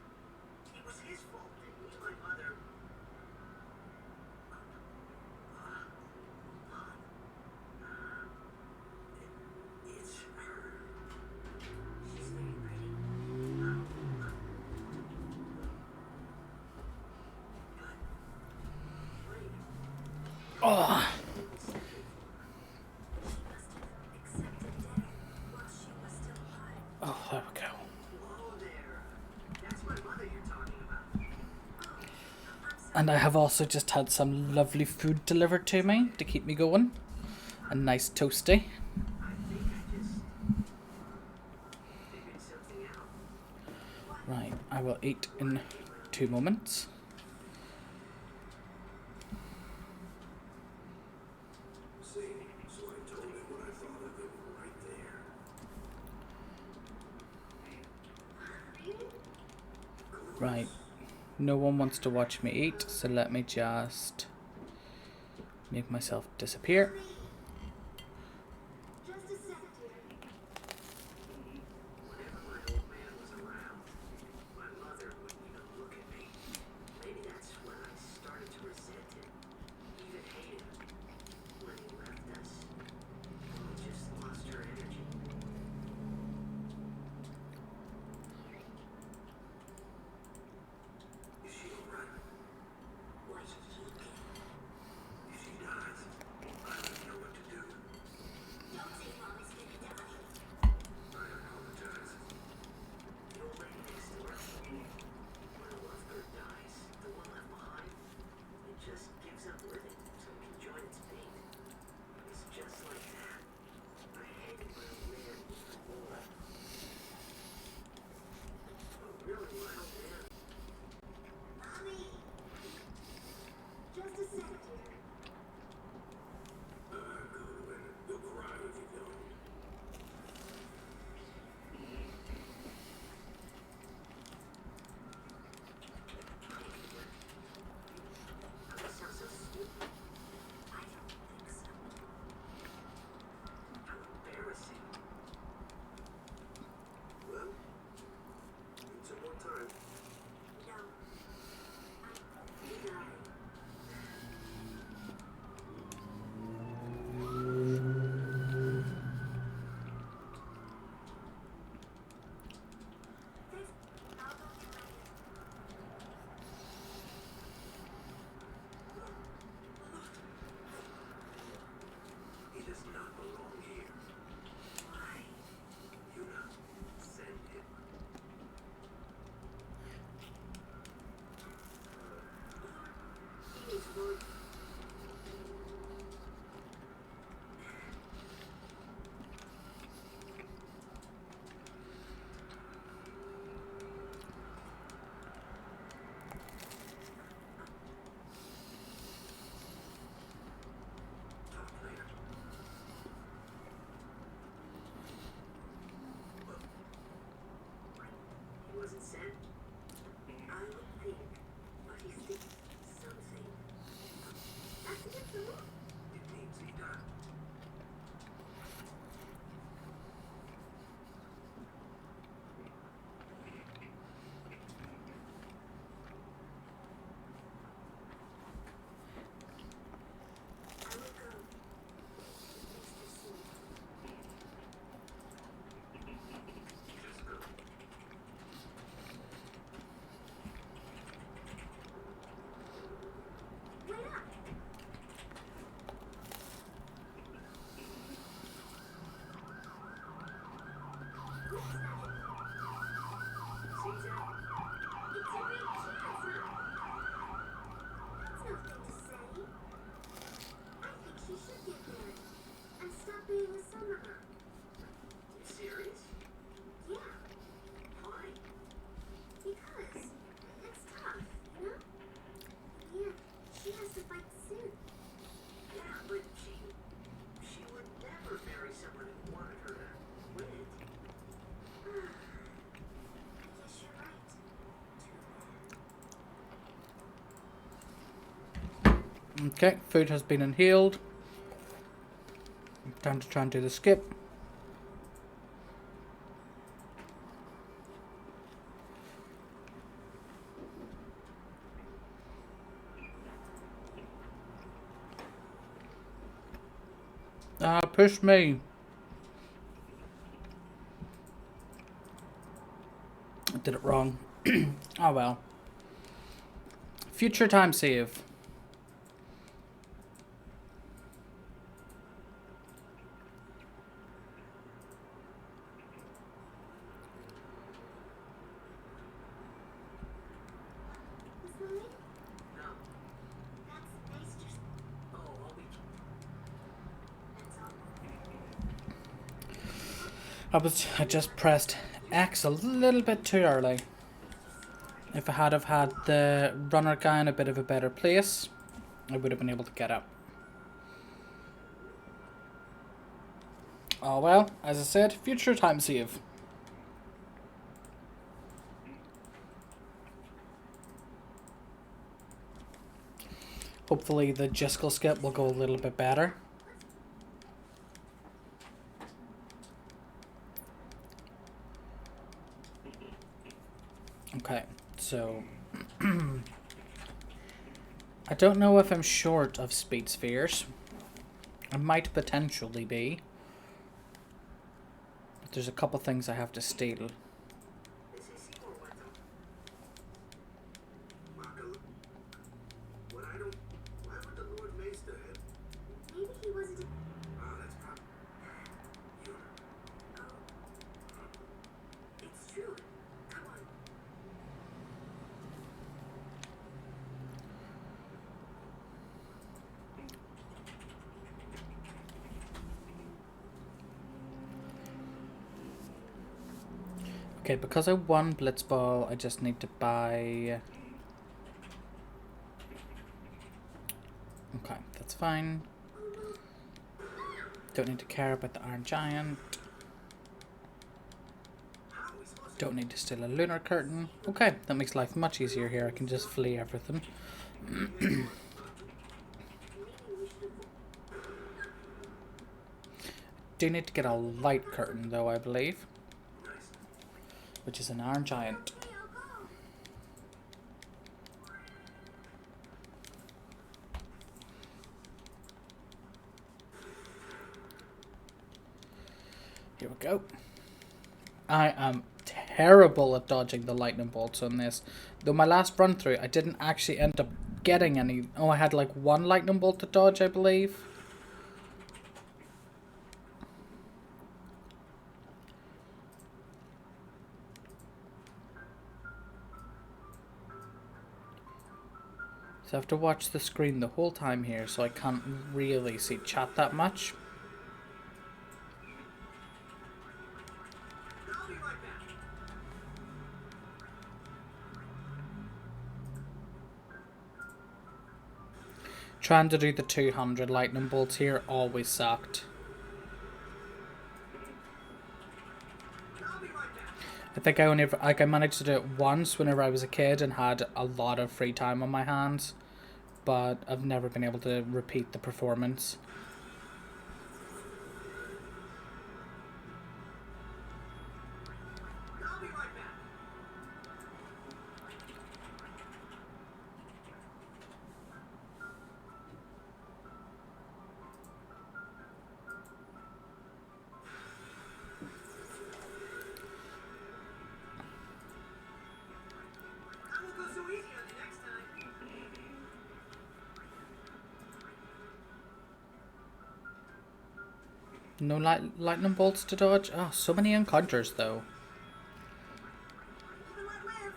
It was his fault that me and my mother... It's her. She's very pretty. Oh, She must have accepted death while she was still alive. oh, there we go. Whoa there. That's my mother you're talking about. I'm sorry. And I have also just had some lovely food delivered to me to keep me going. A nice toasty. I think I just figured something out. Right, I will eat in 2 moments. See, so I told him what I thought of him right there. Right, no one wants to watch me eat, so let me just make myself disappear. Just a sec, dear. Whenever my old man was around, my mother wouldn't even look at me. Maybe that's when I started to resent him, even hate him. When he left us, we just lost her energy. Is she alright? Why did he get? If she dies, I don't know wasn't sent? I would think, but he's thinking something. That's against the law. It needs to be done. I will go. Mr. Seymour. Just go. Wait up! What's that? See, Jack? It's a big chance, That's nothing to say. I think she should get married and stop being a son of her. You serious? Yeah, Why? because it's tough, you know? Yeah, she has to fight soon. Yeah, but she would never marry someone who wanted her to win. I guess you're right. Too bad. Okay, food has been inhaled. Time to try and do the skip. Ah, push me. I did it wrong. Oh well. Future time save. Is the lady? No. That's Meister's. Oh, I'll be. That's all. I just pressed X a little bit too early. If I had have had the runner guy in a bit of a better place, I would have been able to get up. Oh well, as I said, future time save. Hopefully the Jiskel skip will go a little bit better. Okay, so I don't know if I'm short of speed spheres. I might potentially be. But there's a couple things I have to steal. They say Seymour went to. Marco, what I don't. Why would the Lord Maester have? Maybe he wasn't. Oh, that's probably. You're. It's true. Come on. Okay, because I won Blitzball, I just need to buy... Okay, that's fine. Don't need to care about the Iron Giant. How are we supposed to? Don't need to steal a Lunar Curtain. Okay, that makes life much easier here. I can just flee everything. Meaning we should have. Do need to get a Light Curtain though, I believe. Nice. Which is an Iron Giant. Okay, I'll go. Here we go. I am terrible at dodging the lightning bolts on this. Though my last run through, I didn't actually end up getting any. Oh, I had like one lightning bolt to dodge, I believe. So I have to watch the screen the whole time here, so I can't really see chat that much. I'll be right back. Trying to do the 200 lightning bolts here always sucked. I'll be right back. I think I only like I managed to do it once whenever I was a kid and had a lot of free time on my hands, but I've never been able to repeat the performance. I'll be right back. I won't go so easy on you next time. No lightning bolts to dodge? Oh, so many encounters though. You can let live.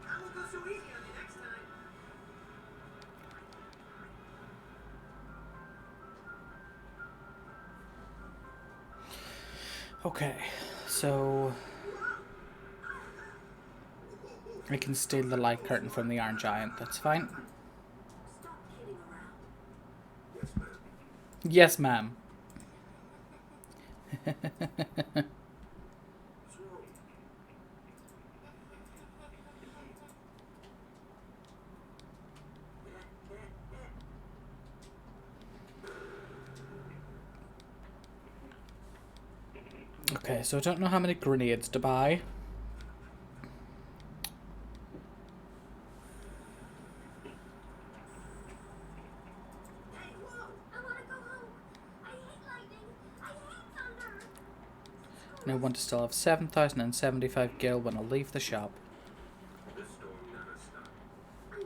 I won't go so easy on you next time. Okay, so I can steal the light curtain from the Iron Giant, that's fine. Stop kidding around. Yes, ma'am. Yes, ma'am. What's wrong? Okay, so I don't know how many grenades to buy. Hey, whoa! I want to go home. I hate lightning. I hate thunder. And I want to still have 7,075 gil when I leave the shop. This storm never stopped. I know. Pretty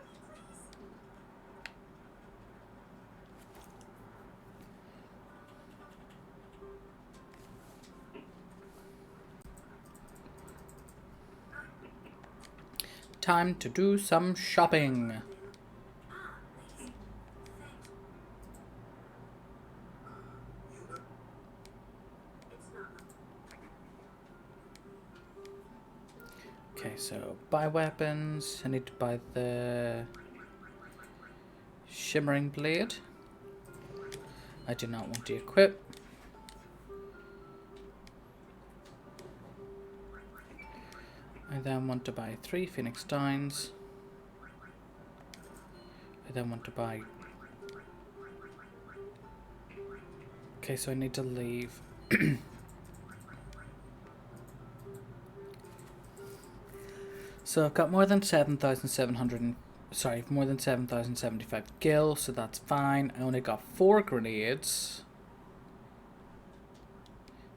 please. Time to do some shopping. Ah, thanks. Yuna? It's not. Okay, so buy weapons. I need to buy the shimmering blade. I do not want to equip. I then want to buy 3 Phoenix Downs. I then want to buy... Okay, so I need to leave. So I've got more than 7,700 and... Sorry, more than 7,075 gil, so that's fine. I only got 4 grenades.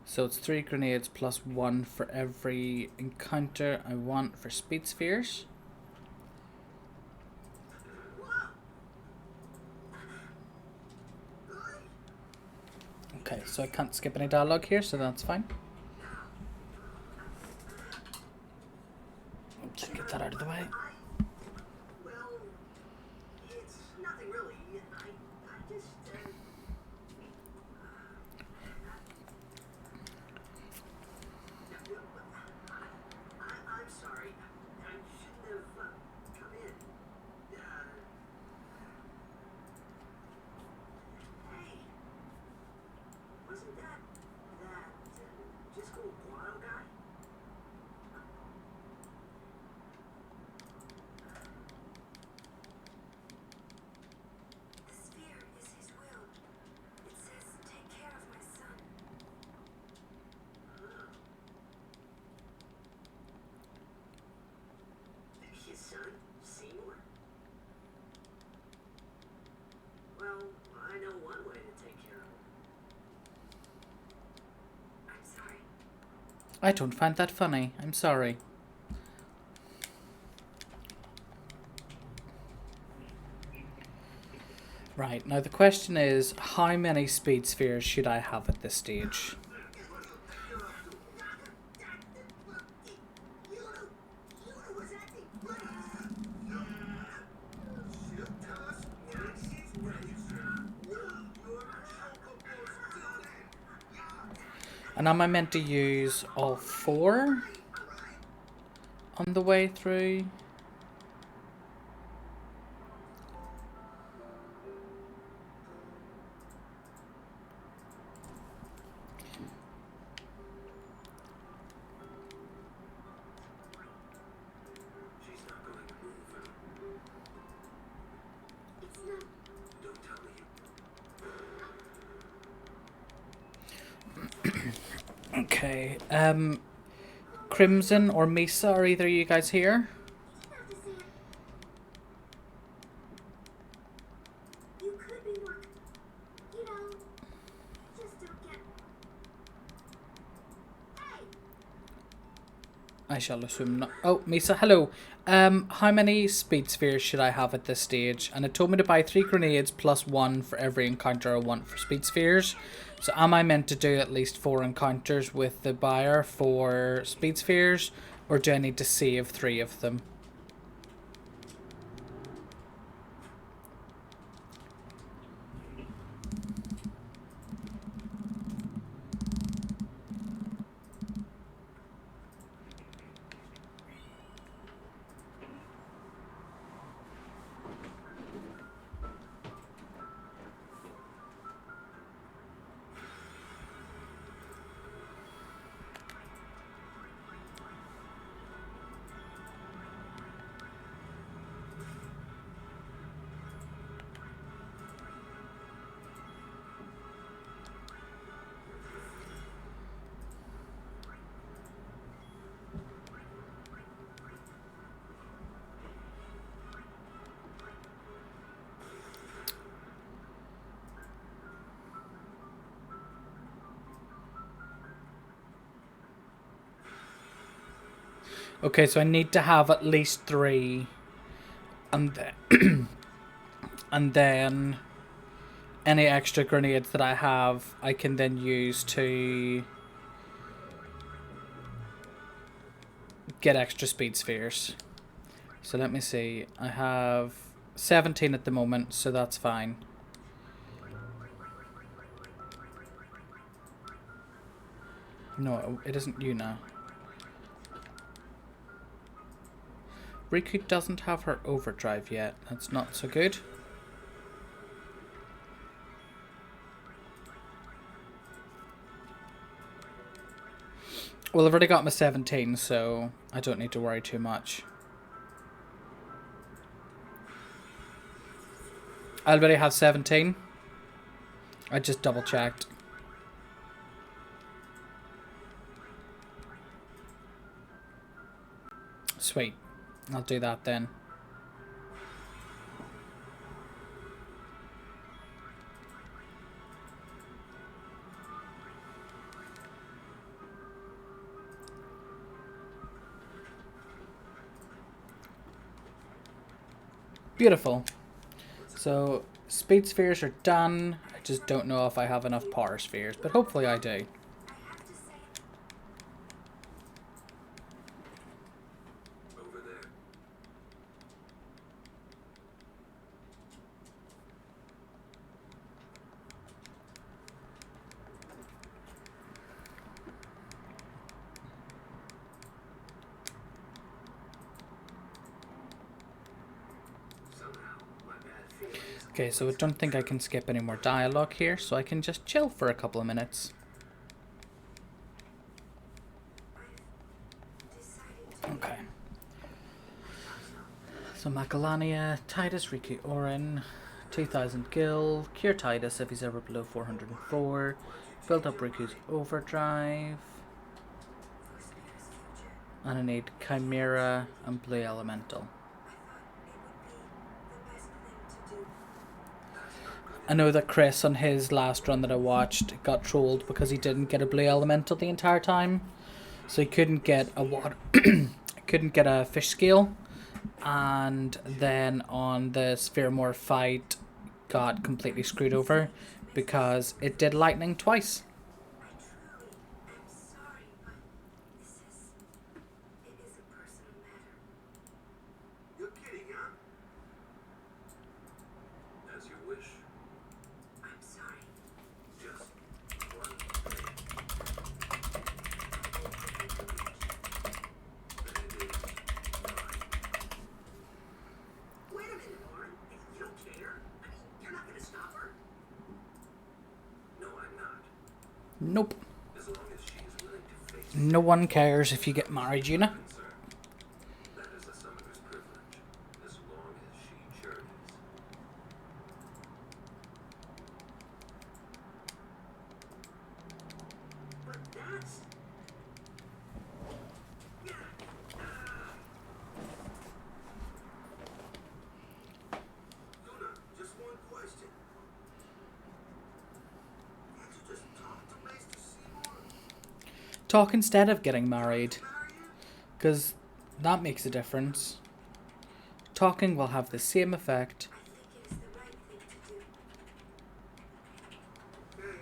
So it's 3 grenades plus 1 for every encounter I want for speed spheres. Okay, so I can't skip any dialogue here, so that's fine. Just get that out of the way. Well, it's nothing really. I just, I'm sorry. I shouldn't have come in. Hey, wasn't that just cool Guano guy? The sphere is his will. It says, take care of my son. His son, Seymour? Well, I know one way to take care of him. I'm sorry. I don't find that funny. I'm sorry. Right, now the question is, how many speed spheres should I have at this stage? Yuna was acting funny. And am I meant to use all 4 on the way through? She's not going to move. It's not. Don't tell me you. Okay. Crimson or Misa, are either of you guys here? You didn't have to say it. You could be more, you know, just don't get. Hey! I shall assume not. Oh, Misa, hello. How many speed spheres should I have at this stage? And it told me to buy 3 grenades plus 1 for every encounter I want for speed spheres. So am I meant to do at least 4 encounters with the buyer for speed spheres? Or do I need to save 3 of them? Okay, so I need to have at least 3. And then, and then any extra grenades that I have, I can then use to get extra speed spheres. So let me see. I have 17 at the moment, so that's fine. No, it isn't Yuna. Riku doesn't have her overdrive yet. That's not so good. Well, I've already got my 17, so I don't need to worry too much. I already have 17. I just double checked. Sweet. I'll do that then. Beautiful. So, speed spheres are done. I just don't know if I have enough power spheres, but hopefully I do. I have to say it. Over there. Somehow, my bad feelings. Okay, so I don't think I can skip any more dialogue here, so I can just chill for a couple of minutes. Decided to. Okay. So Macalania, Titus, Riku, Orin, 2000 gil, cure Titus if he's ever below 404, build up Riku's overdrive, and I need Chimera and Blue Elemental. I know that Chris on his last run that I watched got trolled because he didn't get a Blue Elemental the entire time, so he couldn't get a water, couldn't get a fish scale. And then on the Sphere Morph fight got completely screwed over because it did lightning twice. I truly am sorry, but it is a personal matter. You're kidding, huh? As you wish. I'm sorry. Just one minute. Nope. As long as she is willing to face No one cares if you get married, Una. concern. That is a summoner's privilege, as long as she journeys. But that's... Luna, just one question. Can't you just talk to Maester Seymour? Talk instead of getting married, Marry him? because that makes a difference. Talking will have the same effect. I think it is the right thing to do. Okay,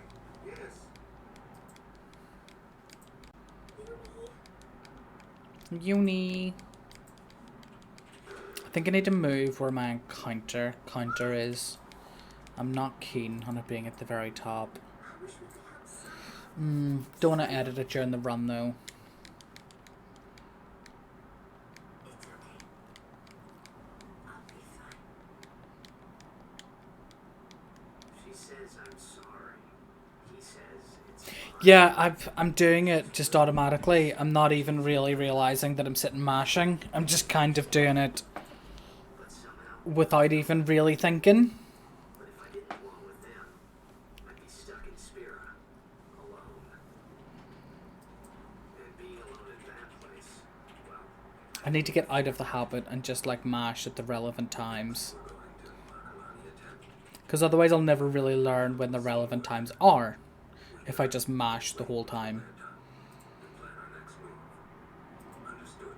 yes. Uni. I think I need to move where my counter is. I'm not keen on it being at the very top. I wish we could have some. Don't want to edit it during the run though. It's okay. I'll be fine. She says I'm sorry. He says it's fine. Yeah, I'm doing it just automatically. I'm not even really realizing that I'm sitting mashing. I'm just kind of doing it But somehow, without even really thinking. but if I didn't go on with them, I'd be stuck in Spira, alone. And being alone in that place, well, I need to get out of the habit and just like mash at the relevant times. We're going to embark on the attempt. Because otherwise I'll never really learn when the relevant times are. If I just mash the whole time. And plan our next move. Understood.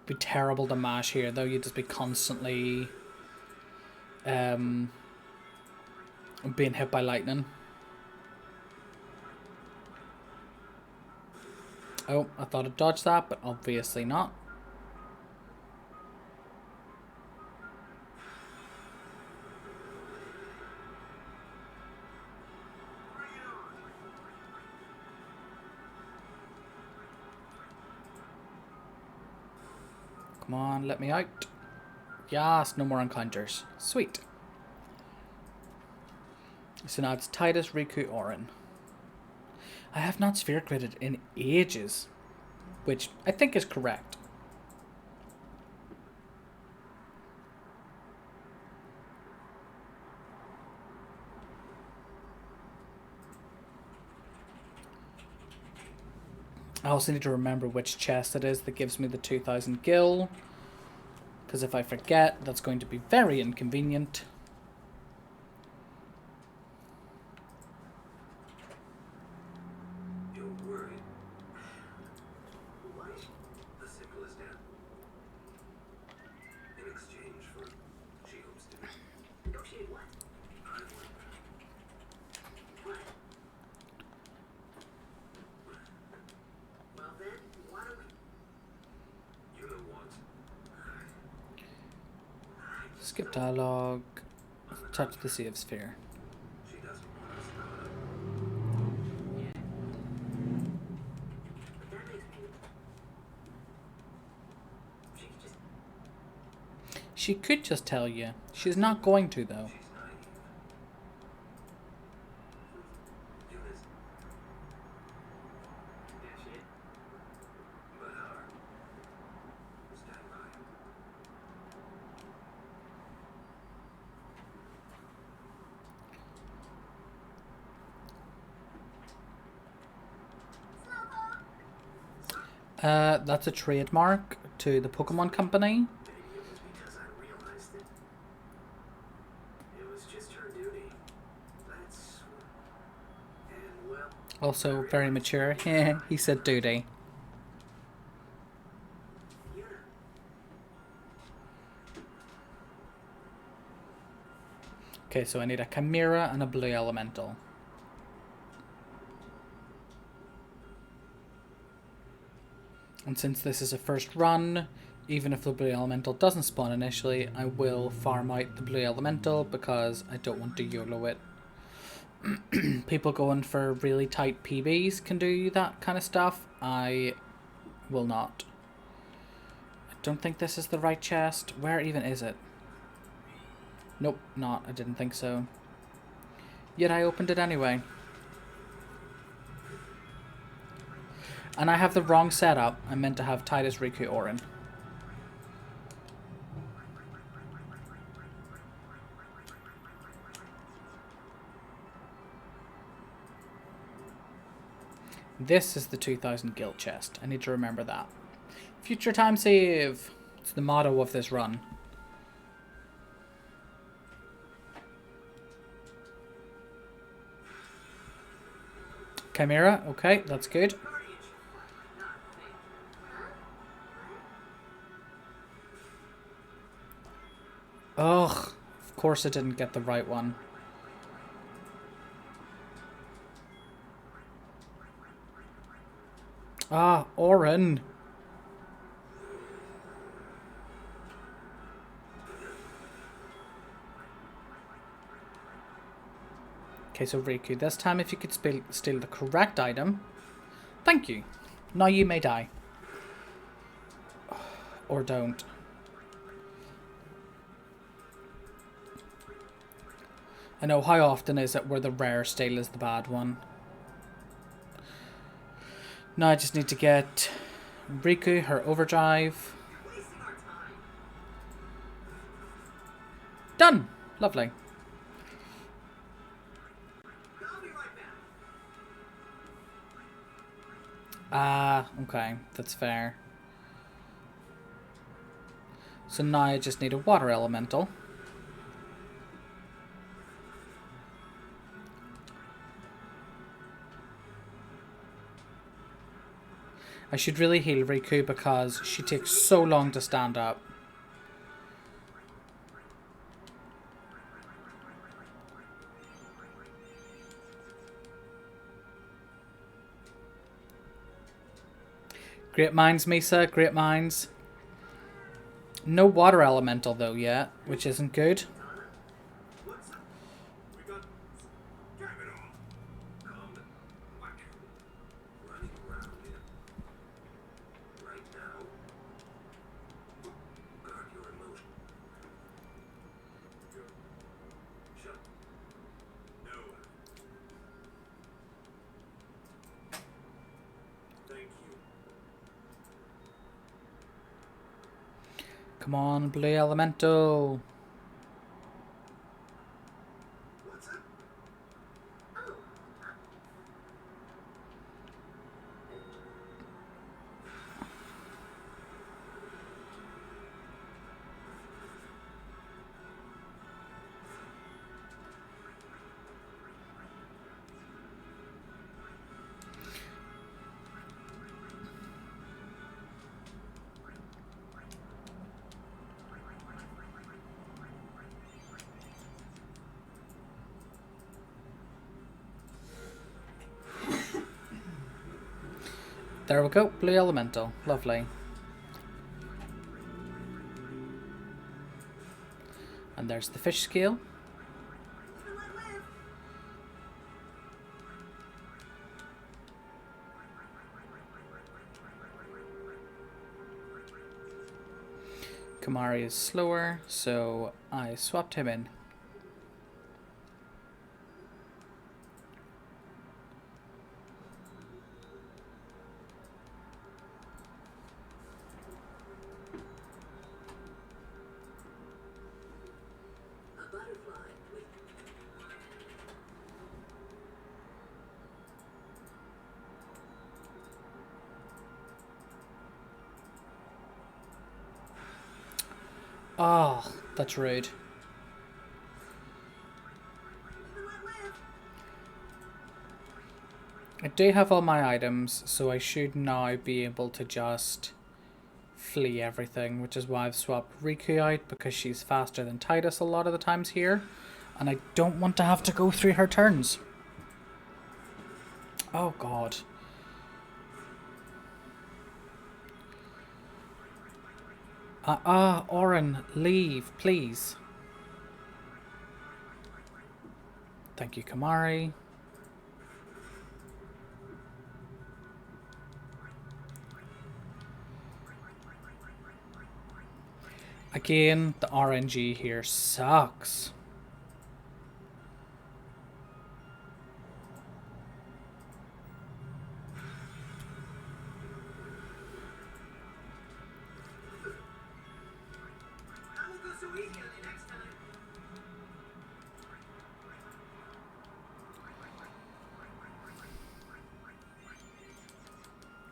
Be terrible to mash here though. You'd just be constantly being hit by lightning. Oh, I thought I'd dodge that, but obviously not. Come on, let me out. Yes, no more encounters. Sweet. So now it's Titus, Riku, Orin. I have not sphere gridded in ages, which I think is correct. I also need to remember which chest it is that gives me the 2000 gil, because if I forget, that's going to be very inconvenient. You're worried. what? The sickle is dead. In exchange for she hopes to be. Negotiate what? I want What? Well then, why don't we... you know what? Skip dialogue. Touch the save sphere. She doesn't want us caught up. But that makes me... She could just... She could just tell you. She's not going to though. She's naive. Eunice, Yeah, she is. but our stand by. That's a trademark to the Pokemon Company. Maybe it was because I realized that it was just her duty. That's... And, well... Also very mature. He said duty. Yuna. Okay, so I need a Chimera and a Blue Elemental. And since this is a first run, even if the Blue Elemental doesn't spawn initially, I will farm out the Blue Elemental because I don't want to YOLO it. People going for really tight PBs can do that kind of stuff. I will not. I don't think this is the right chest. Where even is it? Nope, not. I didn't think so. Yet I opened it anyway. And I have the wrong setup. I meant to have Titus, Riku, Orin. This is the 2000 guild chest. I need to remember that. Future time save. It's the motto of this run. Chimera. Okay, that's good. Ugh. Of course I didn't get the right one. Ah, Orin. Okay, so Riku, this time if you could steal the correct item. Thank you. Now you may die. Or don't. I know, how often is it where the rare steal is the bad one? Now I just need to get Riku, her overdrive. Done! Lovely. Ah, okay, that's fair. So now I just need a water elemental. I should really heal Riku because she takes so long to stand up. Great minds, Misa, great minds. No water elemental though yet, which isn't good. What's up? We got... Damn it all. Calm down. What? Running around here. Right now. Guard your emotion. Shut. No. Thank you. Come on, blue elemental. What's up? There we go, blue elemental. Lovely. And there's the fish scale. Kamari is slower, so I swapped him in. A butterfly with Oh, that's rude. I do have all my items, so I should now be able to just flee everything, which is why I've swapped Riku out, because she's faster than Titus a lot of the times here, and I don't want to have to go through her turns. Oh god. Orin, leave, please. Thank you, Kamari. I Again, the RNG here sucks. I won't go so easy on you next time.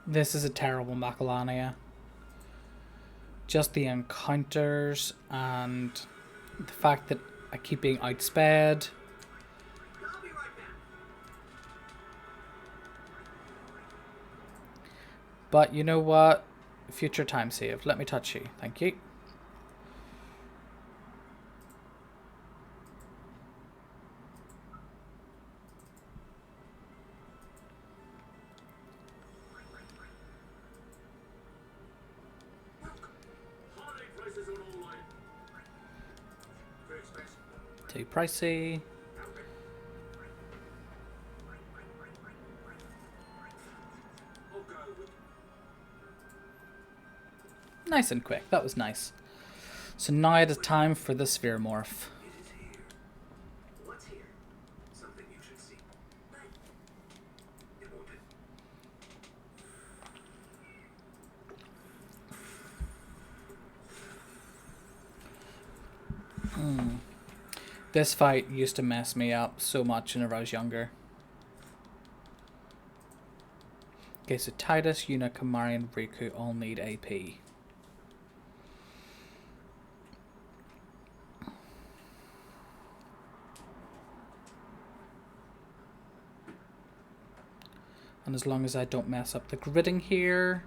This is a terrible Macalania. Just the encounters and the fact that I keep being outsped. I'll be right back. But you know what? Future time save. Let me touch you. Thank you. Holiday prices on online. Very expensive. Too pricey. Oh God, look. Nice and quick. That was nice. So now it is time for the sphere morph. It is here. What's here? Something you should see. But it won't be. This fight used to mess me up so much whenever I was younger. Okay, so Titus, Yuna, Kamari, and Riku all need AP. And as long as I don't mess up the gridding here,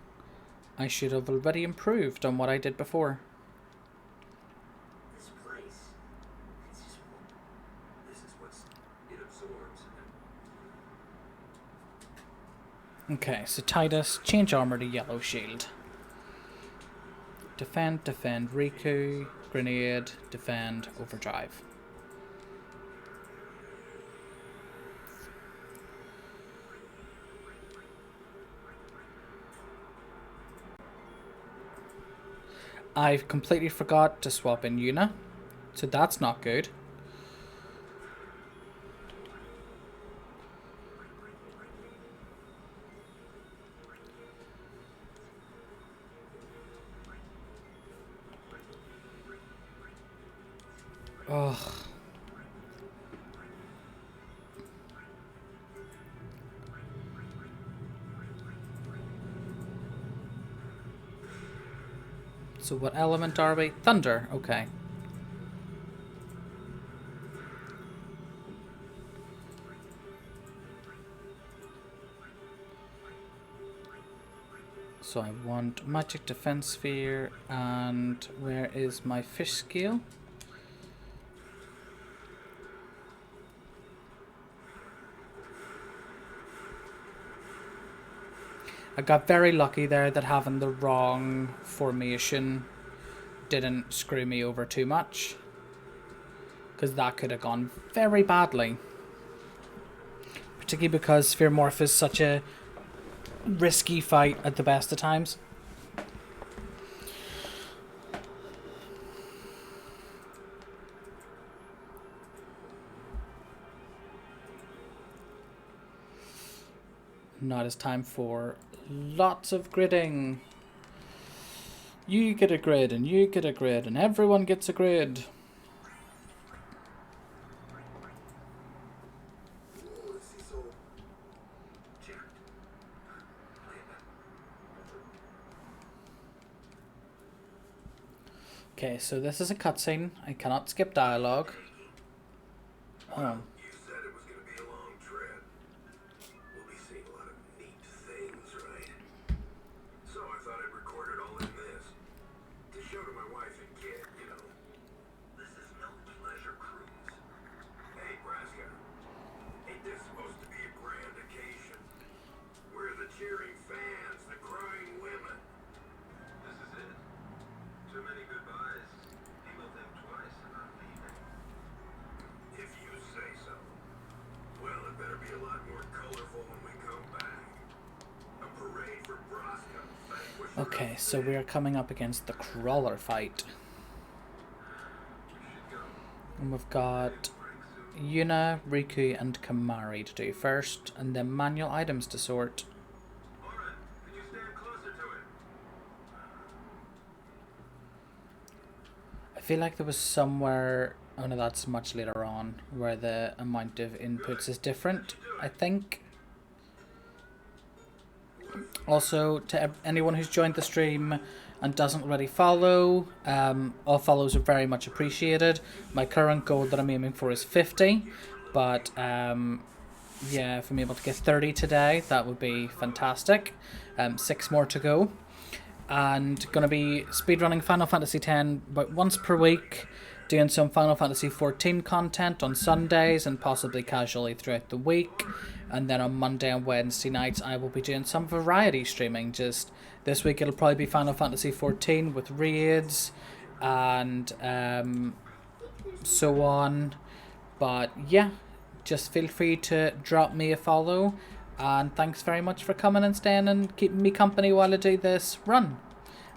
I should have already improved on what I did before. This place. It's just. This is what's it absorbs. Okay, so Titus, change armor to yellow shield. Defend, defend, Riku, grenade, defend, overdrive. I've completely forgot to swap in Yuna, so that's not good. Ugh. So what element are we? Thunder, okay. So I want magic defense sphere, and where is my fish scale? I got very lucky there that having the wrong formation didn't screw me over too much, because that could have gone very badly. Particularly because Sphere Morph is such a risky fight at the best of times. Now it is time for lots of gridding. You get a grid, and you get a grid, and everyone gets a grid. Ooh, this is so jacked. Play it back. Okay, so this is a cutscene. I cannot skip dialogue. Oh. You said it was going to be a long trip. We'll be seeing a lot of neat things, right? So I thought I'd record it all in this. To show to my wife and kid, you know. This is no pleasure cruise. Hey, Braska. Ain't this supposed to be a grand occasion? We're the cheering fans, the crying women. This is it. Too many goodbyes. People think twice about leaving. If you say so. Well, it better be a lot more colorful when we come back. A parade for Braska. Okay, so we are coming up against the crawler fight. And we've got Yuna, Riku, and Kamari to do first, and then manual items to sort. Alright, could you stand closer to it? I feel like there was somewhere, oh no, that's much later on, where the amount of inputs is different, I think. Also, to anyone who's joined the stream and doesn't already follow, all follows are very much appreciated. My current goal that I'm aiming for is 50, but yeah, if I'm able to get 30 today, that would be fantastic. 6 more to go. And going to be speedrunning Final Fantasy X about once per week, doing some Final Fantasy XIV content on Sundays and possibly casually throughout the week. And then on Monday and Wednesday nights, I will be doing some variety streaming. Just this week, it'll probably be Final Fantasy XIV with raids and so on. But yeah, just feel free to drop me a follow. And thanks very much for coming and staying and keeping me company while I do this run.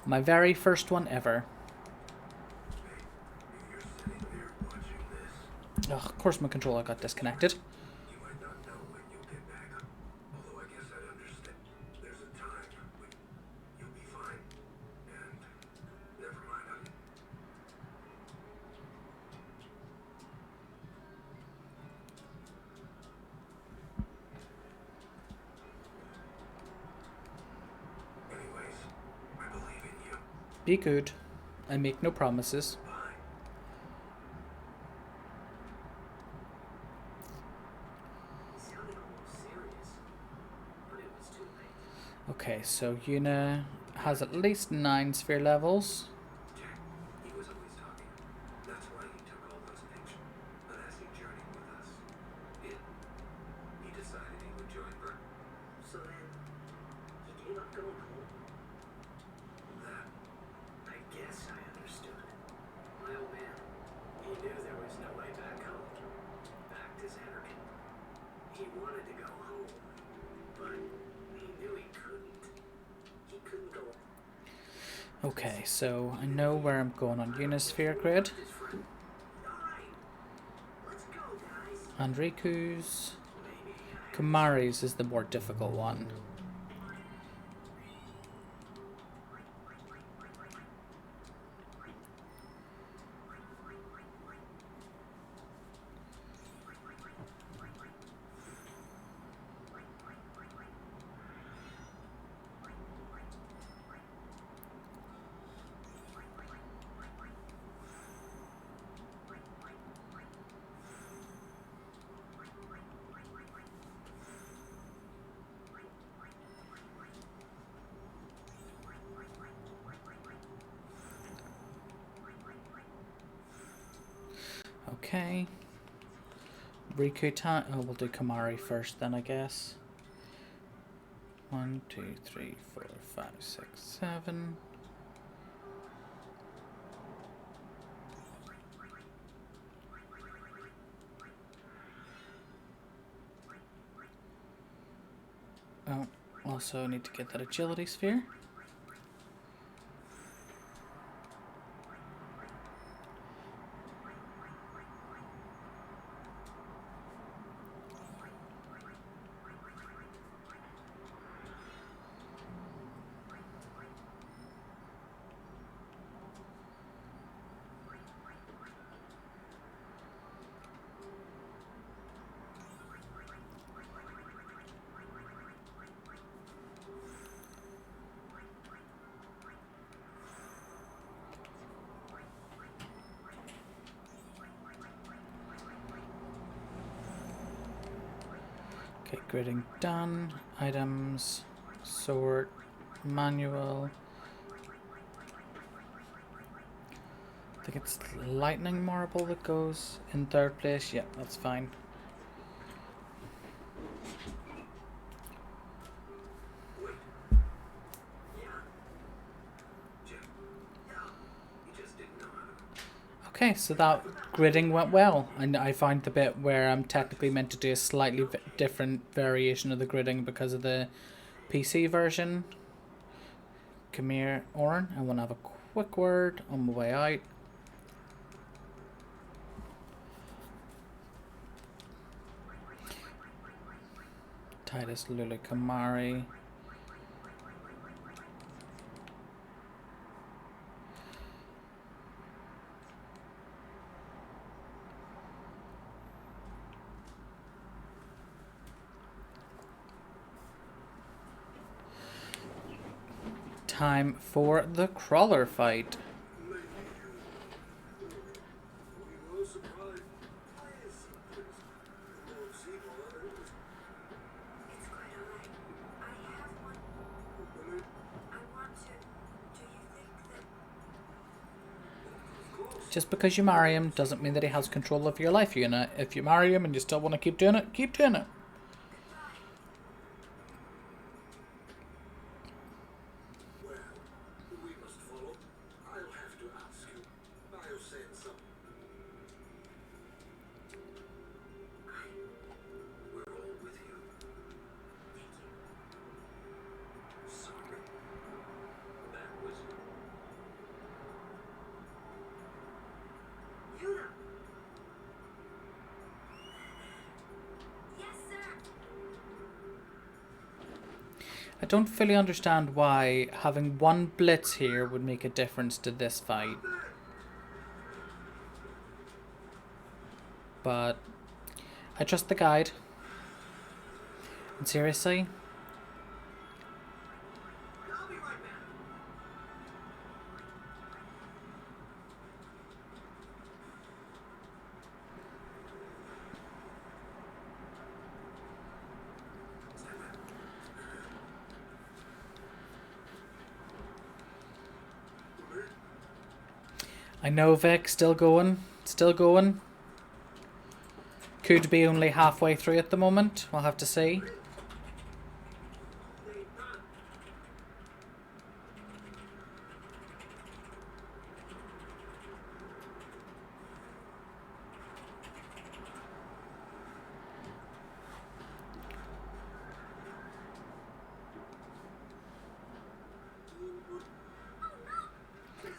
My very first one ever. You're sitting there watching this. Ugh, of course my controller got disconnected. You might not know when you'll get back. Although I guess I'd understand. There's a time when you'll be fine. And never mind. Anyways, I believe in you. Be good. I make no promises. Bye. He sounded almost serious, but it was too late. Okay, so Yuna has at least 9 sphere levels. Jack, he was always talking. That's why he took all those pictures. But as he journeyed with us, he decided he would join Bert. So then, he gave up going home. That I guess I understood. My old man, he knew there was no way back home. Back to Xanarkand. He wanted to go home, but he knew he couldn't. He couldn't go. Okay, so I know where I'm going on Yuna's sphere grid. His friend. Alright, let's go, guys. And Riku's. Maybe Kamari's is the more difficult one. Okay. Riku time. Oh, we'll do Kamari first then, I guess. 1, 2, 3, 4, 5, 6, 7. Oh, also need to get that agility sphere. Okay, gridding done. Items, sort, manual. I think it's lightning marble that goes in 3rd place. Yeah, that's fine. wait. Yeah. Jim. Yeah. He just didn't know how to. Okay, so that gridding went well. And I find the bit where I'm technically meant to do a slightly different variation of the gridding because of the PC version. Come here, Oren. I want to have a quick word on my way out. Titus, Lulu, Kamari. Time for the crawler fight. We will surprise. Please, please. Lord Seymour, It's quite alright. I have one. Lily, I want to. Do you think that. of course. Just because you marry him doesn't mean that he has control of your life, Una. If you marry him and you still want to keep doing it, keep doing it. Goodbye. Well, we must follow. I'll have to ask you. I'll send some. We're all with you. Thank you. Sorry. That was Yuna! Yes, sir! I don't fully understand why having one blitz here would make a difference to this fight. But I trust the guide. And seriously, I'll be right back. I know Vic, still going. Still going. Could be only halfway through at the moment. We'll have to see.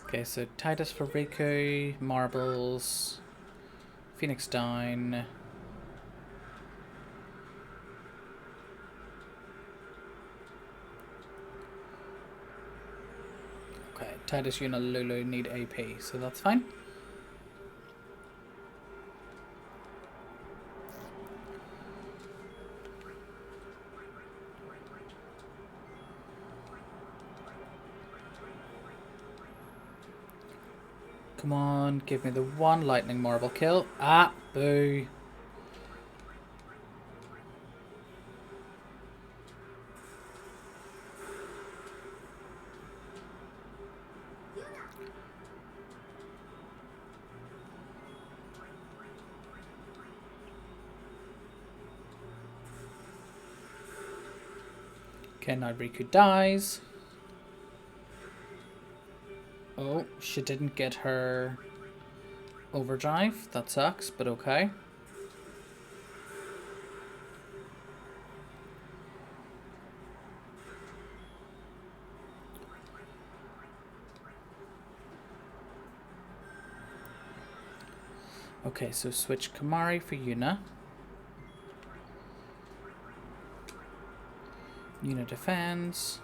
Okay, so Titus for Riku, Marbles, Phoenix down. Okay, Titus, Yuna, Lulu need AP, so that's fine. Come on, give me the one lightning marble kill. Ah, boo. Okay, now Riku dies. Oh, she didn't get her overdrive. That sucks, but okay. Okay, so switch Kamari for Yuna. Yuna defends.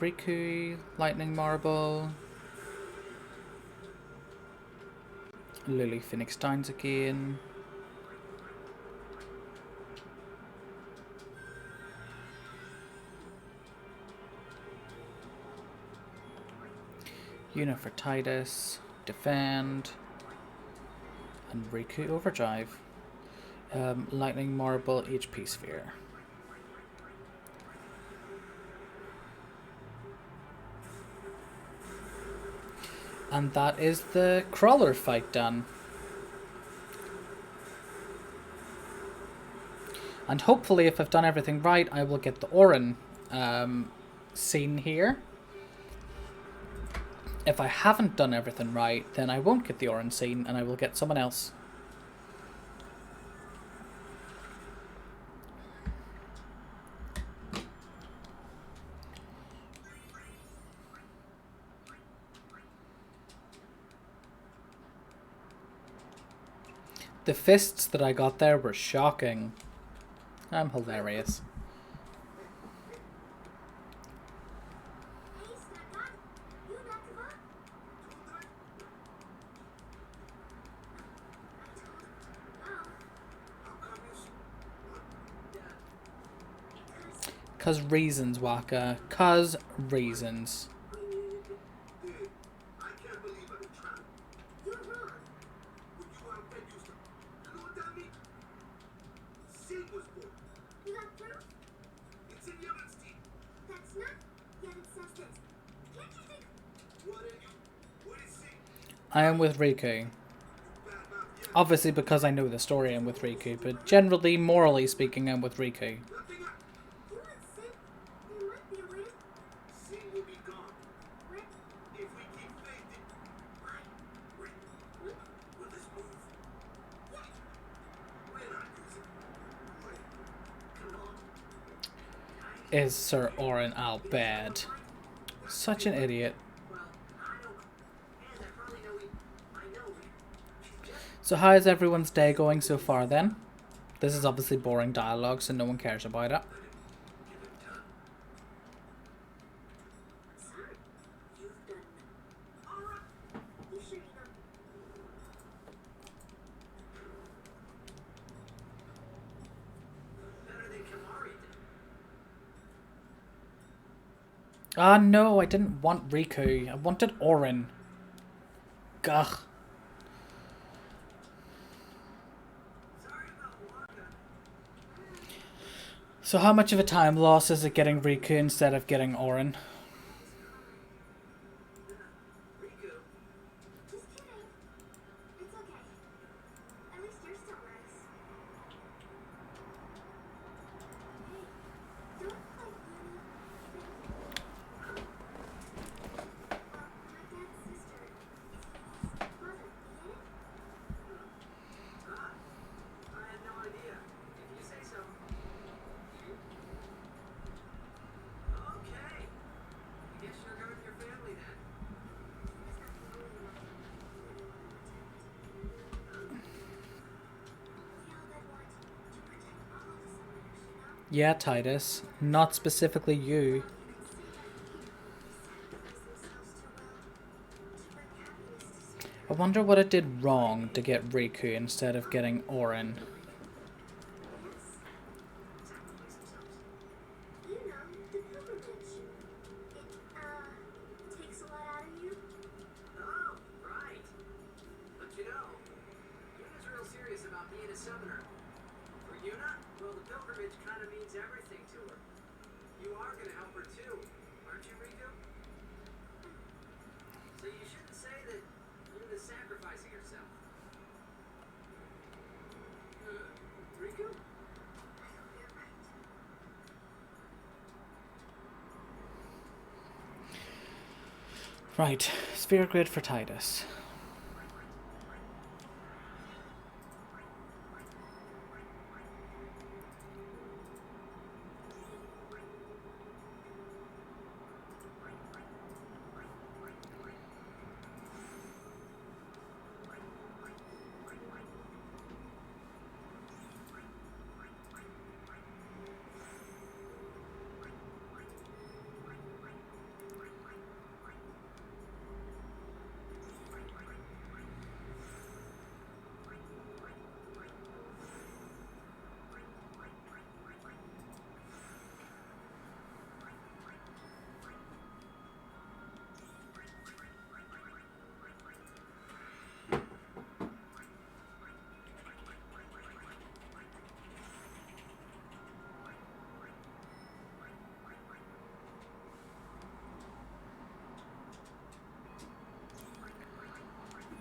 Riku, Lightning Marble. Lily Phoenix Downs again. Yuna for Titus. Defend. And Riku Overdrive. Lightning Marble HP Sphere. And that is the crawler fight done. And hopefully, if I've done everything right, I will get the Orin scene here. If I haven't done everything right, then I won't get the Orin scene and I will get someone else. The fists that I got there were shocking. I'm hilarious. Hey, Snack, you back to work? I told him to. No, How come you Dad, because 'Cause reasons, Waka. 'Cause reasons. Dude, I can't believe I've been trapped. you're wrong. Would you have been used to? You know what that means? Sin was born. You got proof? It's in the evidence team. That's not. Yet it says this. Can't you think? What are you? What is sin? I am with Riku. Bad mouth, yeah. Obviously because I know the story I'm with Riku, but generally, morally speaking, I'm with Riku. Nothing up. You and Sid, there might be a way to. Sin will be gone. What? If we keep faith in. Why? Wait. Will this move? Yeah. We're not using. Wait. Come on. Is Sir Orin Al bad? Such an idiot. well, I don't know. And I probably know I know So how is everyone's day going so far then? This is obviously boring dialogue, so no one cares about it. Give him time. Sorry. You've done. Alright. You sure you know? better than Kamari did. Ah no, I didn't want Riku. I wanted Orin. Gah. Sorry about Waka. So how much of a time loss is it getting Riku instead of getting Orin? Riku. Just kidding. It's okay. At least you're still nice. Hey, don't like Uni. My dad's sister is his mother. You get it? Ah, I had no idea. If you say so. Okay. I guess you're guarding your family then. He's not the only one that we want to protect. We all that want to protect all of the Southerners, you know? Yeah, Titus. Not specifically you. You can see that people sacrifice themselves to bring happiness to I wonder what it did wrong to get Riku instead of getting Orin. sacrifice themselves. You know, the pilgrimage. It takes a lot out of you. Oh, right. But you know, Yuna's real serious about being a summoner. For Yuna, well, the pilgrimage kind of means everything to her. You are going to help her too, aren't you, Riku? So you shouldn't say that Yuna's sacrificing herself. Riku? I hope you're right. Right, sphere grid for Titus.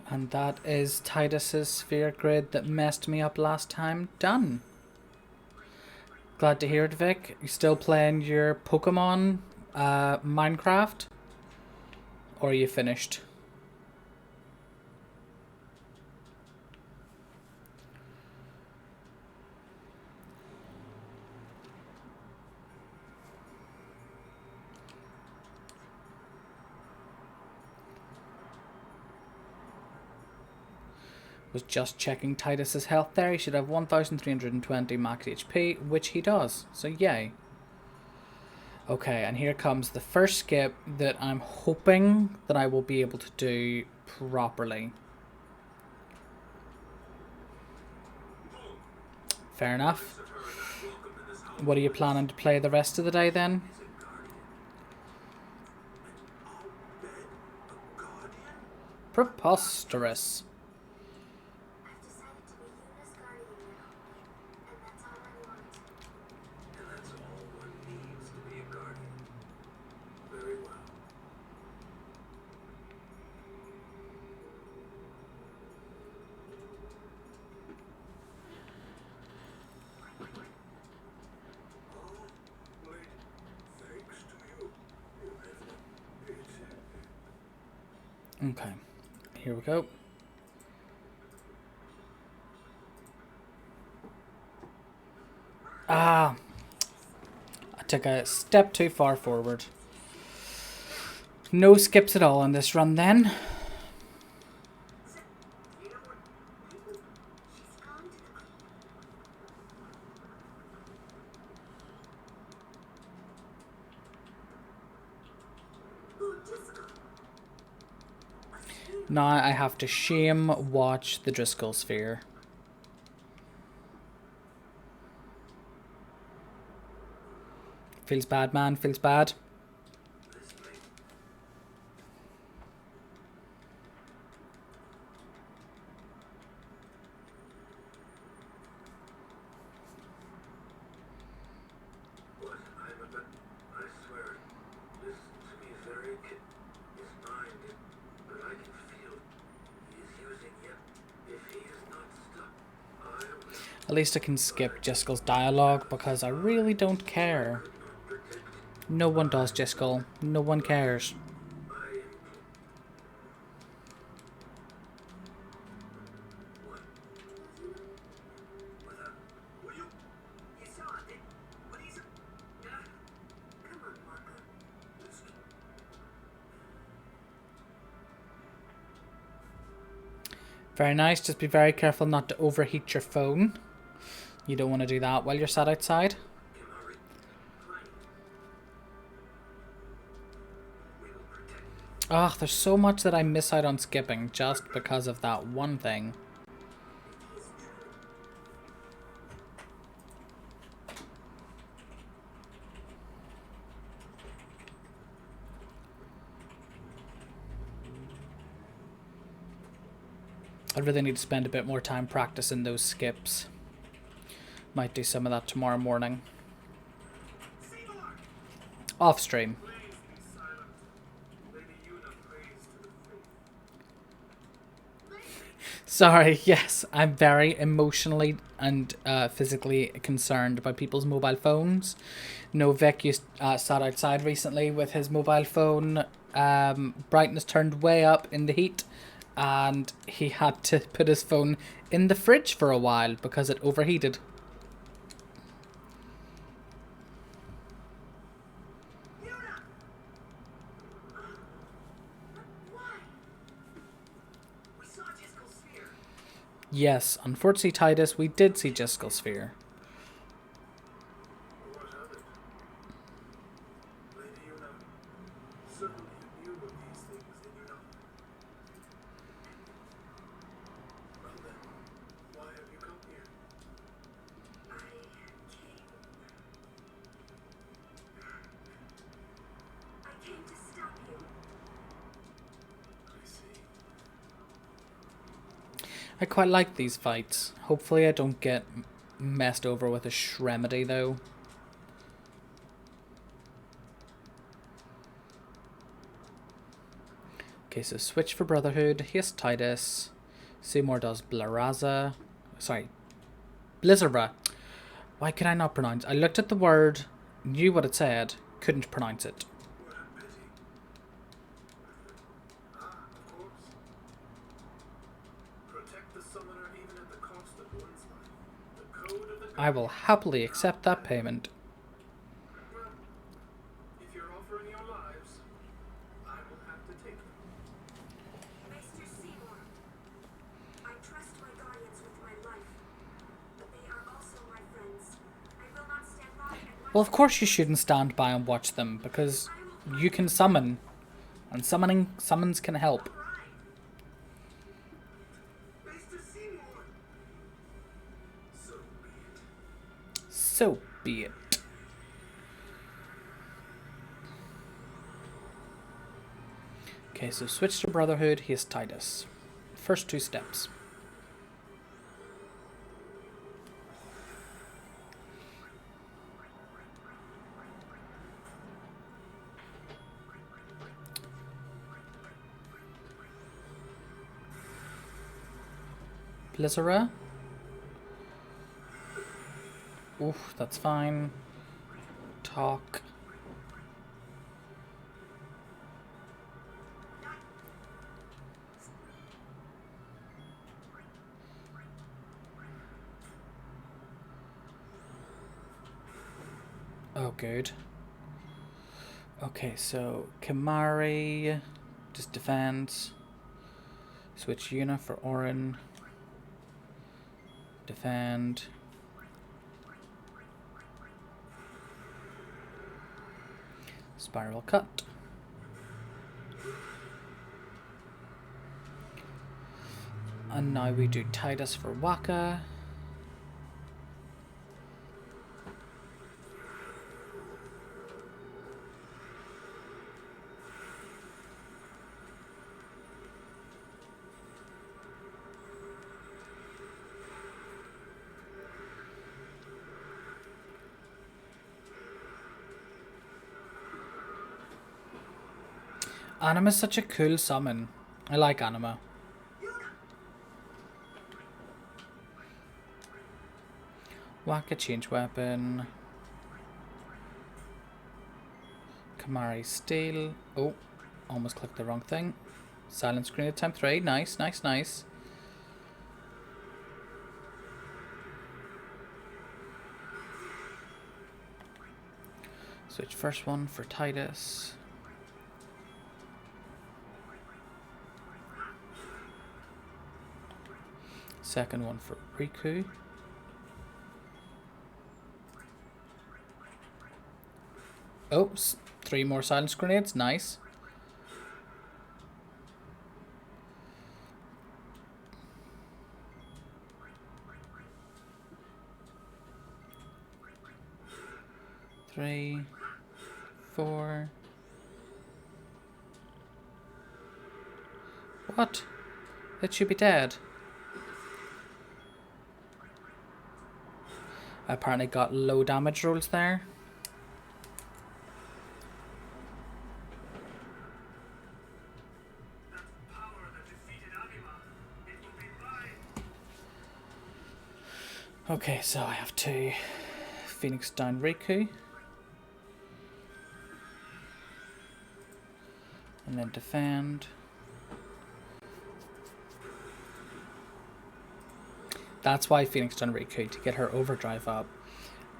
And that is Titus's sphere grid that messed me up last time. Done. Glad to hear it, Vic. You still playing your Pokemon Minecraft? Or are you finished? Was just checking Titus's health there. He should have 1,320 max HP, which he does. So yay. Okay, and here comes the first skip that I'm hoping that I will be able to do properly. Fair enough. What are you planning to play the rest of the day then? Preposterous. I've decided to be Yuna's guardian now, and that's all I want. And that's all one needs to be a guardian. Very well. Oh, wait. Thanks to you. Okay, here we go. Ah, I took a step too far forward. No skips at all on this run then. She's gone to the Disco. Now I have to shame watch the Driscoll sphere. Feels bad, man. Feels bad. What? I swear, this to me is very his mind, but I can feel he's using it. If he is not stuck, I will At least I can skip Jiskel's dialogue because I really don't care. protect No one does, Jiskel. No one cares. I am. What? Were you? You saw it? What is it? Come on, Marco. Very nice. Just be very careful not to overheat your phone. You don't want to do that while you're sat outside. Ugh, there's so much that I miss out on skipping just because of that one thing. I really need to spend a bit more time practicing those skips. Might do some of that tomorrow morning. Off stream. Sorry, yes, I'm very emotionally and physically concerned by people's mobile phones. No, Vic sat outside recently with his mobile phone, brightness turned way up in the heat, and he had to put his phone in the fridge for a while because it overheated. Yes, unfortunately, Titus, we did see Jiskel's sphere. What of it? Lady Una, certainly you knew of these things, did you not? Well then, why have you come here? I came to stop you. I see. I quite like these fights. Hopefully I don't get messed over with a Shremedy though. Okay, so switch for Brotherhood. Here's Titus. Seymour does Blaraza. Sorry. Blizzara. Why could I not pronounce? I looked at the word, knew what it said, couldn't pronounce it. What a pity. Of course. Protect the summoner even at the cost of one's life. The code of the I will happily accept that payment. Well, if you're offering your lives, I will have to take them. Mr. Seymour, I trust my Well, of course you shouldn't stand by and watch them, because you can summon, and summons can help. Mr. Seymour! So be it. So be it. Okay, so switch to Brotherhood, he is Titus. First 2 steps. Blizzara. Oof, that's fine. Talk. Oh, good. Okay, so Kimari, just defense. Switch Yuna for Orin. Defend. Spiral cut. And now we do Titus for Waka. Anima is such a cool summon. I like Anima. Waka change weapon. Kamari steal. Oh, almost clicked the wrong thing. Silent screen at time 3. Nice, nice, nice. Switch first one for Titus. Second one for Riku. Oops, 3 more silence grenades. Nice. Three, 4. What? It should be dead. I apparently got low damage rolls there. That power that defeated Anima, it will be mine. Okay, so I have to Phoenix down Riku. And then defend. That's why Phoenix done Riku, to get her overdrive up.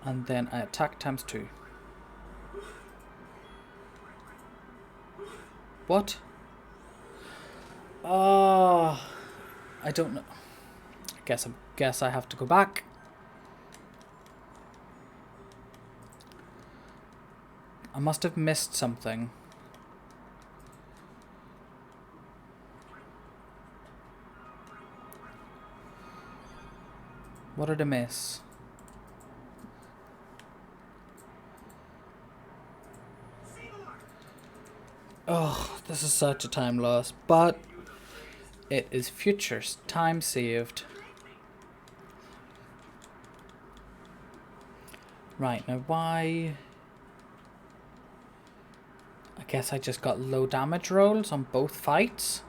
And then I attack times 2. What? Oh, I don't know. Guess I have to go back. I must have missed something. What did I miss? Oh, this is such a time loss, but it is future time saved. Right, now why? I guess I just got low damage rolls on both fights.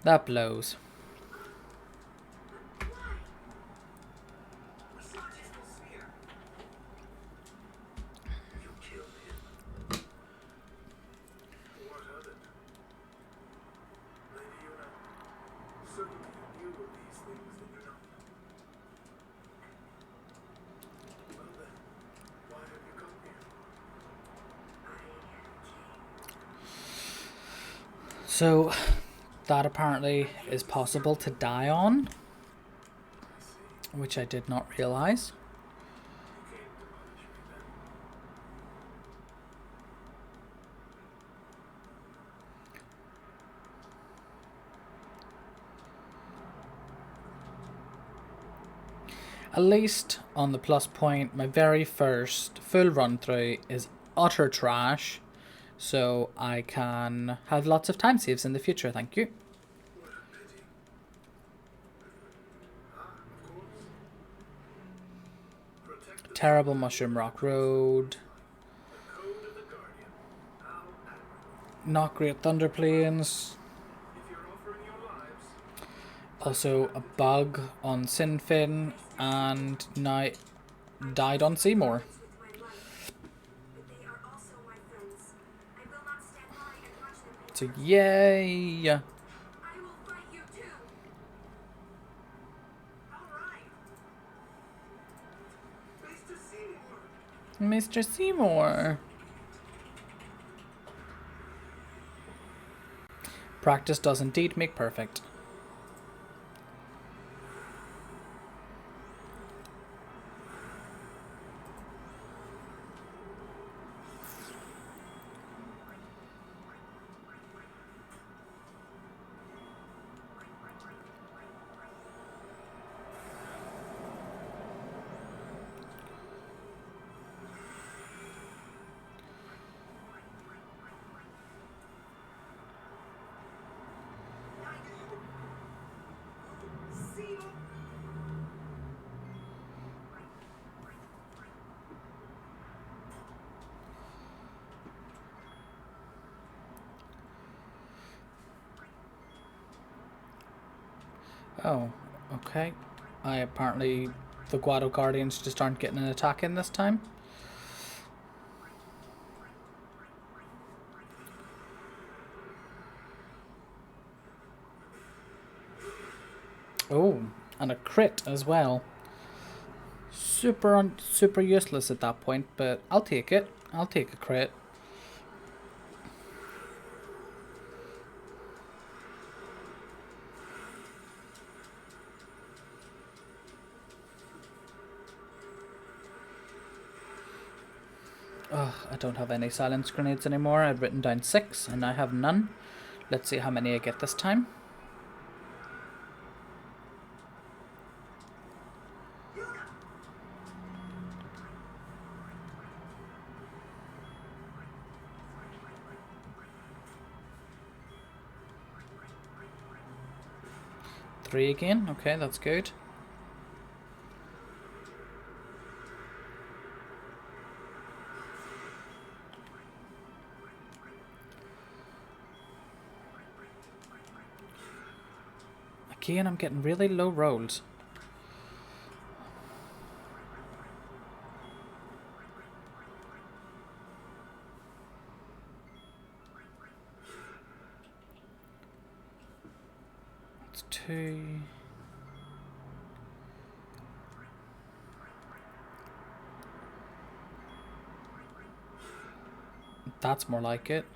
That blows. We saw Distal Sphere. You killed him. What of it? Lady Yuna, certainly you knew of these things that you don't know. Well then, why have you come here? I So that apparently is possible to die on, which I did not realize. You came to punish me then. At least on the plus point, my very first full run through is utter trash, so I can have lots of time saves in the future. Thank you. What a pity. Of course. Protect the Terrible Mushroom Rock Road. The code of the Guardian. How admirable. Not great Thunder Plains. If you're offering your lives, Also a bug on Sinfin, and now died on Seymour. With my life, but they are also my friends. I will not stand by and watch them be So tortured. yay! I will fight you too. All right. Mr. Seymour. Mr. Seymour. Practice does indeed make perfect. Seymour. Oh, okay. The Guado Guardians just aren't getting an attack in this time. Oh, and a crit as well. Super useless at that point, but I'll take it. I'll take a crit. Ugh, I don't have any silence grenades anymore. I'd written down 6 and I have none. Let's see how many I get this time. Three again. Okay, that's good. Again, I'm getting really low rolls. It's 2. That's more like it.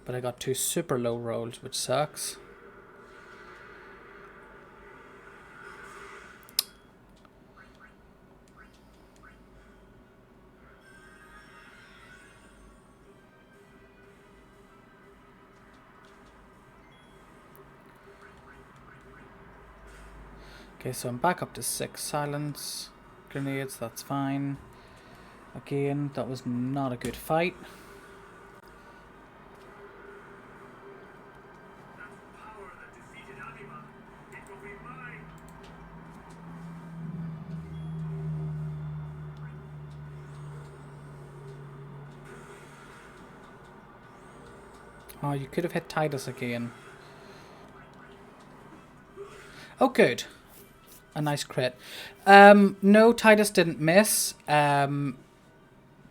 But I got 2 super low rolls, which sucks. Okay, so I'm back up to 6 silence grenades, that's fine. Again, that was not a good fight. That power that defeated Anima, it will be mine. Oh, you could have hit Titus again. Oh, good. A nice crit. No, Titus didn't miss.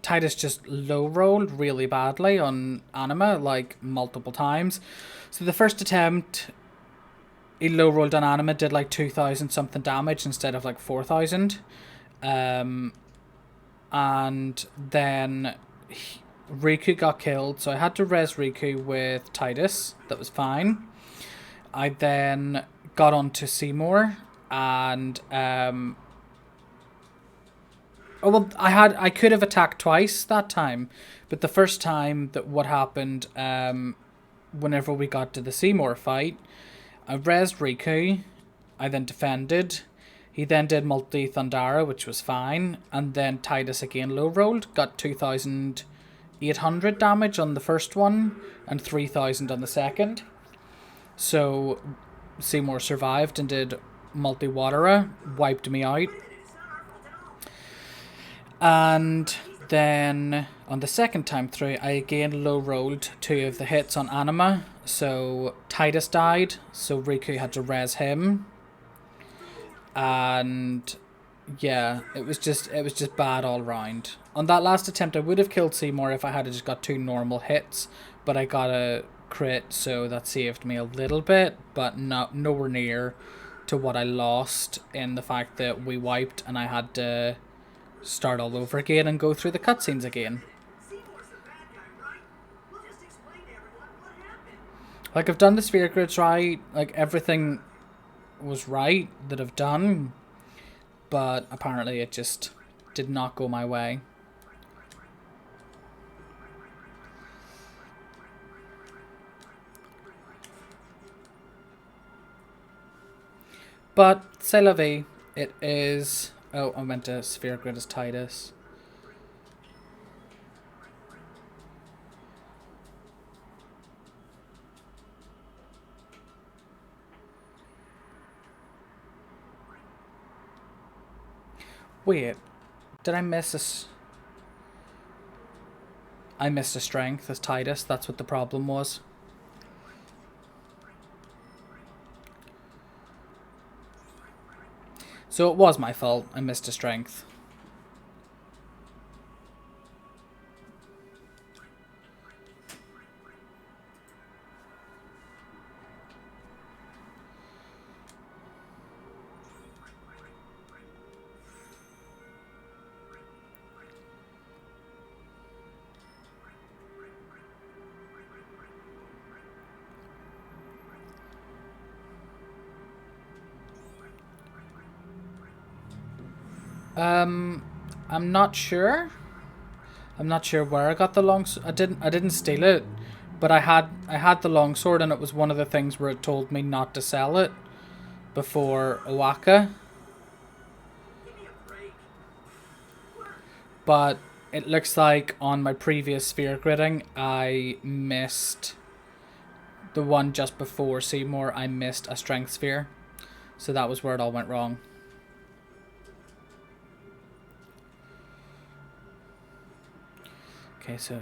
Titus just low rolled really badly on Anima, like multiple times. So the first attempt, he low rolled on Anima, did like 2,000 something damage instead of like 4,000. And then Riku got killed, so I had to res Riku with Titus. That was fine. I then got onto Seymour, and oh well, I could have attacked twice that time, but the first time that what happened, whenever we got to the Seymour fight, I resed Riku, I then defended. He then did multi Thundara, which was fine, and then Titus again low rolled, got 2,800 damage on the first one and 3,000 on the second. So Seymour survived and did multi Watera, wiped me out. And then on the second time through, I again low rolled 2 of the hits on Anima. So Titus died, so Riku had to res him. And yeah, it was just bad all round. On that last attempt, I would have killed Seymour if I had just got 2 normal hits, but I got a crit, so that saved me a little bit, but nowhere near to what I lost in the fact that we wiped and I had to start all over again and go through the cutscenes again. Seymour's the bad guy, right? We'll just explain to everyone what happened. Like, I've done the sphere grids right, like everything was right that I've done, but apparently it just did not go my way. But c'est la vie. It is. Oh, I went to sphere grid as Titus. Wait, did I miss I missed a strength as Titus. That's what the problem was. So it was my fault. I missed a strength. I'm not sure. I'm not sure where I got the long. I didn't steal it, but I had the longsword, and it was one of the things where it told me not to sell it before Owaka. Give me a break. But it looks like on my previous sphere gridding, I missed the one just before Seymour. I missed a strength sphere, so that was where it all went wrong. Okay, so...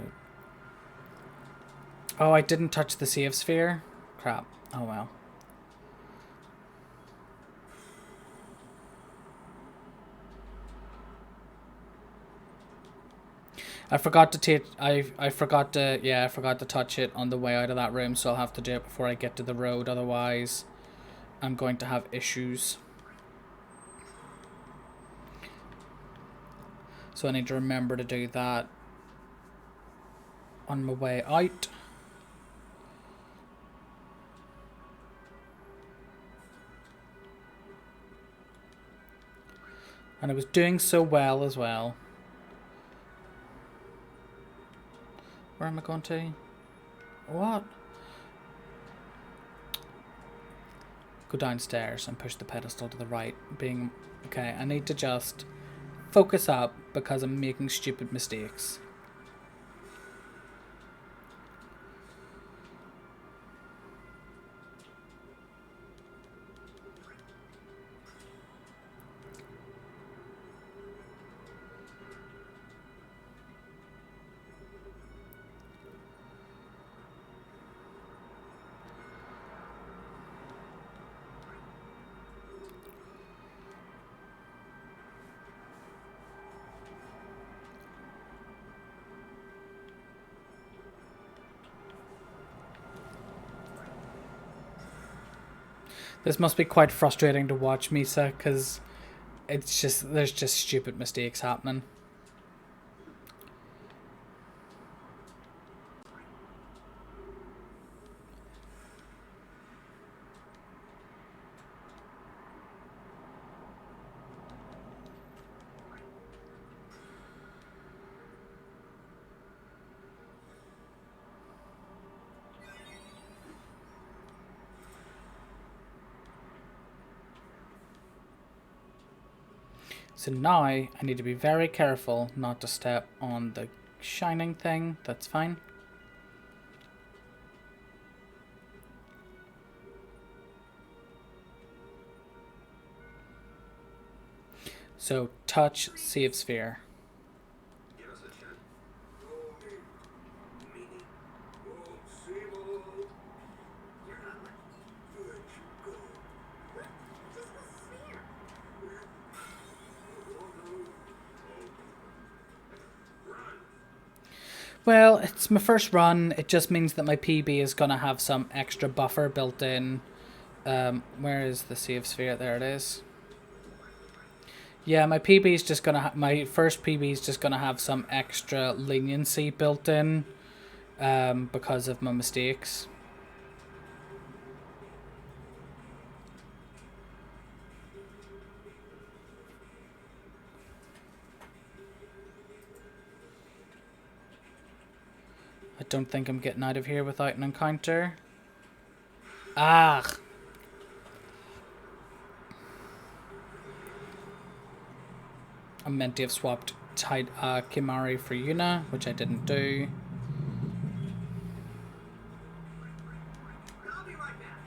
Oh, I didn't touch the save sphere? Crap. Oh well. I forgot to I forgot to touch it on the way out of that room, so I'll have to do it before I get to the road, otherwise I'm going to have issues. So I need to remember to do that on my way out. And I was doing so well as well. Where am I going to? What? Go downstairs and push the pedestal to the right. Being okay, I need to just focus up because I'm making stupid mistakes. This must be quite frustrating to watch, Misa, because it's just, there's just stupid mistakes happening. So now I need to be very careful not to step on the shining thing. That's fine. So touch, save sphere. Give us a chance. Meanie. Sable. You're not letting me let you go. What? Just the sphere. Run. Well, it's my first run. It just means that my PB is going to have some extra buffer built in. Where is the save sphere? There it is. Yeah, my PB is just gonna my first PB is just gonna have some extra leniency built in, because of my mistakes. I don't think I'm getting out of here without an encounter. Ah. I meant to have swapped Kimari for Yuna, which I didn't do. I'll be right back.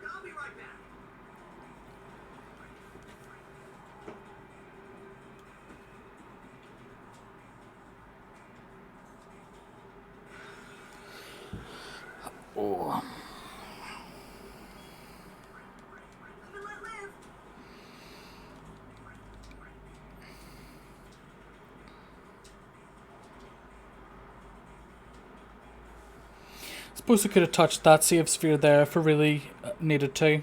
I'll be right back. Oh. Live and let live. Suppose I could have touched that save sphere there if I really needed to. I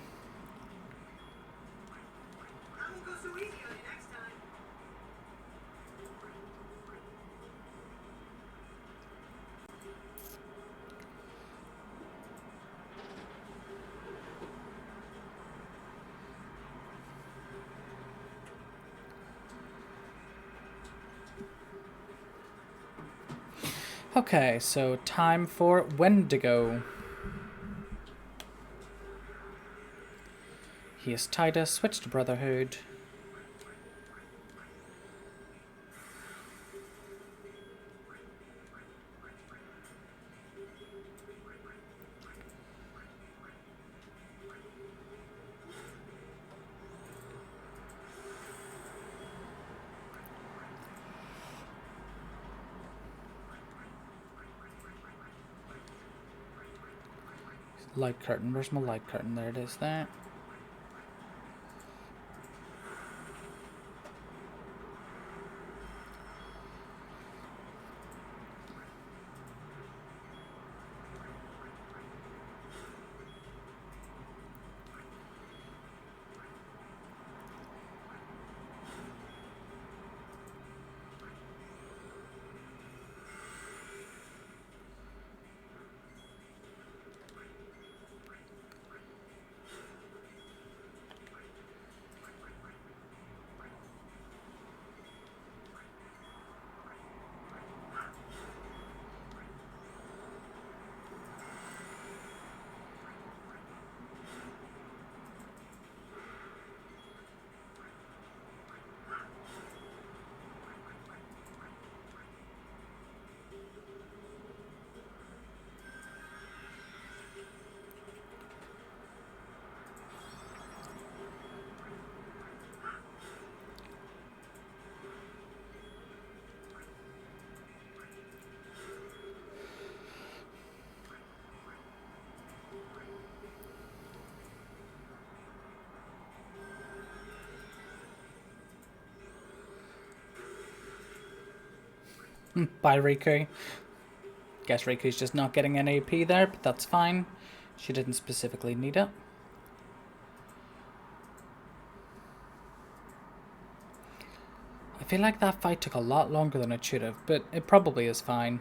won't go so easy on you next time. Okay, so time for Wendigo. He is Titus, switch to Brotherhood. Light curtain, where's my light curtain? There it is there. Bye, Riku. Guess Riku's just not getting any AP there, but that's fine. She didn't specifically need it. I feel like that fight took a lot longer than it should have, but it probably is fine.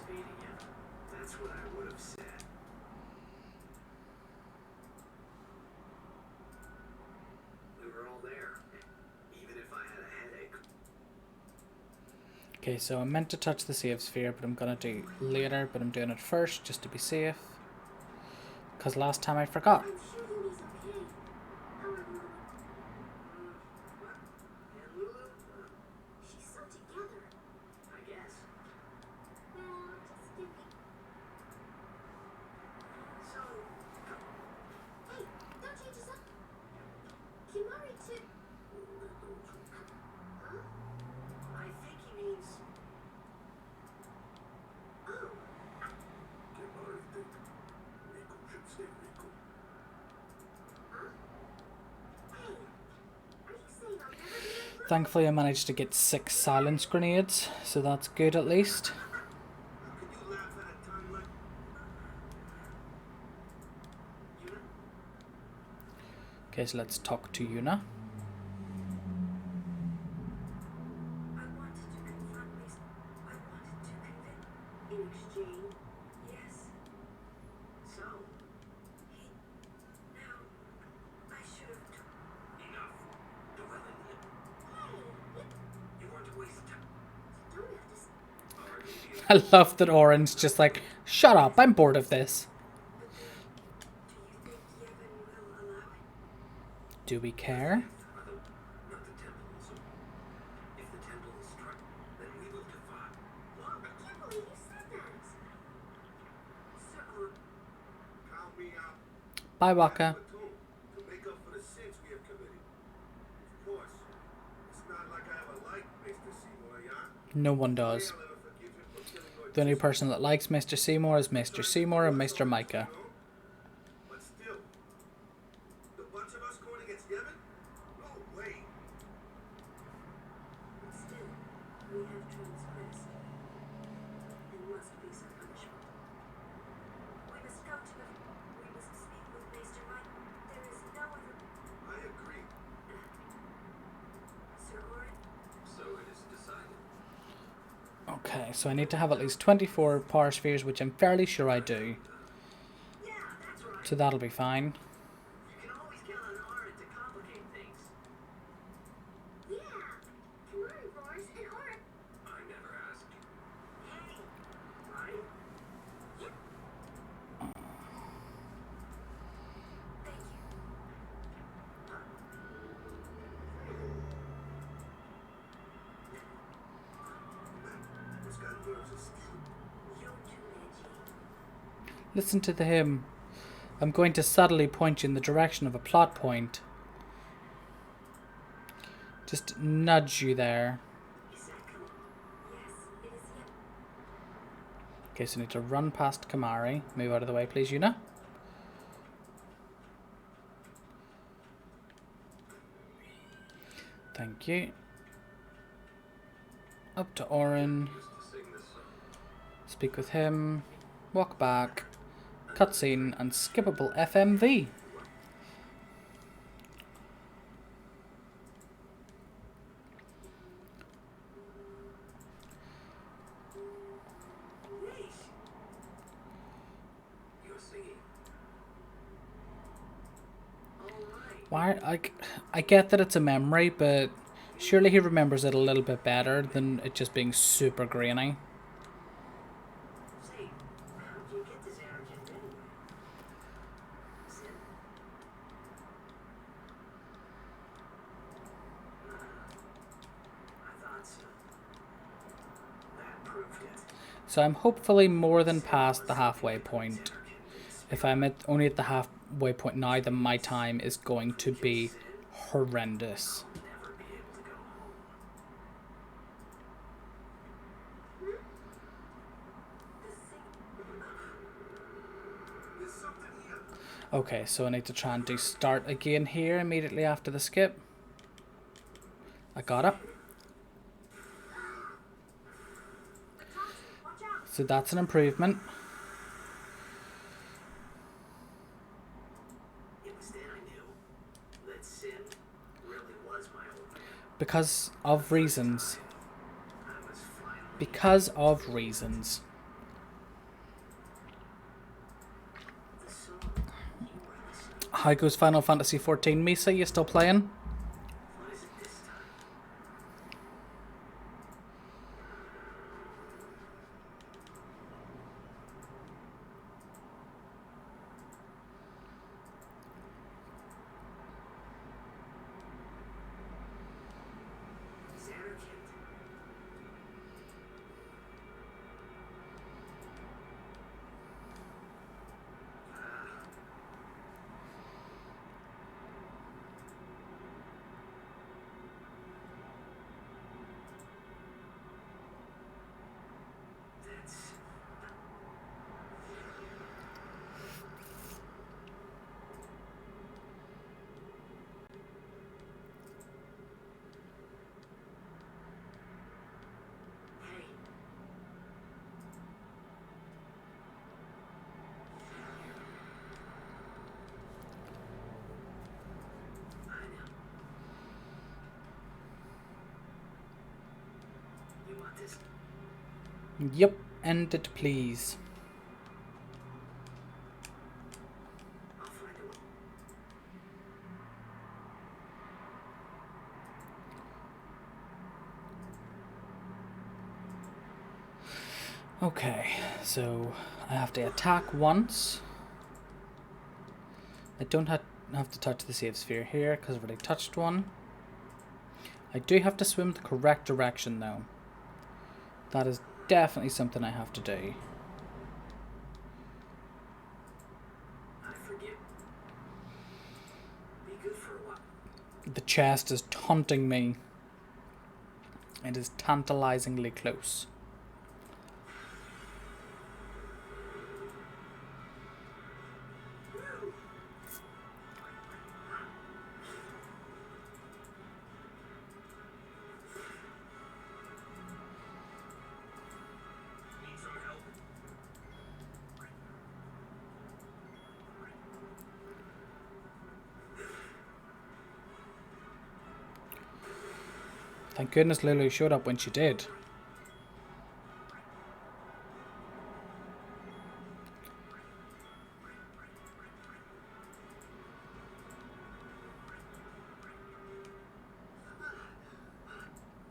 feeding you. That's what I would have said. We were all there, even if I had a headache. Okay, so I'm meant to touch the save sphere, but I'm gonna do later, but I'm doing it first just to be safe. Because last time I forgot. I'm sure Lulu's okay. How are Lulu? What? And Lulu? She's so together. I guess. Well, just thinking. So, Hey, don't change us up. Kimari too. Huh? I think he means. Oh, huh? Hey, are you saying I'll never be like Lulu? Thankfully I managed to get 6 silence grenades, so that's good at least. How can you laugh at a time like Yuna? Okay, so let's talk to Yuna. I wanted to confront Mason. I wanted to convince. In exchange? Yes. So, He. Now, I should have told. enough. Dwelling in. Hey, You weren't to waste time. you don't have to. Already you. I love that Oren's just like, shut up, I'm bored of this. But then, do you think Yevon will allow it? Do we care? Are the, not the temples. If the temple is struck, then we will defy. What? I can't believe you said that. Sir, count me out? Bye, Waka. Platoon, to make up for the sins we have committed. Of course, it's not like I ever liked Mr. Seymour, yeah? No one does. I'll ever forgive him for killing your The only person that likes Mr. Seymour is Mr. Seymour and Mr. Micah. But still, the bunch of us going against Yevon? No way. but still, we have transgressed. And must face our punishment. We must go to the. We must speak with Maester Mike. There is no other. I agree. Sir Oren? So it is decided. Okay, so I need to have at least 24 power spheres, which I'm fairly sure I do. Yeah, that's right. So that'll be fine. You can always count on Orin to complicate things. Yeah! Kimari roars and Oren. I never asked. Hey, right? Yep. Thank you. This guy nerves of steel. You're too edgy. Listen to him. I'm going to subtly point you in the direction of a plot point. Just nudge you there. Exactly. Yes, it is yet. Okay, so I need to run past Kamari. Move out of the way, please, Yuna. Thank you. Up to Oren. Used to sing this song. Speak with him. Walk back. Cutscene and skippable FMV. You're singing. All right. Why? I get that it's a memory, but surely he remembers it a little bit better than it just being super grainy. Say, how'd you get this arrogant anyway? Sin? I thought so. That proved it. So I'm hopefully more than past the halfway point. If I'm only at the halfway point now, then my time is going to be horrendous. Never be able to go home. There's something here. Okay, so I need to try and do start again here immediately after the skip. I got it. Watch out! So that's an improvement. It was then I knew that sin really was my old man. Because of reasons. I was finally Because of reasons. How goes Final Fantasy 14, Misa? You still playing? What is it this time? Xander kid. That's... Hey. I know. You want this? Yep, end it please. I'll find a way. Okay, so I have to attack once. I don't have to touch the save sphere here because I've already touched one. I do have to swim the correct direction though. That is definitely something I have to do. I forget. Be good for a while. The chest is taunting me. It is tantalizingly close. Need some help? Thank goodness Lulu showed up when she did.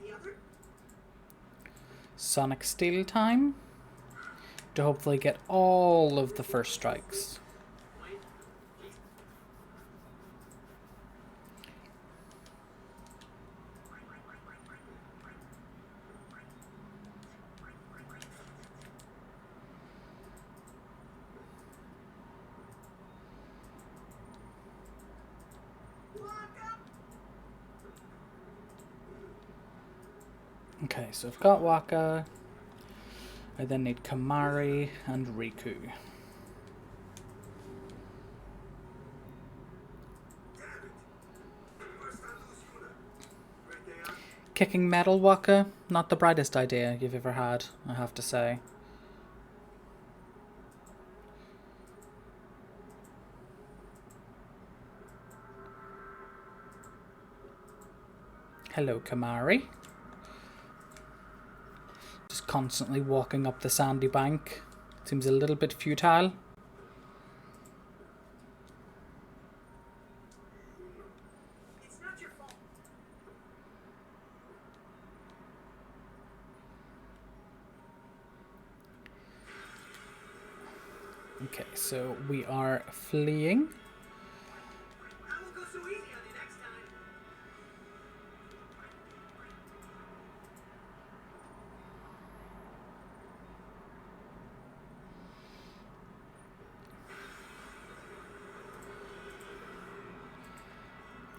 The other? Sonic Steel time to hopefully get all of the first strikes. Wait. Okay, so I've got Waka. I then need Kamari and Riku. First I lose Yuna. Right there. Kicking Metal Waka, not the brightest idea you've ever had, I have to say. Hello, Kamari. Just constantly walking up the sandy bank. Seems a little bit futile. It's not your fault. Okay, so we are fleeing. I won't go so easy on you next time.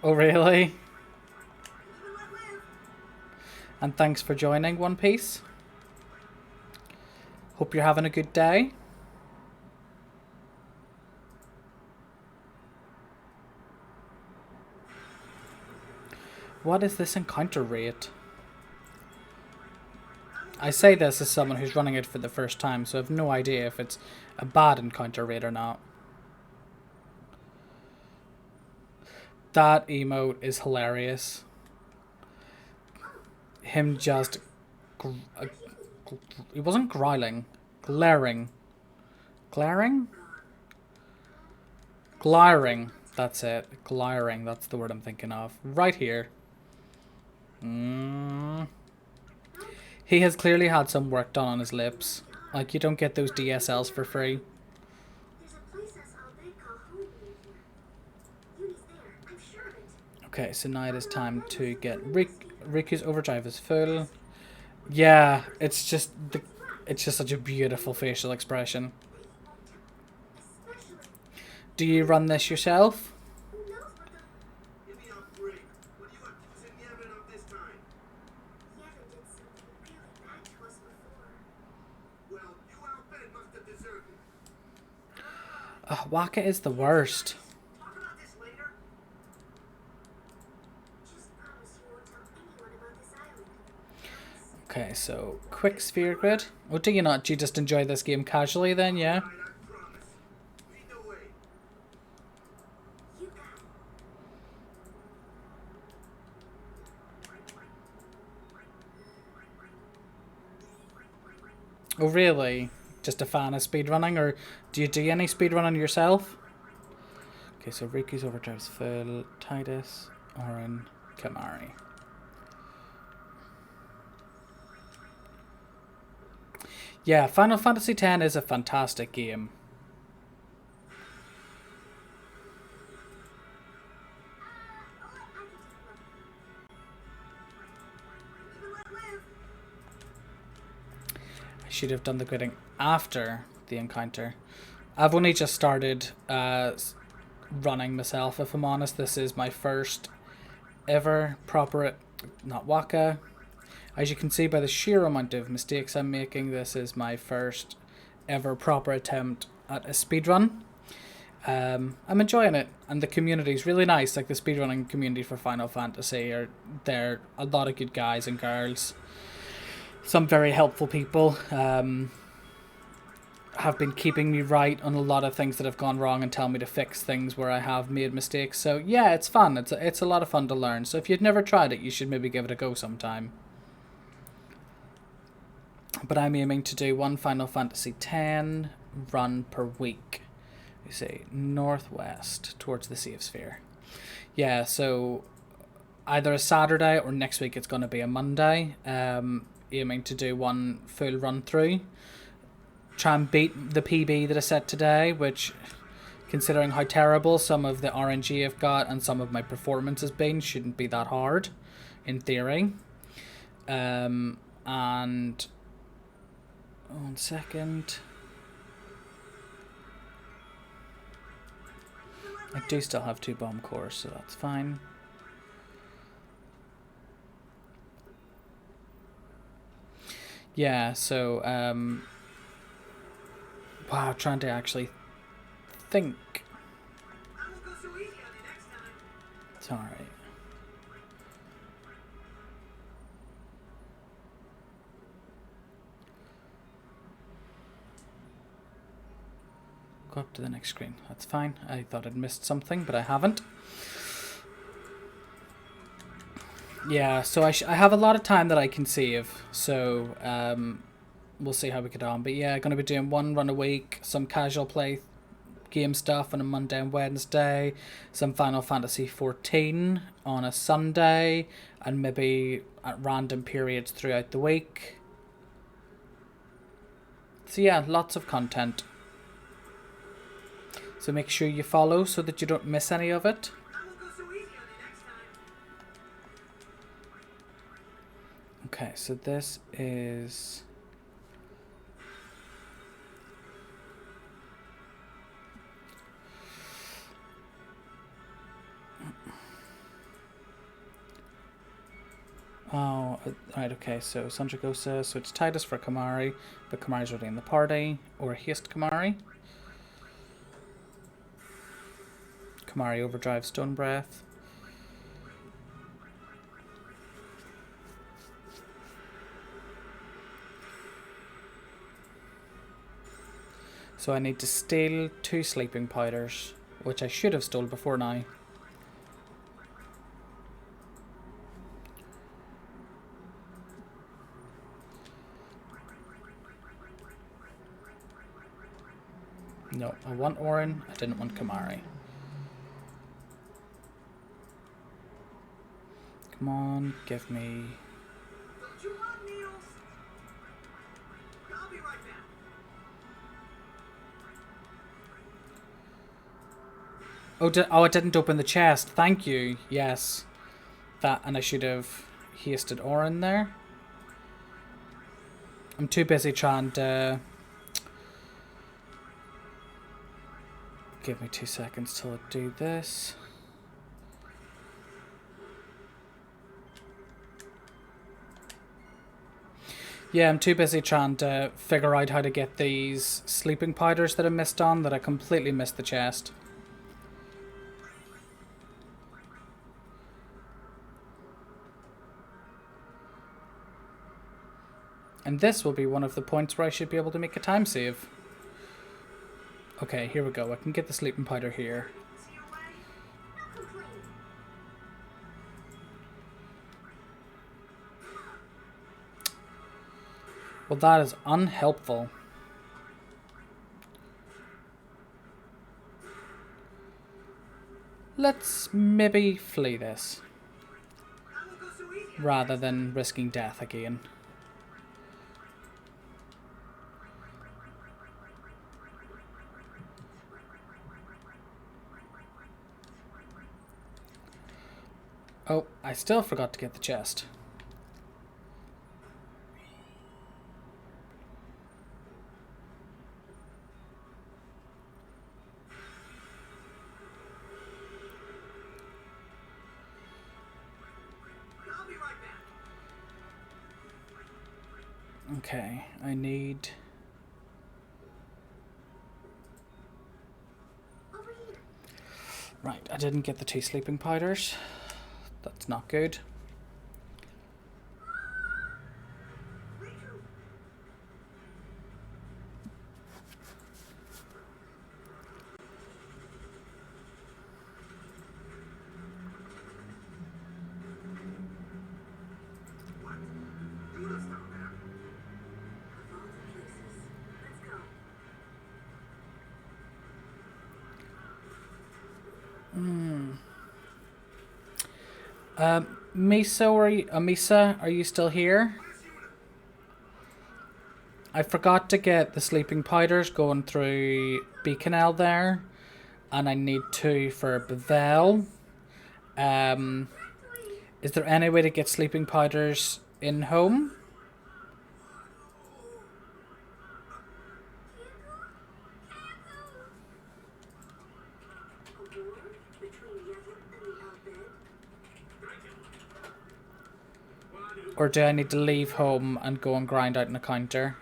Oh, really? Live and let live. And thanks for joining, One Piece. Hope you're having a good day. What is this encounter rate? I say this as someone who's running it for the first time, so I have no idea if it's a bad encounter rate or not. That emote is hilarious. Him just... he wasn't growling. Glaring. Glaring? Glaring. That's it. Glaring, that's the word I'm thinking of. Right here. He has clearly had some work done on his lips. Like, you don't get those DSLs for free. There's a place us all they call home near here. Yumi's there, I'm sure of it. Okay, so now it is time to get Riku's overdrive is full. Yeah, it's just such a beautiful facial expression. Especially, Do you run this yourself? who knows what the Give me a break. What are you accusing Yevon of this time? Yevon did something really bad to us before. Well, you outbid must have deserved it. Waka is the worst. Talk about this later. Just promise you won't tell anyone about this island. Okay, so quick sphere grid. Oh, do you not? Do you just enjoy this game casually then? Yeah. Right, I promise. Lead the way. You got it. Oh, really? Just a fan of speedrunning, or do you do any speedrunning yourself? Okay, so Riku's overdrive's full. Titus, Oren, Kamari. Yeah, Final Fantasy X is a fantastic game. I should have done the gridding after the encounter. I've only just started running myself, if I'm honest. This is my first ever proper, not Waka. As you can see by the sheer amount of mistakes I'm making, this is my first ever proper attempt at a speedrun. I'm enjoying it, and the community is really nice. Like, the speedrunning community for Final Fantasy they're a lot of good guys and girls. Some very helpful people. Have been keeping me right on a lot of things that have gone wrong and tell me to fix things where I have made mistakes. So yeah, it's fun. It's a lot of fun to learn. So if you've never tried it, you should maybe give it a go sometime. But I'm aiming to do one Final Fantasy X run per week. You say northwest towards the Sea of Sphere. Yeah, so either a Saturday or next week it's going to be a Monday. Aiming to do one full run through. Try and beat the PB that I set today, which, considering how terrible some of the RNG I've got and some of my performance has been, shouldn't be that hard, in theory. And 1 second. I do still have 2 bomb cores, so that's fine. Yeah, so wow, trying to actually think. I won't go so easy on you next time. It's alright. Go up to the next screen. That's fine. I thought I'd missed something, but I haven't. Yeah, so I have a lot of time that I can save. So we'll see how we get on. But yeah, going to be doing 1 run a week, some casual play game stuff on a Monday and Wednesday, some Final Fantasy 14 on a Sunday, and maybe at random periods throughout the week. So yeah, lots of content. So make sure you follow so that you don't miss any of it. I won't go so easy on you next time. Okay, so this is... Oh, right, okay, so Sandragosa, so it's Titus for Kamari, but Kamari's already in the party, or Haste Kamari. Kamari Overdrive Stone Breath. So I need to steal 2 sleeping powders, which I should have stole before now. No, I want Orin, I didn't want Kamari. Come on, give me... Don't you want needles? I'll be right back. Oh, it didn't open the chest. Thank you. Yes. That, and I should have hasted ore in there. I'm too busy trying to... Give me 2 seconds till I do this. Yeah, I'm too busy trying to figure out how to get these sleeping powders that I missed on, that I completely missed the chest. And this will be one of the points where I should be able to make a time save. Okay, here we go. I can get the sleeping powder here. See your way? No complaining. Well, that is unhelpful. Let's maybe flee this, That won't go so easy. rather than risking death again. Oh, I still forgot to get the chest. I'll be right back. Okay, I need... Over here. Right, I didn't get the 2 sleeping powders. That's not good. Riku. What? Do this down there. Of all the places. Let's go. Misa, are you still here? This unit. I forgot to get the sleeping powders going through Beaconell there, and I need 2 for Bevel. Is there any way to get sleeping powders in home? A war between Yevon and the Al-Bed? Thank you. Wadu. Or do I need to leave home and go and grind out an encounter?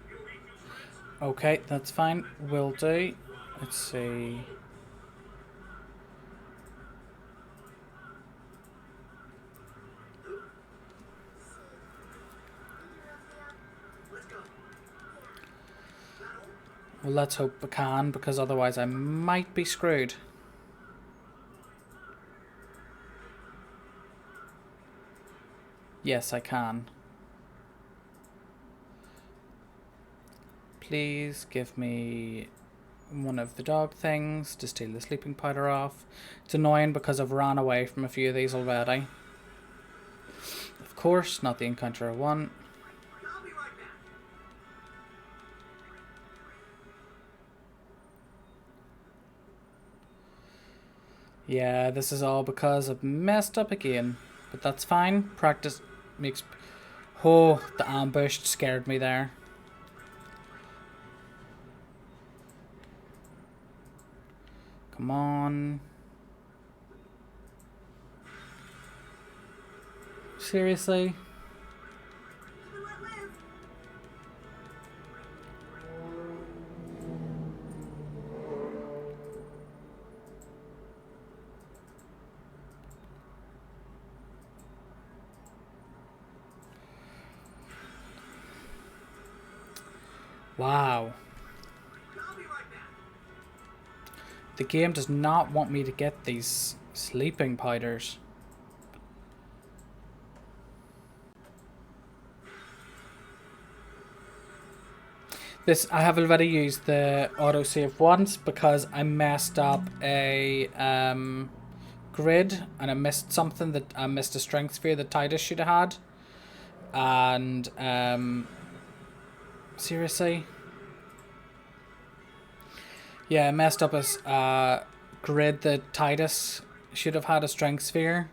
You eat your friends? Okay, that's fine. Will do. Let's see. Let's go. Well, let's hope we can, because otherwise I might be screwed. Yes, I can. Please give me one of the dog things to steal the sleeping powder off. It's annoying because I've ran away from a few of these already. Of course, not the encounter I want. I'll be right back. Yeah, this is all because I've messed up again. But that's fine. Practice makes... Oh, the ambush scared me there. Come on. Seriously? Live and let live. Wow. I'll be right back. The game does not want me to get these sleeping powders. I have already used the autosave once because I messed up a grid and I missed something that I missed a strength sphere that Titus should have had. And seriously? Yeah, I messed up a grid that Titus should have had a strength sphere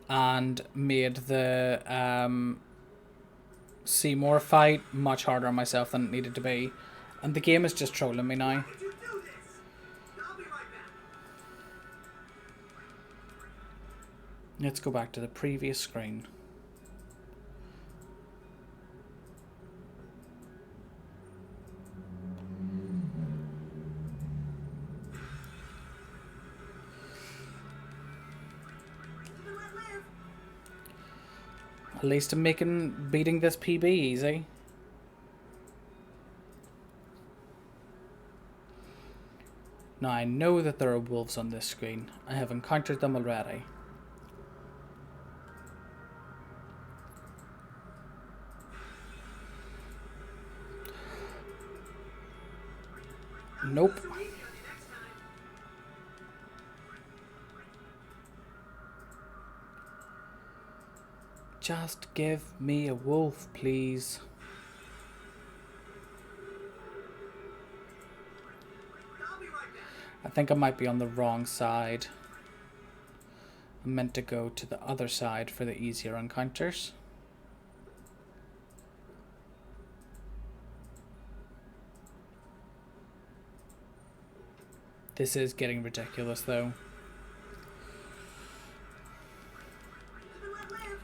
and made the Seymour fight much harder on myself than it needed to be. And the game is just trolling me now. Did you do this? I'll be right back. Let's go back to the previous screen. At least I'm beating this PB easy. Now I know that there are wolves on this screen. I have encountered them already. Nope. So easy on you next time. Just give me a wolf, please. I'll be right back. I think I might be on the wrong side. I meant to go to the other side for the easier encounters. This is getting ridiculous though. Live and let live.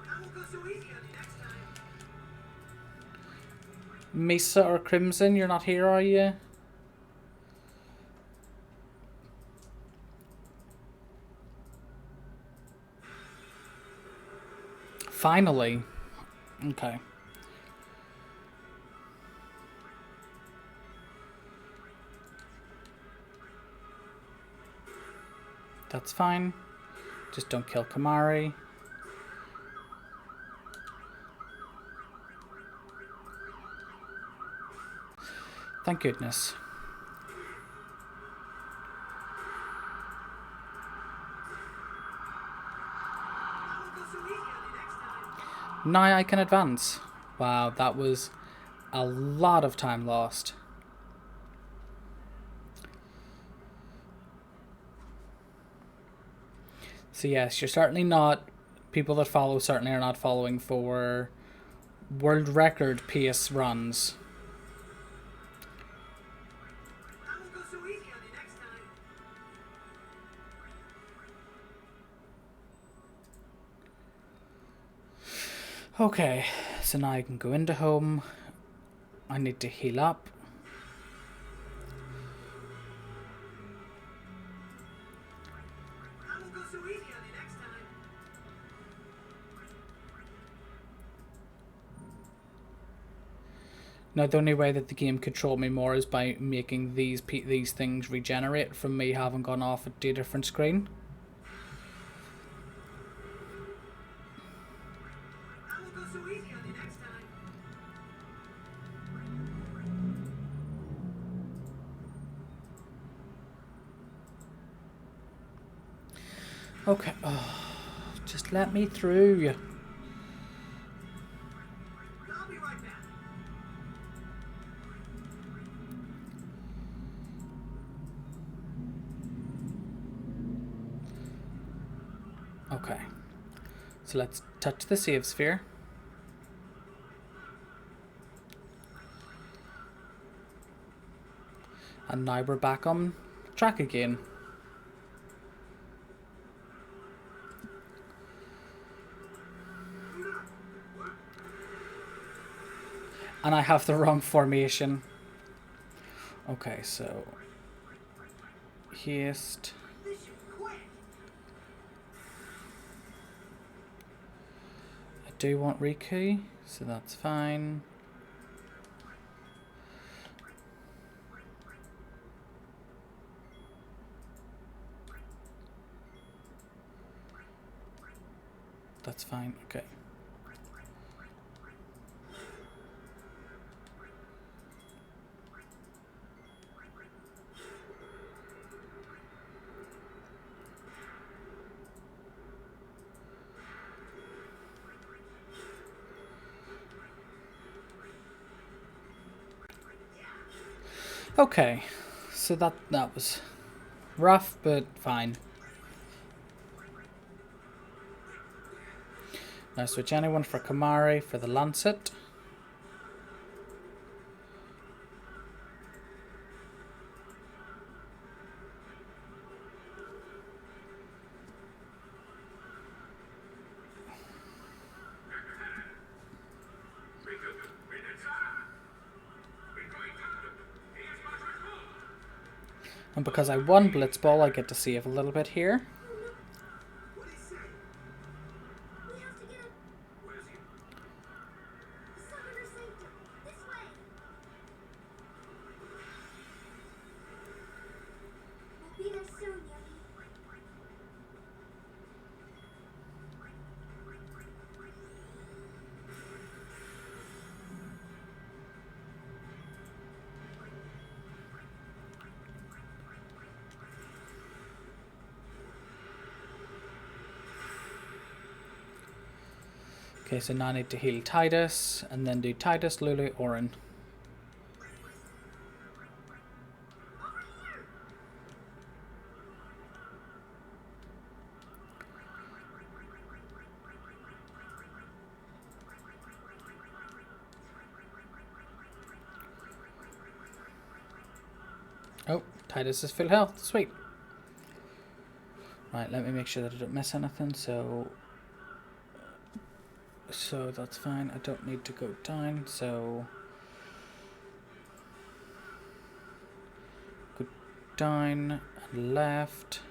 I won't go so easy on you next time. Mesa or Crimson, you're not here, are you? Finally. Okay. That's fine. Just don't kill Kamari. Thank goodness. I won't go so easy on you next time. Now I can advance. Wow, that was a lot of time lost. So yes, you're certainly not, people that follow certainly are not following for world record pace runs. I won't go so easy on you next time. Okay, so now I can go into home. I need to heal up. I won't go so easy on you next time. Now the only way that the game could troll me more is by making these things regenerate from me having gone off to a different screen. I won't go so easy on you next time. Okay, just let me through. I'll be right back. Okay, so let's touch the save sphere. And now we're back on track again. And I have the wrong formation. Okay, so haste. This is quick. I do want Riku, so that's fine. That's fine, okay. Okay, so that was rough, but fine. Now switch anyone for Kamari for the Lancet. And because I won Blitzball, I get to save a little bit here. What do you say? We have to get a Where's he? summoner sanctum. This way. We'll be there soon, Yumi. Okay, so now I need to heal Titus, and then do Titus, Lulu, Orin. Oh, Titus is full health. Sweet. Right, let me make sure that I don't miss anything. So that's fine. I don't need to go down. So go down and left.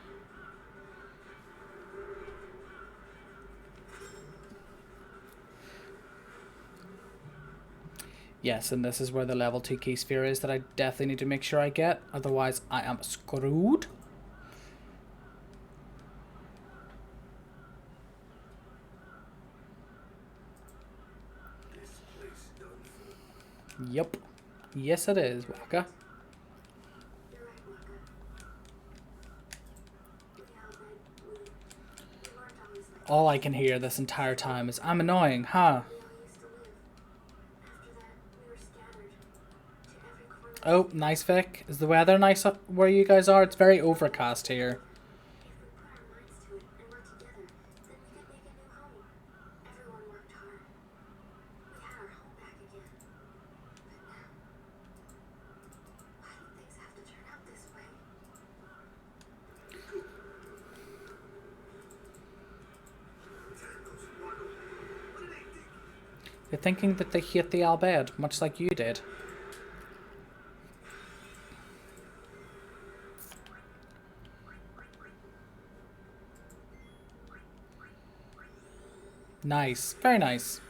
Yes, and this is where the level 2 key sphere is that I definitely need to make sure I get. Otherwise, I am screwed. This place done for. Yep. Yes, it is, Waka. You're right, Waka. Yeah, but we weren't always like All I can hear this entire time is, I'm annoying, huh? we all used to live. After that, we were scattered to every corner. Oh, nice, Vic. Is the weather nice up where you guys are? It's very overcast here. If we put our minds to it and worked together, then we could make a new home. Everyone worked hard. We had our home back again. But now, why do things have to turn out this way? Tangos, Waddle. What do they think? You're thinking that they hate the Albed, much like you did. Nice. Very nice.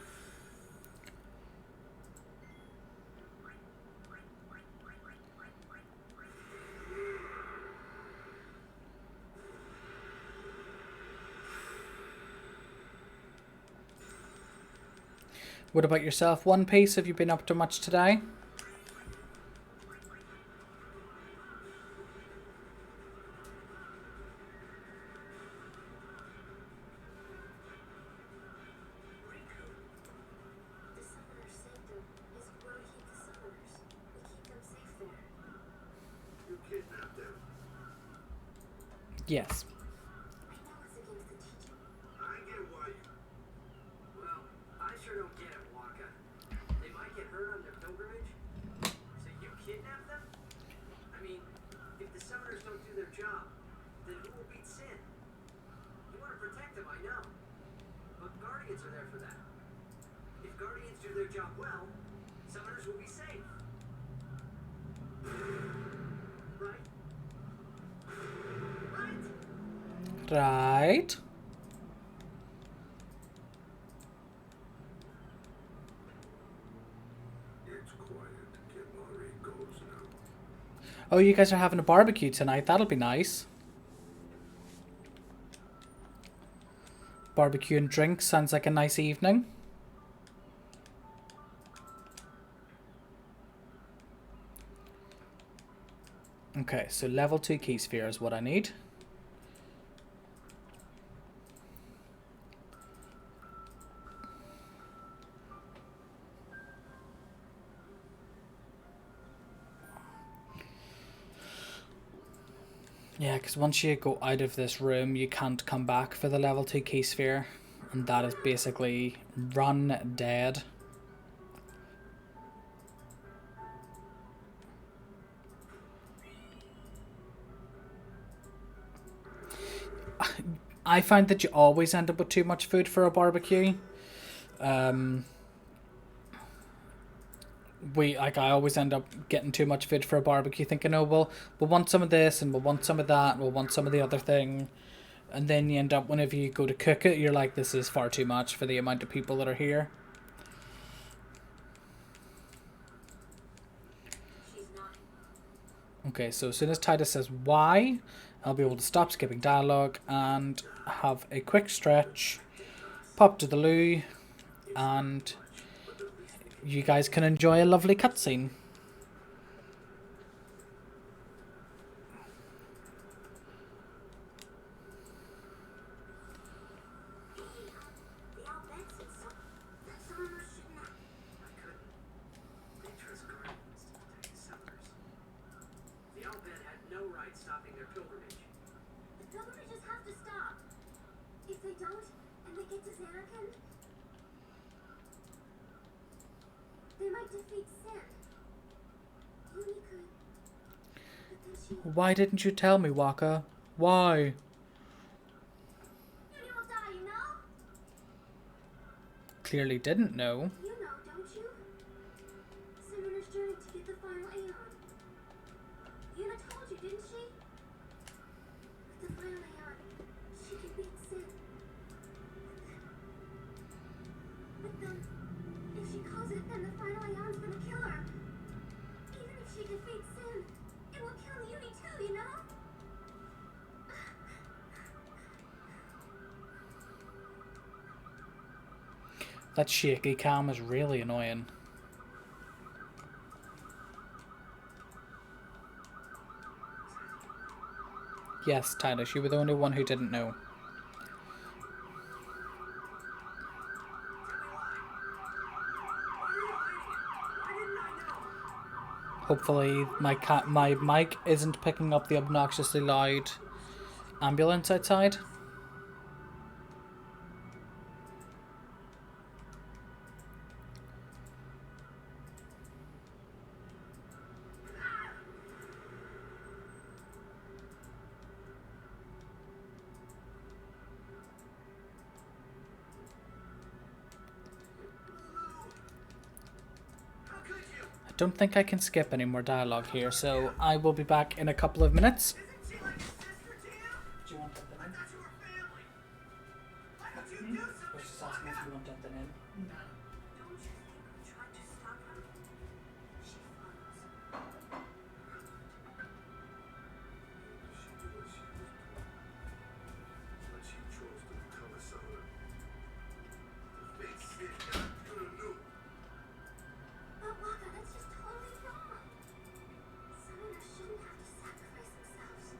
What about yourself, One Piece? Have you been up to much today? The summoner sanctum is where we keep the summoners. We keep them safe there. You kidnapped them. Yes. I know it's against the teaching. I get why you. Well, I sure don't get it, Waka. They might get hurt on their pilgrimage, so you kidnap them? I mean, if the summoners don't do their job, then who will beat Sin? You want to protect them, I know. But Guardians are there for that. If Guardians do their job well, summoners Right. It's quiet. Get Maury goes now. Oh, you guys are having a barbecue tonight. That'll be nice. Barbecue and drinks sounds like a nice evening. Okay, so level 2 key sphere is what I need. Yeah, because once you go out of this room, you can't come back for the level 2 key sphere. And that is basically run dead. I find that you always end up with too much food for a barbecue. I always end up getting too much food for a barbecue, thinking, oh well, we'll want some of this and we'll want some of that and we'll want some of the other thing. And then you end up, whenever you go to cook it, you're like, this is far too much for the amount of people that are here. She's not. Okay, so as soon as Titus says why, I'll be able to stop skipping dialogue and have a quick stretch, pop to the loo, and you guys can enjoy a lovely cutscene. The Al Ben said that Summer shouldn't have. I couldn't. They trust Guardians to protect settlers. The Al-Bed had no right stopping their pilgrimage. The pilgrimages have to stop. If they don't, and they get to Xanarkand, they might defeat Sin. Uni could. But then she. Why didn't you tell me, Waka? Why? Uni will die, you know? Clearly didn't know. You know, don't you? Summoner's journey to get the final Aeon. Yuna told you, didn't she? With the final Aeon, she can beat Sin. But then, if she calls it, then the final Aeon's gonna kill her. Even if she defeats Sin, it will kill Uni too, you know? That shaky cam is really annoying. Yes, Titus, you were the only one who didn't know. Hopefully my mic isn't picking up the obnoxiously loud ambulance outside. How could you? I don't think I can skip any more dialogue here, so I will be back in a couple of minutes. Isn't she like a sister to you? Do you want that I thought you were family. Why would you do something Just asking if you want that in. Don't you think we tried to stop her? She follows. She knew what she was doing. But she chose to become a summoner. The fate said that you knew. But Waka, that's just totally wrong. Summoners shouldn't have to sacrifice themselves.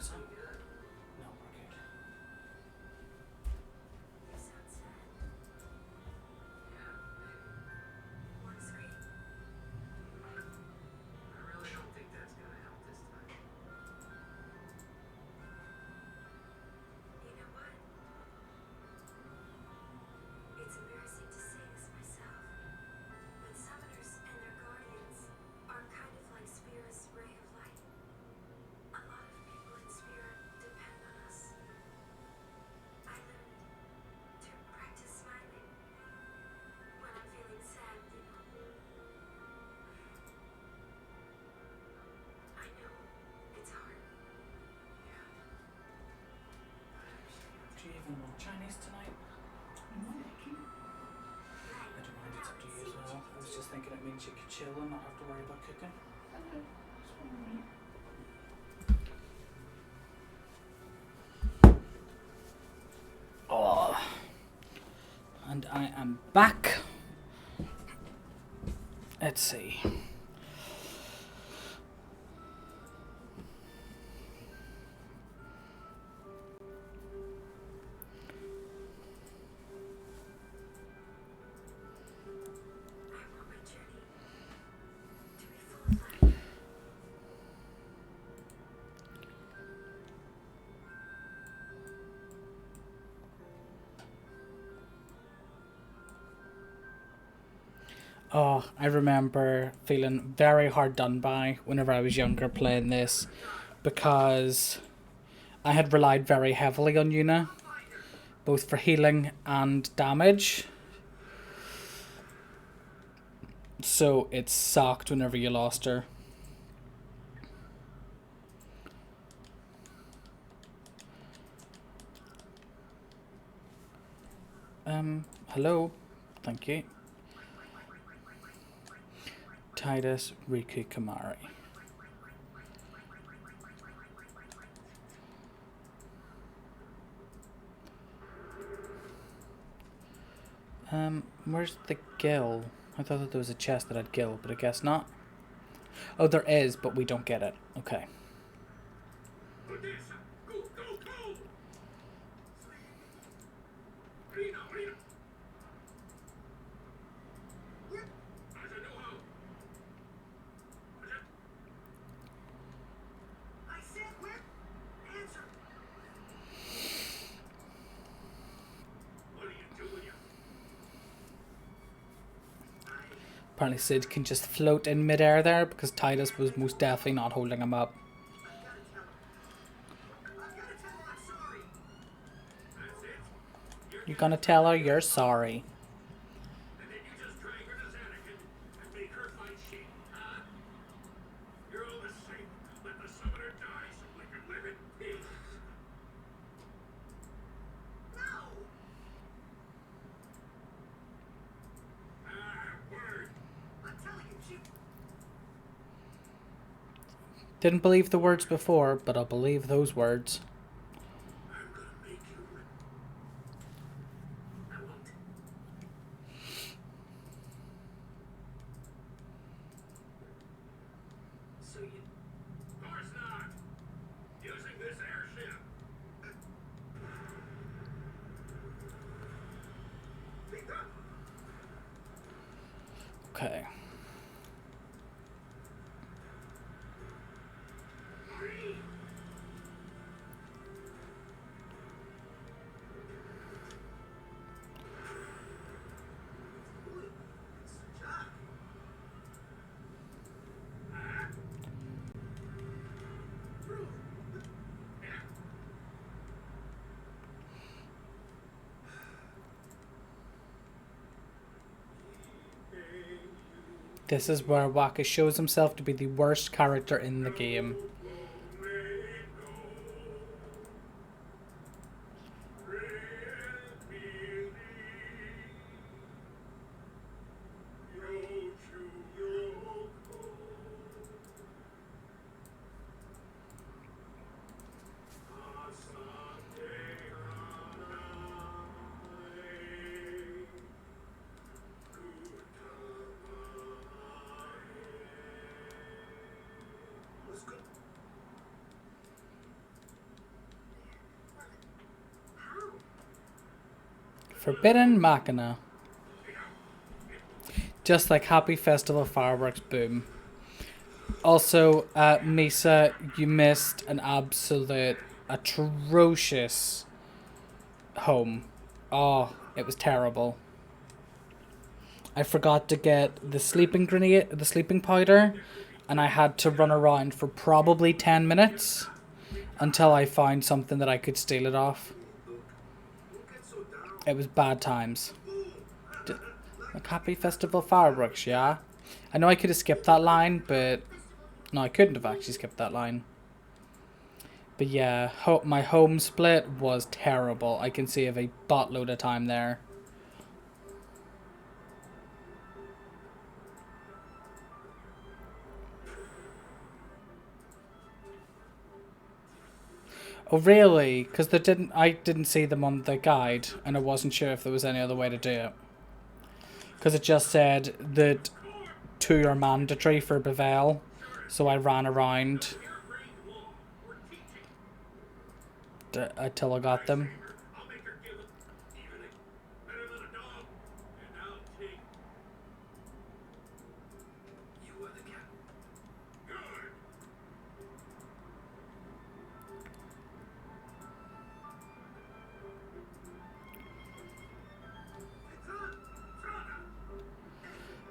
focus on? good. No, we're good. You sound sad. Yeah, maybe. Want to scream? I really don't think that's gonna help this time. You know what? It's embarrassing to say this myself, but summoners and their guardians are kind of like Spirit's ray of light. A lot of people in Spirit depend on us. I learned to practice smiling when I'm feeling sad, you know. I know it's hard. Yeah. I understand. Do you even want Chinese tonight? I don't mind, it's up to you as well. I was just thinking it means you could chill and not have to worry about cooking. Oh, and I am back. Let's see. I want my journey to be full of life. Oh, I remember feeling very hard done by whenever I was younger playing this because I had relied very heavily on Yuna, both for healing and damage. So it sucked whenever you lost her. Hello. Thank you. Titus Riku Kamari. Where's the gill? I thought that there was a chest that had gill, but I guess not. Oh, there is, but we don't get it. Okay. Odessa, go, go, go! Reno, Reno! What? I said no how. I said where? Answer. What are you doing here? Apparently Sid can just float in midair there because Titus was most definitely not holding him up. I've gotta tell her I'm sorry. That's it? You're gonna tell her you're sorry. And then you just drag her to Xanarkand and make her fight shit, huh? You're all the same. Let the summoner die so we can live in peace. No. Word. I'm telling you, she. Didn't believe the words before, but I'll believe those words. I'm gonna make you. I won't. So you. Of course not. Using this airship. Pika. Okay. This is where Waka shows himself to be the worst character in the game. Let's go. Forbidden Machina. Just like Happy Festival Fireworks, boom. Also, Misa, you missed an absolute atrocious home. Oh, it was terrible. I forgot to get the sleeping grenade, the sleeping powder, and I had to run around for probably 10 minutes until I found something that I could steal it off. It was bad times. Like Happy Festival Fireworks, yeah? I know I could have skipped that line, but... No, I couldn't have actually skipped that line. But yeah, my home split was terrible. I can save a buttload of time there. Oh really? Because I didn't see them on the guide, and I wasn't sure if there was any other way to do it. Because it just said that 2 are mandatory for Bevel, so I ran around until I got them.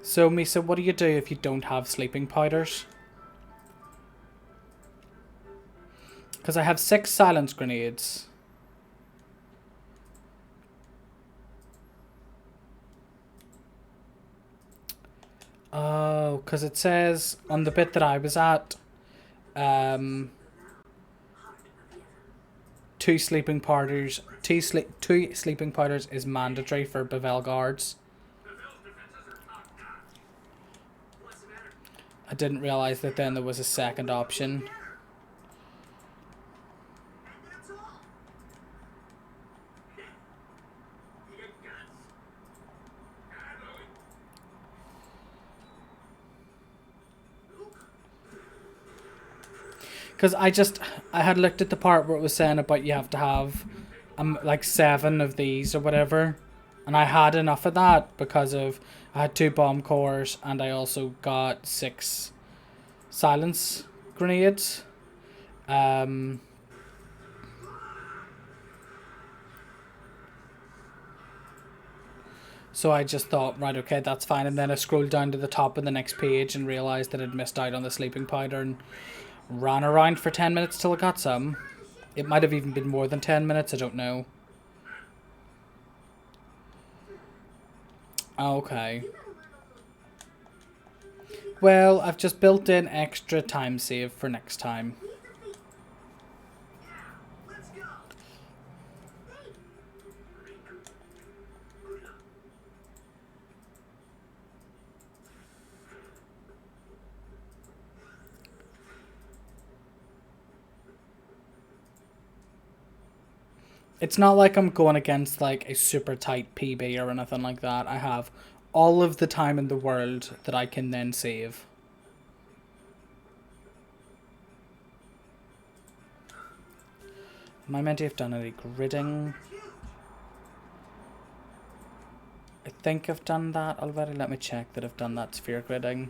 So, Misa, what do you do if you don't have sleeping powders? Because I have 6 silence grenades. Oh, because it says on the bit that I was at, 2 sleeping powders. Two sleeping powders is mandatory for Bevel guards. I didn't realize that then there was a second option. Because I had looked at the part where it was saying about you have to have like 7 of these or whatever. And I had enough of that because I had 2 bomb cores and I also got 6 silence grenades. So I just thought, right, okay, that's fine. And then I scrolled down to the top of the next page and realised that I'd missed out on the sleeping powder and ran around for 10 minutes till I got some. It might have even been more than 10 minutes, I don't know. Okay. Well, I've just built in extra time save for next time. It's not like I'm going against like a super tight PB or anything like that. I have all of the time in the world that I can then save. Am I meant to have done any gridding? I think I've done that already. Let me check that I've done that sphere gridding.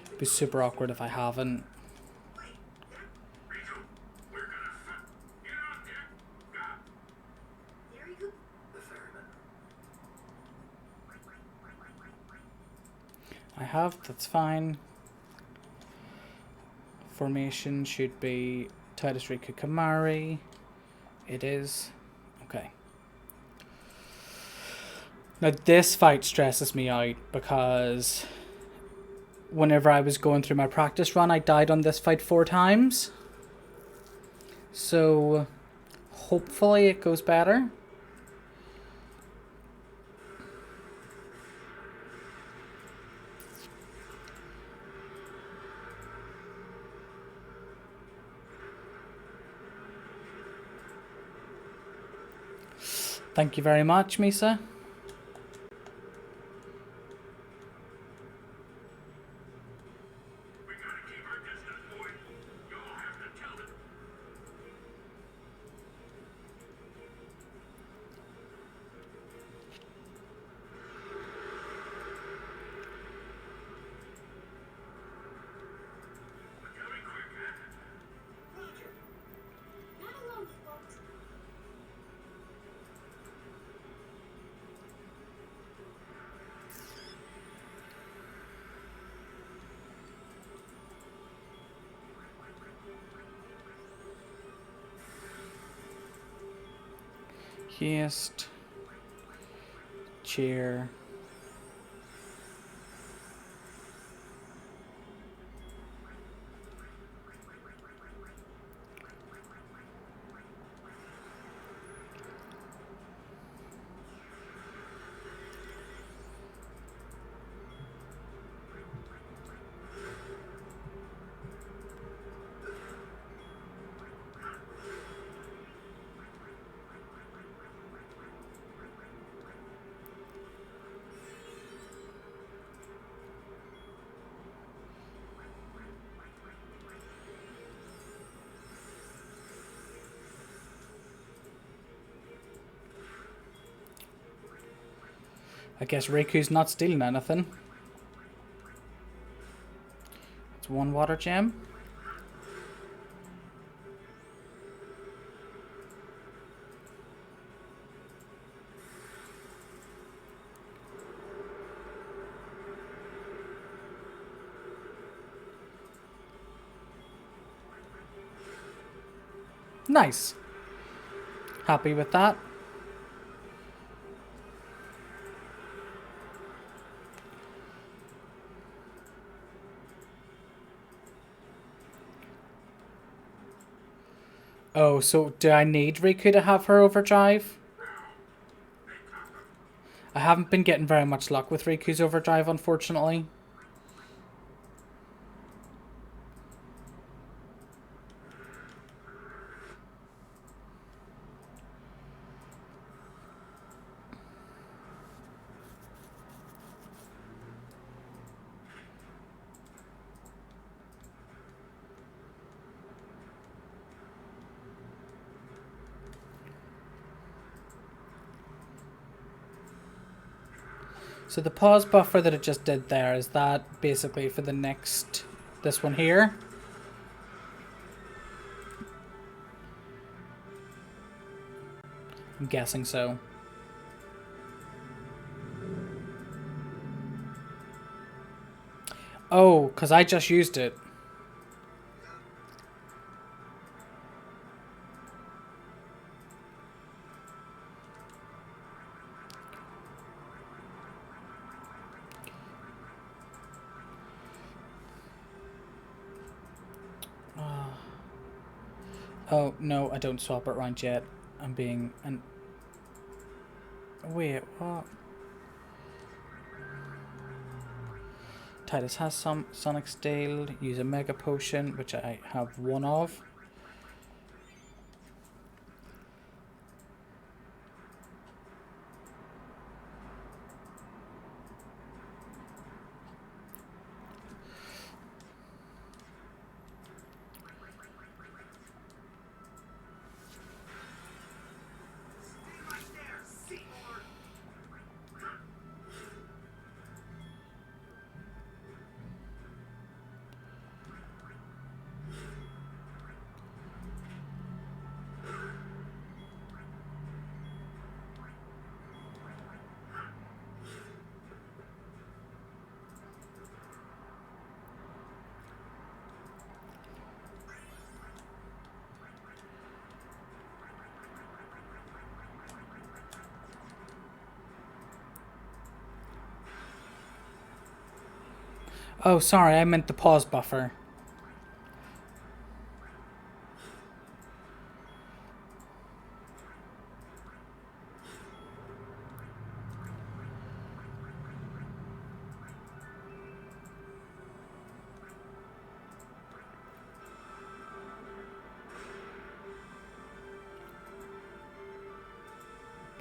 It'd be super awkward if I haven't. I have, that's fine. Formation should be Titus Riku Kamari. It is. Okay. Now this fight stresses me out because whenever I was going through my practice run, I died on this fight 4 times. So hopefully it goes better. Thank you very much, Misa. Haste. Cheer. I guess Riku's not stealing anything. It's one water gem. Nice. Happy with that. Oh, so do I need Riku to have her overdrive? I haven't been getting very much luck with Riku's overdrive, unfortunately. So the pause buffer that it just did there, is that basically for the next, this one here? I'm guessing so. Oh, because I just used it. Oh, no, I don't swap it around yet. I'm being an... Wait, what? Titus has some Sonic Steel. Use a Mega Potion, which I have one of. Oh, sorry, I meant the pause buffer.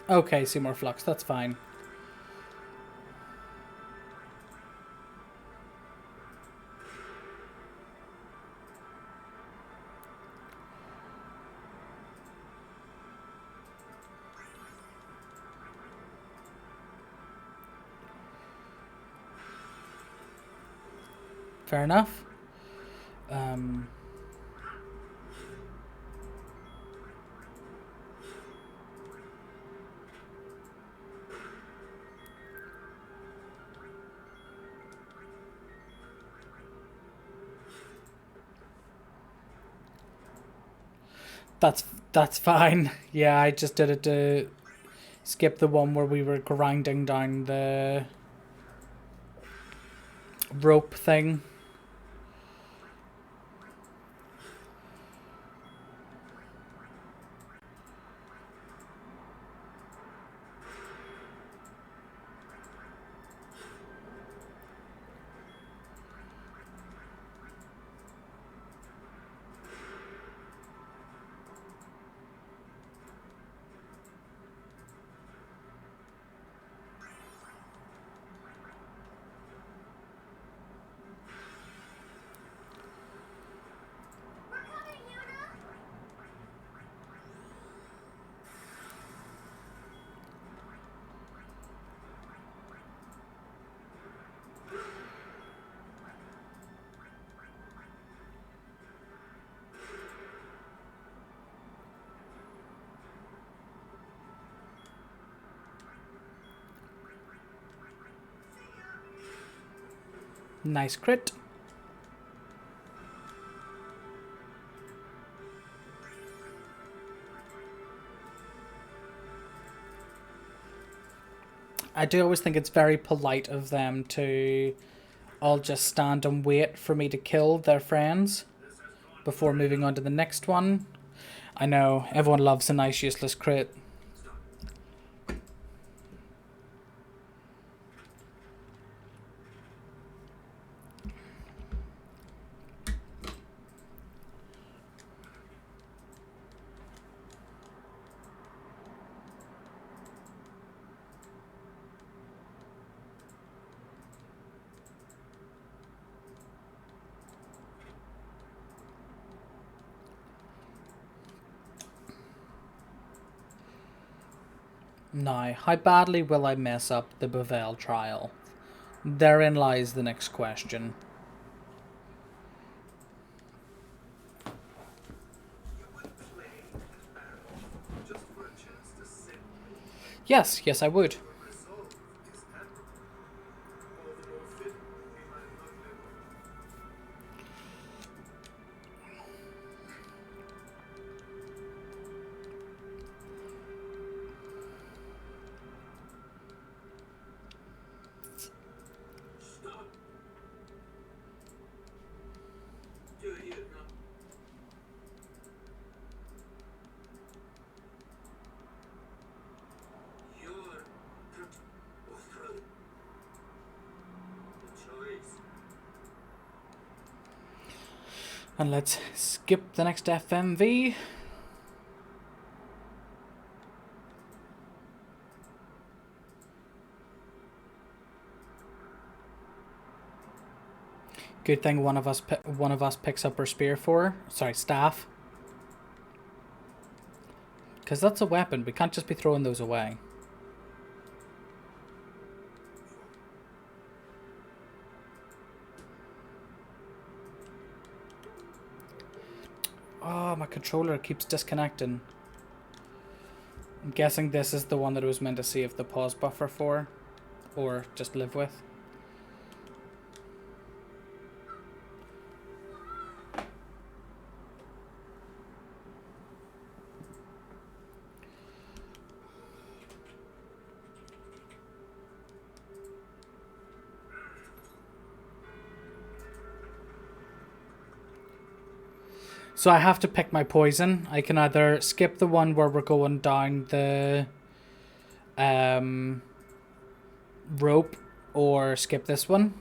Okay, Seymour Flux, that's fine. Fair enough. That's fine. Yeah, I just did it to Skip the one where we were grinding down the rope thing. We're coming, Yuna! Nice crit. I do always think it's very polite of them to all just stand and wait for me to kill their friends before moving on to the next one. I know, everyone loves a nice useless crit. Now, how badly will I mess up the Bevel trial? Therein lies the next question. You would play and battle just for a chance to sit. Yes, I would. Your resolve is admirable. All the more fit to be my lovely wife. Stop. Do you know? You're the choice. And let's skip the next FMV. Good thing one of us picks up our staff. Because that's a weapon. We can't just be throwing those away. Oh, my controller keeps disconnecting. I'm guessing this is the one that I was meant to save the pause buffer for. Or just live with. So I have to pick my poison. I can either skip the one where we're going down the rope or skip this one.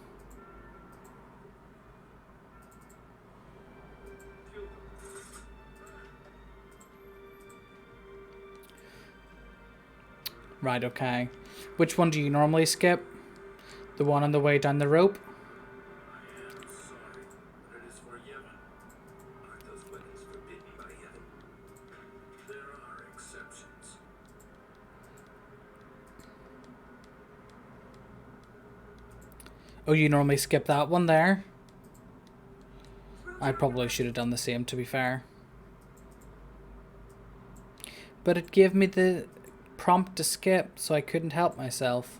Right, okay. Which one do you normally skip? The one on the way down the rope? I am sorry, but it is for Yevon. Aren't those weapons forbidden by Yevon? There are exceptions. Oh, you normally skip that one there? I probably should have done the same, to be fair. But it gave me the prompt to skip, so I couldn't help myself.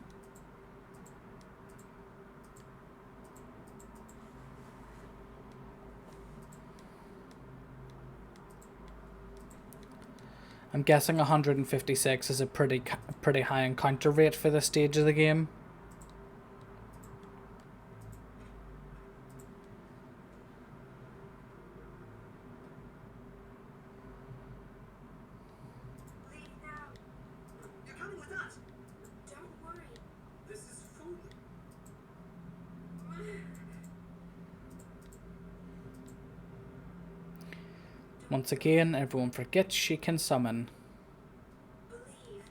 I'm guessing 156 is a pretty high encounter rate for this stage of the game. Leave now. You're coming with us. Don't worry. This is food. Once again, everyone forgets she can summon. Believe.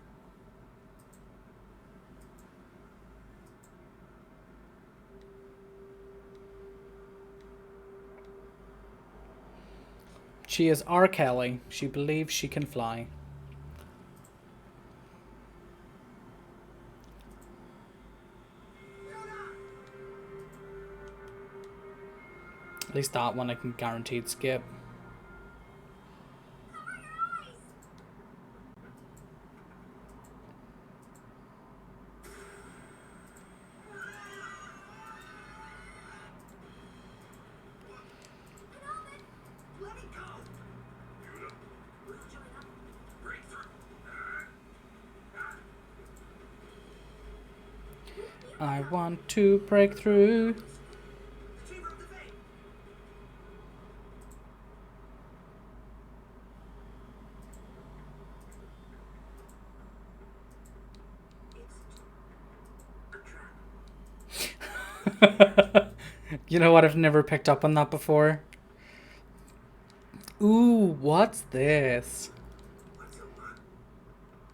She is R. Kelly. She believes she can fly. At least that one I can guaranteed skip. Cover your eyes. Let it go. We'll join up. Breakthrough. I want to break through. The chamber of the fate. It's a trap. You know what? I've never picked up on that before. Ooh, what's this? What's a what?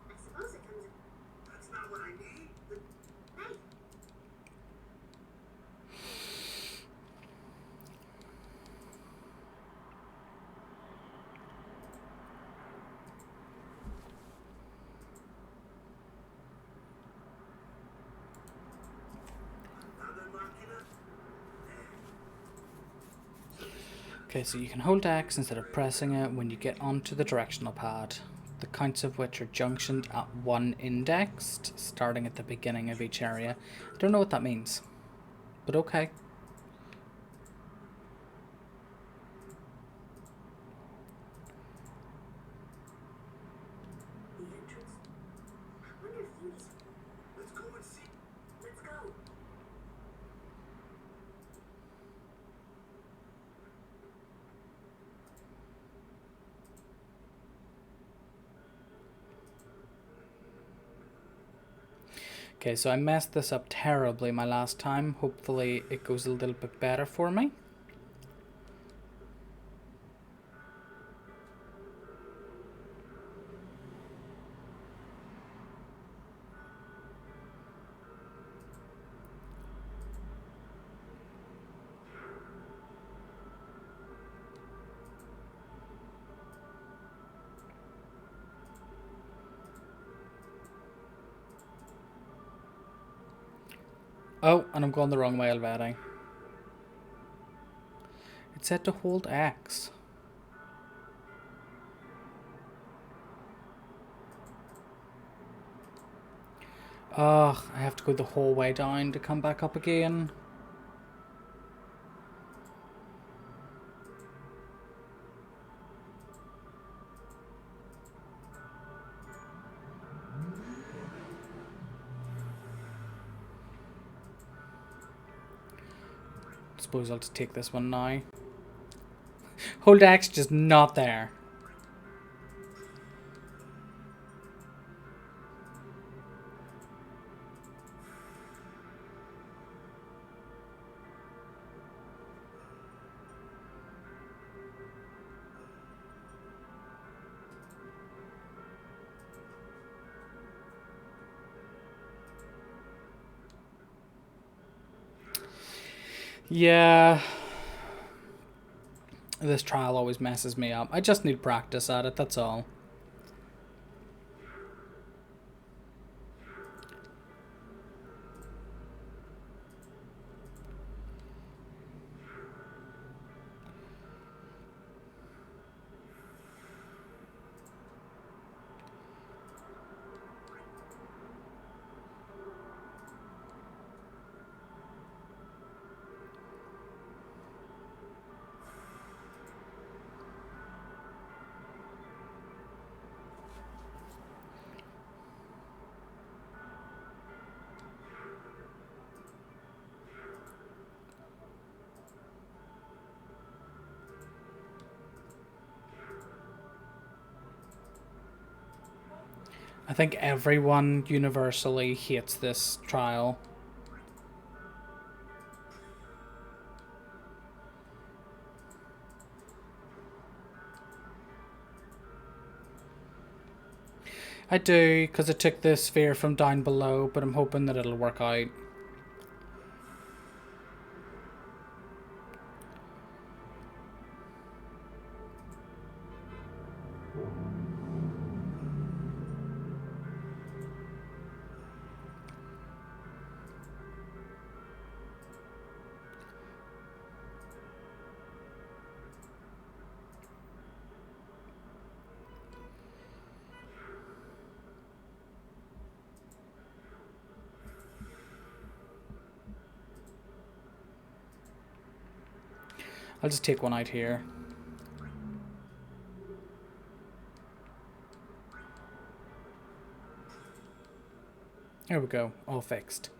I suppose it comes. That's not what I need. Hey. Another machina? Okay, so you can hold X instead of pressing it when you get onto the directional pad, the counts of which are junctioned at 1 indexed, starting at the beginning of each area. I don't know what that means, but okay. The entrance. I wonder if these. Let's go and see. Let's go. Okay, so I messed this up terribly my last time. Hopefully it goes a little bit better for me. Oh, and I'm going the wrong way already. It said to hold X. Ugh, I have to go the whole way down to come back up again. Suppose I'll just take this one now. Hold X, just not there. Yeah. This trial always messes me up. I just need practice at it, that's all. I think everyone universally hates this trial. I do, because I took the sphere from down below, but I'm hoping that it'll work out. I'll just take one out here. There we go, all fixed.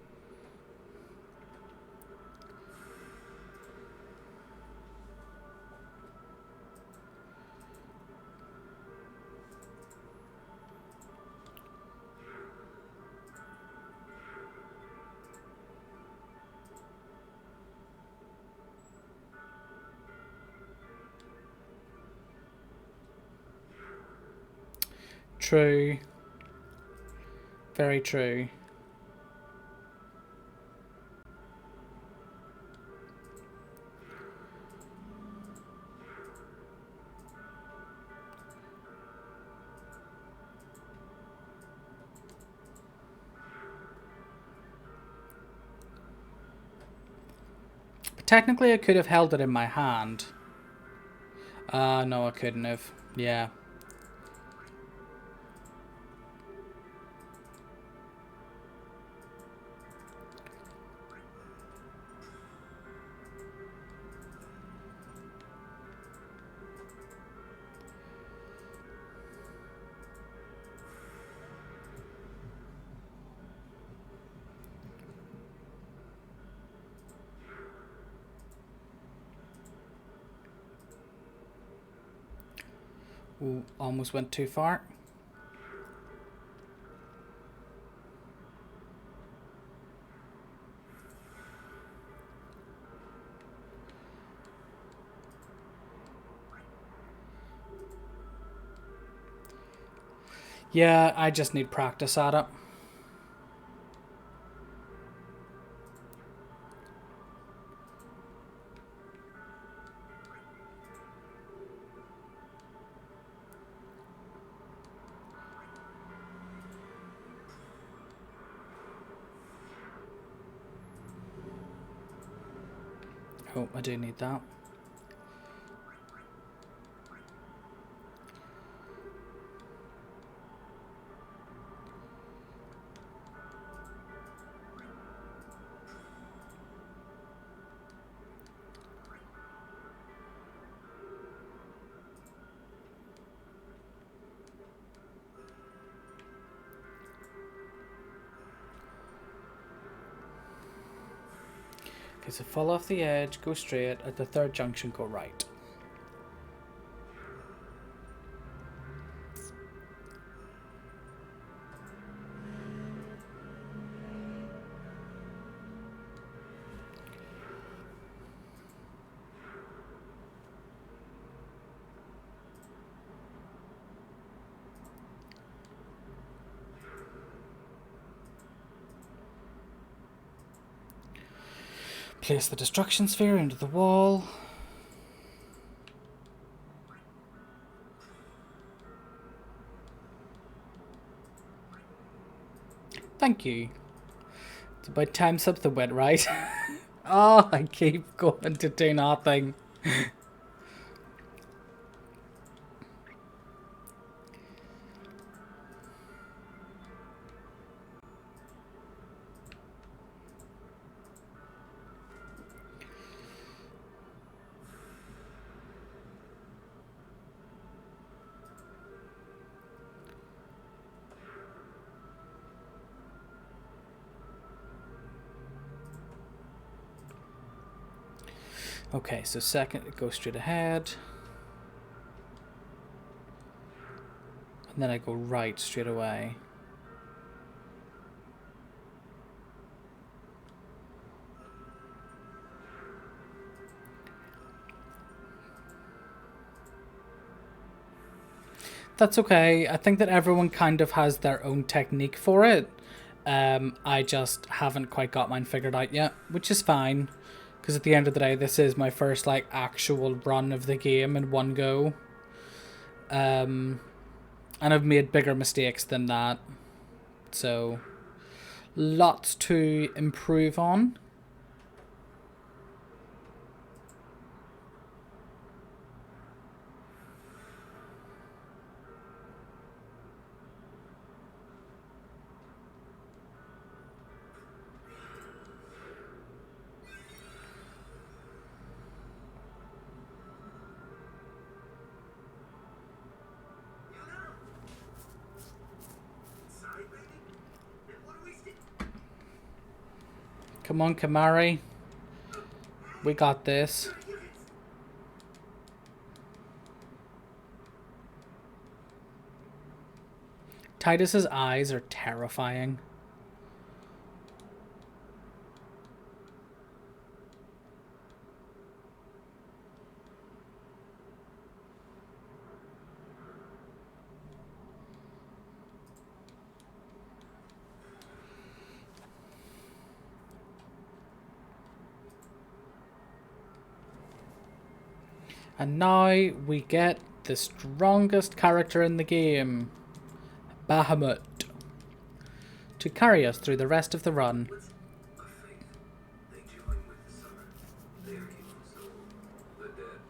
True. Very true. But technically I could have held it in my hand. No, I couldn't have. Yeah. Ooh, almost went too far. Yeah, I just need practice at it. Oh, I do need that. Okay, so fall off the edge, go straight, at the third junction go right. Place the destruction sphere into the wall. Thank you. It's about time something went right. Oh, I keep going to do nothing. Okay, so second, go straight ahead. And then I go right straight away. that's okay. I think that everyone kind of has their own technique for it. I just haven't quite got mine figured out yet, which is fine. Because at the end of the day, this is my first like actual run of the game in one go. And I've made bigger mistakes than that. So, lots to improve on. Inside, baby? And what do we see? Come on, Kamari. We got this. Titus's eyes are terrifying. And now we get the strongest character in the game, Bahamut, to carry us through the rest of the run. A faith. They join with the summer. Their evil soul. The dead.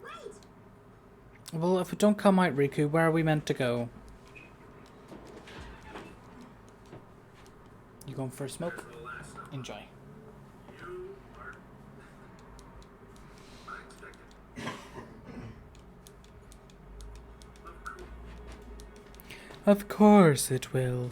Wait! Well, if we don't come out, Riku, where are we meant to go? You going for a smoke? The last of Enjoy. you are unexpected. Of course it will.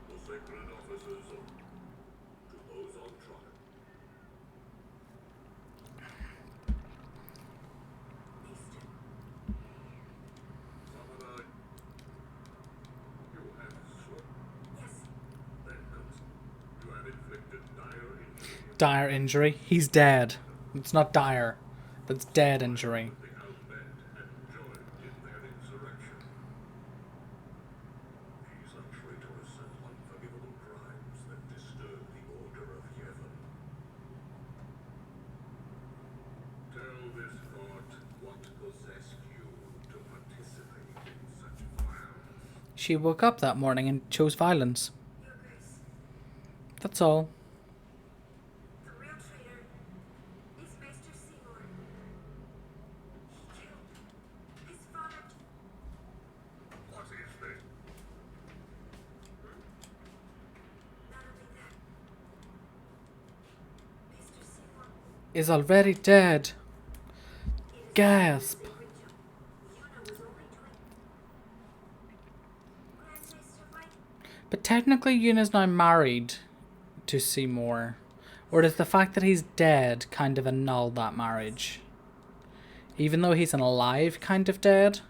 The sacred offices to those on trial. Samurai, you have sworn. Yes. Then comes. You have inflicted dire injury. Dire injury. He's dead. It's not dire. That's dead injury. They outmet and joined in their insurrection. These are traitorous and unforgivable crimes that disturb the order of heaven. Tell this court what possessed you to participate in such violence. She woke up that morning and chose violence. Your Grace. That's all. The real traitor is Maester Seymour. He killed his father. What is this? Not only that, Maester Seymour Is already dead. is Gasp. the original. Yuna was only doing Grand Maester Mike. But technically Yuna's now married to Seymour. Or does the fact that he's dead kind of annul that marriage? Even though he's an alive kind of dead?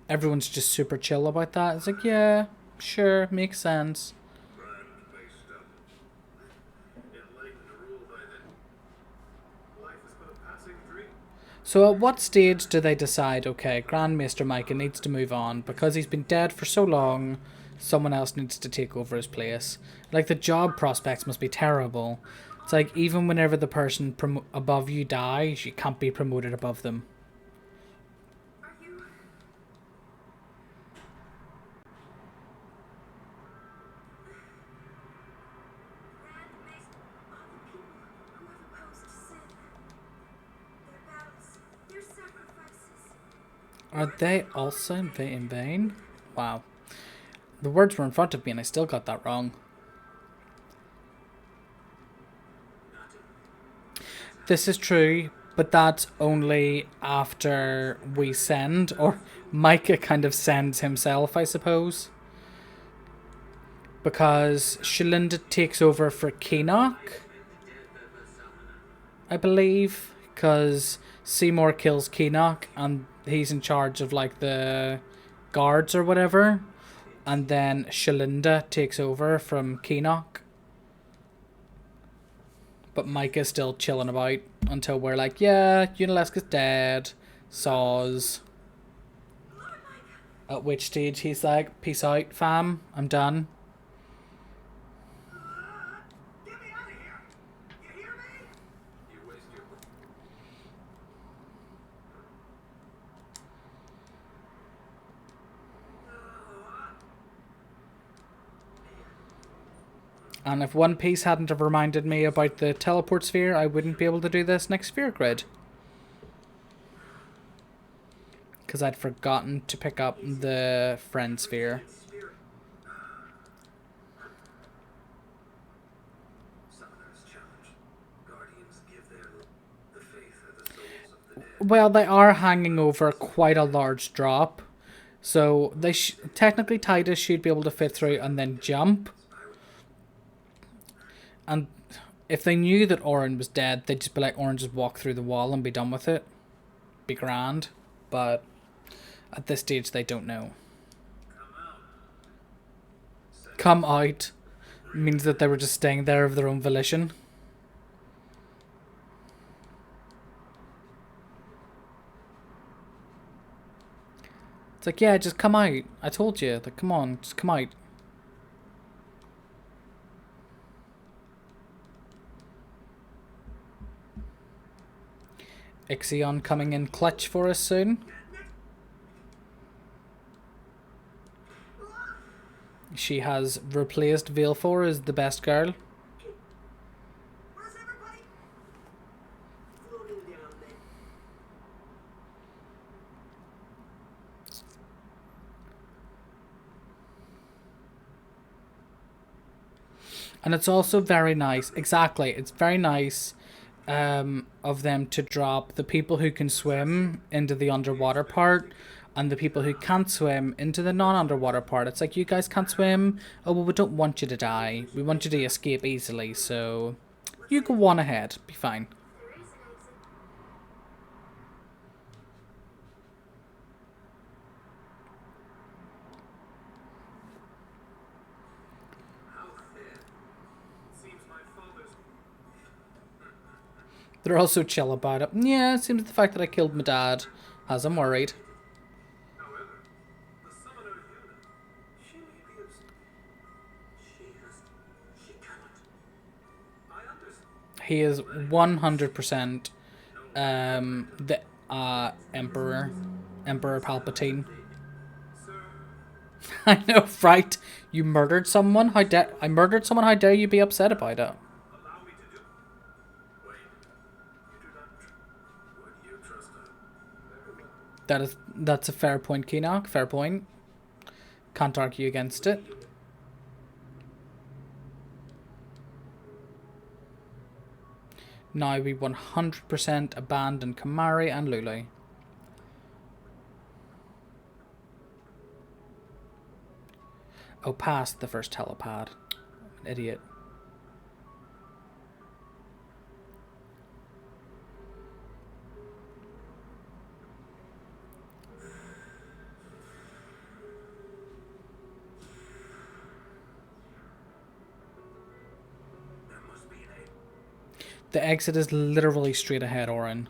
Everyone's just super chill about that. It's like, yeah, sure, makes sense. Grand Maester. Enlightened rule by then. Life is but a passing dream. So at what stage do they decide, okay, Grand Maester Micah needs to move on because he's been dead for so long, someone else needs to take over his place? Like, the job prospects must be terrible. It's like, even whenever the person above you dies, you can't be promoted above them. Are you Are they also in vain? Wow. The words were in front of me and I still got that wrong. This is true, but that's only after we send, or Micah kind of sends himself, I suppose. Because Shalinda takes over for Keenock, I believe, because Seymour kills Keenock and he's in charge of like the guards or whatever, and then Shalinda takes over from Keenock. But Mike is still chilling about until we're like, yeah, Unalesca's dead. Saws. At which stage he's like, peace out, fam. I'm done. Get me out of here! You hear me? You waste your breath. And if One Piece hadn't have reminded me about the teleport sphere, I wouldn't be able to do this next sphere grid. Because I'd forgotten to pick up the friend sphere. Spirit. Summoner's challenge. Guardians give the faith or the souls of the dead. Well, they are hanging over quite a large drop. So they technically Titus should be able to fit through and then jump. And if they knew that Orin was dead, they'd just be like, Orin, just walk through the wall and be done with it. Be grand. But at this stage, they don't know. Come out means that they were just staying there of their own volition. It's like, yeah, just come out. I told you. Like, come on, just come out. Ixion coming in clutch for us soon. She has replaced Valefor as the best girl. Where's everybody? Floating down there. And it's also very nice. Exactly. It's very nice of them to drop the people who can swim into the underwater part and the people who can't swim into the non-underwater part. It's like, you guys can't swim. Oh, well, we don't want you to die. We want you to escape easily. So you go on ahead. Be fine. There is an exit. How thin? Seems my father's. They're also chill about it. Yeah, it seems the fact that I killed my dad has them worried. However, the summoner unit. She may be she cannot. I understand. He is 100% the Emperor Palpatine. Sir, I know, right? You murdered someone? I murdered someone? How dare you be upset about it? allow me to do. Wait. You do not. Would you trust her? Very well. That's a fair point, Keenock. Fair point. Can't argue against it. Now we 100% abandon Kamari and Lulu. Oh, past the first telepad. An idiot. There must be an aid. The exit is literally straight ahead, Orin.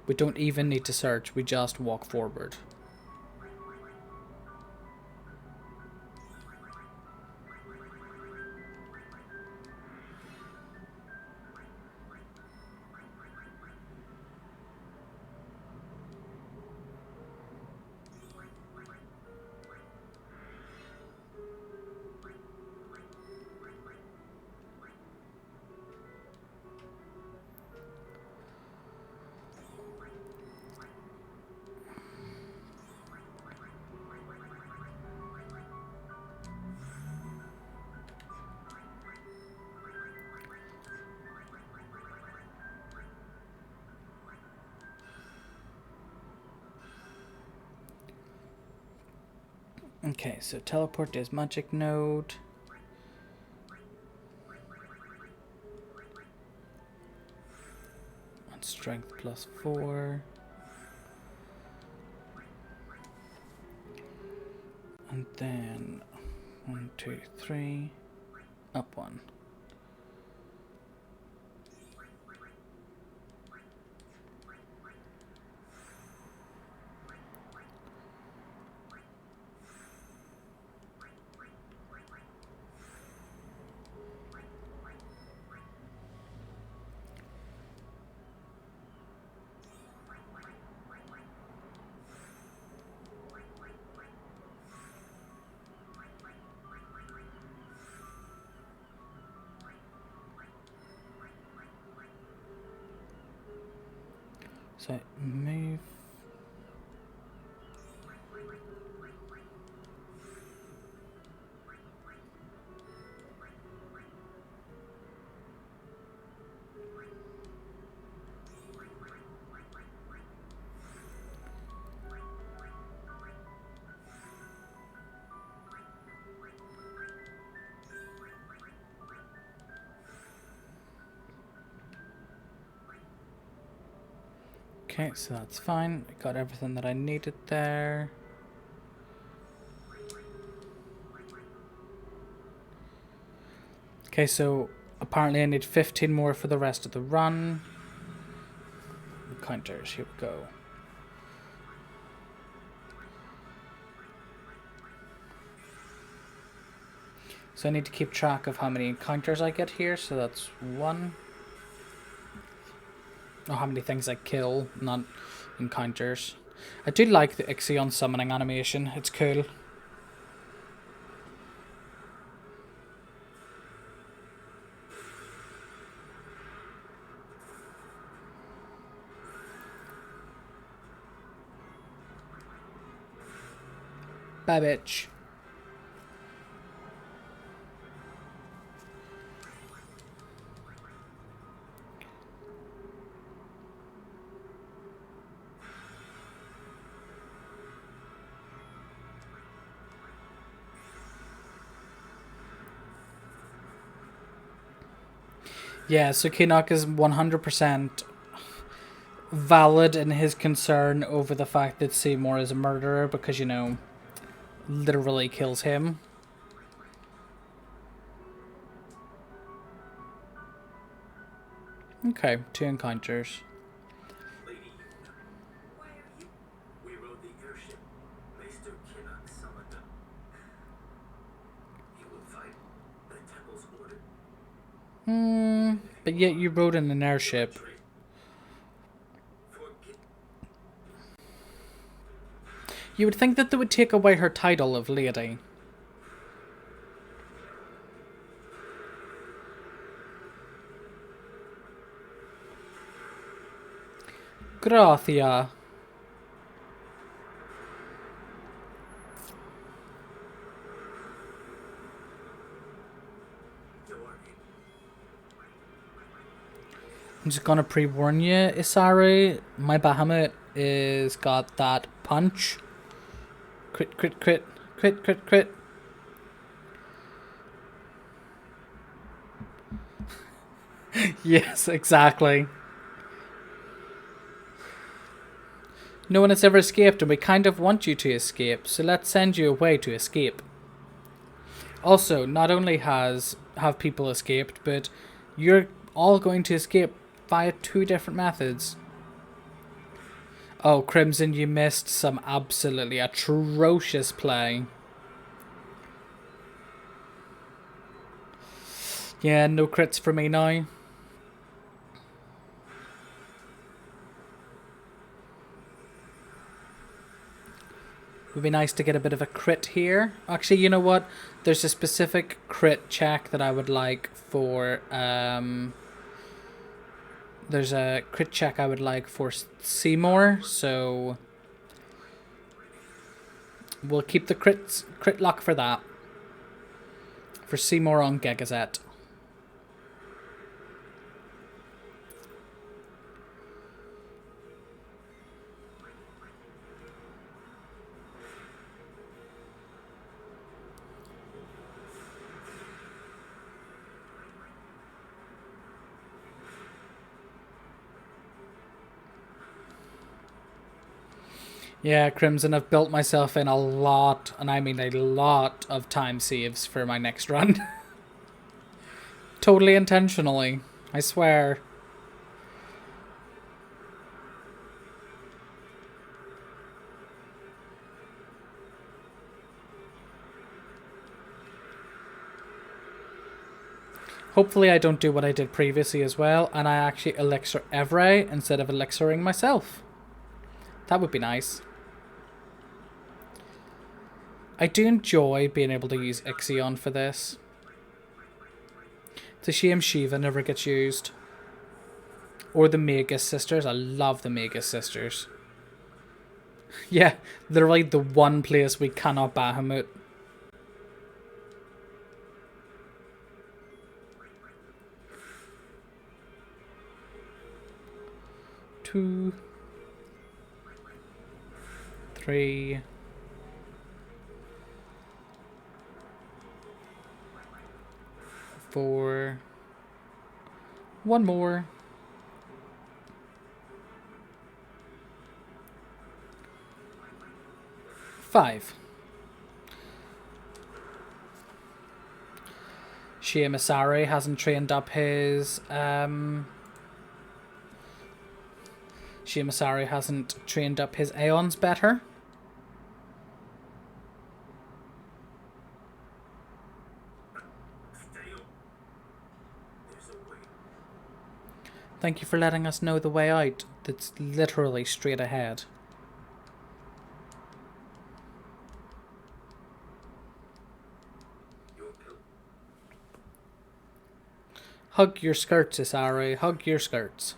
We don't even need to search, we just walk forward. Okay, so teleport is magic node. And strength +4. And then 1, 2, 3. Up 1. So move. Okay, so that's fine. I got everything that I needed there. Okay, so apparently I need 15 more for the rest of the run. Counters, here we go. So I need to keep track of how many encounters I get here, so that's 1. Or how many things I kill, not encounters. I do like the Ixion summoning animation, it's cool. Bye, bitch. Yeah, so Kinok is 100% valid in his concern over the fact that Seymour is a murderer because, you know, literally kills him. Okay, 2 encounters. Lady Yuna, Why are you? we rode the airship. Maester Kinnock summoned them. You will fight. The temple's ordered. But yet you rode in an airship. Forget. You would think that they would take away her title of lady. Gracia. I'm just gonna pre-warn you, Isari. My Bahamut is got that punch. Crit, crit, crit. Crit, crit, crit. Yes, exactly. No one has ever escaped, and we kind of want you to escape, so let's send you away to escape. Also, not only have people escaped, but you're all going to escape via 2 different methods. Oh, Crimson, you missed some absolutely atrocious play. Yeah, no crits for me now. Would be nice to get a bit of a crit here. Actually, you know what? There's a specific crit check that I would like for... There's a crit check I would like for Seymour, so... We'll keep the crit lock for that. For Seymour on Gegazet. Yeah, Crimson, I've built myself in a lot, and I mean a lot of time saves for my next run. Totally intentionally, I swear. Hopefully I don't do what I did previously as well, and I actually elixir Evray instead of elixiring myself. That would be nice. I do enjoy being able to use Ixion for this. It's a shame Shiva never gets used. Or the Magus Sisters. I love the Magus Sisters. Yeah, literally the one place we cannot Bahamut. Two. 3. 4. One more. 5. Shia Masari hasn't trained up his Aeons better. Stale. There's a way. Thank you for letting us know the way out. That's literally straight ahead. Your pill. Hug your skirts, Isari. Hug your skirts.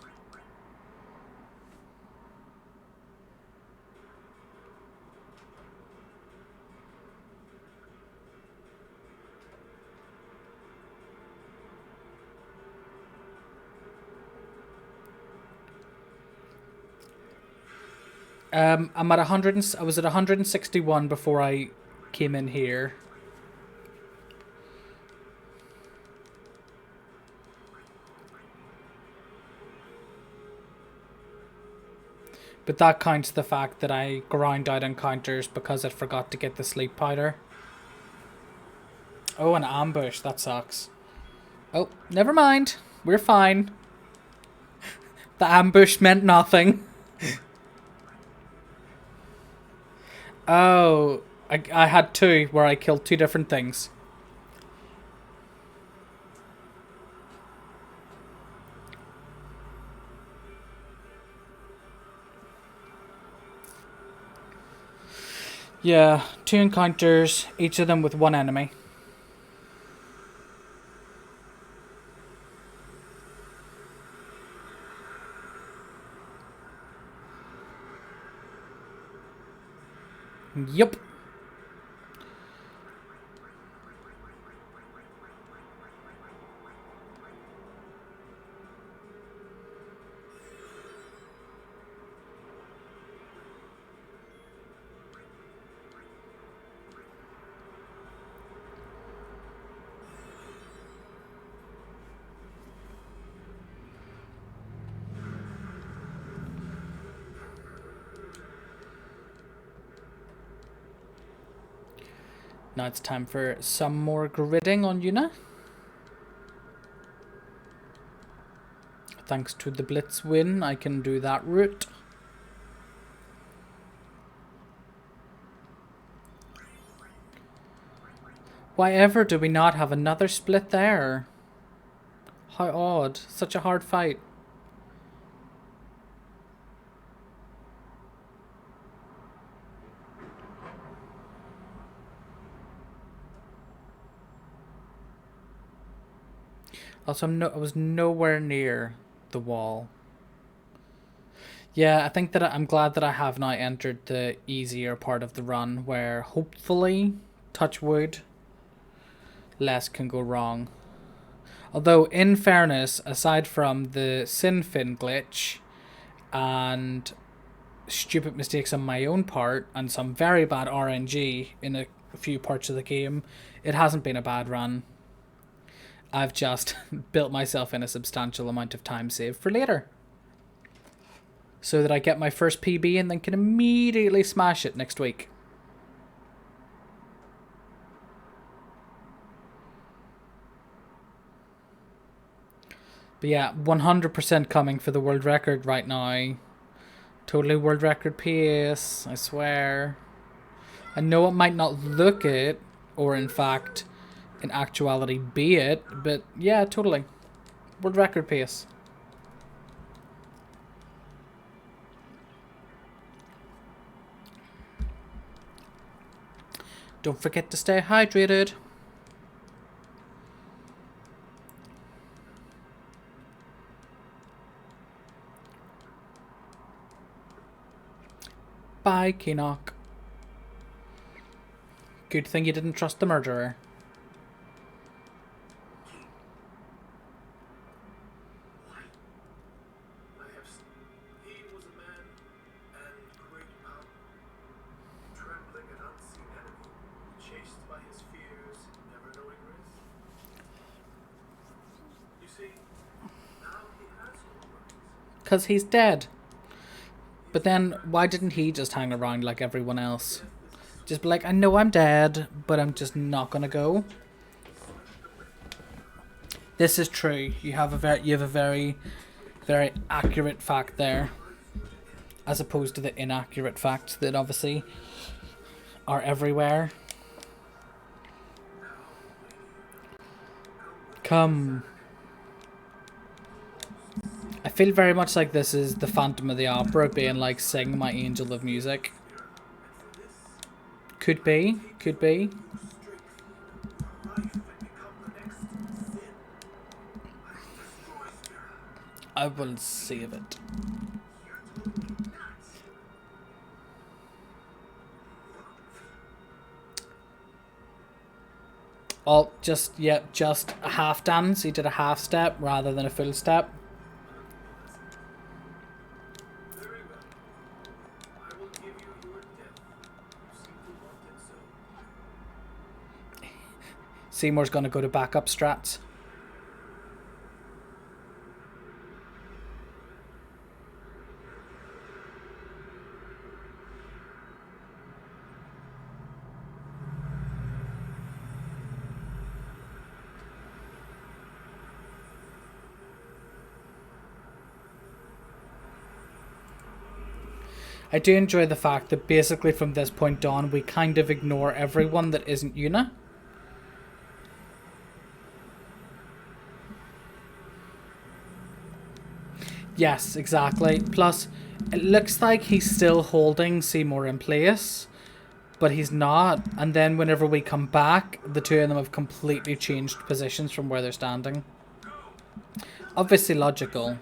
I'm at 100. I was at 161 before I came in here. But that counts the fact that I ground out encounters because I forgot to get the sleep powder. Oh, an ambush. That sucks. Oh, never mind. We're fine. The ambush meant nothing. Oh, I had 2 where I killed 2 different things. Yeah, 2 encounters, each of them with 1 enemy. Yup. Now it's time for some more gridding on Yuna. Thanks to the Blitz win, I can do that route. Why ever do we not have another split there? How odd. Such a hard fight. Also, I was nowhere near the wall. Yeah, I think that I'm glad that I have now entered the easier part of the run where hopefully, touch wood, less can go wrong. Although, in fairness, aside from the Sinfin glitch and stupid mistakes on my own part and some very bad RNG in a few parts of the game, it hasn't been a bad run. I've just built myself in a substantial amount of time saved for later. so that I get my first PB and then can immediately smash it next week. But yeah, 100% coming for the world record right now. Totally world record pace, I swear. I know it might not look it, or in fact, in actuality be it, but yeah, totally. World record pace. Don't forget to stay hydrated. Bye, Keenock. Good thing you didn't trust the murderer. He was a man and great power, trembling an unseen enemy, chased by his fears, never knowing rest. You see, now he has no worries. 'Cause he's dead. But then, why didn't he just hang around like everyone else? Just be like, I know I'm dead, but I'm just not gonna go. This is true. You have a very, very accurate fact there, as opposed to the inaccurate facts that obviously are everywhere. Come. I feel very much like this is the Phantom of the Opera being like, sing my angel of music. Could be, could be. I will save it. Oh, just a half dance. He did a half step rather than a full step. Very well. I will give you your death. You seem to want it so. Seymour's gonna go to backup strats. I do enjoy the fact that basically from this point on we kind of ignore everyone that isn't Una. Yes, exactly. Plus, it looks like he's still holding Seymour in place, but he's not. And then whenever we come back, the two of them have completely changed positions from where they're standing. Obviously logical.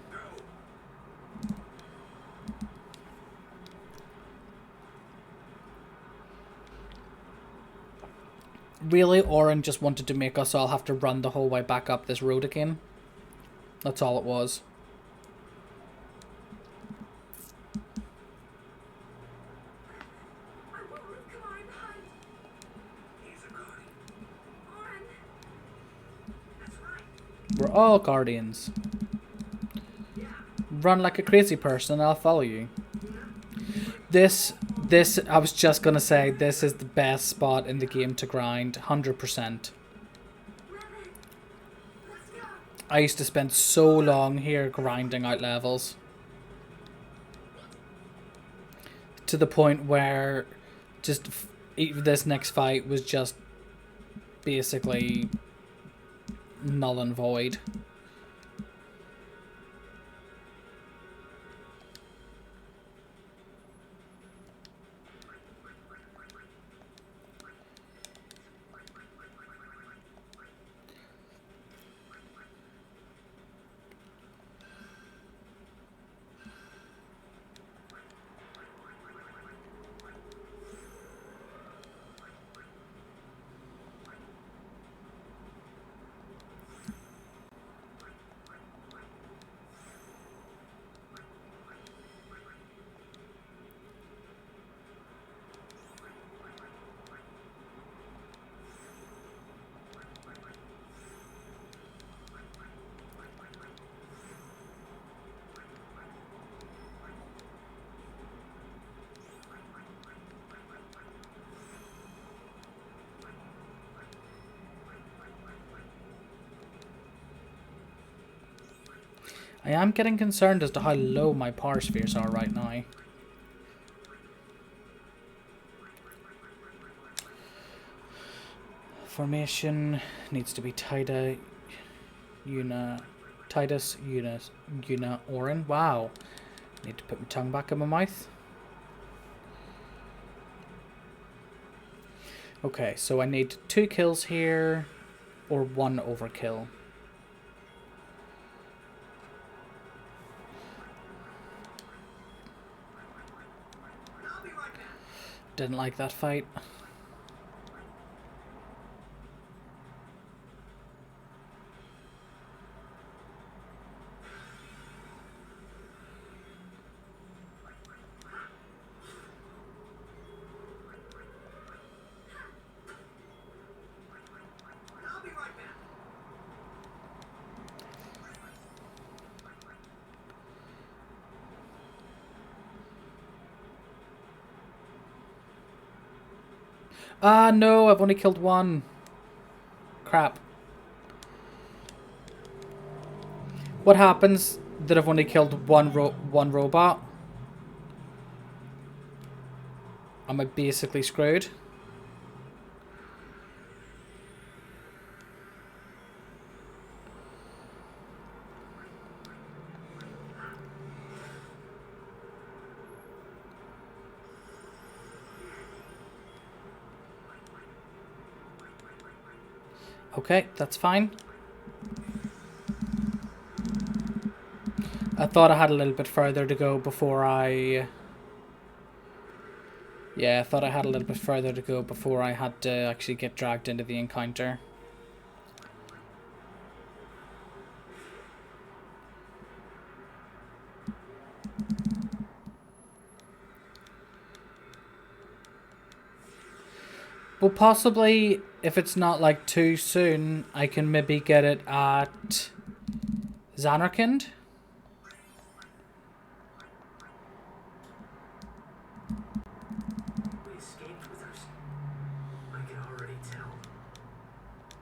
Really, Oren just wanted to make us all have to run the whole way back up this road again. That's all it was. I won't leave Kamari behind. He's a guardian. Oren. That's right. We're all guardians. Run like a crazy person and I'll follow you. This, I was just gonna say, this is the best spot in the game to grind, 100%. Revan. Let's go. I used to spend so long here grinding out levels. To the point where just this next fight was just basically null and void. I am getting concerned as to how low my power spheres are right now. Formation needs to be Titus, Una, Orin. Wow. Need to put my tongue back in my mouth. Okay, so I need 2 kills here, or 1 overkill. I'll be right back. Didn't like that fight. I'll be right back. Ah, no, I've only killed 1. Crap. What happens that I've only killed one robot? Am I basically screwed? Okay, that's fine. I thought I had a little bit further to go before I... Yeah, I thought I had a little bit further to go before I had to actually get dragged into the encounter. Well, possibly, if it's not like too soon, I can maybe get it at Xanarkand. We escaped with ours. I could already tell.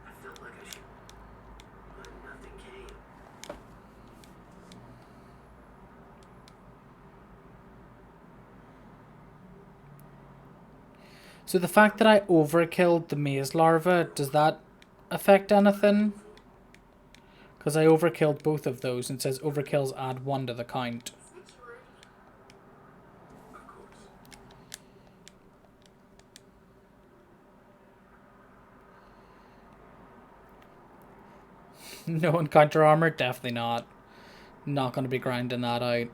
I felt like I should, but nothing came. So the fact that I overkilled the maze larva, does that affect anything? Because I overkilled both of those and it says overkills add 1 to the count. Of course. No encounter armor? Definitely not. Not going to be grinding that out.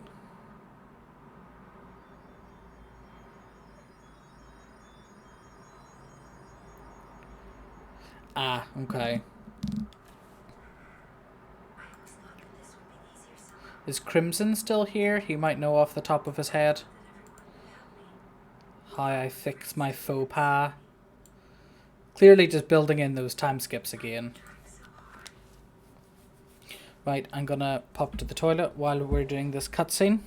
Ah, okay. Is Crimson still here? He might know off the top of his head how I fix my faux pas. Clearly just building in those time skips again. Right, I'm gonna pop to the toilet while we're doing this cutscene.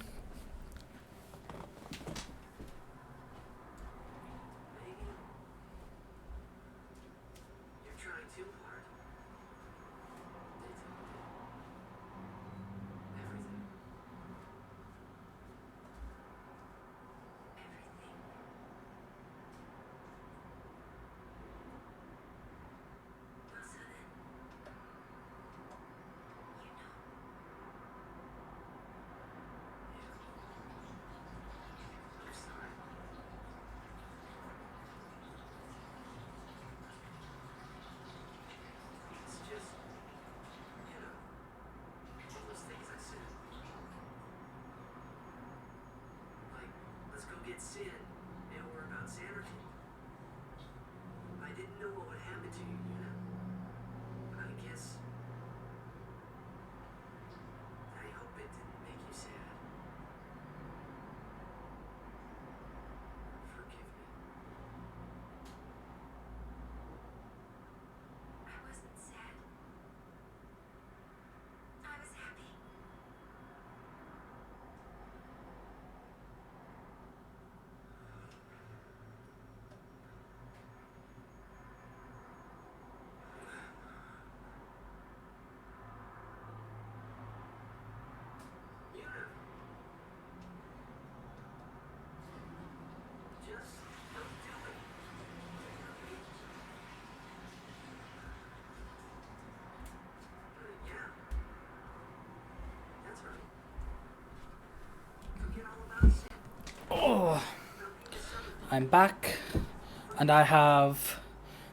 Maybe. You're trying too hard. Everything. I'm sorry. It's just, all those things I said. Like, let's go get Sin, or about Xanarkand. I didn't know what would happen to you, I guess. I hope it didn't make you sad. Forgive me. I wasn't sad. I was happy. I'm back, and I have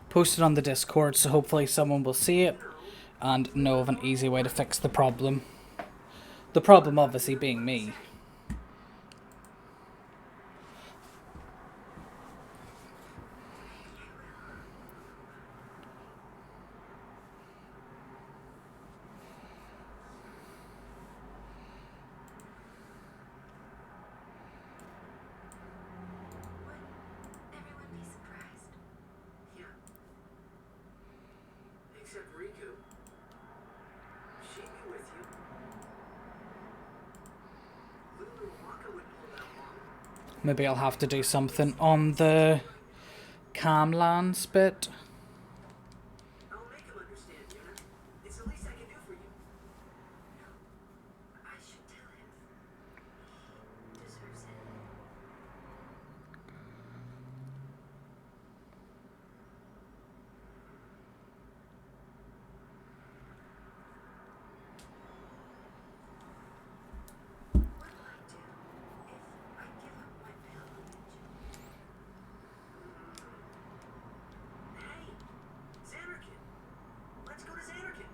posted on the Discord, so hopefully someone will see it and know of an easy way to fix the problem. The problem obviously being me. Would everyone be surprised? Yeah. Except Riku. She'd be with you. Lulu and Waka wouldn't hold out long. Maybe I'll have to do something on the Camlands bit. I'll make him understand, Yuna. It's the least I can do for you. I should tell him. He deserves it. What will I do if I give up my pilgrimage? Hey, Xanarkand. Let's go to Xanarkand.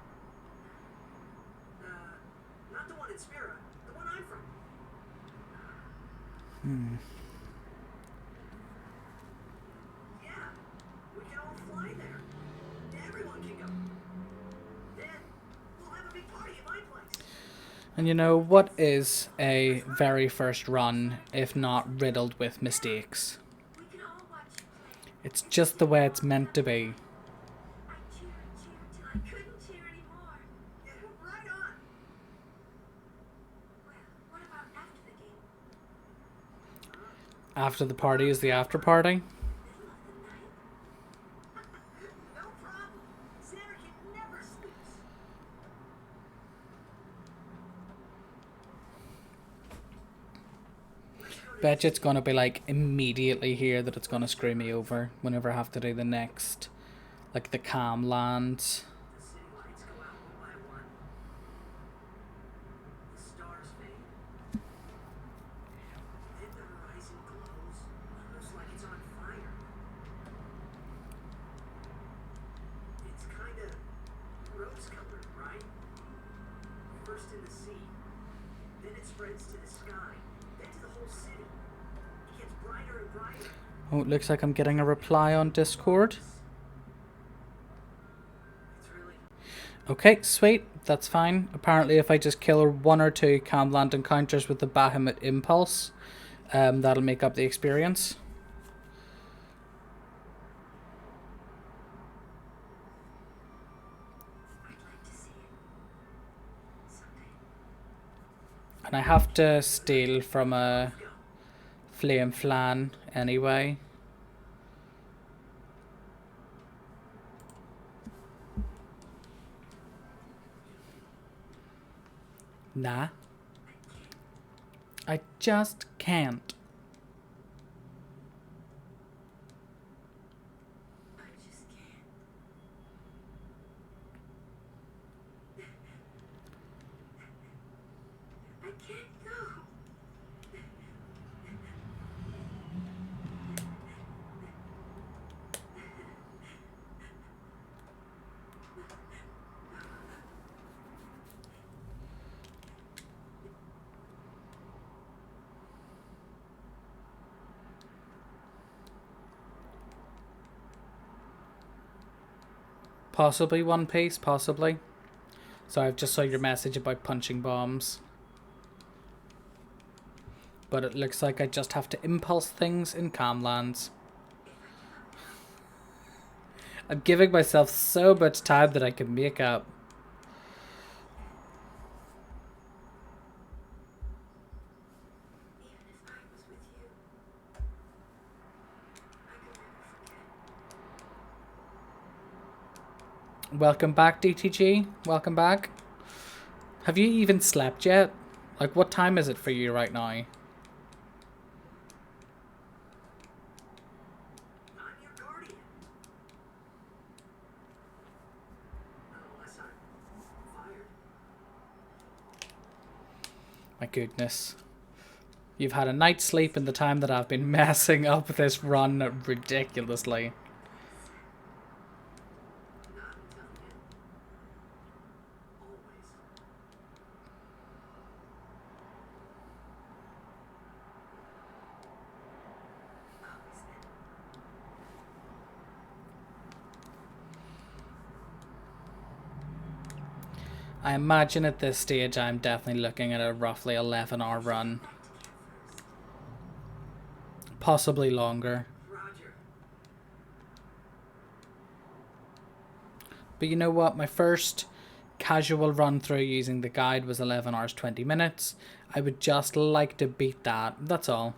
Not the one in Spira. The one I'm from. Yeah, we can all fly there. Everyone can go. Then we'll have a big party at my place. And you know, what is a very first run if not riddled with mistakes? We can all watch you play. It's just the way it's meant to be. I cheered till I couldn't cheer anymore. Yeah, right on. Well, what about after the game? After the party is the after party. Middle of the night? No problem. Xanarkand never sleeps. Bet you it's gonna be like immediately here that it's gonna screw me over whenever I have to do the next, like the Camlands. The city lights go out one by one. The stars fade. Then the horizon glows, almost like it's on fire. It's kinda rose-colored, right? First in the sea, then it spreads to the sky, then to the whole city. It gets brighter and brighter. Oh, it looks like I'm getting a reply on Discord. It's really Okay, sweet. That's fine. Apparently, if I just kill one or two Camland encounters with the Bahamut Impulse, that'll make up the experience. I'd like to see it. Someday. And I have to steal from a Flame Flan anyway. Nah. I just can't. I just can't. I can't go. Possibly One Piece, possibly. So I've just saw your message about punching bombs. But it looks like I just have to impulse things in Camlands. I'm giving myself so much time that I can make up. Even if I was with you, I could never forget. Welcome back, DTG. Welcome back. Have you even slept yet? Like, what time is it for you right now? I'm your guardian. Unless I'm fired. My goodness. You've had a night's sleep in the time that I've been messing up this run ridiculously. Not until yet. Always. Always then. I imagine at this stage I'm definitely looking at a roughly 11-hour run. Back to camp first. Possibly longer. Roger. But you know what? My first casual run through using the guide was 11 hours 20 minutes. I would just like to beat that. That's all.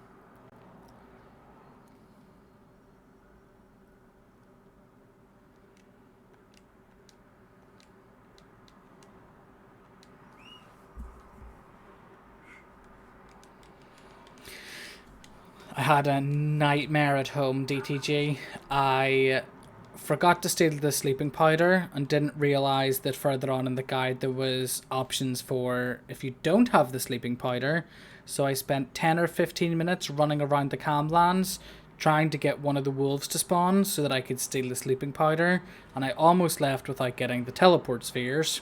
I had a nightmare at home, DTG. I forgot to steal the sleeping powder and didn't realise that further on in the guide there was options for if you don't have the sleeping powder. So I spent 10 or 15 minutes running around the Camlands trying to get one of the wolves to spawn so that I could steal the sleeping powder, and I almost left without getting the teleport spheres.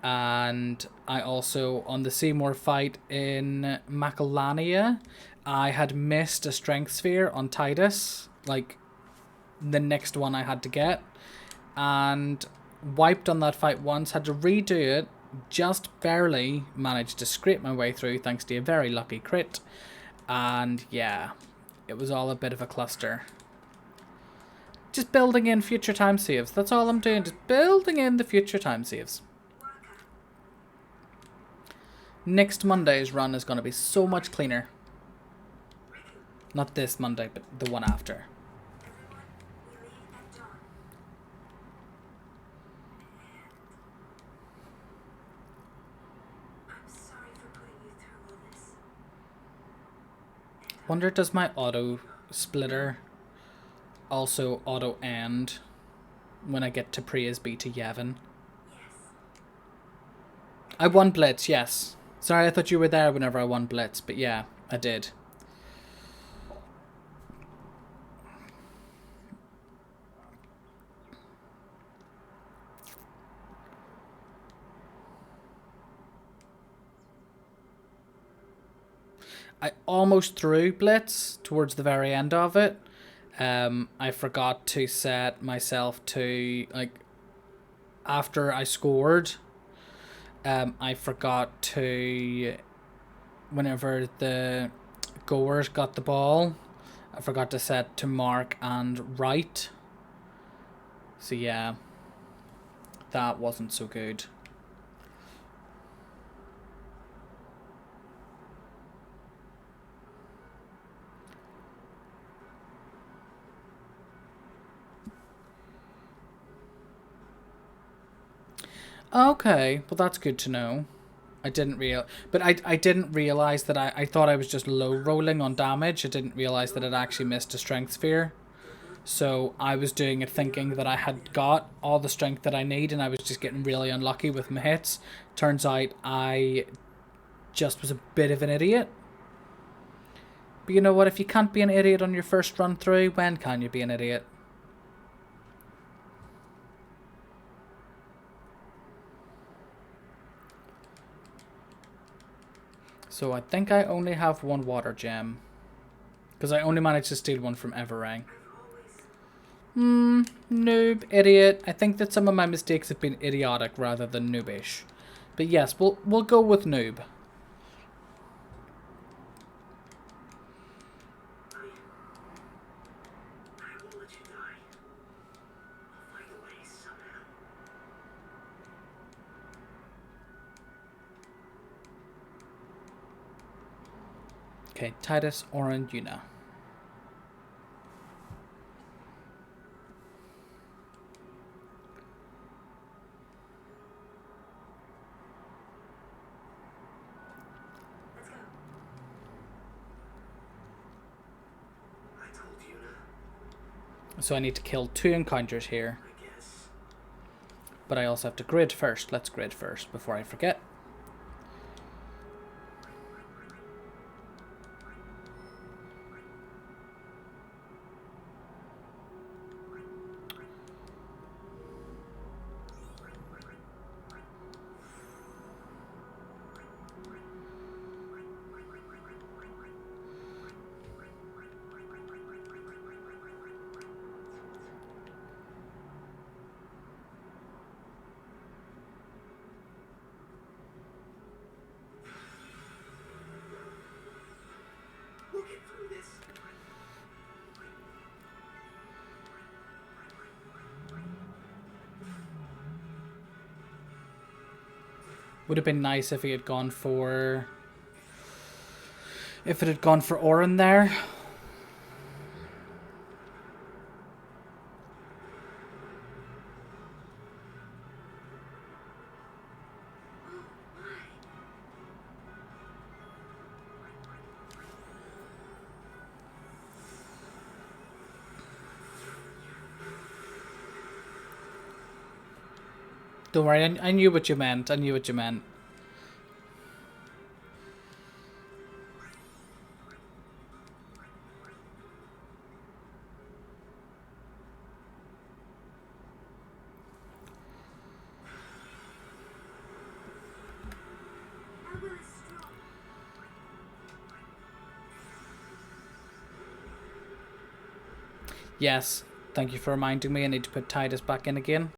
And I also, on the Seymour fight in Macalania, I had missed a strength sphere on Titus, like the next one I had to get, and wiped on that fight once, had to redo it, just barely managed to scrape my way through thanks to a very lucky crit, and yeah, it was all a bit of a cluster. Just building in future time saves, that's all I'm doing, just building in the future time saves. Next Monday's run is going to be so much cleaner. Not this Monday, but the one after. Everyone, we leave at dawn. And I'm sorry for putting you through all this. Wonder, does my auto splitter also auto end when I get to Priasby to Yevon? Yes. I won Blitz, yes. Sorry, I thought you were there whenever I won Blitz, but yeah, I did. I almost threw Blitz towards the very end of it. I forgot to set myself to, like, after I scored, I forgot to, whenever the goers got the ball, I forgot to set to mark and right. So yeah, that wasn't so good. Okay, well that's good to know. I didn't I didn't realize that I thought I was just low rolling on damage. I didn't realize that it actually missed a strength sphere. So I was doing it thinking that I had got all the strength that I need, and I was just getting really unlucky with my hits. Turns out I just was a bit of an idiot. But you know what? If you can't be an idiot on your first run through, when can you be an idiot? So I think I only have one water gem. Because I only managed to steal one from Everang. Noob, idiot. I think that some of my mistakes have been idiotic rather than noobish. But yes, we'll go with noob. I won't let you die. I'll find a way somehow. Okay, Titus, Oren, Yuna. Let's go. I told Yuna, So I need to kill 2 encounters here. I guess. But I also have to grid first. Let's grid first before I forget. Would have been nice if he had gone for... If it had gone for Orin there. Don't worry, I knew what you meant. I knew what you meant. Our will is strong. Yes, thank you for reminding me. I need to put Titus back in again.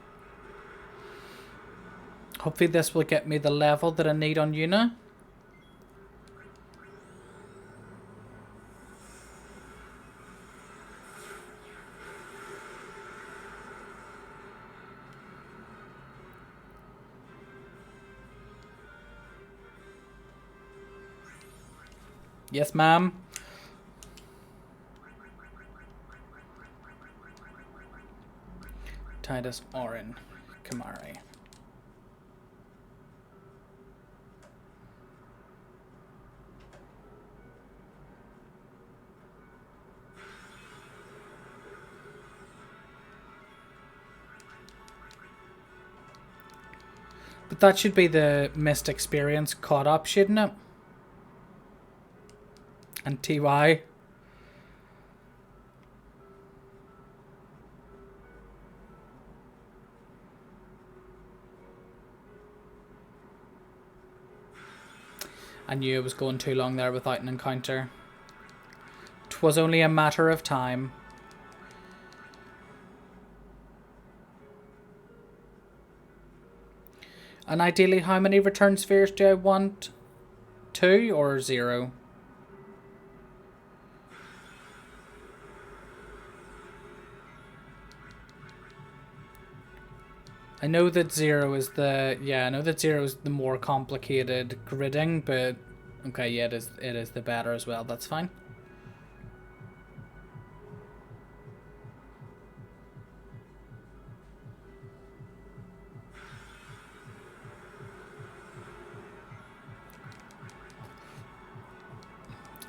Hopefully this will get me the level that I need on Una. Yes, ma'am. Titus, Orin, Kamari. But that should be the missed experience caught up, shouldn't it? And TY. I knew it was going too long there without an encounter. 'Twas only a matter of time. And ideally, how many return spheres do I want? 2 or 0? I know that 0 is the... Yeah, I know that 0 is the more complicated gridding, but... Okay, yeah, it is the better as well. That's fine.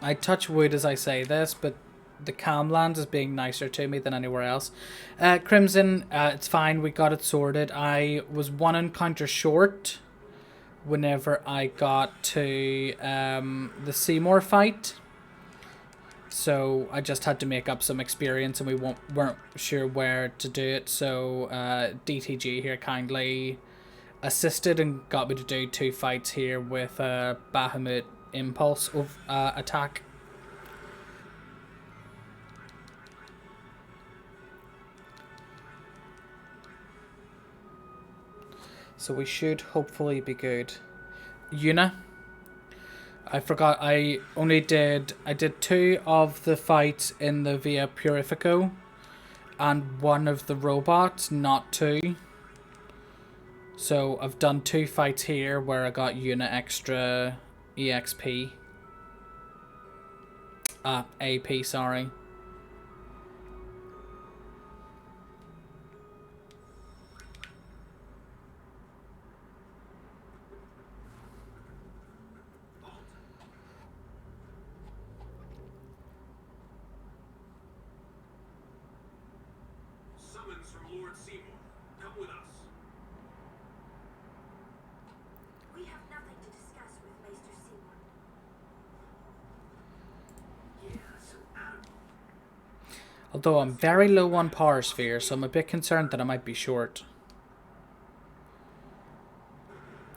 I touch wood as I say this, but the Camlands is being nicer to me than anywhere else. Crimson, it's fine. We got it sorted. I was one encounter short whenever I got to the Seymour fight. So I just had to make up some experience and we weren't sure where to do it. So DTG here kindly assisted and got me to do 2 fights here with Bahamut Impulse of attack. So we should hopefully be good. Una. I forgot I did 2 of the fights in the Via Purifico and 1 of the robots, not 2. So I've done 2 fights here where I got Una extra EXP. AP, sorry. Summons from Lord Seymour. Come with us. We have nothing to discuss with Maester Seymour. Yeah, so Adam. Although I'm very low on power sphere, so I'm a bit concerned that I might be short.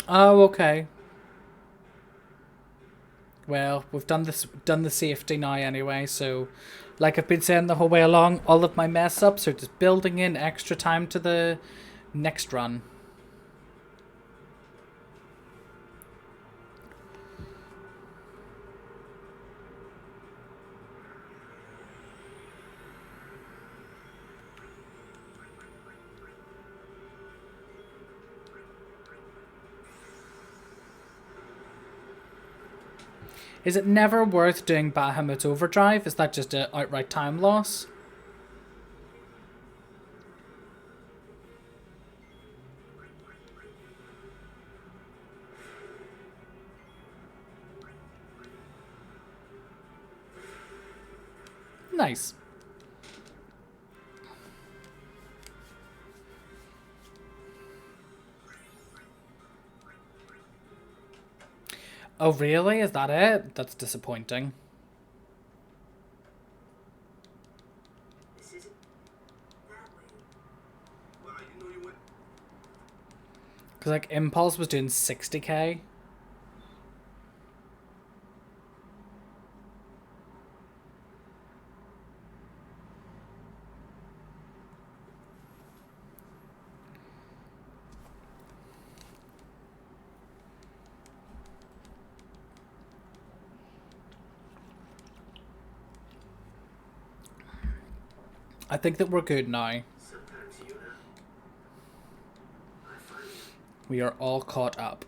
Oh, okay. Well, we've done the safety now anyway, so like I've been saying the whole way along, all of my mess ups are just building in extra time to the next run. Is it never worth doing Bahamut's Overdrive? Is that just an outright time loss? Nice. Oh, really? Is that it? That's disappointing. This isn't that way. Well, I didn't know you went. Because, like, Impulse was doing 60k. I think that we're good now. Sometimes you know. I find you. We are all caught up.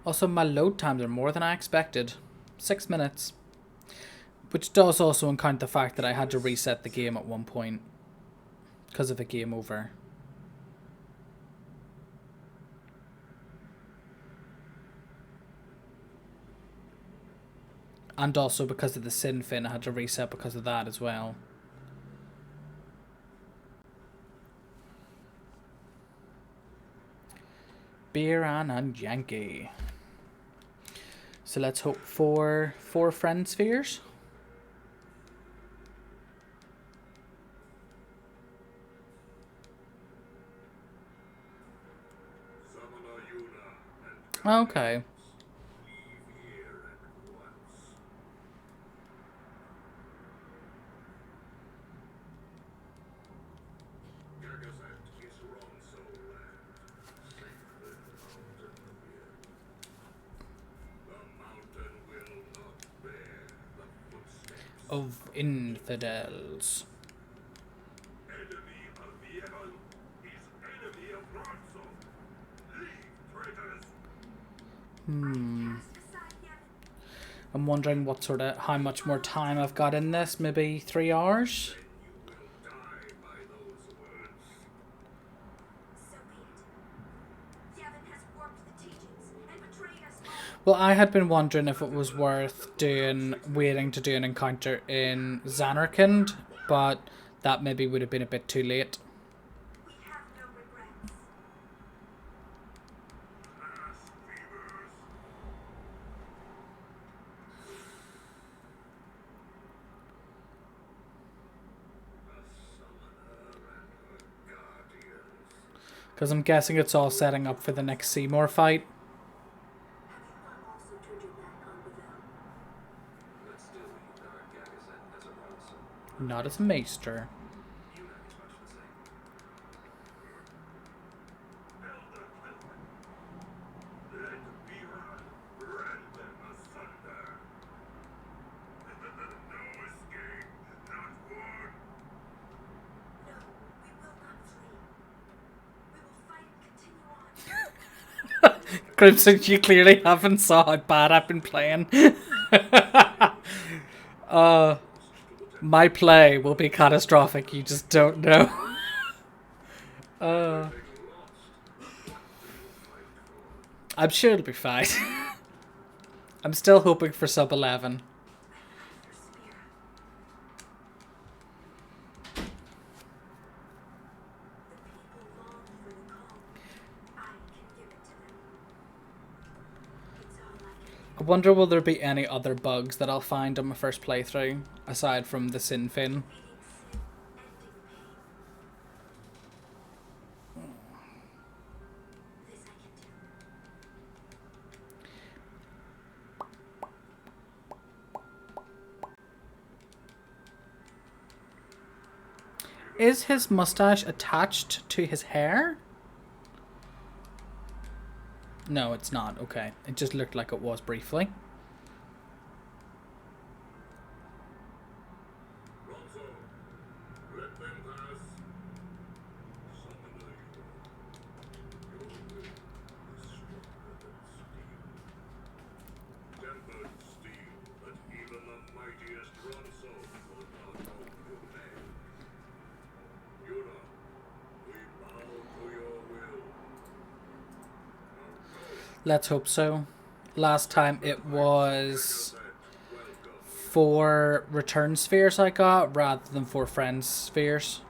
Also, my load times are more than I expected. 6 minutes. Which does also account the fact that I had to reset the game at one point. Because of a game over. And also because of the sin fin, I had to reset because of that as well. Beer and Yankee. So let's hope for 4 friend spheres. Summoner Yuna and Okay. leave here at once. Gagazet is Ronso land, sacred mountain of the mountain will not bear the footsteps Of infidels. enemy of the Evan is enemy of Ronso. Leave, traitors! Cast aside Yevon. I'm wondering what sort of, how much more time I've got in this. Maybe 3 hours? You will die by those words. So be it. Yevon has warped the teachings and betrayed us all. Well, I had been wondering if it was worth waiting to do an encounter in Xanarkand, but that maybe would have been a bit too late. We have no regrets. Blasphemers! A summoner and her guardians. Because I'm guessing it's all setting up for the next Seymour fight. Have you not also turned your back on Bevel? But still, we regard Gagazet as a Ronso. Not as a maester. Yuna is much the same. Elder Clifford, let Viran rend them asunder. No escape, not one. No, we will not flee. We will fight and continue on. Crimson, you clearly haven't saw how bad I've been playing. My play will be catastrophic, you just don't know. I'm sure it'll be fine. I'm still hoping for sub 11. Your spirit. The people long for the calm. I can give it to them. It's all I can I wonder will there be any other bugs that I'll find on my first playthrough, aside from the sin fin. Feeding sin, ending pain. This I can do. Is his mustache attached to his hair? No, it's not. Okay. It just looked like it was briefly. Ronso, let them pass. Summoner Yuna, your will is stronger than steel. Let's hope so. Last time it was 4 return spheres I got rather than 4 friend spheres.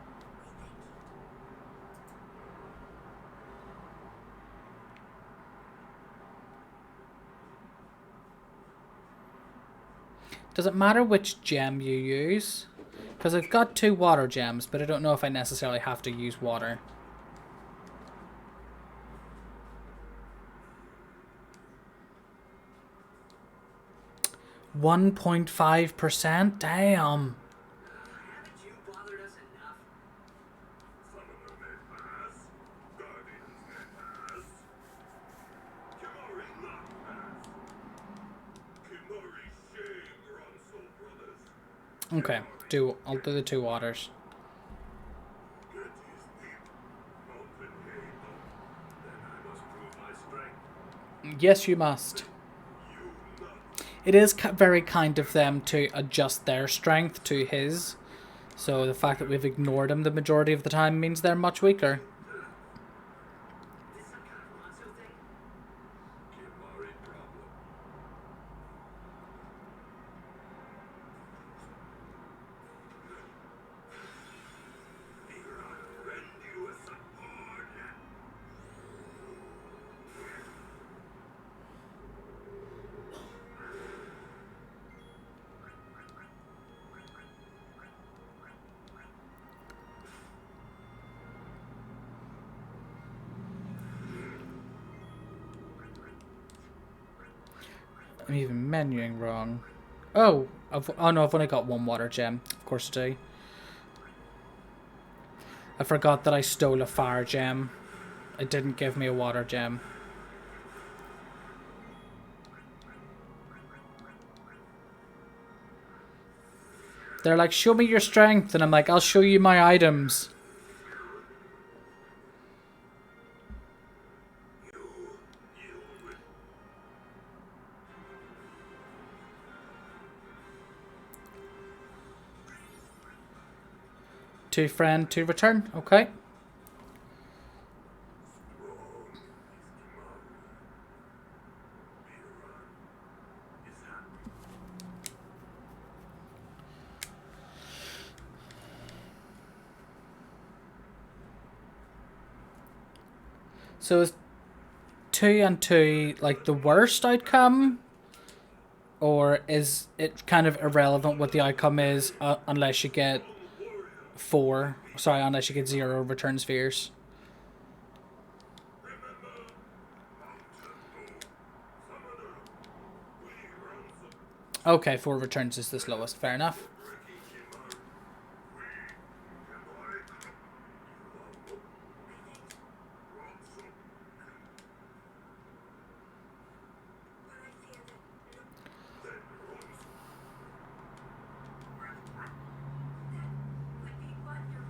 Does it matter which gem you use? Because I've got 2 water gems, but I don't know if I necessarily have to use water. 1.5%? Damn. Haven't you bothered us enough? Summoner may pass. Guardians may pass. Kimori not pass. Kimori shame Ronso brothers. Okay, I'll do the 2 waters. Get his deep. Mountain hay up. Then I must prove my strength. Yes, you must. You not. It is very kind of them to adjust their strength to his. So the fact that we've ignored him the majority of the time means they're much weaker. Is this some kind of Ronso thing? Kimori problem. Here I rend you a sword. I'm even menuing wrong. Oh, oh no, I've only got 1 water gem. Of course I do. I forgot that I stole a fire gem. It didn't give me a water gem. They're like, show me your strength. And I'm like, I'll show you my items. To friend, to return. Okay. So is 2 and 2 like the worst outcome? Or is it kind of irrelevant what the outcome is unless you get 4? Sorry, unless you get 0 return spheres. Okay, 4 returns is the slowest. Fair enough. But I fear that would be wonderful.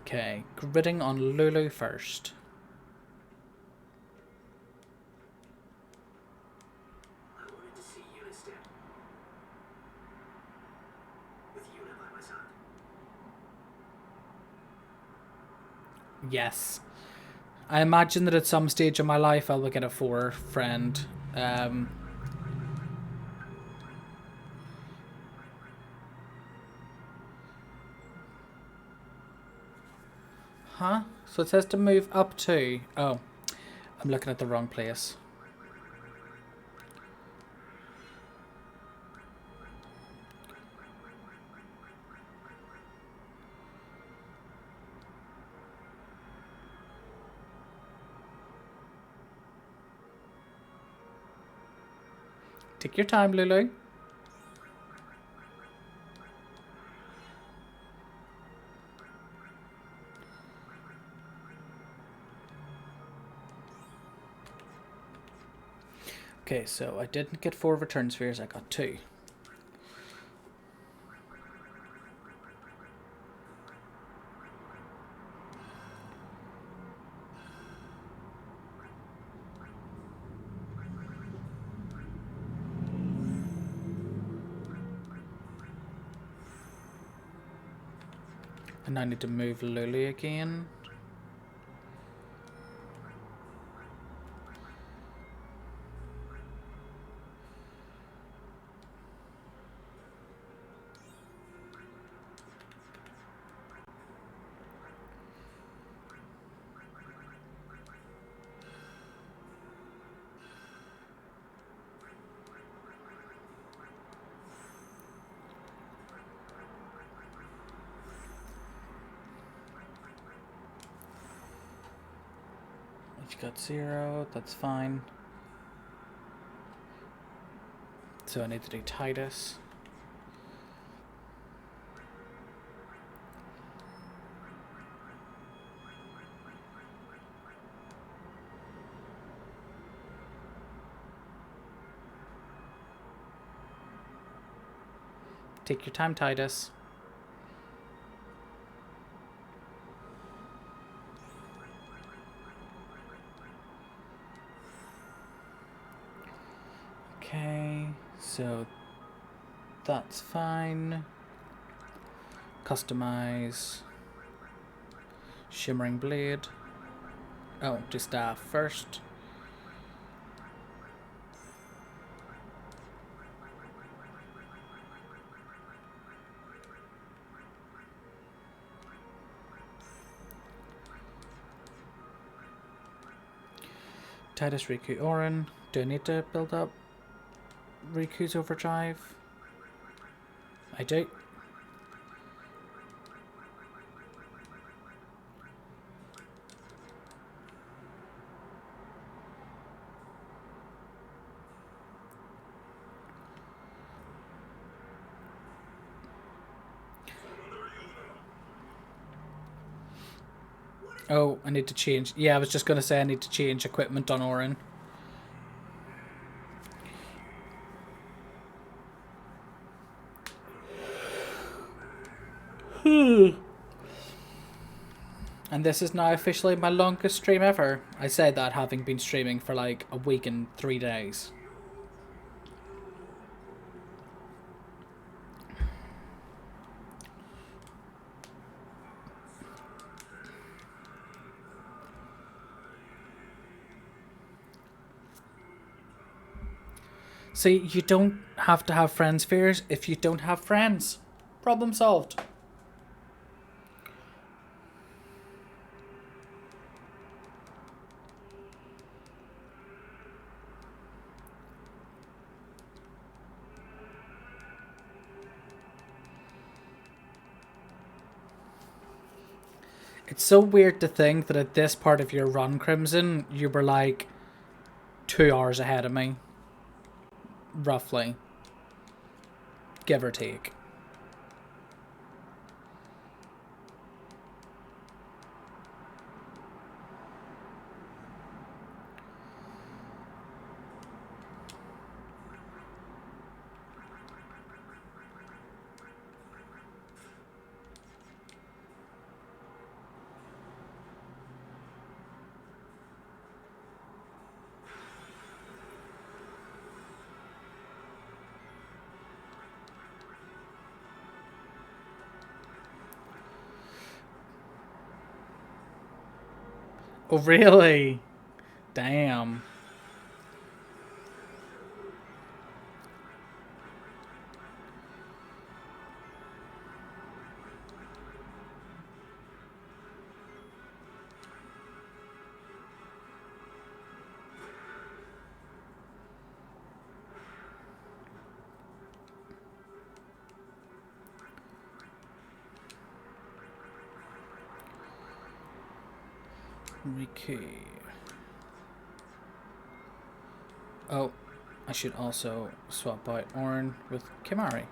Okay, gridding on Lulu first. I wanted to see Yuna step. With Yuna by my side. Yes. I imagine that at some stage in my life I will get a 4 friend. Huh? So it says to move up to... Oh, I'm looking at the wrong place. Take your time, Lulu. Okay, so I didn't get 4 return spheres, I got 2. And I need to move Lulu again. Each got 0, that's fine. So I need to do Titus. Take your time, Titus. Okay, so that's fine. Customize. Shimmering blade. Oh, do staff first. Titus, Riku, Orin. Do I need to build up Riku's overdrive? I do. Oh, I need to change. Yeah, I was just going to say I need to change equipment on Orin. And this is now officially my longest stream ever. I said that having been streaming for like a week and 3 days. See, you don't have to have friends fears if you don't have friends. Problem solved. It's so weird to think that at this part of your run, Crimson, you were like 2 hours ahead of me. Roughly. Give or take. Oh, really? Damn. Riku. Oh, I should also swap out Orin with Kimari.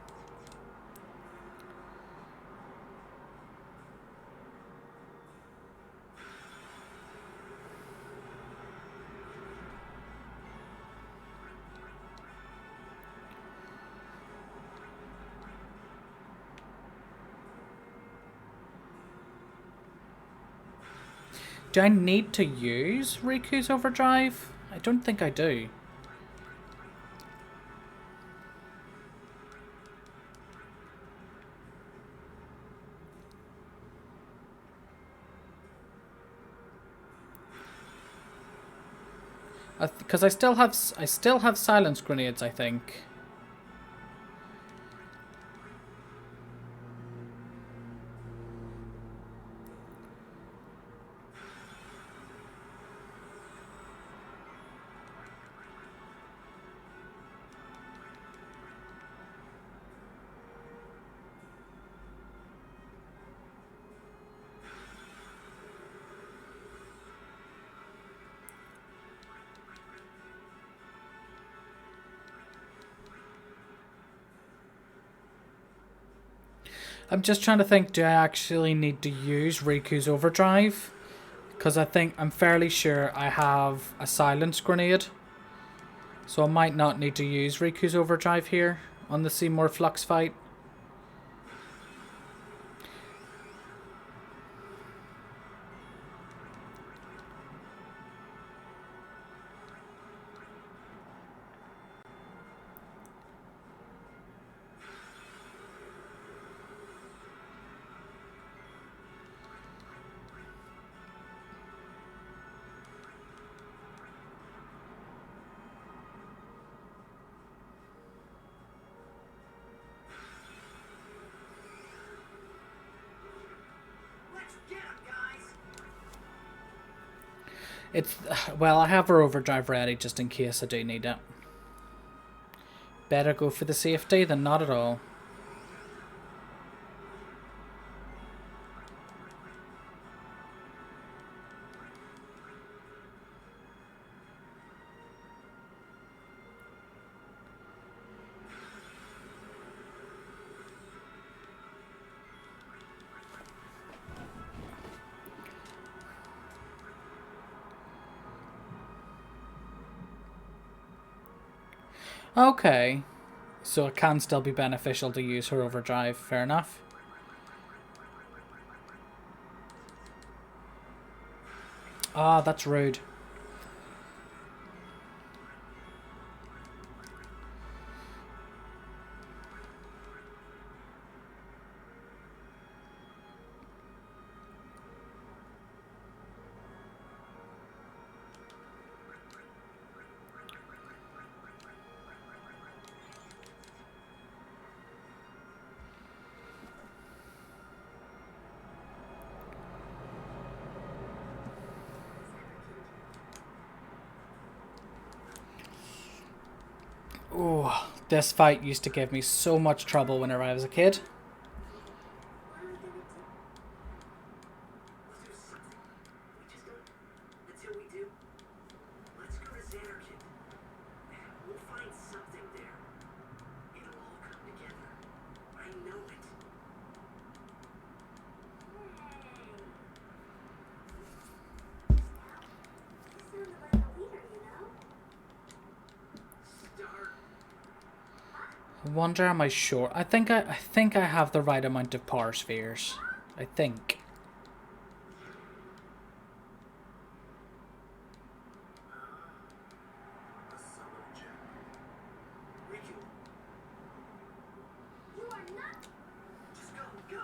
Do I need to use Riku's overdrive? I don't think I do. Because I still have silence grenades, I think. I'm just trying to think, do I actually need to use Riku's overdrive? Because I'm fairly sure I have a silence grenade. So I might not need to use Riku's overdrive here on the Seymour Flux fight. Let's get him, guys. It's, well, I have her overdrive ready just in case I do need it. Better go for the safety than not at all. Okay. So it can still be beneficial to use her overdrive. Fair enough. Ah, that's rude. Oh, this fight used to give me so much trouble whenever I was a kid. What are we gonna do? We'll do something. We just don't. Until we do, let's go to Xanarkand. We'll find something there. It'll all come together. I know it. You sounded like a leader, you know? Start. I wonder, am I sure? I think I have the right amount of power spheres. I think. The son of Jack. Riku, You are not. just go, go.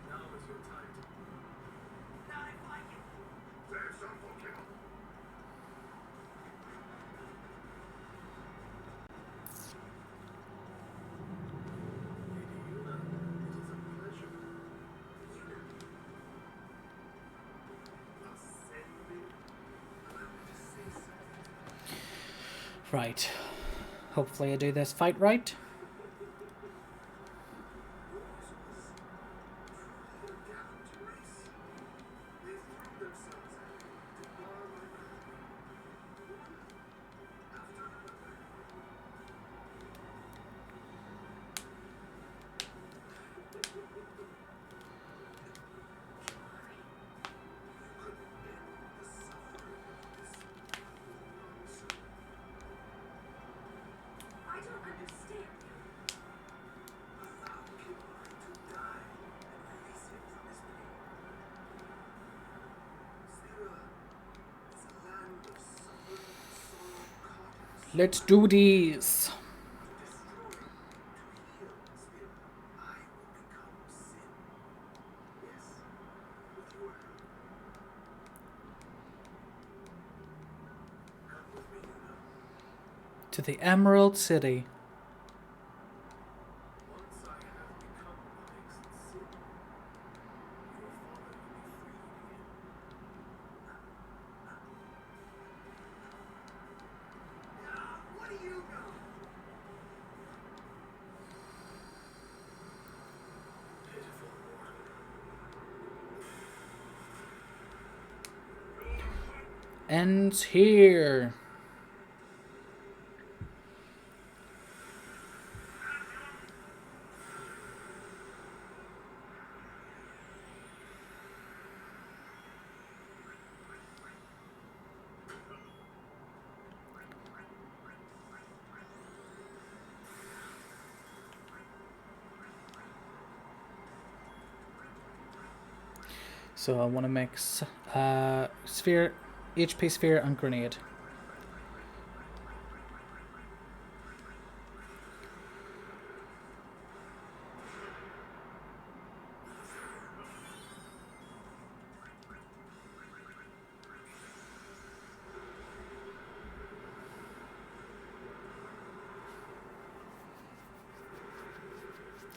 Now is your time to Not if I can. there's some for kill. Lady Yuna, it is a pleasure. Yuna. Ascending. Allow me to say something. Right. Hopefully I do this fight right. Yours was truly a gallant race. They threw themselves at me to bar my path. One after another. Could end the suffering of this long service. I don't understand. Allow Kimura to die and release him from his pain. Zera is a land of suffering and sorrow caught in a Let's do this. to destroy, to heal, Zera. I will become sin. Yes, with your help. Come with me, Yuna. To the Emerald City. Once I have become my next sin, your father will be freed again. What do you know? Pitiful mortal. Ends here. So I want to make sphere, HP sphere, and grenade.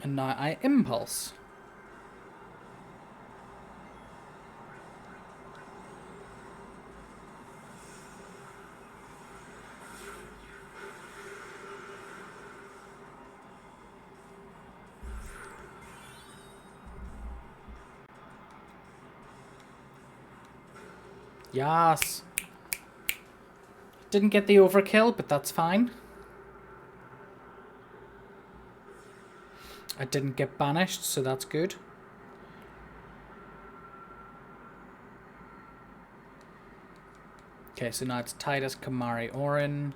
And now I impulse. Yes. Didn't get the overkill, but that's fine. I didn't get banished, so that's good. Okay, so now it's Titus, Kamari, Orin.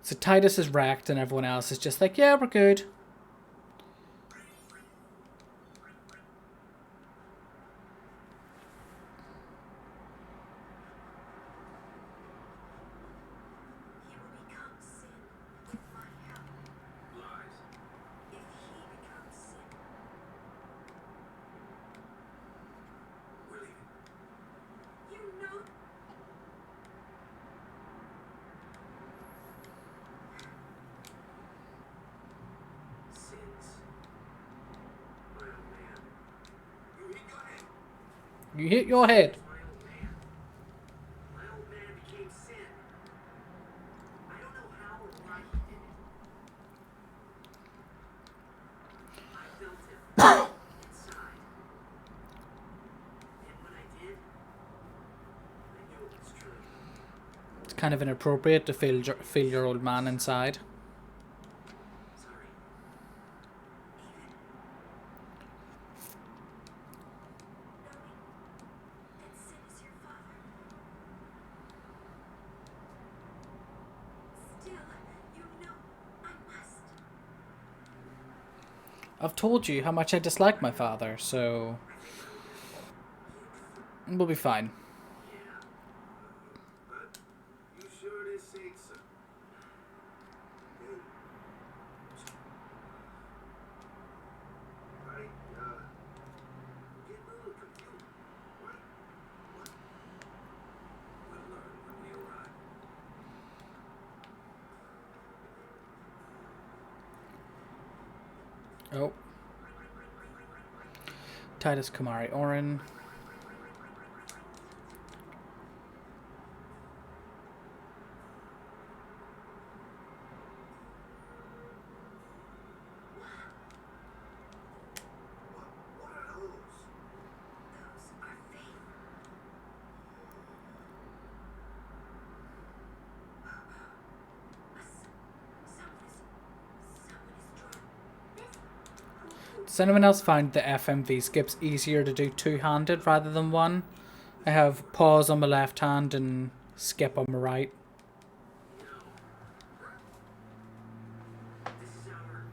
So Titus is wrecked and everyone else is just like, yeah, we're good. He will become sin with my help. Lies. If he becomes sin, We're leaving. you know Sins. My old man. You hit your head. You hit your head. My old man. My old man became sin. I don't know how or why he did it. I built him inside. And when I did, I knew it was true. It's kind of inappropriate to feel your old man inside. Sorry. even knowing that sin is your father. Still, you know I must. I've told you how much I dislike my father, so we'll be fine. Yeah. But you sure did say so. Hey. Right, getting a little confused. What? We'll learn when we arrive. Oh. Titus, Kamari, Orin. What are those? Those are faith. Someone is drawn. This. Does anyone else find the FMV skips easier to do two-handed rather than one? I have pause on my left hand and skip on my right. No. This is our...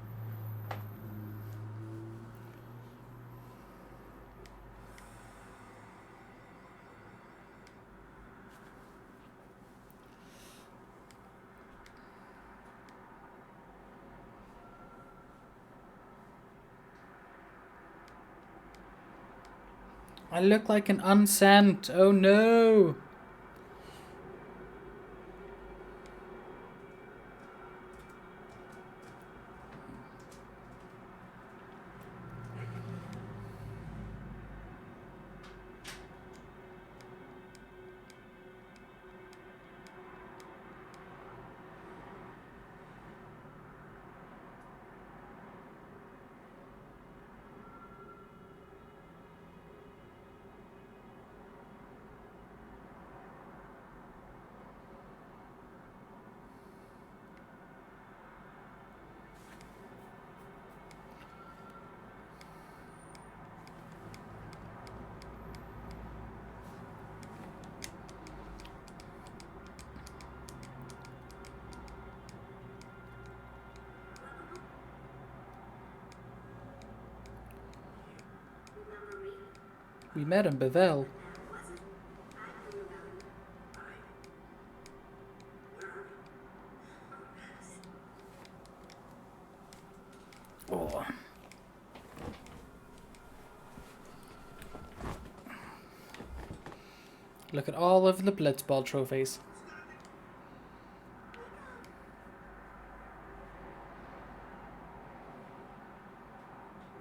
I look like an unsent. Oh no. We met in Bevelle. That wasn't. I knew about him. Where are you? Oh. Look at all of the Blitzball trophies.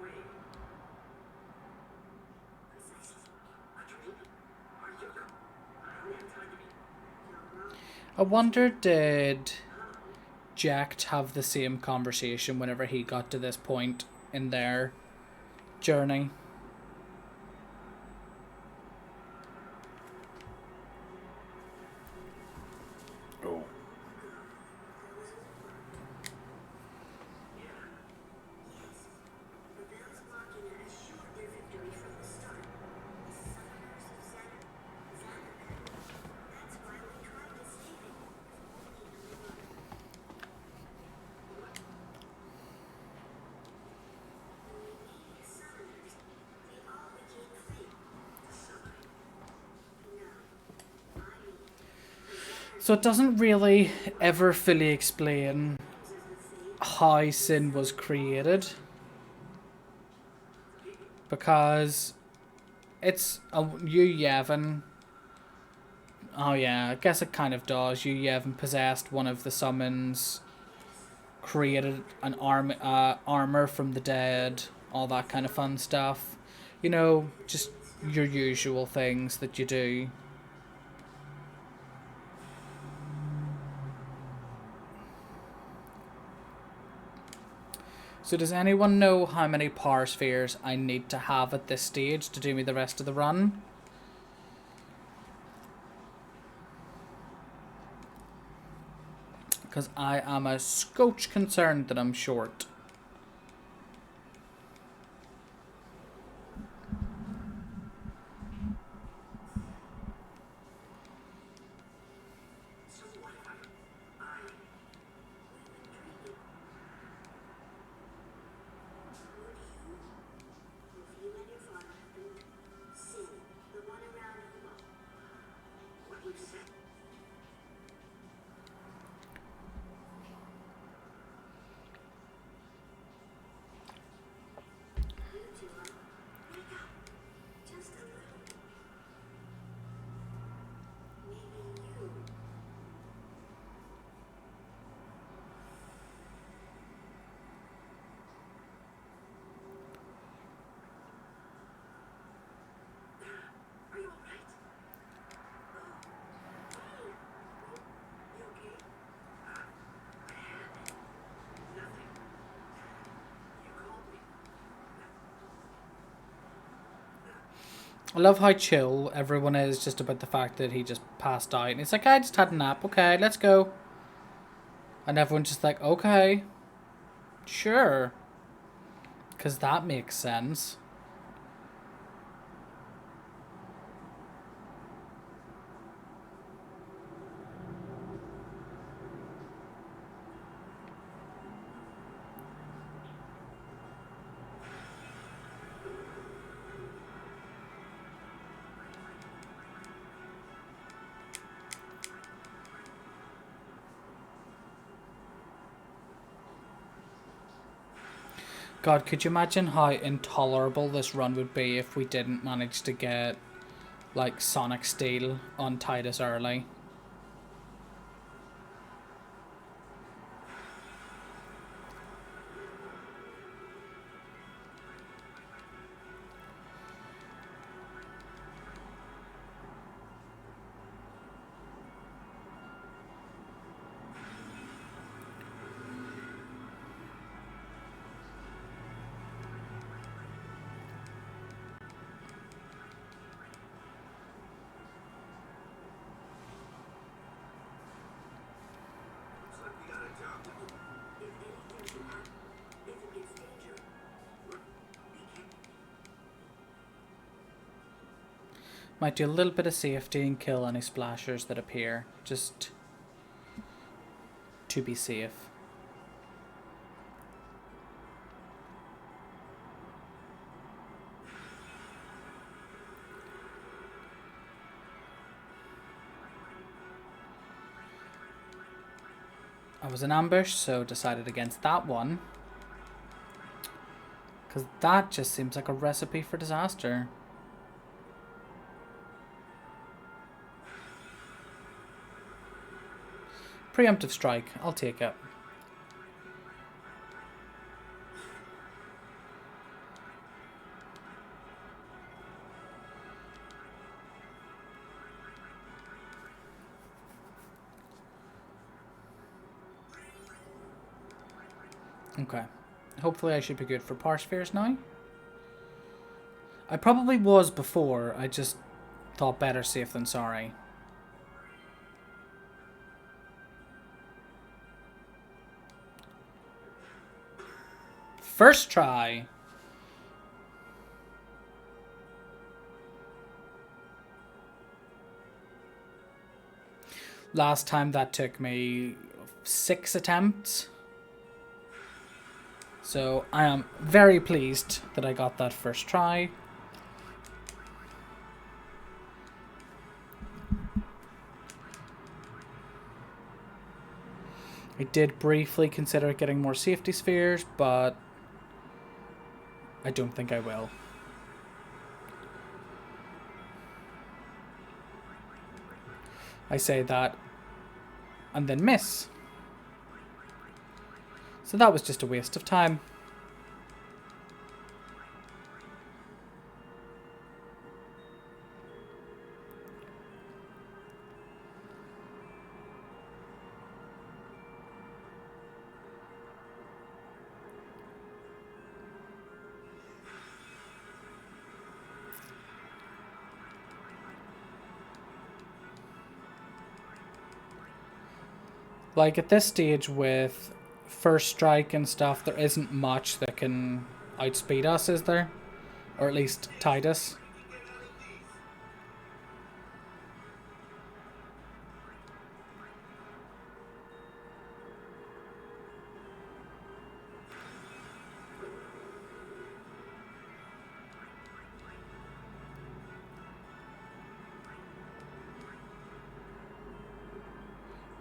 Wait. Precisely. A dream? Are you? I don't have time to be. You're wrong. I wonder, did Jack have the same conversation whenever he got to this point in their journey? Oh. Yes. The Bells Machina assured their victory from the start. The Southerners of Xanadu. That's why we tried to save it. If only we were. We Southerners, we all became free. No. I mean, So it doesn't really ever fully explain how sin was created, because it's you Yevon. Oh yeah, I guess it kind of does. You Yevon possessed one of the summons, created an armor from the dead, all that kind of fun stuff. You know, just your usual things that you do. So does anyone know how many power spheres I need to have at this stage to do me the rest of the run? Because I am a scotch concerned that I'm short. So what if I we would dream. Would you? If you and your father happened, Sin, the one around Humo. what you said? You two are. Wake up. Just a little. Maybe you. Are you alright? Hey, You okay? Nothing. You called me. I love how chill everyone is just about the fact that he just passed out. And it's like, I just had a nap. Okay, let's go. And everyone's just like, okay. Sure. Because that makes sense. God, could you imagine how intolerable this run would be if we didn't manage to get, like, Sonic Steel on Titus early? Looks like we got a job to do. if anything should happen, if it gets dangerous, Might do a little bit of safety and kill any splashers that appear, just to be safe. I was in ambush, so decided against that one. Because that just seems like a recipe for disaster. Preemptive strike, I'll take it. Okay. Hopefully I should be good for Parspheres now. I probably was before, I just thought better safe than sorry. First try! Last time that took me 6 attempts. So I am very pleased that I got that first try. I did briefly consider getting more safety spheres, but I don't think I will. I say that and then miss. So that was just a waste of time. Like at this stage with first strike and stuff, there isn't much that can outspeed us, is there? Or at least tide us.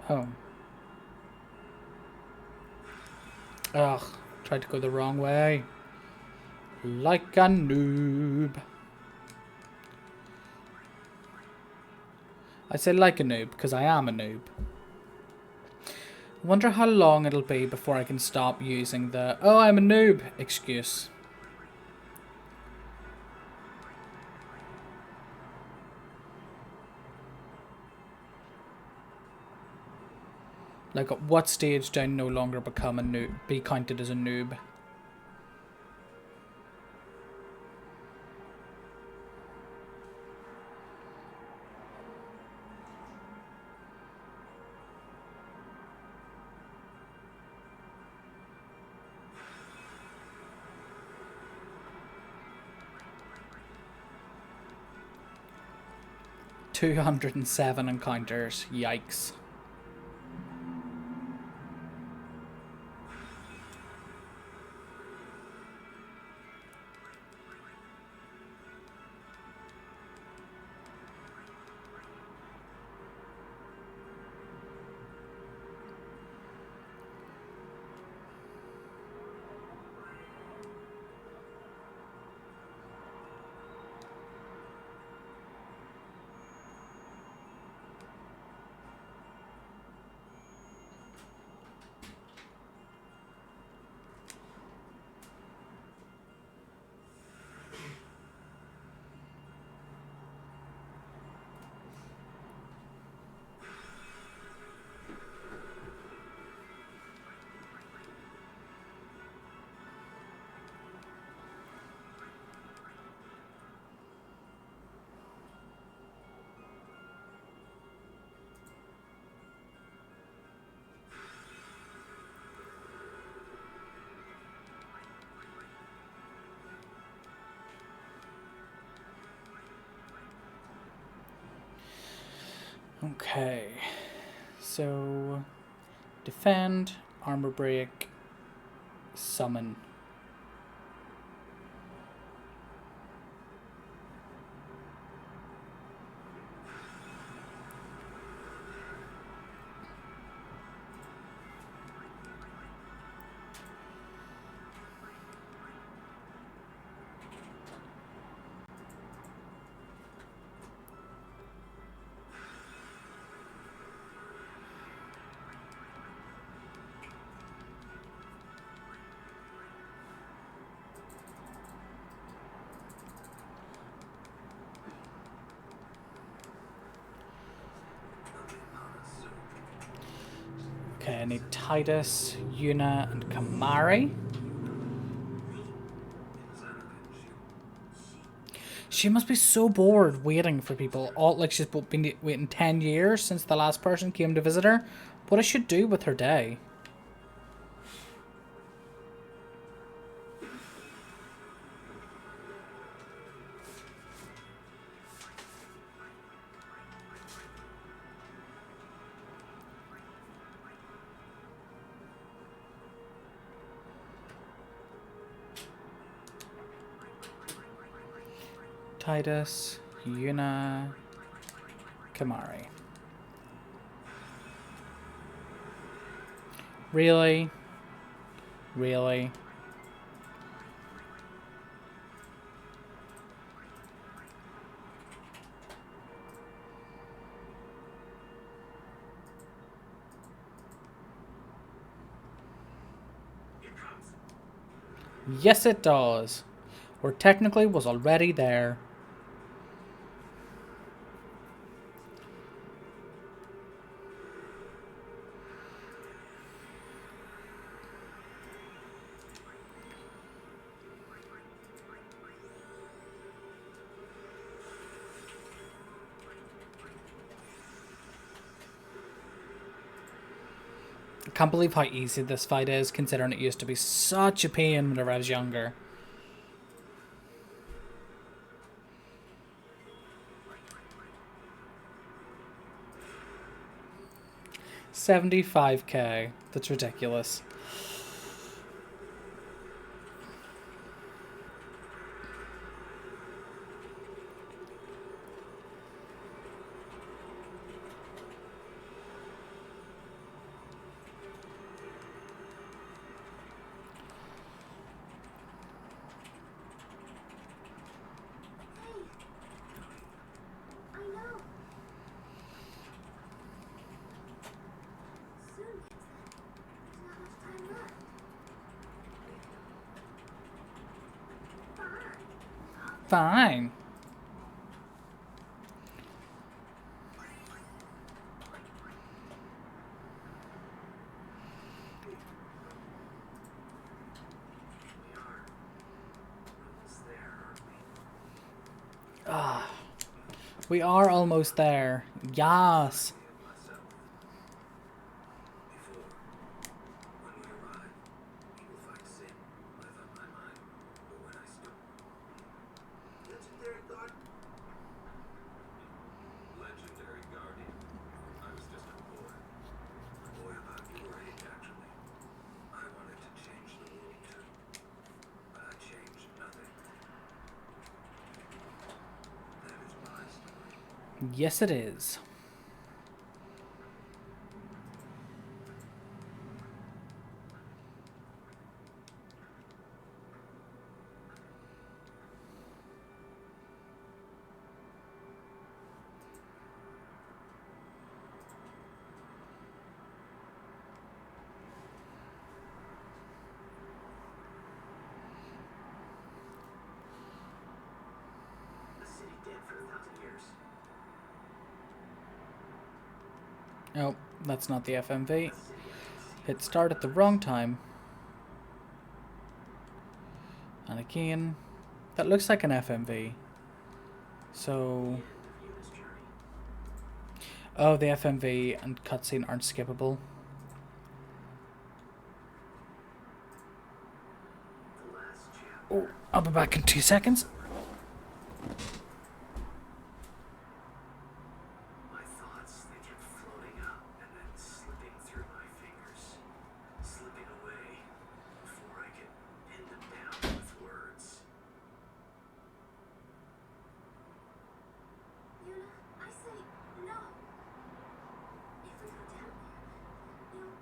Oh. Ugh, tried to go the wrong way. Like a noob. I say like a noob because I am a noob. I wonder how long it'll be before I can stop using the "oh, I'm a noob" excuse. Like at what stage do I no longer become a noob, be counted as a noob? $207 encounters, yikes. Okay, so defend, armor break, summon. Okay, I need Titus, Yuna, and Kamari. She must be so bored waiting for people. All like she's been waiting 10 years since the last person came to visit her. What I should do with her day? Titus, Yuna, Kamari. Really? Really? Yes, it does. Or technically was already there. I can't believe how easy this fight is, considering it used to be such a pain whenever I was younger. 75k. That's ridiculous. I know. Soon, there's not much time left. Fine. Fine. We are almost there. Yes. Legendary guard. Legendary guardian. I was just a boy. A boy about your age, actually. I wanted to change the world too. But I changed nothing. That is my story. Yes, it is. The city dead for 1,000 years. Oh, that's not the FMV. A city I can see. Hit start at the wrong time. And again, that looks like an FMV. So, End of Yuna's journey. oh, the FMV and cutscene aren't skippable. The last chapter. Oh, I'll be back in 2 seconds. My thoughts, they kept floating up and then slipping through my fingers, slipping away before I could pin them down with words. Yuna, I say no. If we go down there, you'll...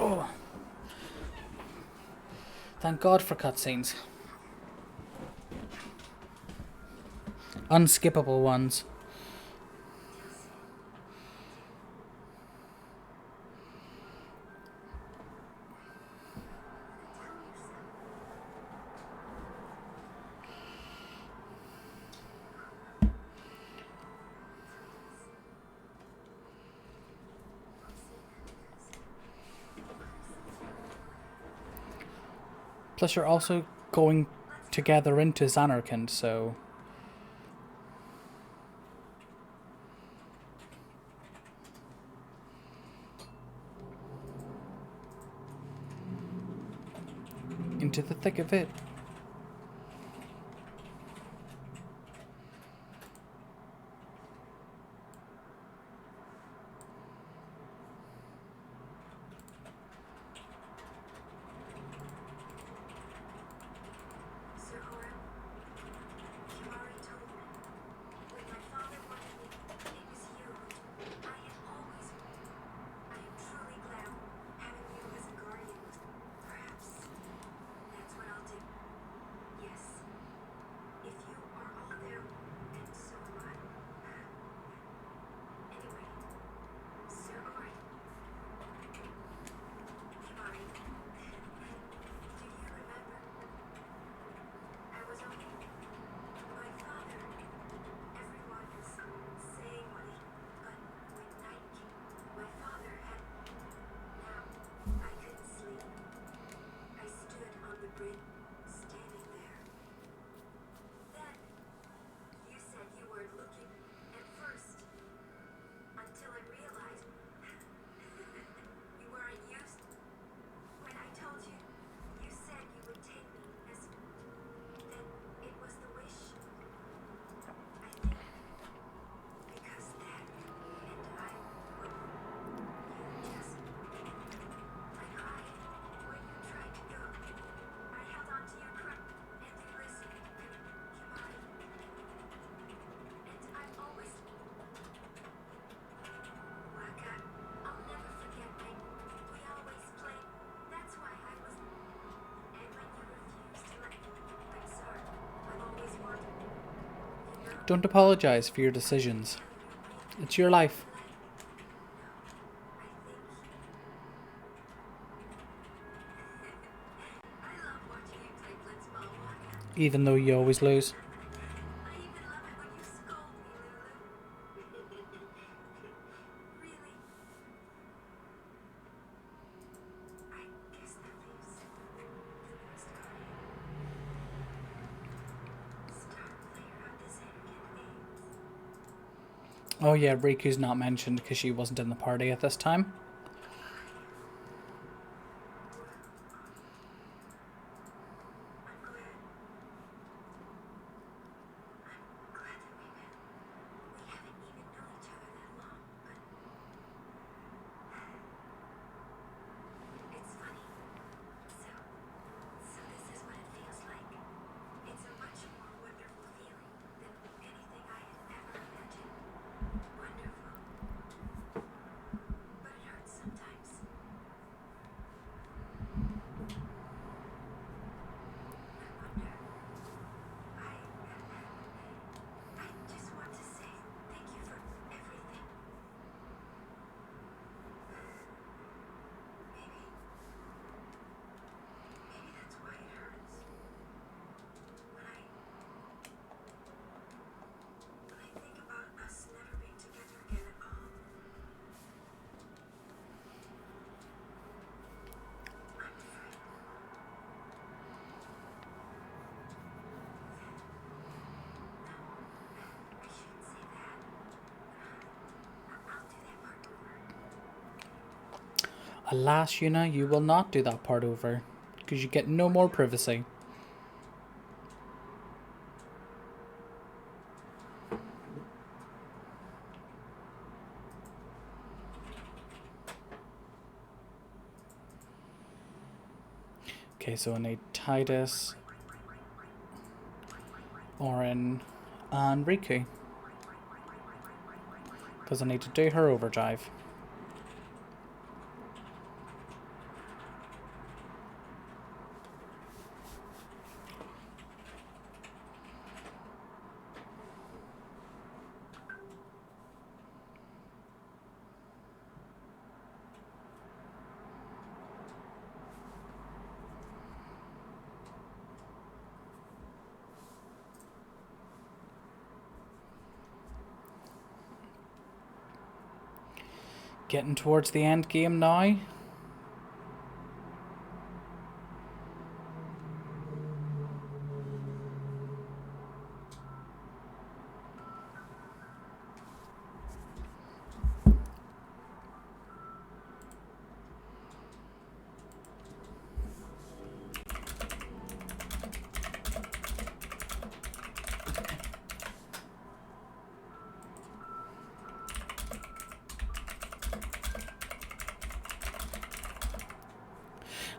Oh. Thank God for cutscenes. Unskippable ones. Plus, you're also going together into Zanarkand, so... into the thick of it. Sir Oren, Kimari told me when my father wanted me, it was you. I have always. I am truly glad having you as a guardian. Perhaps that's what I'll do. Yes, if you are all there, and so am I. Anyway, Sir Oren, Kimari, do you remember? I was only my father. Everyone is saying what he, but when night came, my father had. Now I couldn't sleep. I stood on the bridge, standing there. Then you said you weren't looking at first, until I realized you weren't used. When I told you, you said you would take me as. Then it was the wish. I think because that and I would. You just. I cried when you tried to go. I held on to your crutch and you listened. Kimari. And I've always. Waka, I'll never forget we always played. That's why I was. And when you refused to let me, I'm sorry. I've always wanted. You know, Don't apologize for your decisions. It's your life. I love watching you play blitzball, Waka. Even though you always lose. I even love it when you scold me, Lulu. Really? I guess that leaves the newest guardian. Star player of the Xanarkand Games. Oh yeah, Riku's not mentioned because she wasn't in the party at this time. I'm glad. I'm glad that we met. We haven't even known each other that long, but it's funny. So this is what it feels like. It's a much more wonderful feeling than anything I had ever imagined. Wonderful. But it hurts sometimes. I wonder. I just want to say thank you for everything. Maybe that's why it hurts. When I think about us never being together again at all. I'm afraid. No, I shouldn't say that. I'll do that part over. Alas, Yuna, you will not do that part over. Because you get no more privacy. Okay, so I need Titus, Orin, and Riku. Because I need to do her overdrive. Getting towards the end game now.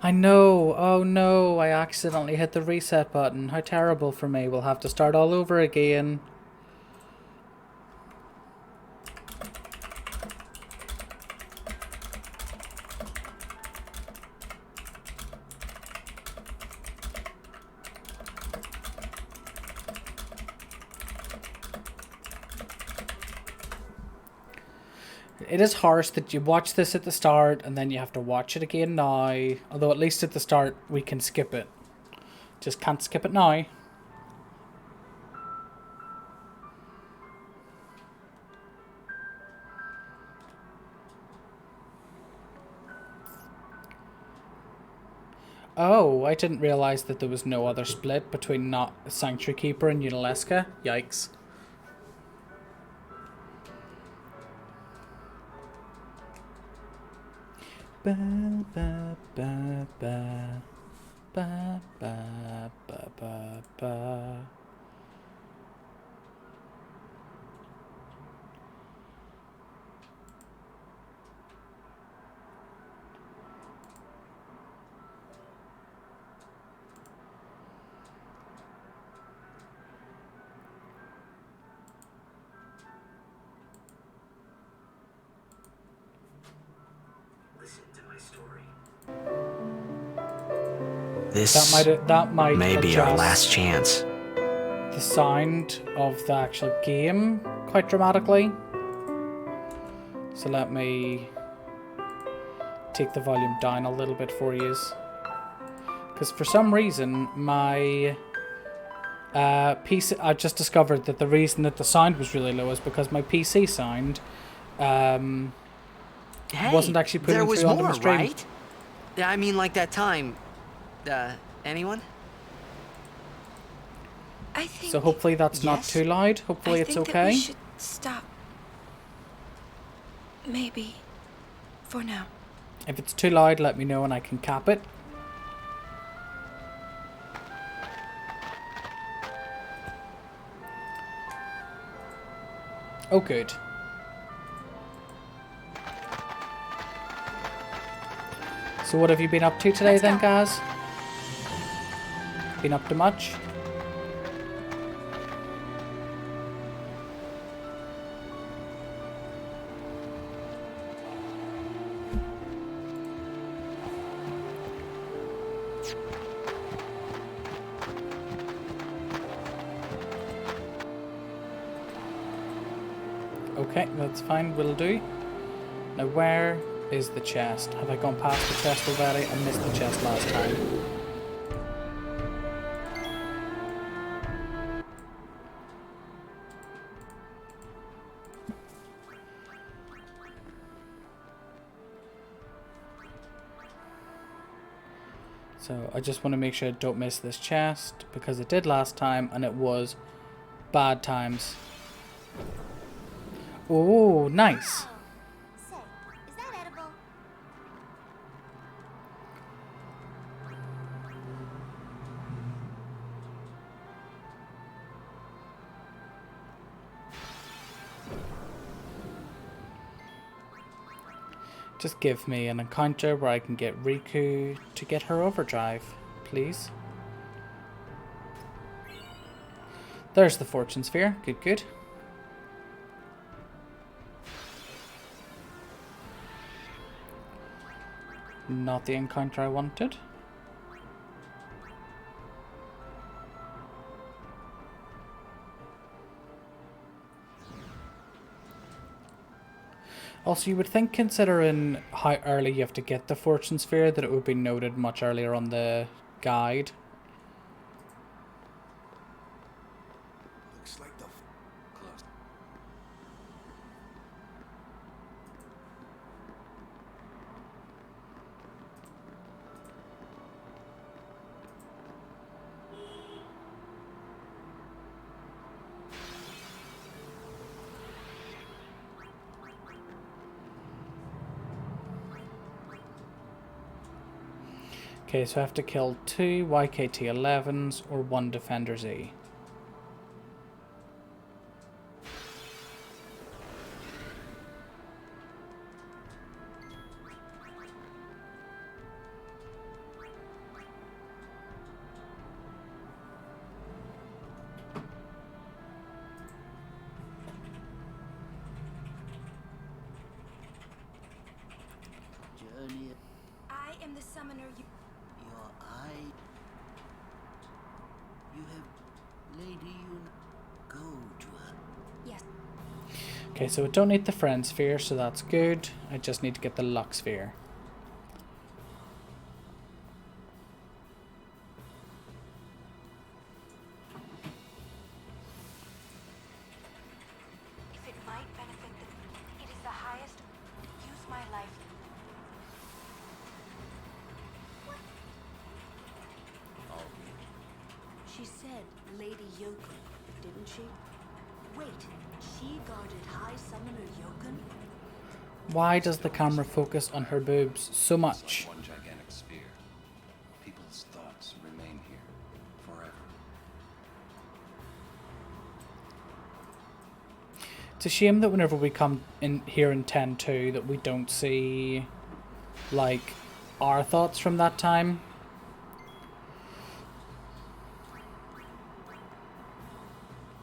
I know. Oh no, I accidentally hit the reset button. How terrible for me. We'll have to start all over again. It is harsh that you watch this at the start and then you have to watch it again now. Although at least at the start we can skip it. Just can't skip it now. Oh, I didn't realise that there was no other split between not Sanctuary Keeper and Unaleska. Yikes. Ba ba ba ba ba ba ba ba ba. Listen to my story. This That might may be our adjust last chance. the sound of the actual game quite dramatically. So let me take the volume down a little bit for you. Because for some reason my PC, I just discovered that the reason that the sound was really low is because my PC sound Hey, wasn't actually putting there was through onto more, my stream. right? I mean, like that time. Anyone? I think. So hopefully that's not Yes? too loud. Hopefully I it's think that okay. we should stop. Maybe. For now. If it's too loud, let me know and I can cap it. Oh, good. So what have you been up to today Let's then, go. guys? Been up to much? Okay, that's fine, will do. Now where is the chest? Have I gone past the chest already? I missed the chest last time. So I just want to make sure I don't miss this chest, because it did last time and it was bad times. Oh, nice. Say, is that edible? Just give me an encounter where I can get Riku to get her overdrive, please. There's the fortune sphere. Good, good. Not the encounter I wanted. Also, you would think, considering how early you have to get the fortune sphere, that it would be noted much earlier on the guide. Looks like the close. Okay, so I have to kill 2 YKT-11s or 1 Defender Z. Journey, I am the summoner you. your eye. You have Lady Go to her. Yes. Okay, so I don't need the Friend Sphere, so that's good. I just need to get the Luck Sphere. If it might benefit the. It is the highest. Use my life. She said Lady Yokon, didn't she? Wait, she guarded High Summoner Yokon? Why does the camera focus on her boobs so much? One gigantic sphere. People's thoughts remain here forever. It's a shame that whenever we come in here in 10.2 that we don't see, like, our thoughts from that time.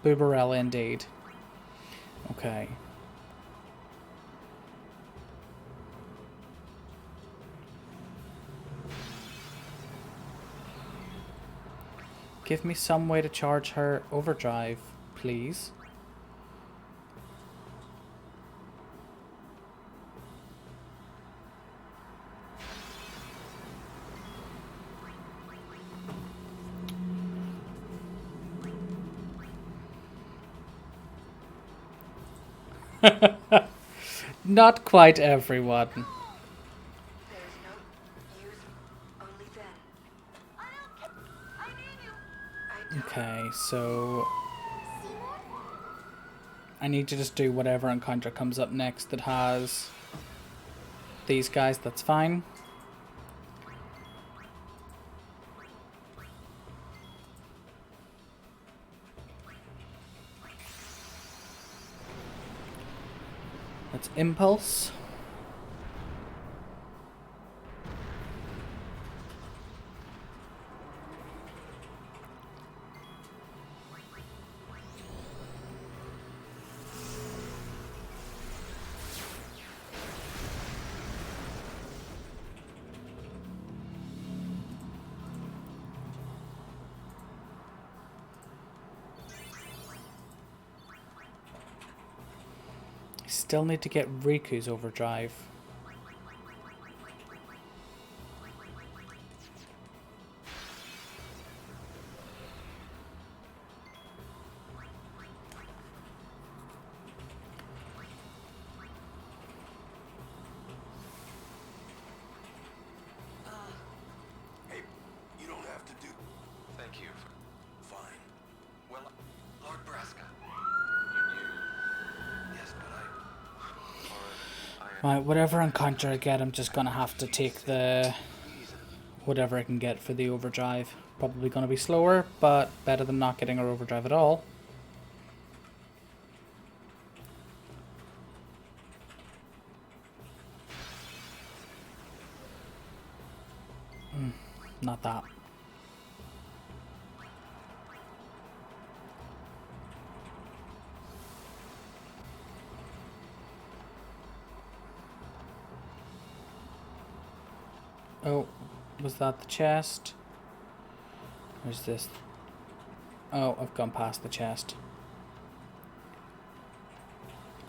Booberella indeed. Okay. Give me some way to charge her overdrive, please. Not quite everyone. There is no use. Only then. I need you. Okay, so I need to just do whatever encounter comes up next that has these guys, that's fine. That's Impulse. Still need to get Riku's overdrive. Hey, you don't have to do. Thank you. Fine. Well, Lord Braska, you knew. Yes, but I. Right, whatever encounter I get, I'm just gonna have to take the whatever I can get for the overdrive. Probably gonna be slower, but better than not getting her overdrive at all. Not that. Oh, was that the chest? Where's this? Oh, I've gone past the chest.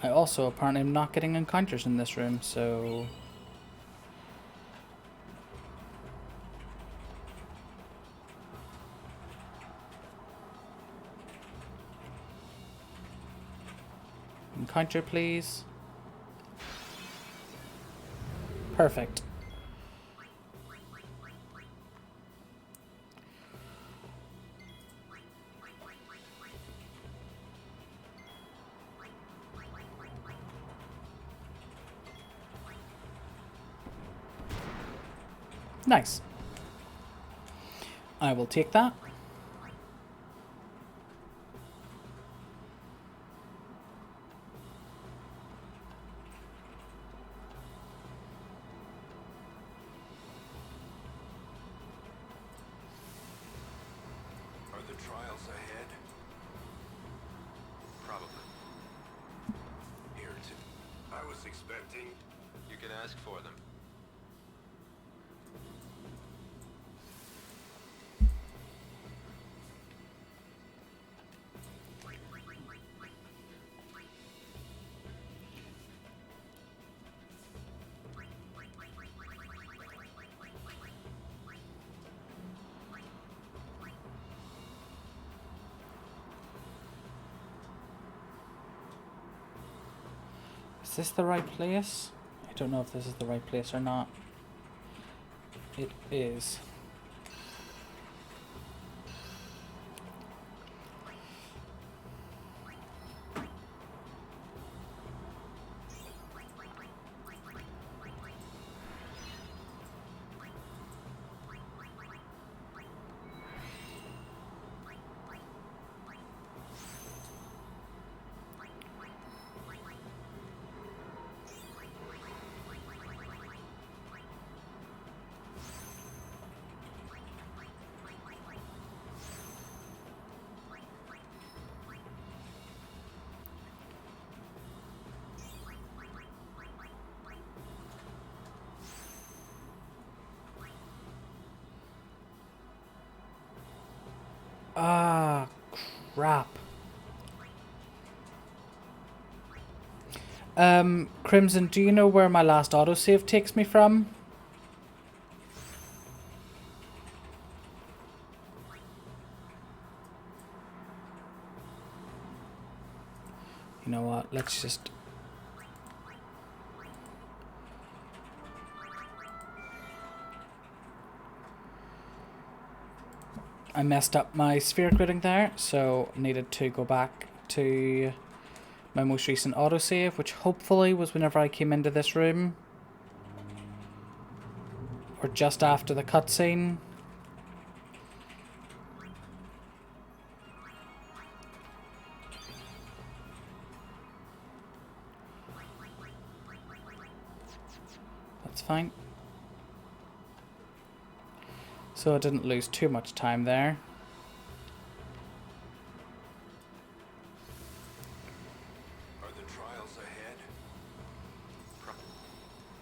I also apparently am not getting encounters in this room, so... Encounter, please. Perfect. Nice. I will take that. Are the trials ahead? Probably. Here too. I was expecting. You can ask for them. Is this the right place? I don't know if this is the right place or not. It is. Ah, crap. Crimson, do you know where my last autosave takes me from? You know what, let's just... I messed up my sphere gridding there, so needed to go back to my most recent autosave, which hopefully was whenever I came into this room. Or just after the cutscene. That's fine. So I didn't lose too much time there. Are the trials ahead?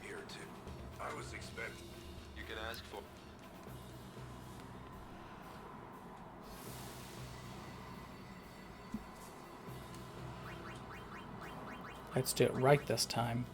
Here too. I was expecting. You can ask for... Let's do it right this time.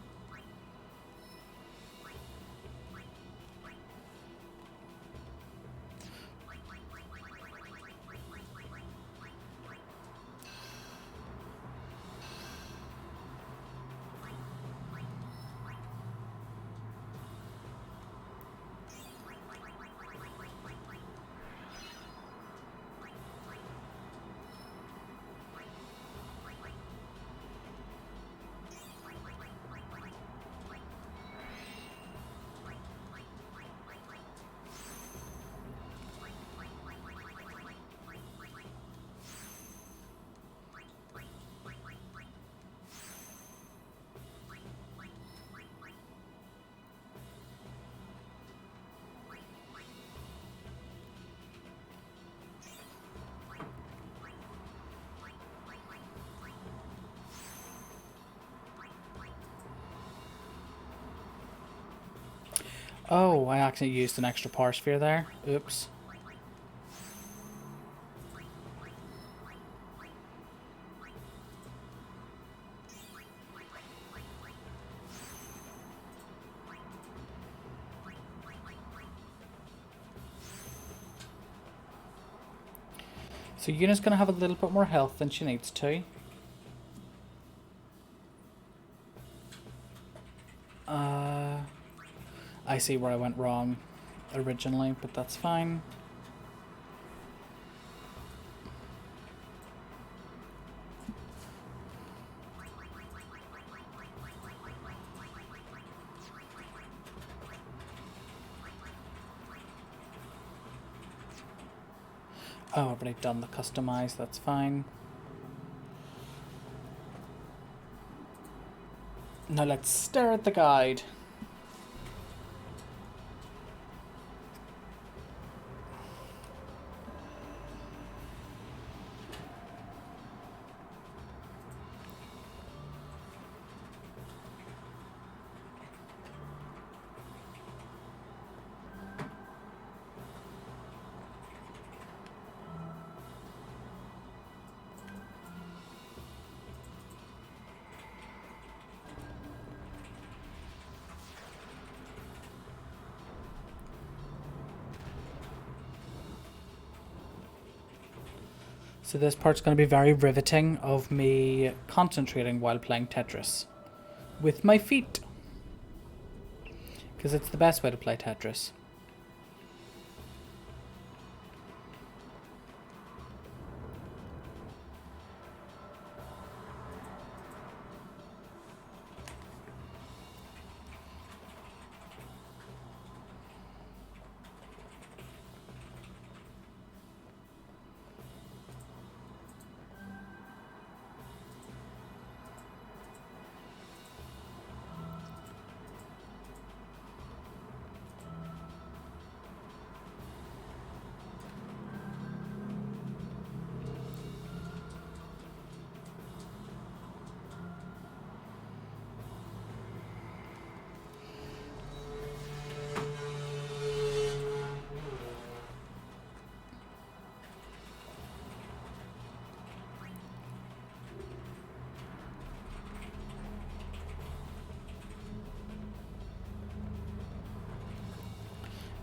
Oh, I actually used an extra power sphere there. Oops. So Yuna's going to have a little bit more health than she needs to. I see where I went wrong originally, but that's fine. Oh, I've already done the customize, that's fine. Now let's stare at the guide. So this part's going to be very riveting of me concentrating while playing Tetris. With my feet. Because it's the best way to play Tetris.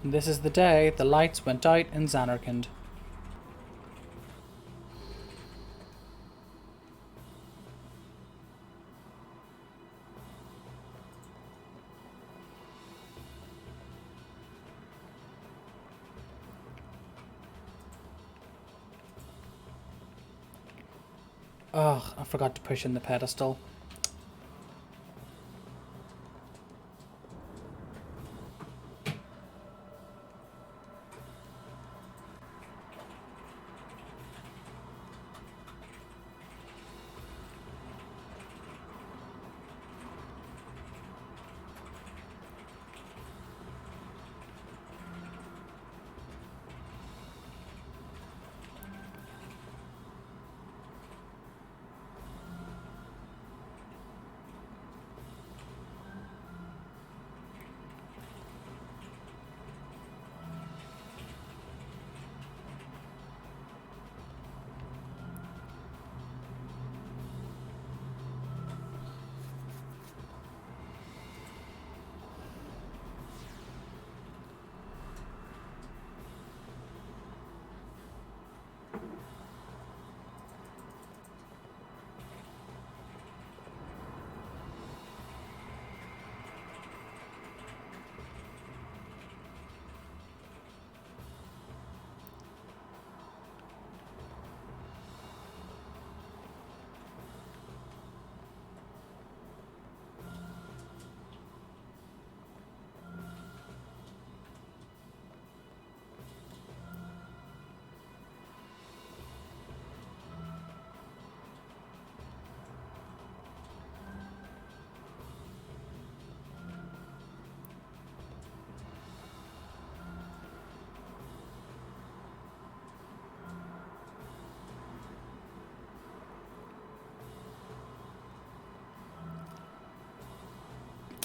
And this is the day the lights went out in Zanarkand. Ugh, I forgot to push in the pedestal.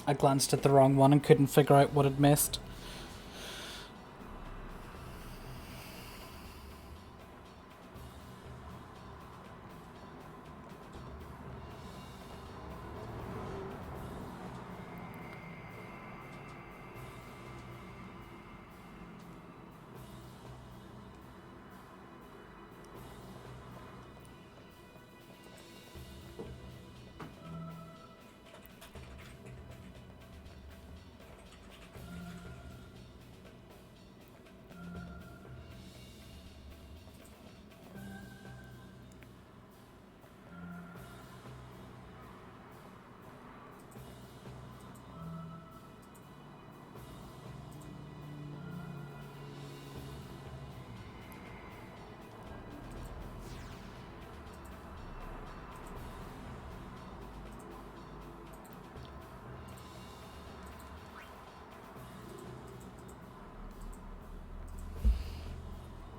I glanced at the wrong one and couldn't figure out what I'd missed.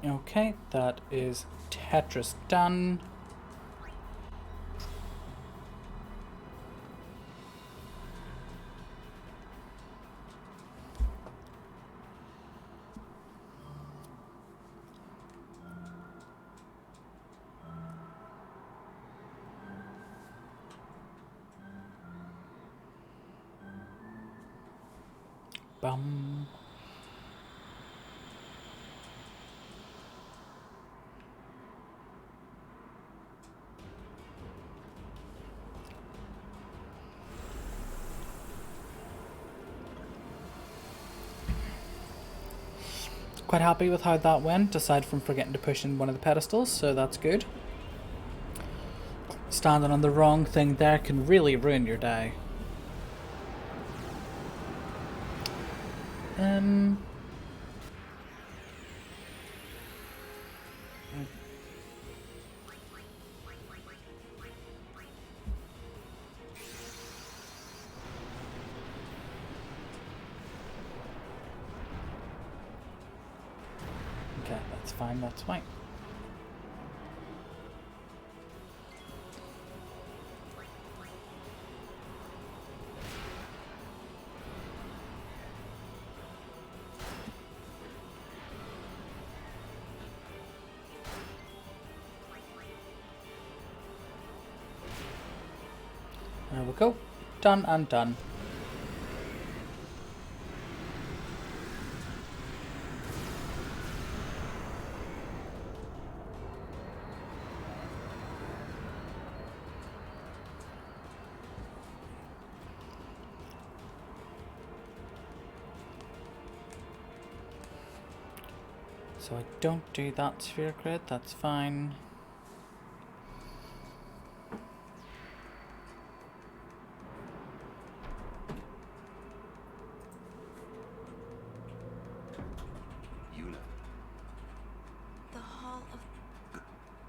Okay, that is Tetris done. Bum. Quite happy with how that went, aside from forgetting to push in one of the pedestals, so that's good. Standing on the wrong thing there can really ruin your day. Okay, that's fine, that's fine. There we go. Done and done. So I don't do that sphere grid, that's fine. Yuna. The Hall of...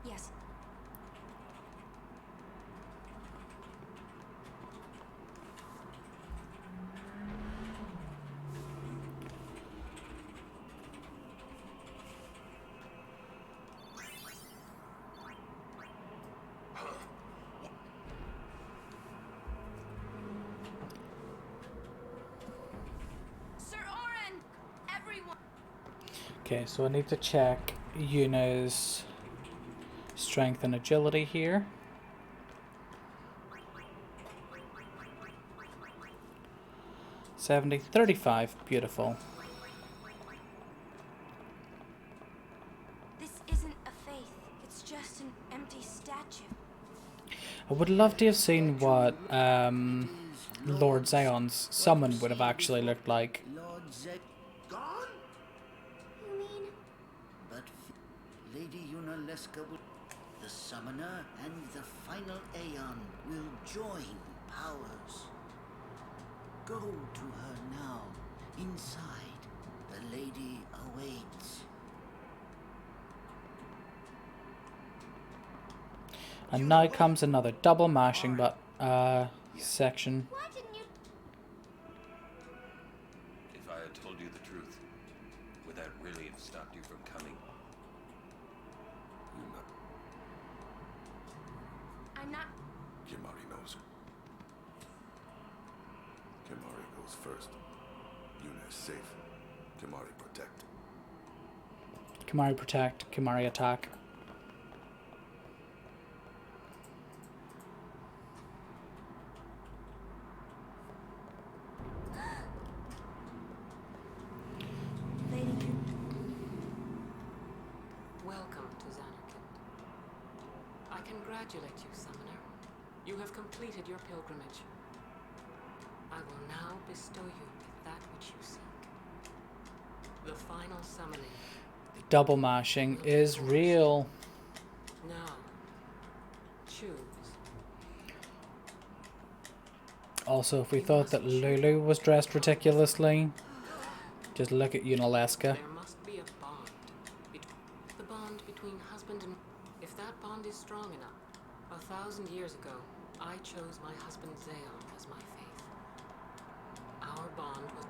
Yes. Sir Oren! Everyone! Okay, so I need to check Yuna's strength and agility here. $70, $35, beautiful. This isn't a faith. It's just an empty statue. I would love to have seen what Lord Zeon's summon would have actually looked like. Lord Zek gone? You mean? But Lady Yuna Leska will... The summoner and the final Aeon will join powers. Go to her now. Inside, the lady awaits. And now comes another double mashing section. Why didn't you... If I had told you the truth, would that really have stopped you from coming? Yuna, I'm not... Kimari knows. Kimari goes first. Yuna is safe. Kimari protect. Kimari protect, Kimari attack. Lady... Welcome to Xanarkand. I congratulate you, Summoner. You have completed your pilgrimage. I will now bestow you with that which you seek. The final summoning. The double mashing is real. Now, choose. Also, if we thought that Lulu was dressed ridiculously, just look at Yunaleska. There must be a bond. The bond between husband and... If that bond is strong enough, 1,000 years ago, I chose my husband Zeon as my faith. Our bond was...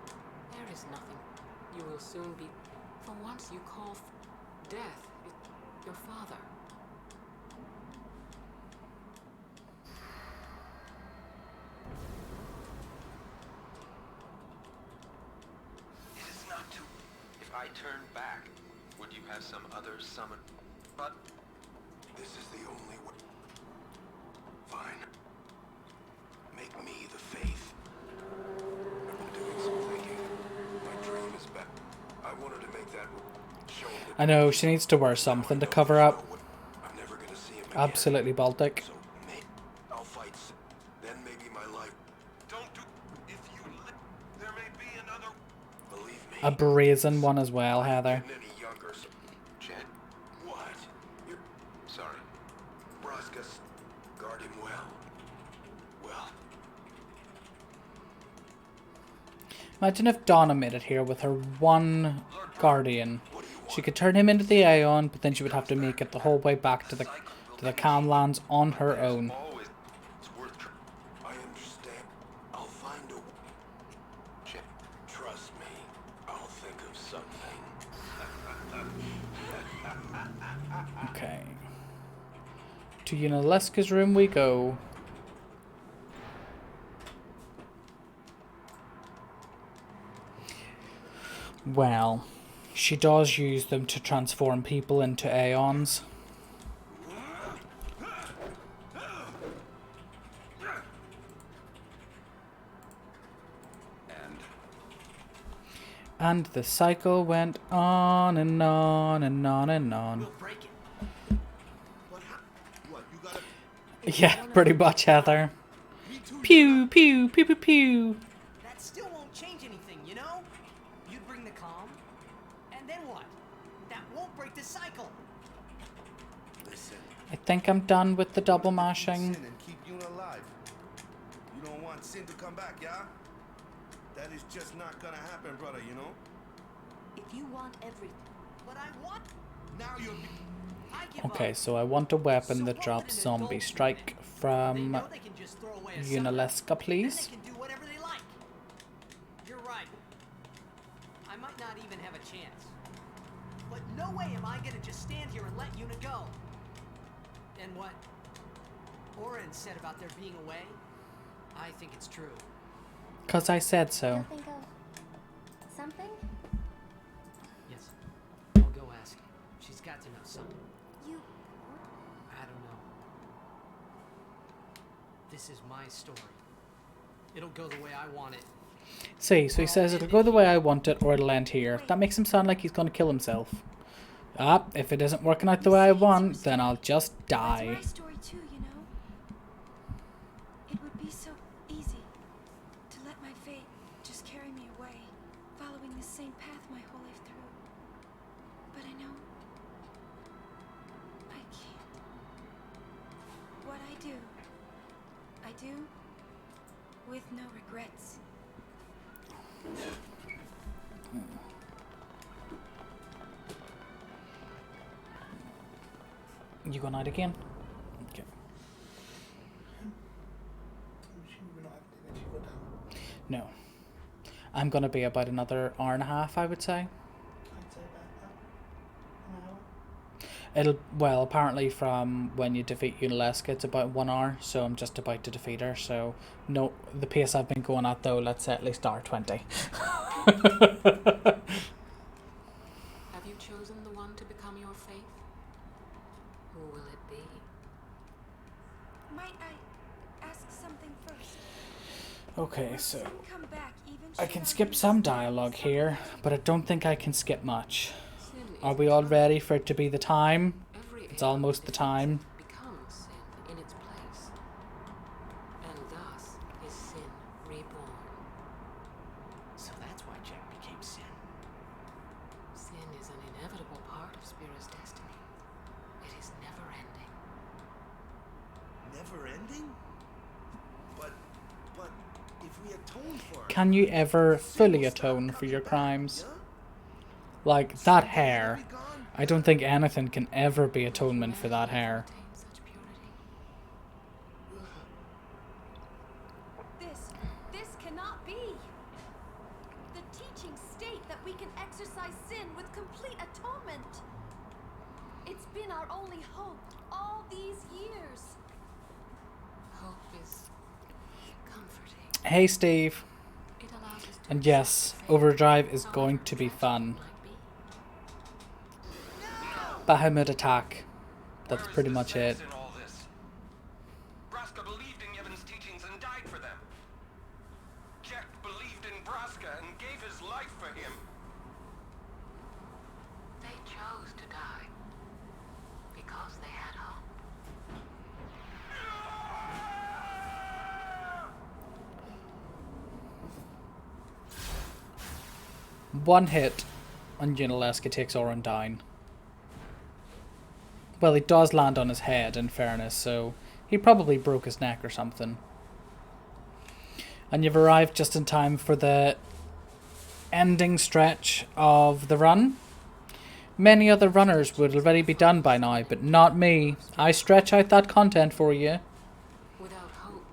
There is nothing. You will soon be... For once you call... Death is your father. It is not too... If I turn back, would you have some other summon? But... This is the only way. Fine. Make me the faith. I've been doing some thinking. My dream is back. I wanted to make that show him that I know, she needs to wear something to cover up. I'm never gonna see him again. Absolutely Baltic. So I'll fight. Then maybe my life. Don't do... If you live, there may be another... Believe me. A brazen one as well, Heather. Getting any younger, so... Jen, What? You're... sorry. Braskus, guard him well. Well, Imagine if Donna made it here with her one guardian. She could turn him into the Aeon, but then she would have to make it the whole way back to the Camlands on her own. Always... It's worth... I understand. I'll find a... Jen, Trust me. I'll think of something. Okay. To Unaleska's room we go. Well, she does use them to transform people into Aeons. And the cycle went on and on and on and on. We'll break it. What, you gotta... Yeah, pretty much, Heather. Me too, Pew, pew, pew, pew, pew. That still won't change anything, you know? You'd bring the calm, and then what? That won't break the cycle. Listen. I think I'm done with the double mashing. Sin and keep you alive. You don't want Sin to come back, yeah? That is just not gonna happen, brother, you know? If you want everything, But I want... Now you're... I give Okay, up. so I want a weapon that drops zombie strike They from know they can just throw away a summoner, Unaleska, then please. they can do whatever they like. You're right. I might not even have a chance. But no way am I gonna just stand here and let Una go. And what Oren said about there being a way, I think it's true. 'Cause I said so. Think of something? Yes. I'll go ask. She's got to know something. You I don't know. This is my story. It'll go the way I want it. See, so he says it'll go the way I want it or it'll end here. That makes him sound like he's gonna kill himself. Ah, if it isn't working out the way I want, then I'll just die. that's my story too, you know? It would be so easy to let my fate just carry me away, following the same path my whole life through. But I know I can't. What I do with no regrets. You going out again? Okay. No. I'm gonna be about another hour and a half, I would say. It'll, well, apparently from when you defeat Unaleska, it's about 1 hour, so I'm just about to defeat her, so no, the pace I've been going at though, let's say at least hour 20. Have you chosen the one to become your faith? Who will it be? Might I ask something first? Okay, so Sin come back even I should can I skip be some so dialogue here, but I don't think I can skip much. Sin Are is we the all time ready for it to be the time? every It's alien almost the time. becomes sin in its place. And thus is sin reborn. So that's why Jack became Sin. Sin is an inevitable part of Spirit's destiny. It is never ending. Never ending? But if we atone for it, Can you ever Sin fully will start atone for coming your back, crimes? yeah? Like, that Sin will hair. be gone? I don't think anything can ever be atonement for that hair. Attain such purity. This cannot be. The teachings state that we can exercise sin with complete atonement. been our only hope all these years. Hope is comforting. Hey, Steve. It allows us to And yes, accept fate, Overdrive is however going to be tragic fun. it might be. Bahamut attack. That's Where is pretty the much it. sense in all this? Braska believed in Yevon's teachings and died for them. Jack believed in Braska and gave his life for him. They chose to die because they had hope. One hit and Unaleska takes Oren down. Well, he does land on his head, in fairness, so he probably broke his neck or something. And you've arrived just in time for the ending stretch of the run. Many other runners would already be done by now, but not me. I stretch out that content for you. Without hope,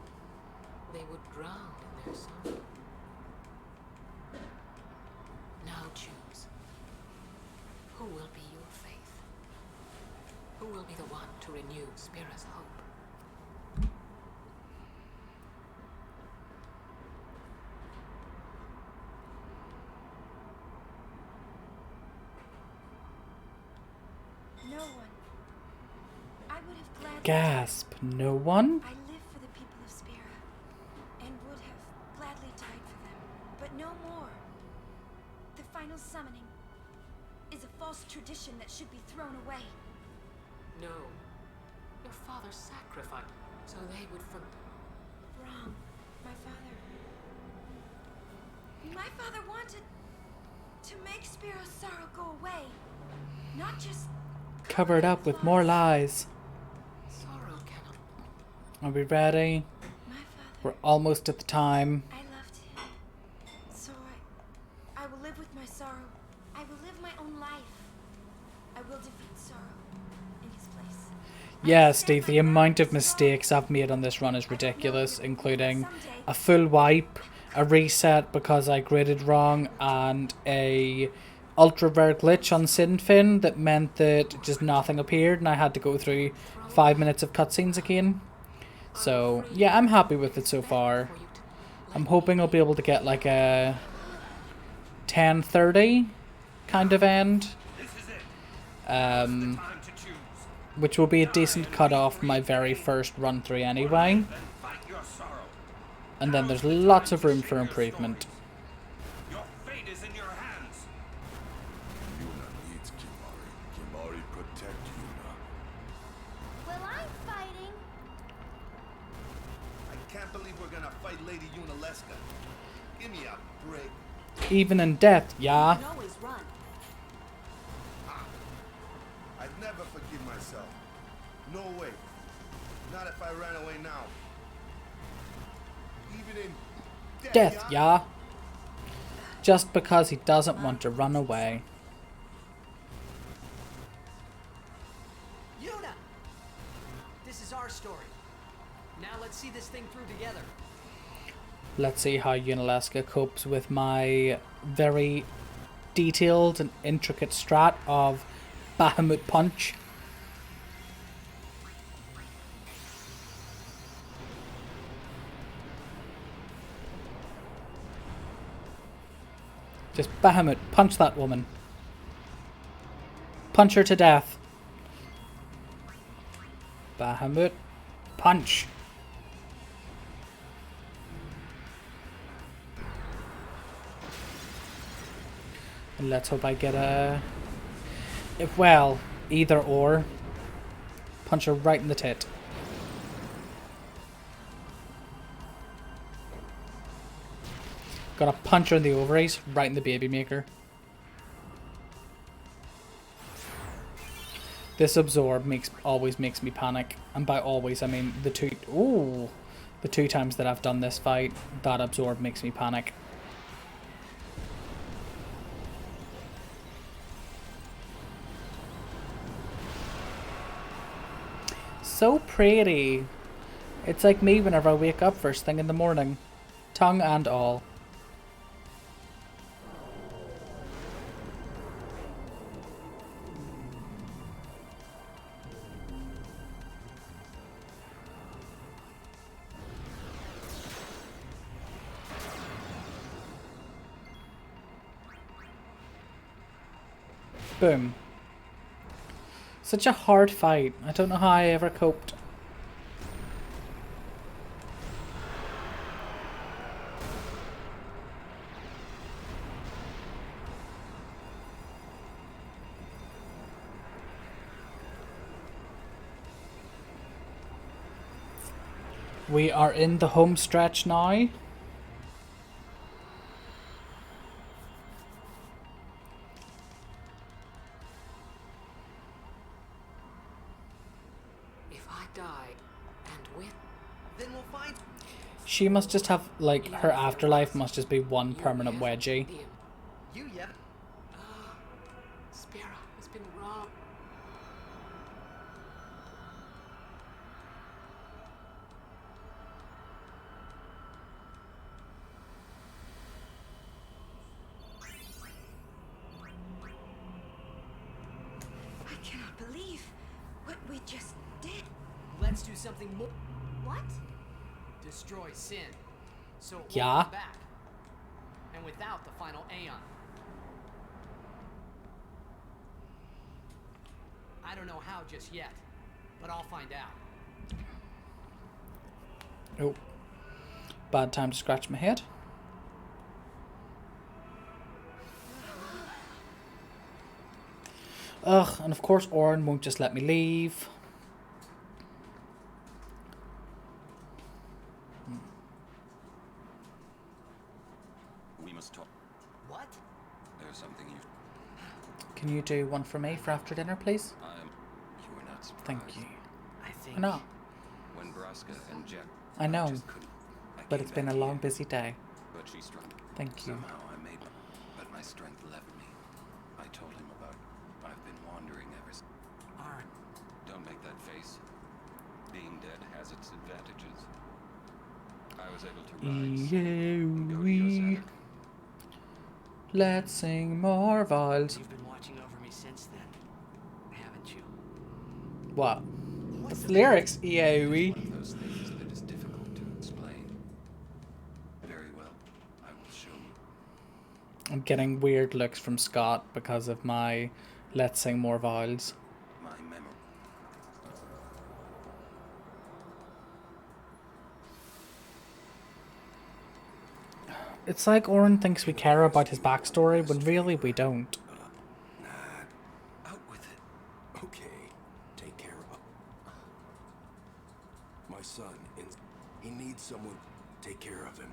they would drown in their sorrow. Now choose. Who will be your faith? Who will be the one to renew Spira's hope? No one. I would have gladly Gasp. No one? I live for the people of Spira, and would have gladly died for them, but no more. The final summoning is a false tradition that should be thrown away. No. Your father sacrificed so they would Wrong. My father wanted to make Spiro's sorrow go away, not just Cover it up with more lies. sorrow cannot. Are we ready? My father. We're almost at the time. I loved him. So I will live with my sorrow. I will live my own life. I will defeat sorrow in his place. Yeah, Steve, the amount of mistakes I've made on this run is ridiculous, including a full wipe, a reset because I graded wrong, and a ultra rare glitch on Sinfin that meant that just nothing appeared and I had to go through 5 minutes of cutscenes again. So, yeah, I'm happy with it so far. I'm hoping I'll be able to get like a 10:30 kind of end. Which will be a decent cut-off from my very first run through anyway. And then there's lots of room for improvement. Your fate is in your hands. Yuna needs Kimari. Kimari protect Yuna. Well, I'm fighting. I can't believe we're gonna fight Lady Unaleska. Give me a break. Even in death, yeah. You can always run. I'd never forgive myself. No way. Not if I ran away now. Even in Death, yeah. Just because he doesn't want to run away. Yuna! This is our story. Now let's see this thing through together. Let's see how Unaleska copes with my very detailed and intricate strat of Bahamut Punch. Just Bahamut, punch that woman. Punch her to death. Bahamut, punch. And let's hope I get a... well, either or. Punch her right in the tit. Gonna punch her in the ovaries, right in the baby maker. This absorb always makes me panic, and by always I mean the two times that I've done this fight, that absorb makes me panic. So pretty. It's like me whenever I wake up first thing in the morning, tongue and all. Boom. Such a hard fight. I don't know how I ever coped. We are in the home stretch now. If I die, and with, then we'll find. She must just have, like, her afterlife must just be one permanent wedgie. You, yeah. Spira has been robbed. I cannot believe what we just did. Let's do something more. What? Destroy sin, so it Yeah. won't come back. And without the final Aeon. I don't know how just yet, but I'll find out. Oh. Bad time to scratch my head. Ugh, and of course Orin won't just let me leave. We must talk. What? There's something you. Can you do one for me for after dinner, please? You were not surprised. Thank you. I think. I know, When Braska and Jack. I know, just couldn't. I but came it's been a back long, here, busy day. But she struck. Thank you. Somehow I made. But my strength left me. I told him about. I've been wandering ever since. Alright. Don't make that face. Being dead has its advantages. I was able to rise and go to your center. Let's sing more viols. You've been watching over me since then, haven't you? What? What's the lyrics? It's Yowie. one of those things that is difficult to explain. Very well, I will show you. I'm getting weird looks from Scott because of my let's sing more vowels. My memory. It's like Orin thinks we care about his backstory when really we don't. Out with it. Okay, take care of my son. He needs someone to take care of him.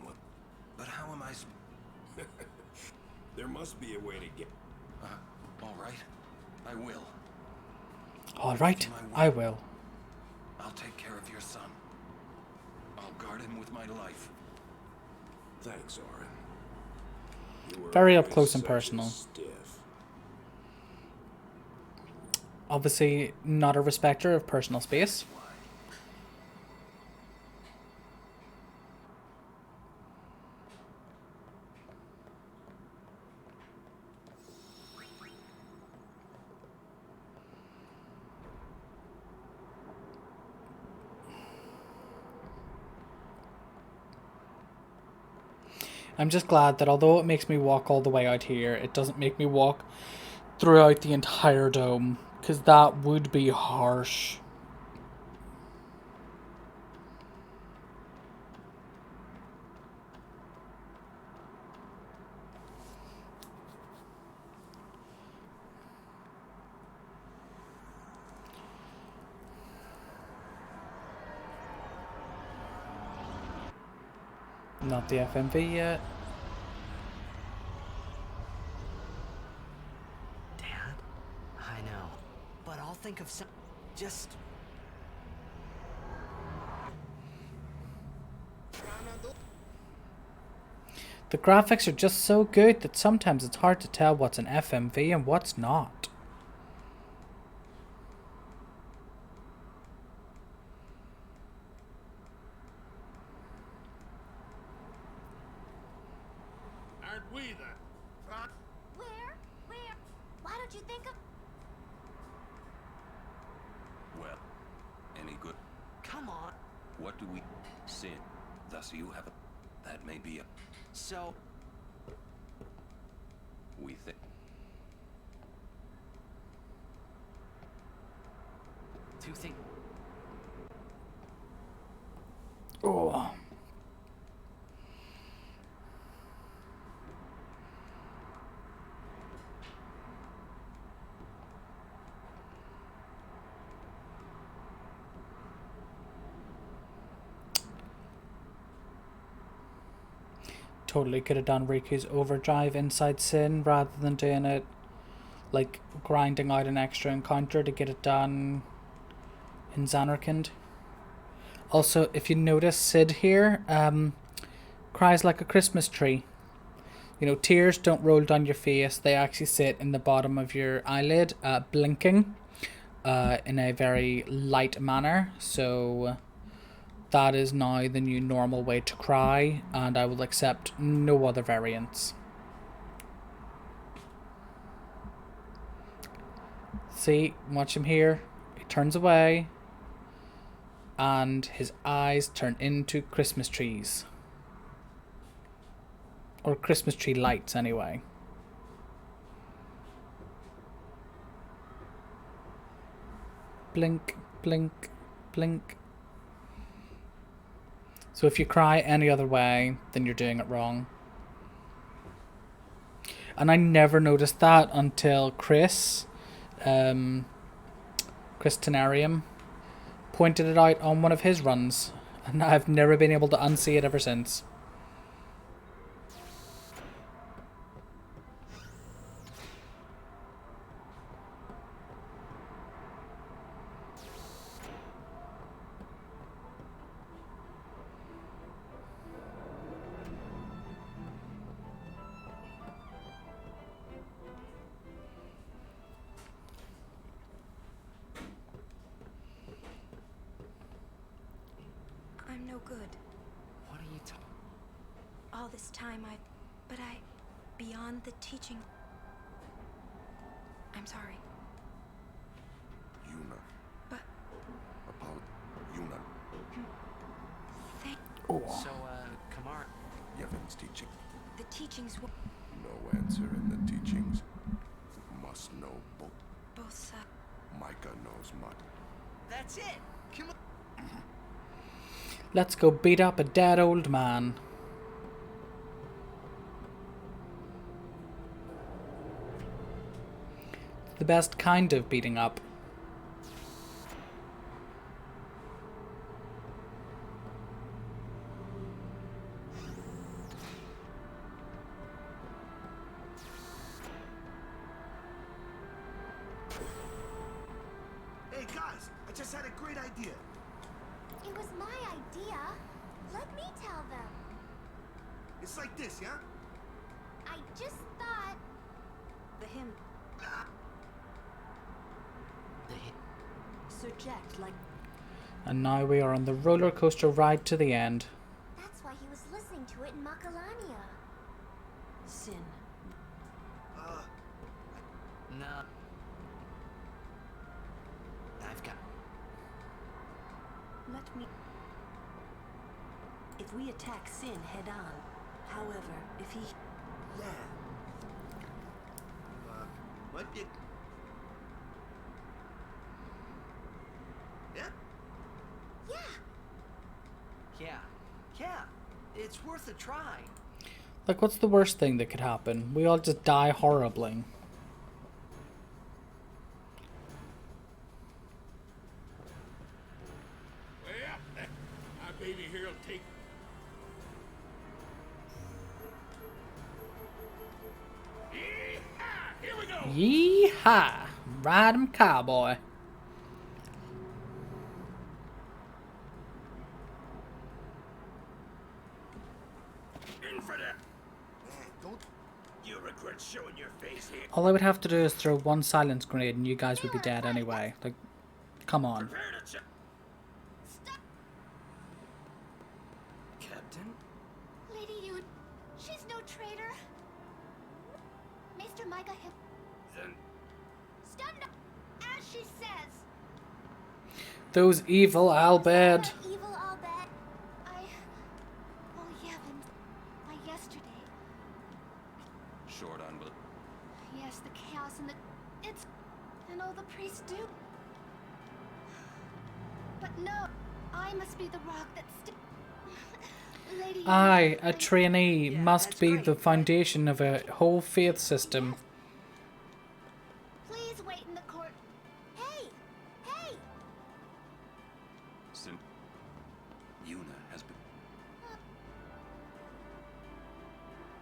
But how am I? There must be a way to get. All right, I will. Alright, I will. I'll take care of your son. I'll guard him with my life. Thanks, Orin. You were Very up always close and such a personal. Stiff. Obviously not a respecter of personal space. I'm just glad that although it makes me walk all the way out here, it doesn't make me walk throughout the entire dome, because that would be harsh. Not the FMV yet. Dad? I know. But I'll think of some. Just. The graphics are just so good that sometimes it's hard to tell what's an FMV and what's not. Aren't we then? Where? Why don't you think of... Well, any good? Come on. What do we? Sin. Thus you have a. That may be a. So. We think. Two things. Oh. Totally could have done Riku's overdrive inside Sin rather than doing it like grinding out an extra encounter to get it done in Xanarkand. Also, if you notice, Sid here cries like a Christmas tree. You know, tears don't roll down your face, they actually sit in the bottom of your eyelid, blinking in a very light manner. So that is now the new normal way to cry, and I will accept no other variants. See, watch him here. He turns away, and his eyes turn into Christmas trees. Or Christmas tree lights, anyway. Blink, blink, blink. So if you cry any other way, then you're doing it wrong. And I never noticed that until Chris Tenarium pointed it out on one of his runs, and I've never been able to unsee it ever since. I'm no good. What are you talking? All this time beyond the teaching. I'm sorry. Yuna. But About Yuna. thank So, Kamar. Yevon's teaching. the teachings were No answer in the teachings. Must know both. both Micah knows much. That's it. Come on. Let's go beat up a dead old man. The best kind of beating up. Hey guys, I just had a great idea. It was my idea. Let me tell them. It's like this, yeah? I just thought. the hymn surject like And now we are on the roller coaster ride to the end. That's why he was listening to it in Makalania. sin. No. I've got. Let me. If we attack Sin head on, however, if he Yeah. Might be a... Yeah? Yeah. Yeah. It's worth a try. Like, what's the worst thing that could happen? We all just die horribly. Well, my baby here will take. Yeehaw! Here we go! Yee-haw! Ride 'em, cowboy. In for that! Don't you regret showing your face here? All I would have to do is throw one silence grenade and you guys would be dead anyway. Like, come on. Prepare to check. Captain? Lady Yun, she's no traitor. Maester Micah him. Then Stand up, as she says. Those evil Albed. What evil all that. Oh, Yevon. By yesterday. Short on but Yes, the chaos and the. It's. And all the priests do. But no, I must be the rock that Lady Aye, Yuna, a trainee Yeah, must that's be great, the but- foundation of a whole faith system. Please wait in the court. Hey! Hey! Yuna has been.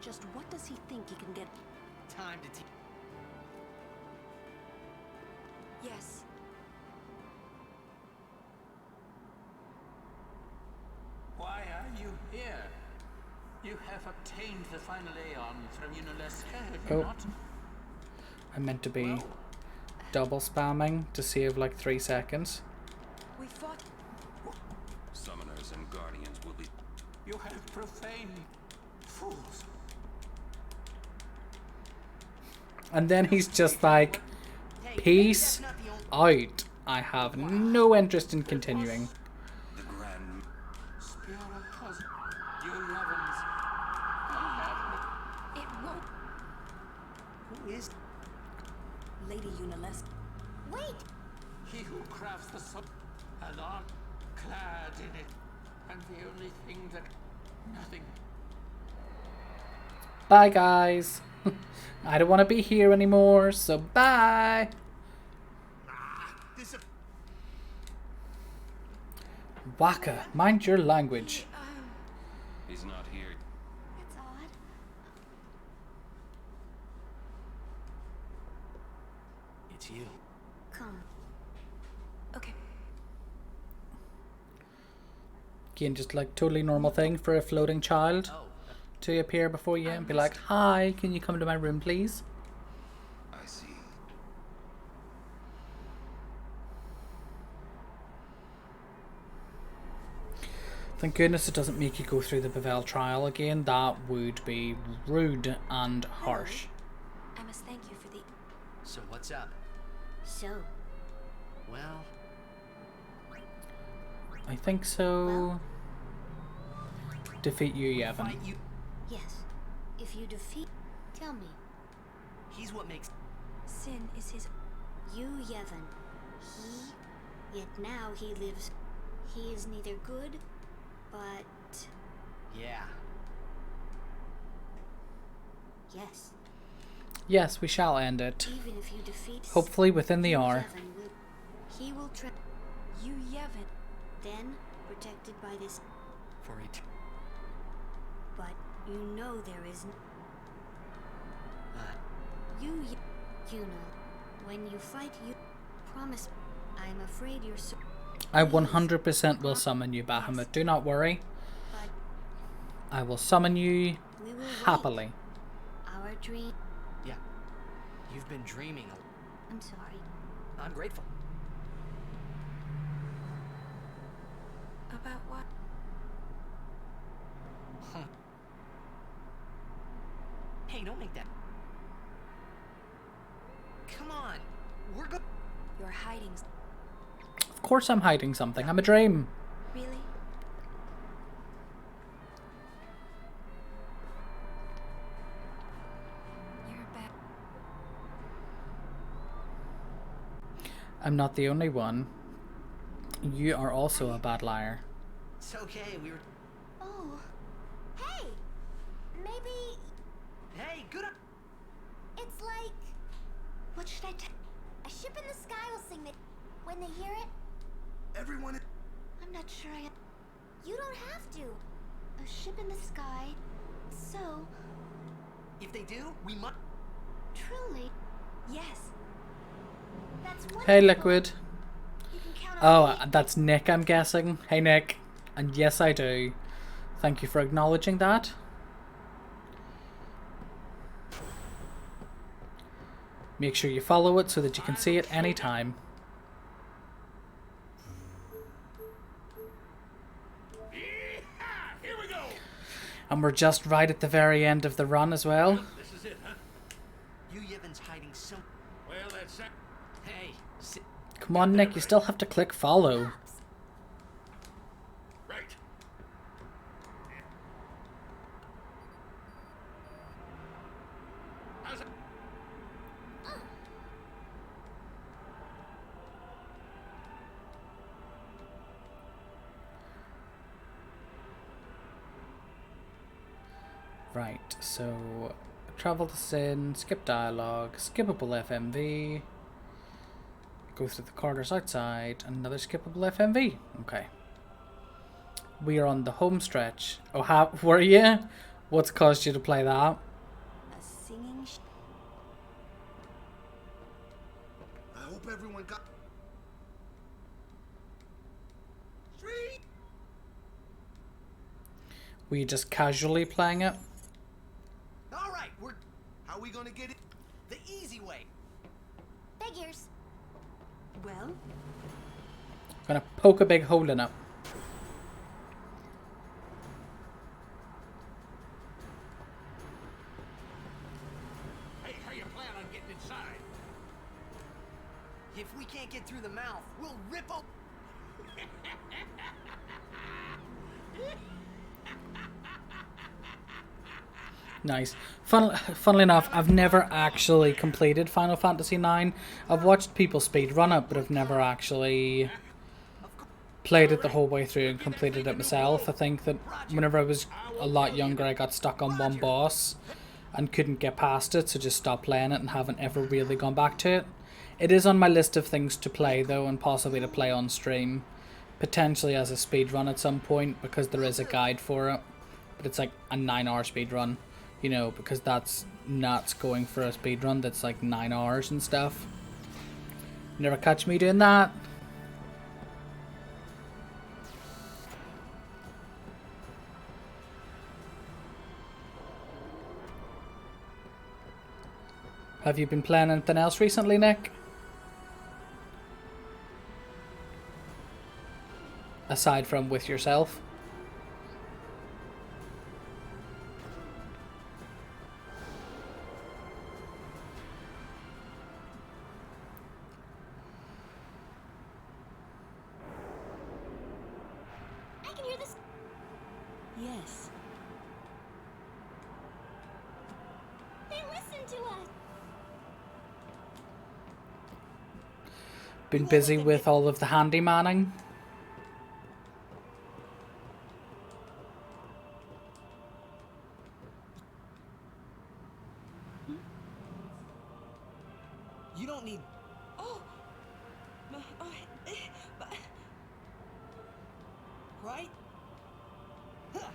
Just what does he think he can get? Time to teach. Yes. Why are you here? You have obtained the final Aeon from Unileska, have you Oh. not? I meant to be Well, double spamming to save like 3 seconds. We fought. Summoners and guardians will be. you have profaned fools. And then he's just like, Hey, maybe peace that's not the only. out. I have no interest in continuing. The Grand. Spirit cousin, you Yevons. I It won't. Who is? Lady Unileska. Wait! have he who crafts the sun, an art clad in it, and the only thing that nothing. Bye, guys. I don't want to be here anymore, so bye. Waka, mind your language. He's not here. That's odd. It's you. Come. Okay. Again, just like totally normal thing for a floating child Oh, to appear before you and be like, hi, can you come to my room, please? I see. Thank goodness it doesn't make you go through the Pavel trial again. That would be rude and harsh. I must thank you for the. so what's up? So, Well, I think so. Defeat you, Yevon. fight you. yes. If you defeat... Tell me. He's what makes. Sin is his. You, Yevon. He... Yet now he lives... He is neither good, but... Yeah. Yes. Yes, we shall end it. Even if you defeat... Hopefully within the hour. Yevon will... He will tra... You Yevon. Then, protected by this... For it. But you know there is... You know, when you fight, you... Promise... I'm afraid you're so... I 100% will summon you, Bahamut. Do not worry. But I will summon you we will happily. wait. Our dream... Yeah. You've been dreaming. A... I'm sorry. I'm grateful. About what? Hey, don't make that. Come on. We're good. You're hiding. Of course I'm hiding something. I'm a dream. Really? You're a bad. I'm not the only one. You are also a bad liar. It's okay. We were. Oh. Hey! Maybe... Hey, good. It's like... What should I tell... A ship in the sky will sing it when they hear it. Everyone. I'm not sure I... You don't have to. A ship in the sky. So, If they do, we must. truly, Yes. that's wonderful. Hey, Liquid. You can count on Oh, me. that's Nick, I'm guessing. Hey, Nick. And yes, I do. Thank you for acknowledging that. Make sure you follow it so that you can see it anytime. Here we go. And we're just right at the very end of the run as well. This is it, huh? You Yevon's hiding some. Well, that's... Hey, sit. Come on, Nick, you still have to click follow. Right. How's it? Right, so travel to Sin, skip dialogue, skippable FMV, go through the corridors outside, another skippable FMV. Okay. We are on the home stretch. Oh, were you? What's caused you to play that? A singing I hope everyone got. Were you just casually playing it? All right, we're How we gonna get it? the easy way. Figures. Well, Gonna poke a big hole in it. Hey, how you plan on getting inside? If we can't get through the mouth, we'll rip open. Nice. Funnily enough, I've never actually completed Final Fantasy IX. I've watched people speedrun it, but I've never actually played it the whole way through and completed it myself. I think that whenever I was a lot younger, I got stuck on one boss and couldn't get past it, so just stopped playing it and haven't ever really gone back to it. It is on my list of things to play, though, and possibly to play on stream. Potentially as a speedrun at some point, because there is a guide for it. But it's like a 9-hour speedrun. You know, because that's nuts going for a speedrun that's like 9 hours and stuff. Never catch me doing that. Have you been playing anything else recently, Nick? Aside from with yourself? I can hear this. yes. They listen to us. Been busy with all of the handymanning? You don't need. Oh, but Right? Huh.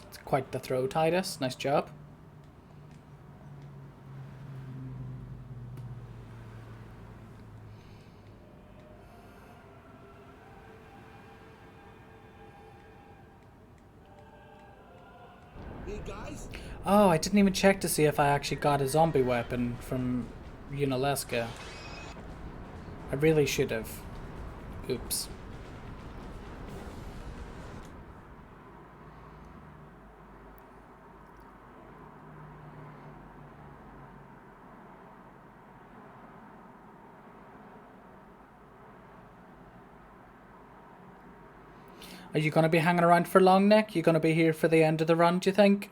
It's quite the throw, Titus. Nice job. Hey guys, Oh, I didn't even check to see if I actually got a zombie weapon from Unaleska. I really should have. Oops. Are you going to be hanging around for long, Nick? You going to be here for the end of the run, do you think?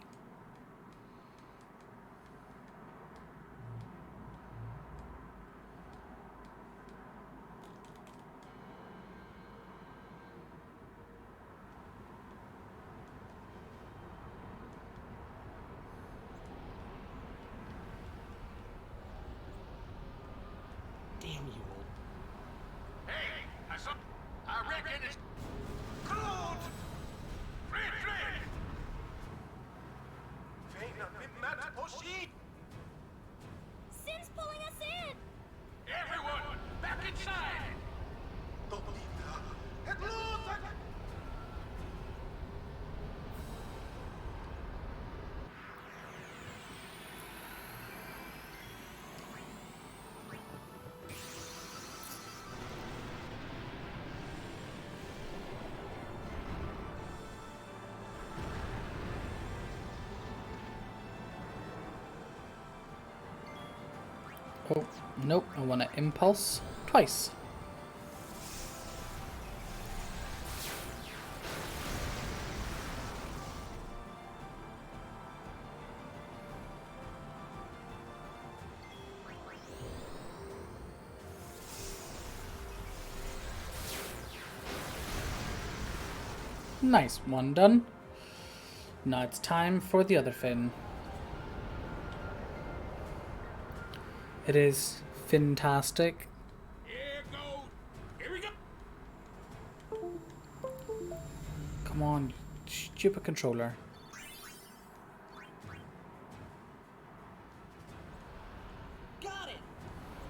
Damn you, old. Hey, I reckon it's good. Sin's pulling us in. Everyone, back inside. Oh, nope. I want to impulse twice. Nice, one done. Now it's time for the other fin. It is fantastic. Here goes. Here we go. Come on, stupid controller. Got it.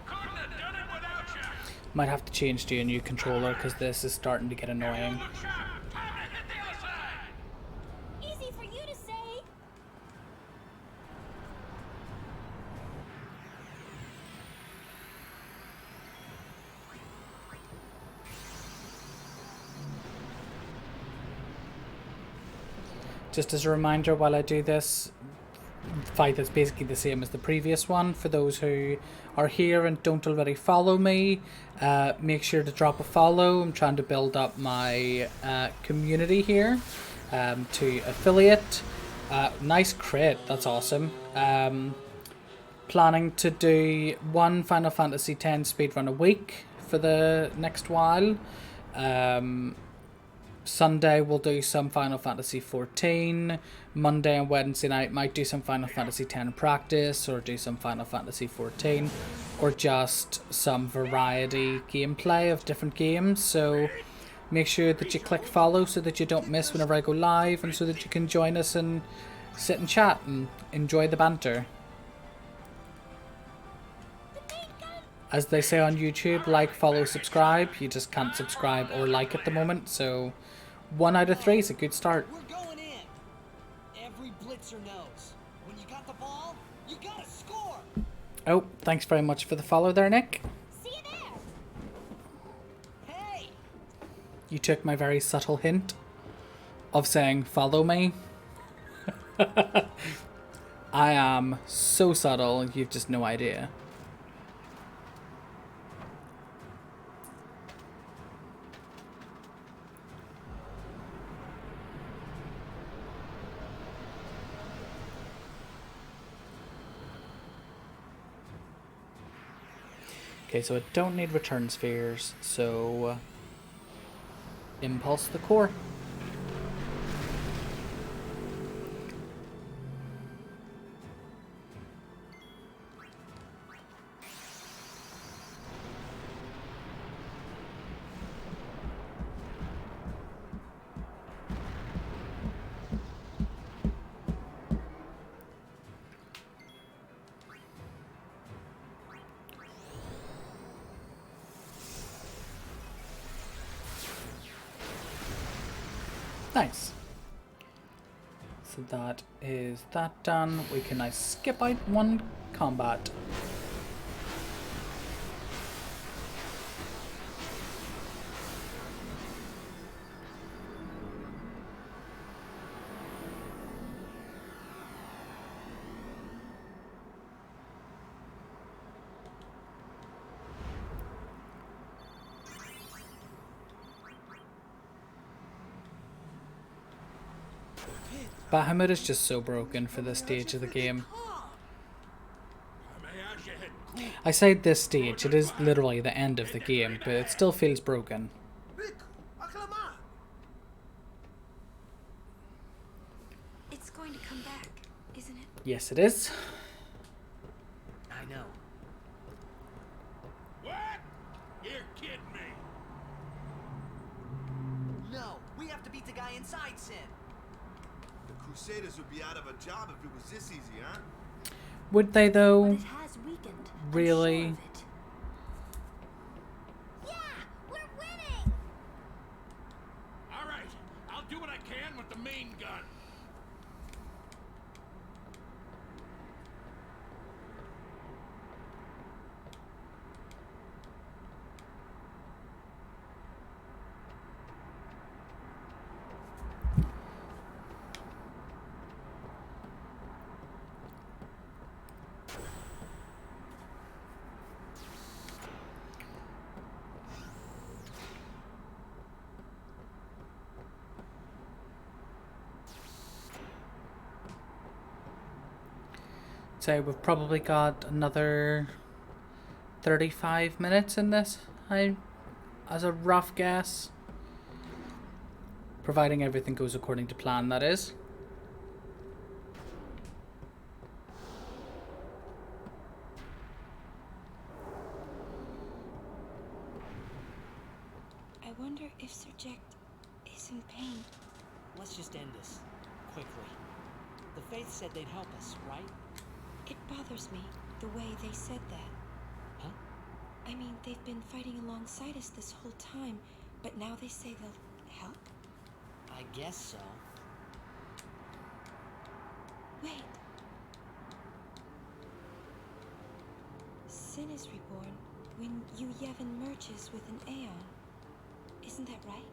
Couldn't have done it without you. Might have to change to a new controller because this is starting to get annoying. Look sharp. Time to hit the other side. Easy for you to say. Just as a reminder, while I do this, fight is basically the same as the previous one. For those who are here and don't already follow me, make sure to drop a follow. I'm trying to build up my community here to affiliate. Nice crit, that's awesome. Planning to do one Final Fantasy X speedrun a week for the next while. Sunday we'll do some Final Fantasy 14. Monday and Wednesday night might do some Final Fantasy X practice or do some Final Fantasy 14 or just some variety gameplay of different games. So make sure that you click follow so that you don't miss whenever I go live and so that you can join us and sit and chat and enjoy the banter. As they say on YouTube, like, follow, subscribe. You just can't subscribe or like at the moment, so 1 out of 3 is a good start. We're going in. Every blitzer knows. When you got the ball, you gotta score. Oh, thanks very much for the follow there, Nick. See you there. Hey! You took my very subtle hint of saying follow me. I am so subtle, you've just no idea. Okay, so I don't need return spheres, so impulse the core. Nice. So that is that done. We can now skip out one combat. Bahamut is just so broken for this stage of the game. I say this stage, it is literally the end of the game, but it still feels broken. It's going to come back, isn't it? Yes, it is. I know. What? You're kidding me. No, we have to beat the guy inside Sin. The Crusaders would be out of a job if it was this easy, huh? Would they though? But it has weakened. I'm Really? sure of it. Yeah, we're winning. All right, I'll do what I can with the main gun. So we've probably got another 35 minutes in this, as a rough guess. Providing everything goes according to plan, that is. wonder if Sir Jack is in pain. Let's just end this. Quickly. The Faith said they'd help us, right? It bothers me, the way they said that. Huh? I mean, they've been fighting alongside us this whole time, but now they say they'll help? I guess so. Wait. Sin is reborn when Yu Yevon merges with an Aeon. Isn't that right?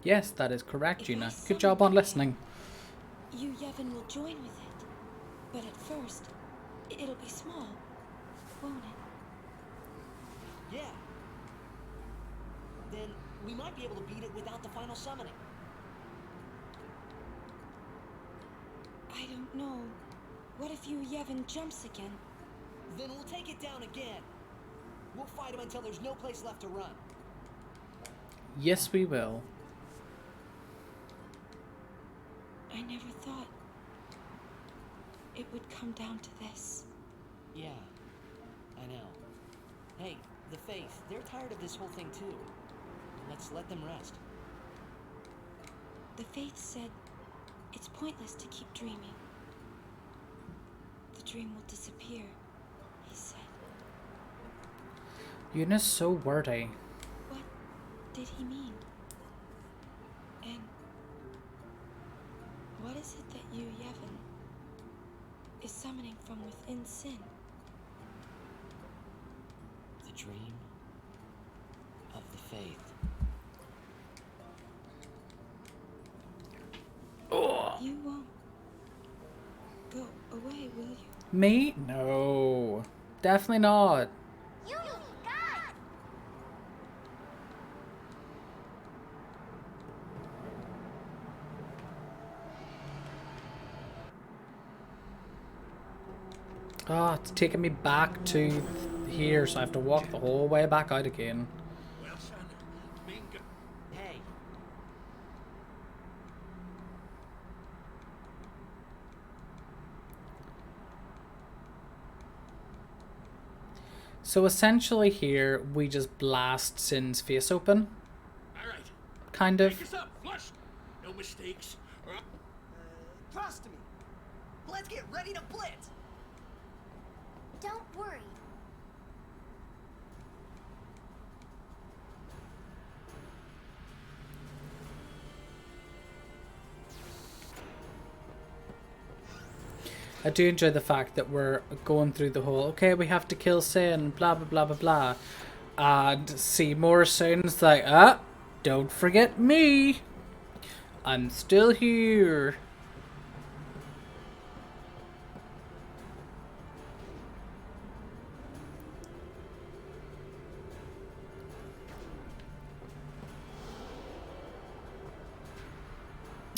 Yes, that is correct, If Gina. I Good job on summon listening. Yu Yevon will join with it. But at first, it'll be small, won't it? Yeah. Then we might be able to beat it without the final summoning. I don't know. What if Yu Yevon jumps again? Then we'll take it down again. We'll fight him until there's no place left to run. Yes, we will. I never thought it would come down to this. Yeah, I know. Hey, the Faith, they're tired of this whole thing too. Let's let them rest. The Faith said it's pointless to keep dreaming. The dream will disappear, he said. Yuna's so wordy. What did he mean? And what is it that Yu Yevon is summoning from within Sin? The dream of the Faith. You won't go away, will you? Me? No. Definitely not. You need God! Ah, it's taking me back to here, so I have to walk the whole way back out again. Well, son, Mingo. Hey, So essentially here, we just blast Sin's face open. All right. Kind Take of. us up, flush. No mistakes. trust me. Let's get ready to blitz. Don't worry. I do enjoy the fact that we're going through the whole, okay, we have to kill Sin, blah, blah, blah, blah, blah. And Seymour sounds like, don't forget me. I'm still here.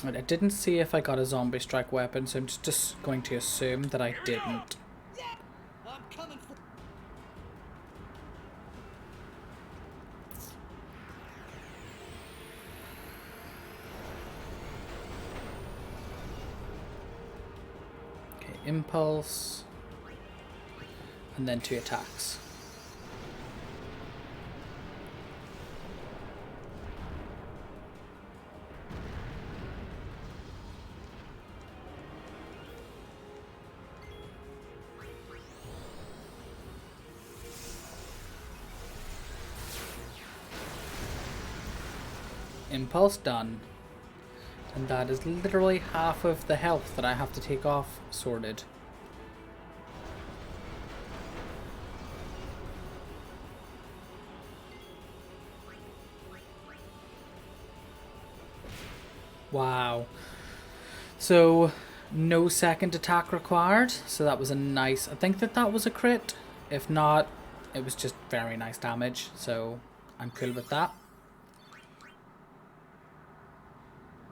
And I didn't see if I got a zombie strike weapon, so I'm just going to assume that I didn't. Yeah, I'm coming for. Okay, impulse. And then 2 attacks. Impulse done. And that is literally half of the health that I have to take off sorted. Wow. So no second attack required, so that was a nice, I think that was a crit. If not, it was just very nice damage, so I'm cool with that.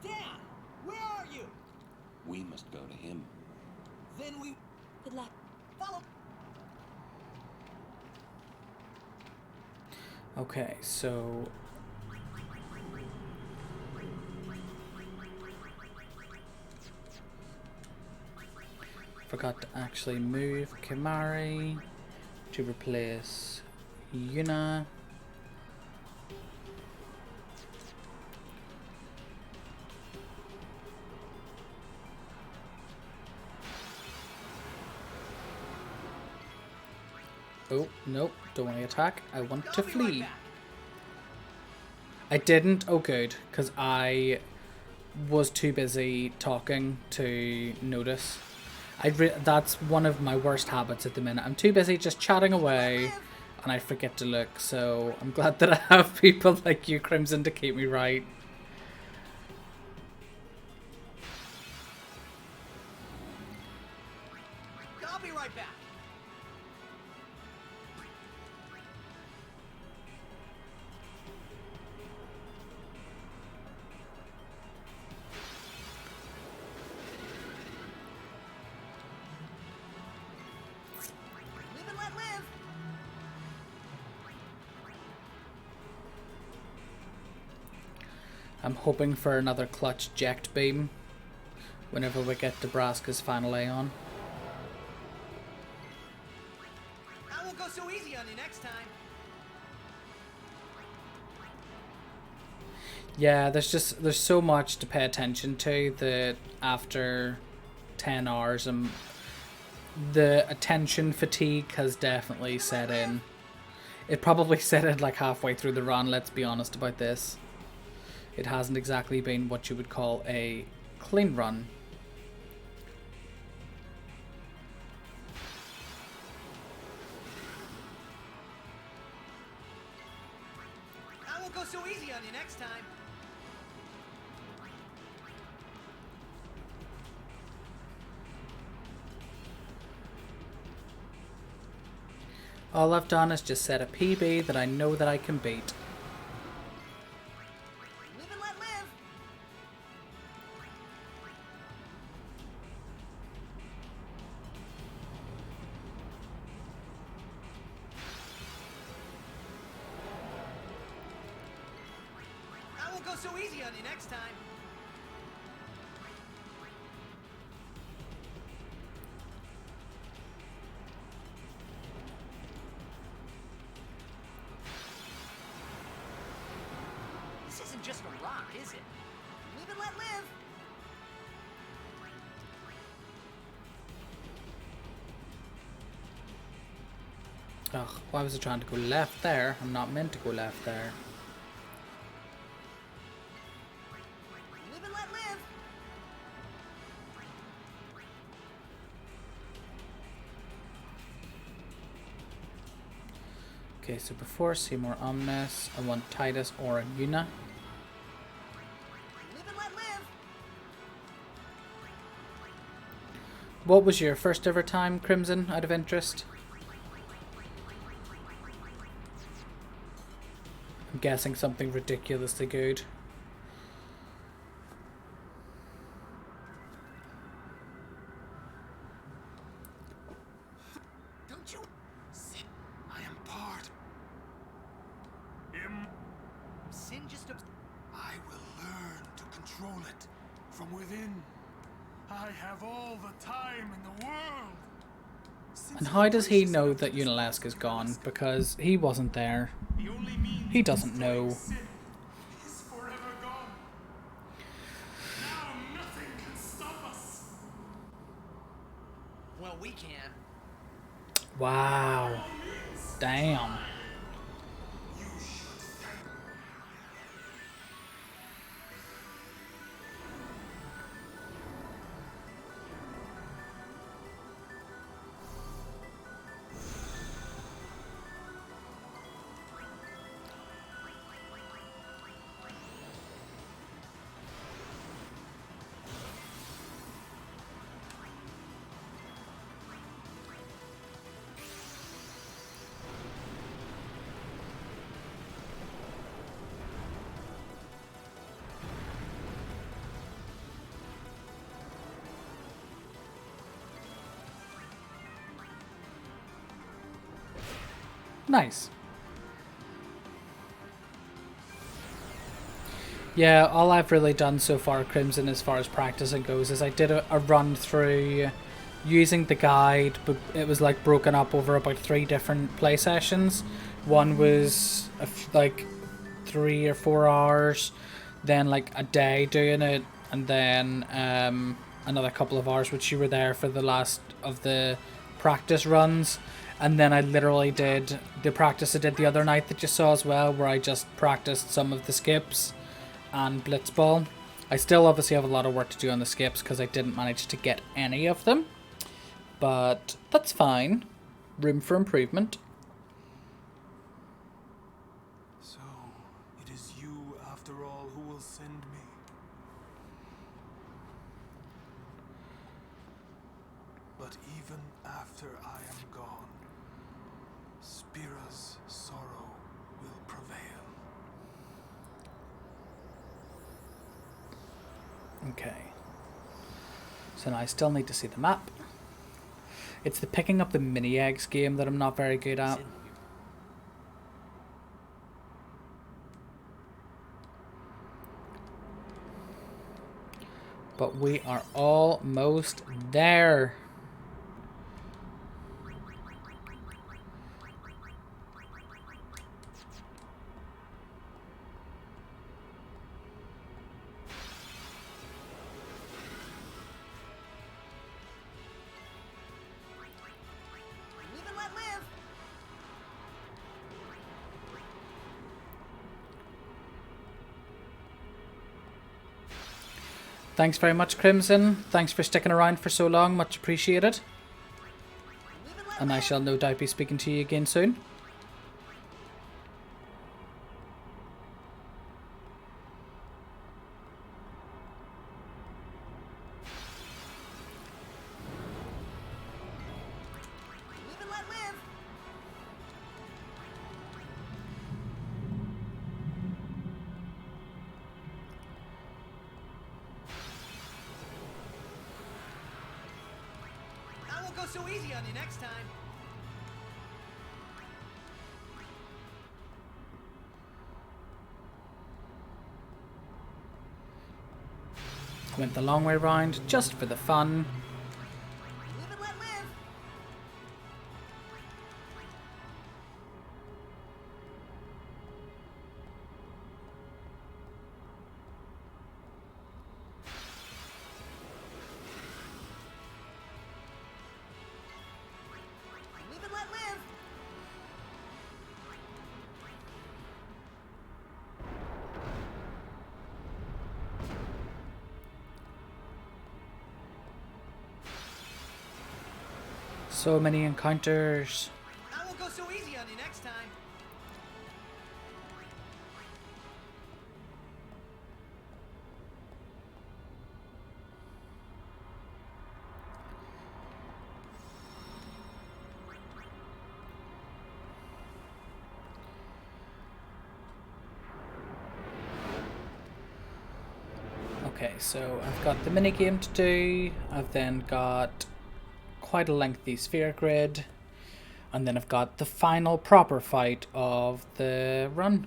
Dad, where are you? We must go to him. Then we Good luck. follow. Okay, so forgot to actually move Kimari to replace Yuna. Oh, nope. Don't want to attack. I want to I'll be right flee. back. I didn't. Oh, good. Because I was too busy talking to notice. That's one of my worst habits at the minute. I'm too busy just chatting away and I forget to look. So I'm glad that I have people like you, Crimson, to keep me right. I'll be right back. Live and let live. I'm hoping for another clutch eject beam whenever we get Nebraska's final Aeon. I won't go so easy on you next time. Yeah, there's so much to pay attention to that after 10 hours the attention fatigue has definitely set in. It probably set in like halfway through the run, let's be honest about this. It hasn't exactly been what you would call a clean run. I won't go so easy on you next time. All I've done is just set a PB that I know that I can beat. Live and let live. I won't go so easy on you next time. This isn't just a rock, is it? Live and let live. Ugh, why was I trying to go left there? I'm not meant to go left there. Live and let live. Okay, so before Seymour Omnis, I want Titus or Yuna. Live and let live. What was your first ever time, Crimson, out of interest? I'm guessing something ridiculously good. Don't you? Sin. I am part. Sin just. I will learn to control it from within. I have all the time in the world. And how does he know that Unalaska's gone? Because he wasn't there. The only means He doesn't know. sin is forever gone. Now nothing can stop us. Well, we can. Wow. Damn. You should thank Nice. Yeah, all I've really done so far, Crimson, as far as practicing goes, is I did a run through using the guide, but it was like broken up over about 3 different play sessions. One was like 3 or 4 hours, then like a day doing it, and then another couple of hours, which you were there for the last of the practice runs. And then I literally did the practice I did the other night that you saw as well, where I just practiced some of the skips and blitzball. I still obviously have a lot of work to do on the skips because I didn't manage to get any of them. But that's fine. Room for improvement. So, it is you, after all, who will send me. But even after I am gone, Spira's sorrow will prevail. Okay. So now I still need to see the map. It's the picking up the mini eggs game that I'm not very good at. But we are almost there. Live and let live. Thanks very much, Crimson. Thanks for sticking around for so long. Much appreciated. And I shall no doubt be speaking to you again soon. Live and let live. I won't go so easy on you next time. Went the long way round just for the fun. Live and let live. Live and let live. So many encounters. I won't go so easy on you next time. Okay, so I've got the mini game to do. I've then got quite a lengthy sphere grid. And then I've got the final proper fight of the run.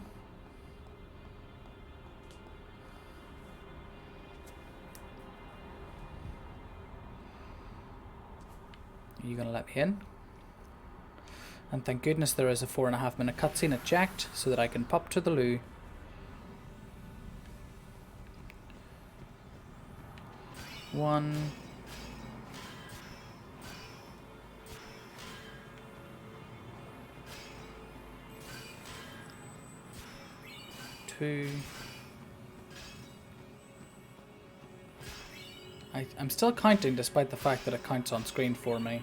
Are you going to let me in? And thank goodness there is a 4.5 minute cutscene eject so that I can pop to the loo. One. Two. I'm still counting despite the fact that it counts on screen for me.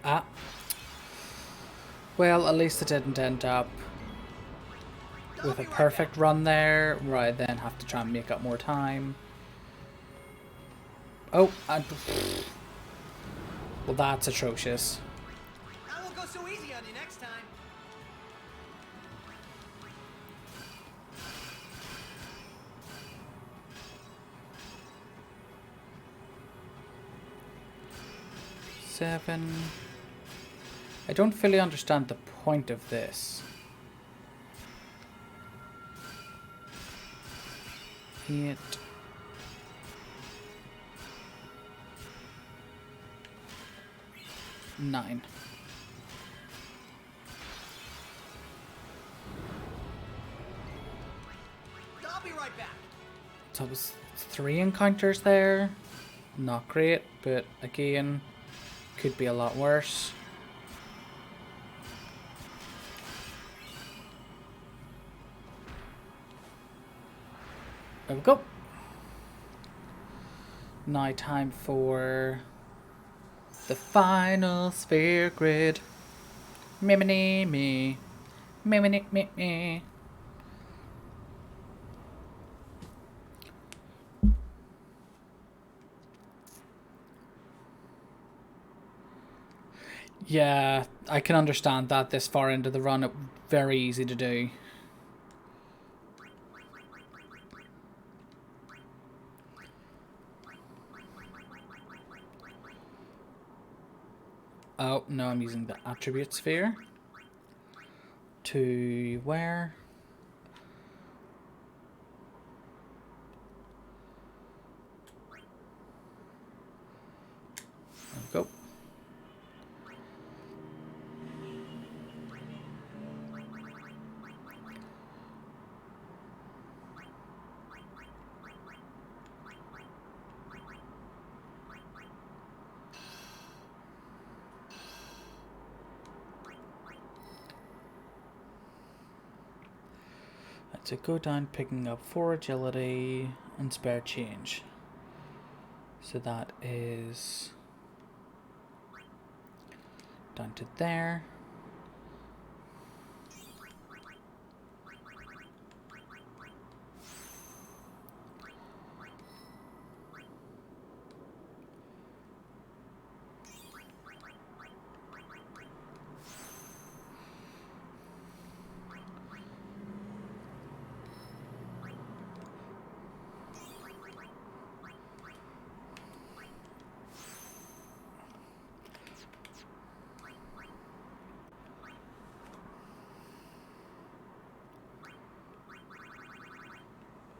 Ah. Well, at least it didn't end up with a perfect run there, where I then have to try and make up more time. Oh, well, that's atrocious. I won't go so easy on you next time. Seven. I don't fully understand the point of this. 8. 9. I'll be right back. So it was 3 encounters there. Not great, but again, could be a lot worse. There we go. Now time for the final sphere grid. Me. Yeah, I can understand that this far into the run, it's very easy to do. Oh, no, I'm using the attribute sphere. To where? There we go. To go down picking up 4 agility and spare change. So that is down to there.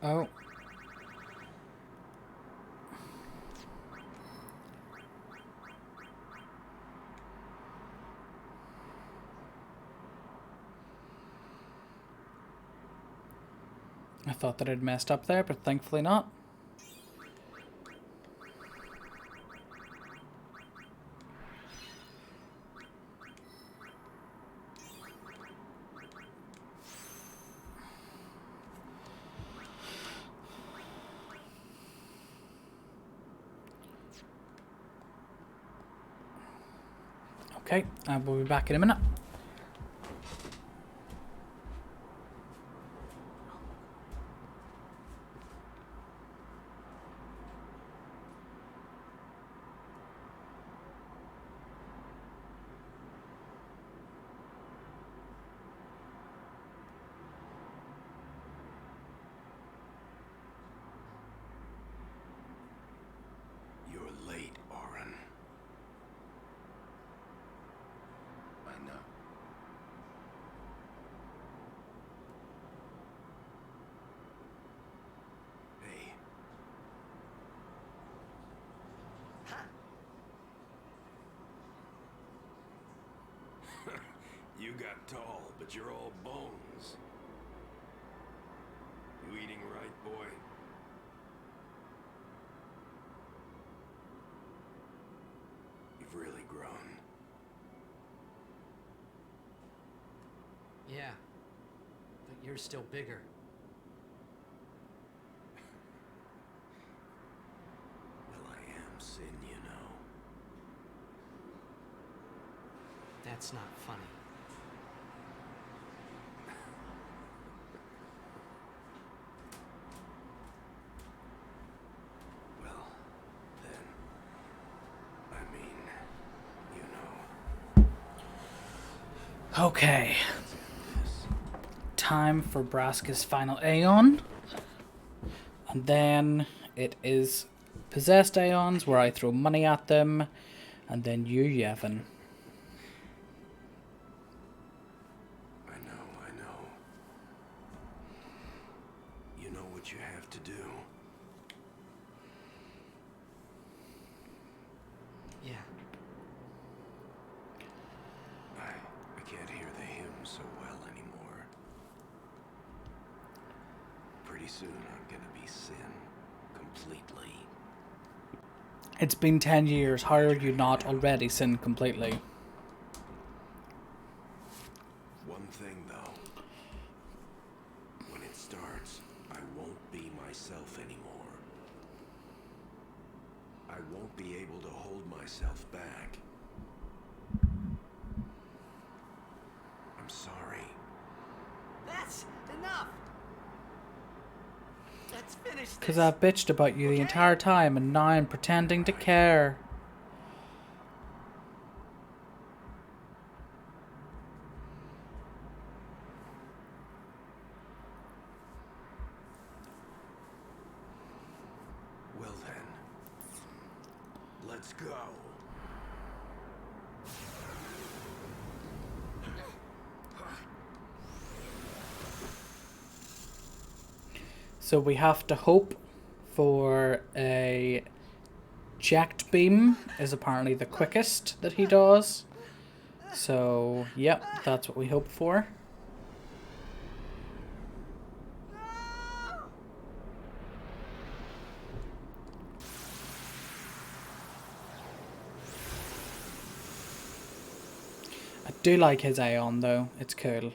Oh. I thought that I'd messed up there, but thankfully not. Okay, we'll be back in a minute. You're late, Oren. I know. Hey. You got tall, but you're all bones. You eating right, boy? You've really grown. Yeah. But you're still bigger. Well, I am Sin, you know. That's not funny. Well, then, I mean, you know. Okay. Time for Braska's final Aeon. And then it is possessed Aeons where I throw money at them. And then you, Yevon. I know. You know what you have to do. Yeah. Pretty soon I'm gonna be Sin. Completely. It's been 10 years. How are you not already Sin completely? One thing, though. When it starts, I won't be myself anymore. I won't be able to hold myself back. I'm sorry. That's enough. Let's finish this. Because I've bitched about you the entire time and now I'm pretending to care. Well then, let's go. So we have to hope for a jacked beam is apparently the quickest that he does. So, yep, that's what we hope for. I do like his Aeon though, it's cool.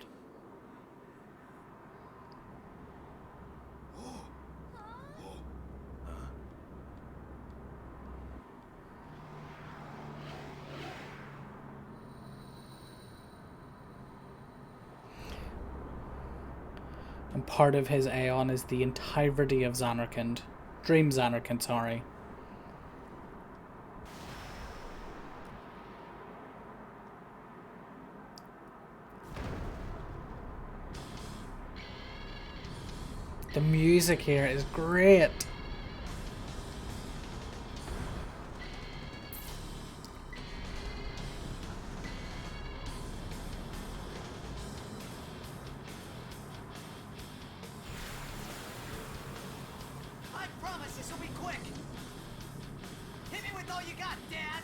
And part of his Aeon is the entirety of Zanarkand. Dream Zanarkand, sorry. The music here is great. I promise this will be quick. Hit me with all you got, Dad.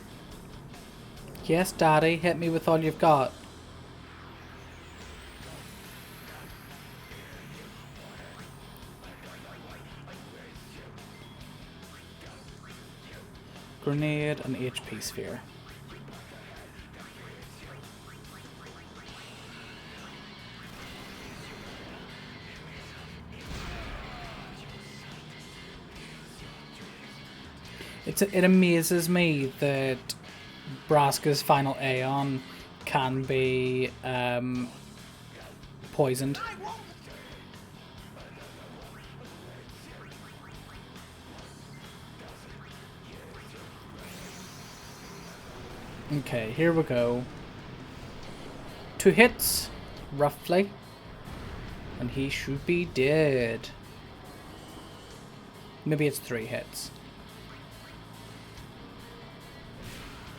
Yes, Daddy, hit me with all you've got. Grenade and HP sphere. It amazes me that Braska's final Aeon can be poisoned. Okay, here we go. 2 hits, roughly. And he should be dead. Maybe it's 3 hits.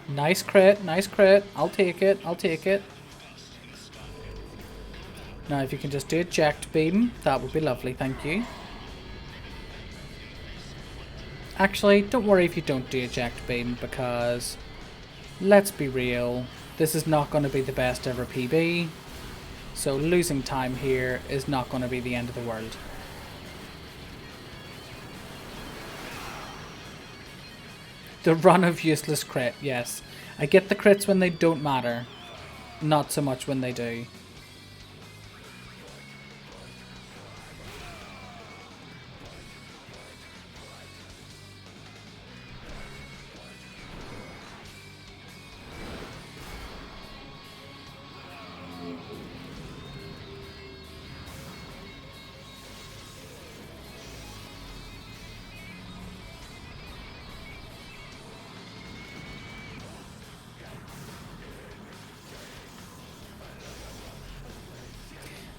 Nice crit, nice crit. I'll take it, I'll take it. Now if you can just do eject beam, that would be lovely, thank you. Actually, don't worry if you don't do eject beam, because let's be real, this is not going to be the best ever PB. So losing time here is not going to be the end of the world. The run of useless crit, yes. I get the crits when they don't matter. Not so much when they do.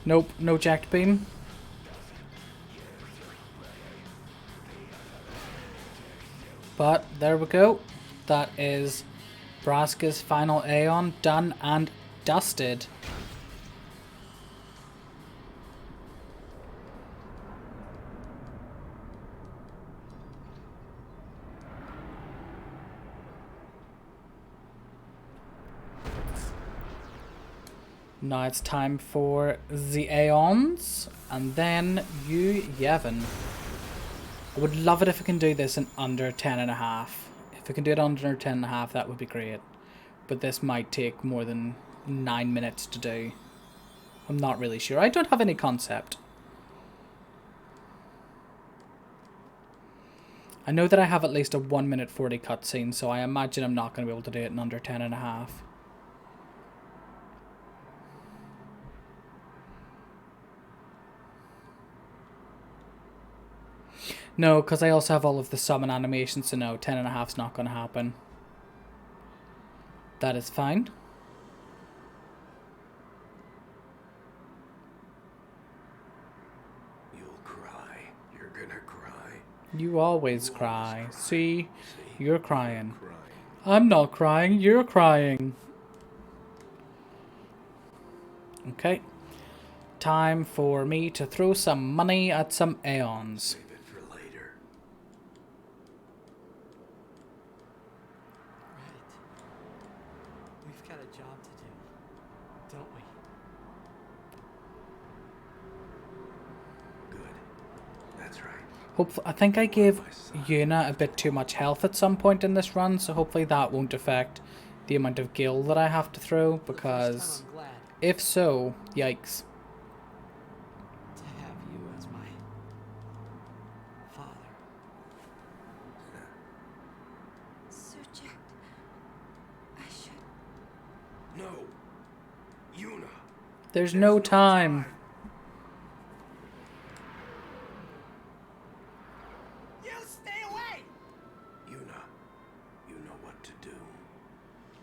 Nope, no jacked beam. But there we go. That is Braska's final Aeon done and dusted. Now it's time for the Aeons, and then you, Yevon. I would love it if I can do this in under 10.5. If I can do it under 10.5, that would be great. But this might take more than 9 minutes to do. I'm not really sure. I don't have any concept. I know that I have at least a 1:40 cutscene, so I imagine I'm not going to be able to do it in under 10.5. No, because I also have all of the summon animations, so no, 10.5 is not going to happen. That is fine. You'll cry. You're gonna cry. You always cry. See? You're crying. I'm not crying, you're crying. Okay. Time for me to throw some money at some Aeons. Save it for later. Right. We've got a job to do, don't we? Good. That's right. Hopefully, I think I gave Yuna a bit too much health at some point in this run, so hopefully that won't affect the amount of gil that I have to throw, because I'm glad if so, yikes. to have you as my father. Subject. I should. No. Yuna. There's no time. You stay away! Yuna. You know what to do.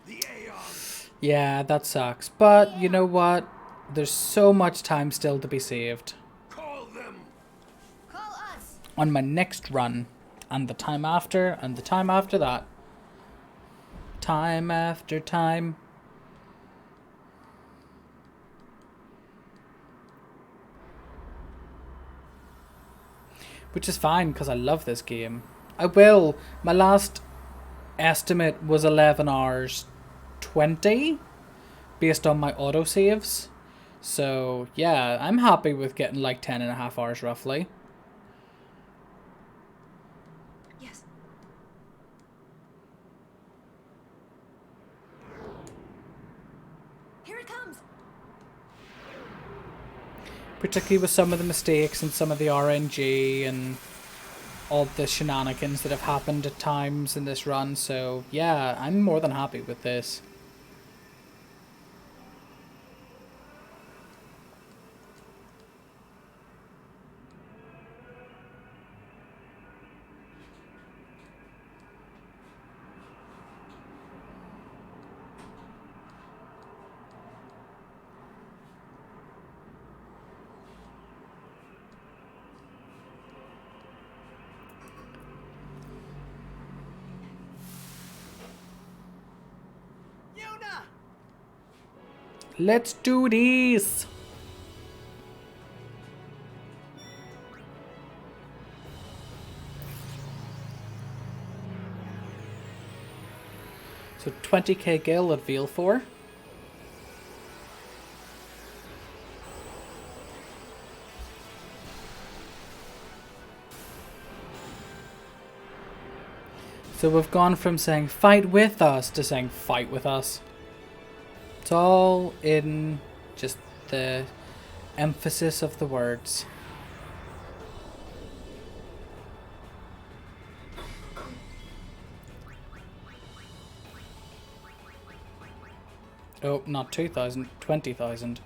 The Aeons. Yeah, that sucks. But you know what? There's so much time still to be saved. Call them. Call us. On my next run. And the time after. And the time after that. Time after time. Which is fine, because I love this game. I will. My last estimate was 11 hours 20. Based on my autosaves. So, yeah, I'm happy with getting like 10.5 hours roughly. Yes. Here it comes. Particularly with some of the mistakes and some of the RNG and all the shenanigans that have happened at times in this run. So, yeah, I'm more than happy with this. Yuna! Let's do this! So 20k gil at Veal 4. So we've gone from saying fight with us to saying fight with us. It's all in just the emphasis of the words. Oh, not 2,000, 20,000.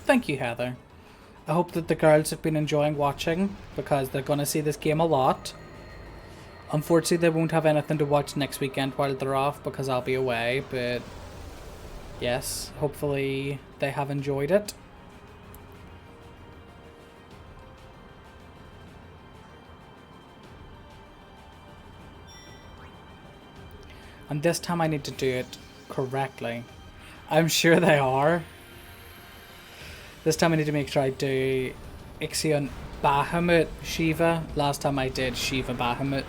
Thank you, Heather. I hope that the girls have been enjoying watching, because they're going to see this game a lot. Unfortunately, they won't have anything to watch next weekend while they're off, because I'll be away, but yes, hopefully they have enjoyed it. And this time I need to do it correctly. I'm sure they are. This time I need to make sure I do Ixion Bahamut Shiva. Last time I did Shiva Bahamut.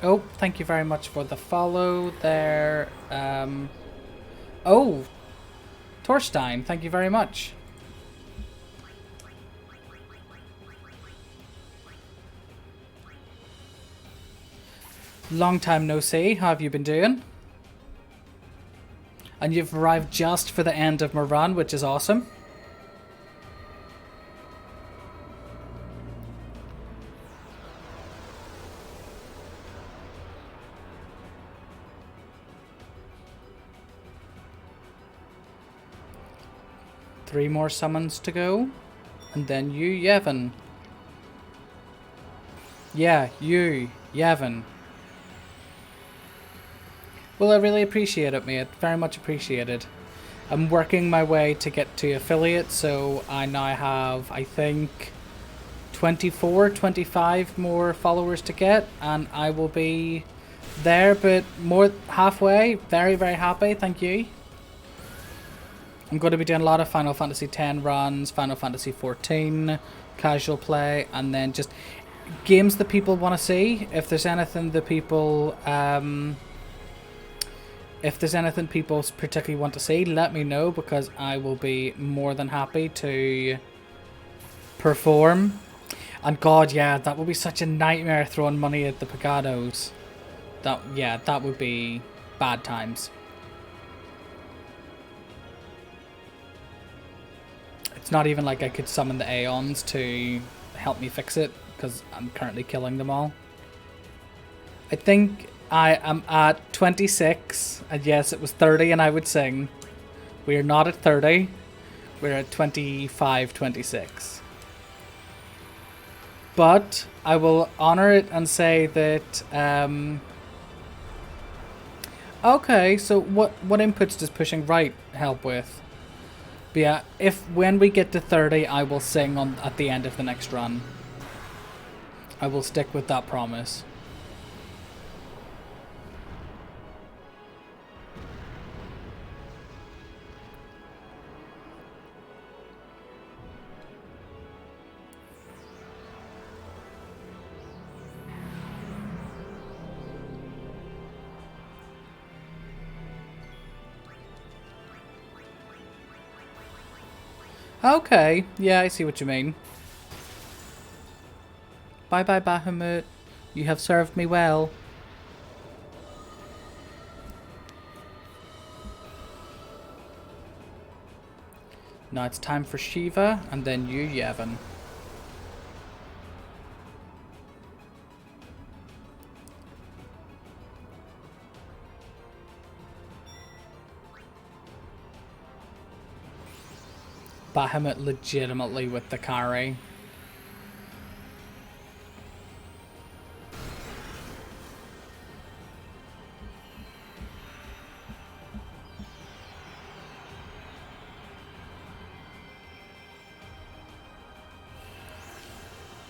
Oh, thank you very much for the follow there. Oh, Torstein, thank you very much. Long time no see. How have you been doing? And you've arrived just for the end of my run, which is awesome. Three more summons to go. And then you, Yevon. Yeah, you, Yevon. Well, I really appreciate it, mate. Very much appreciated. I'm working my way to get to affiliate, so I now have, I think, 24, 25 more followers to get, and I will be there, but more halfway. Very, very happy. Thank you. I'm going to be doing a lot of Final Fantasy X runs, Final Fantasy XIV, casual play, and then just games that people want to see. If there's anything that people, particularly want to see, let me know, because I will be more than happy to perform. And God, yeah, that would be such a nightmare, throwing money at the Pegados. That would be bad times. It's not even like I could summon the Aeons to help me fix it, because I'm currently killing them all. I think I am at 26, and yes, it was 30 and I would sing. We are not at 30, we're at 25, 26. But I will honor it and say that, okay, so what inputs does pushing right help with? But yeah, when we get to 30, I will sing at the end of the next run. I will stick with that promise. Okay, yeah, I see what you mean. Bye bye, Bahamut. You have served me well. Now it's time for Shiva, and then you, Yevon. Bahamut legitimately with the carry.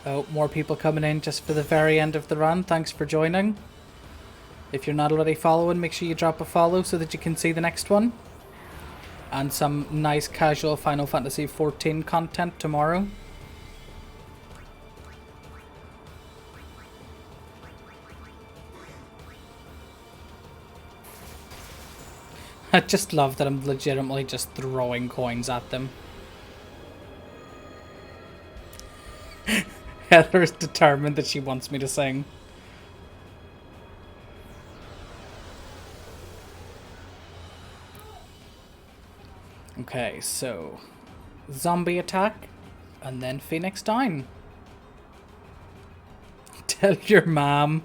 Oh, more people coming in just for the very end of the run. Thanks for joining. If you're not already following, make sure you drop a follow so that you can see the next one. And some nice casual Final Fantasy XIV content tomorrow. I just love that I'm legitimately just throwing coins at them. Heather is determined that she wants me to sing. Okay, so zombie attack, and then Phoenix down. Tell your mom.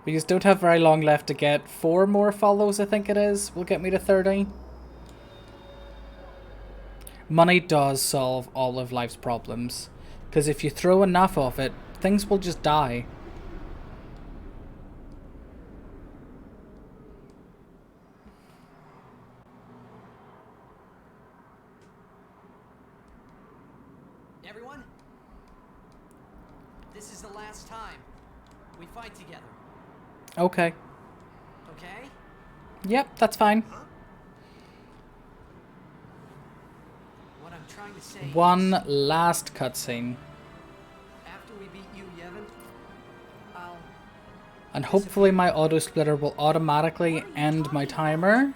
We just don't have very long left to get 4 more follows, I think it is. Will get me to 30. Money does solve all of life's problems. Because if you throw enough of it, things will just die. Everyone, this is the last time we fight together. Okay. Okay? Yep, that's fine. What I'm trying to say One is, last cutscene. after we beat you, Yevon, I'll And hopefully my auto splitter will automatically end my timer.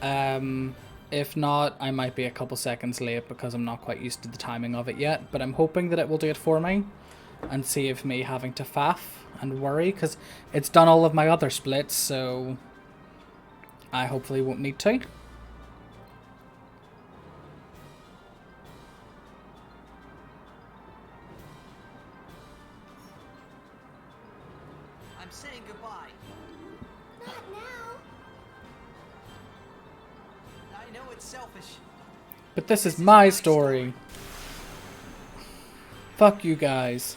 If not, I might be a couple seconds late because I'm not quite used to the timing of it yet. But I'm hoping that it will do it for me and save me having to faff and worry, because it's done all of my other splits, so I hopefully won't need to. I'm saying goodbye. Not now. I know it's selfish. But this is my story. Fuck you guys.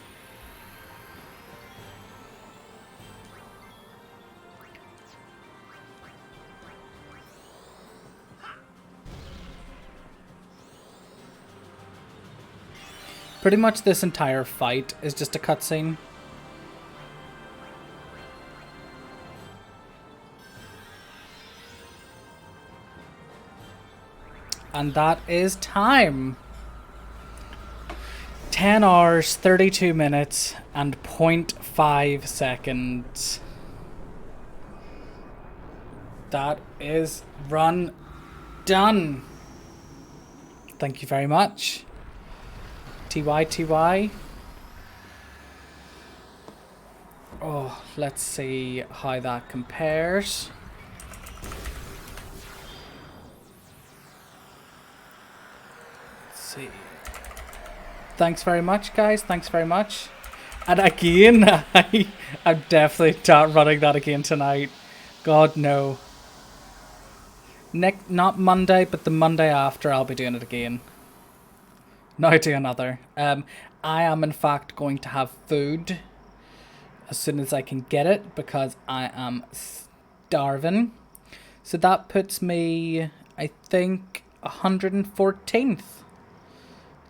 Pretty much this entire fight is just a cutscene. And that is time. 10 hours, 32 minutes, and 0.5 seconds. That is run done. Thank you very much. TY. Oh, let's see how that compares. Let's see. Thanks very much, guys. Thanks very much. And again, I'm definitely not running that again tonight. God, no. Not Monday, but the Monday after, I'll be doing it again. Now do another. I am in fact going to have food as soon as I can get it because I am starving. So that puts me, I think, 114th.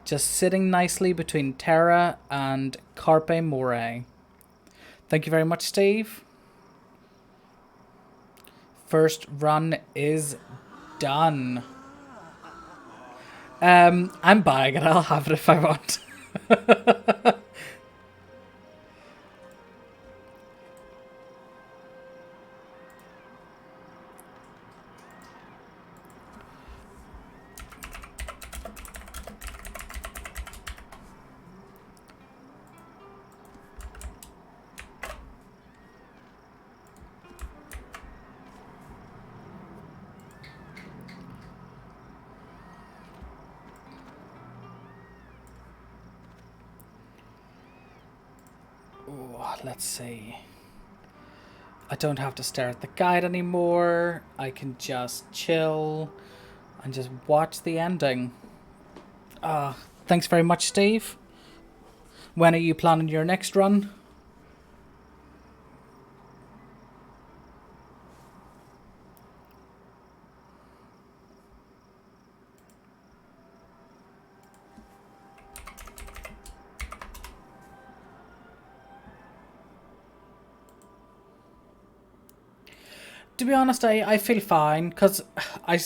Just sitting nicely between Terra and Carpe More. Thank you very much, Steve. First run is done. I'm buying it. I'll have it if I want. Let's see. I don't have to stare at the guide anymore. I can just chill and just watch the ending. Thanks very much, Steve. When are you planning your next run? To be honest, I feel fine because I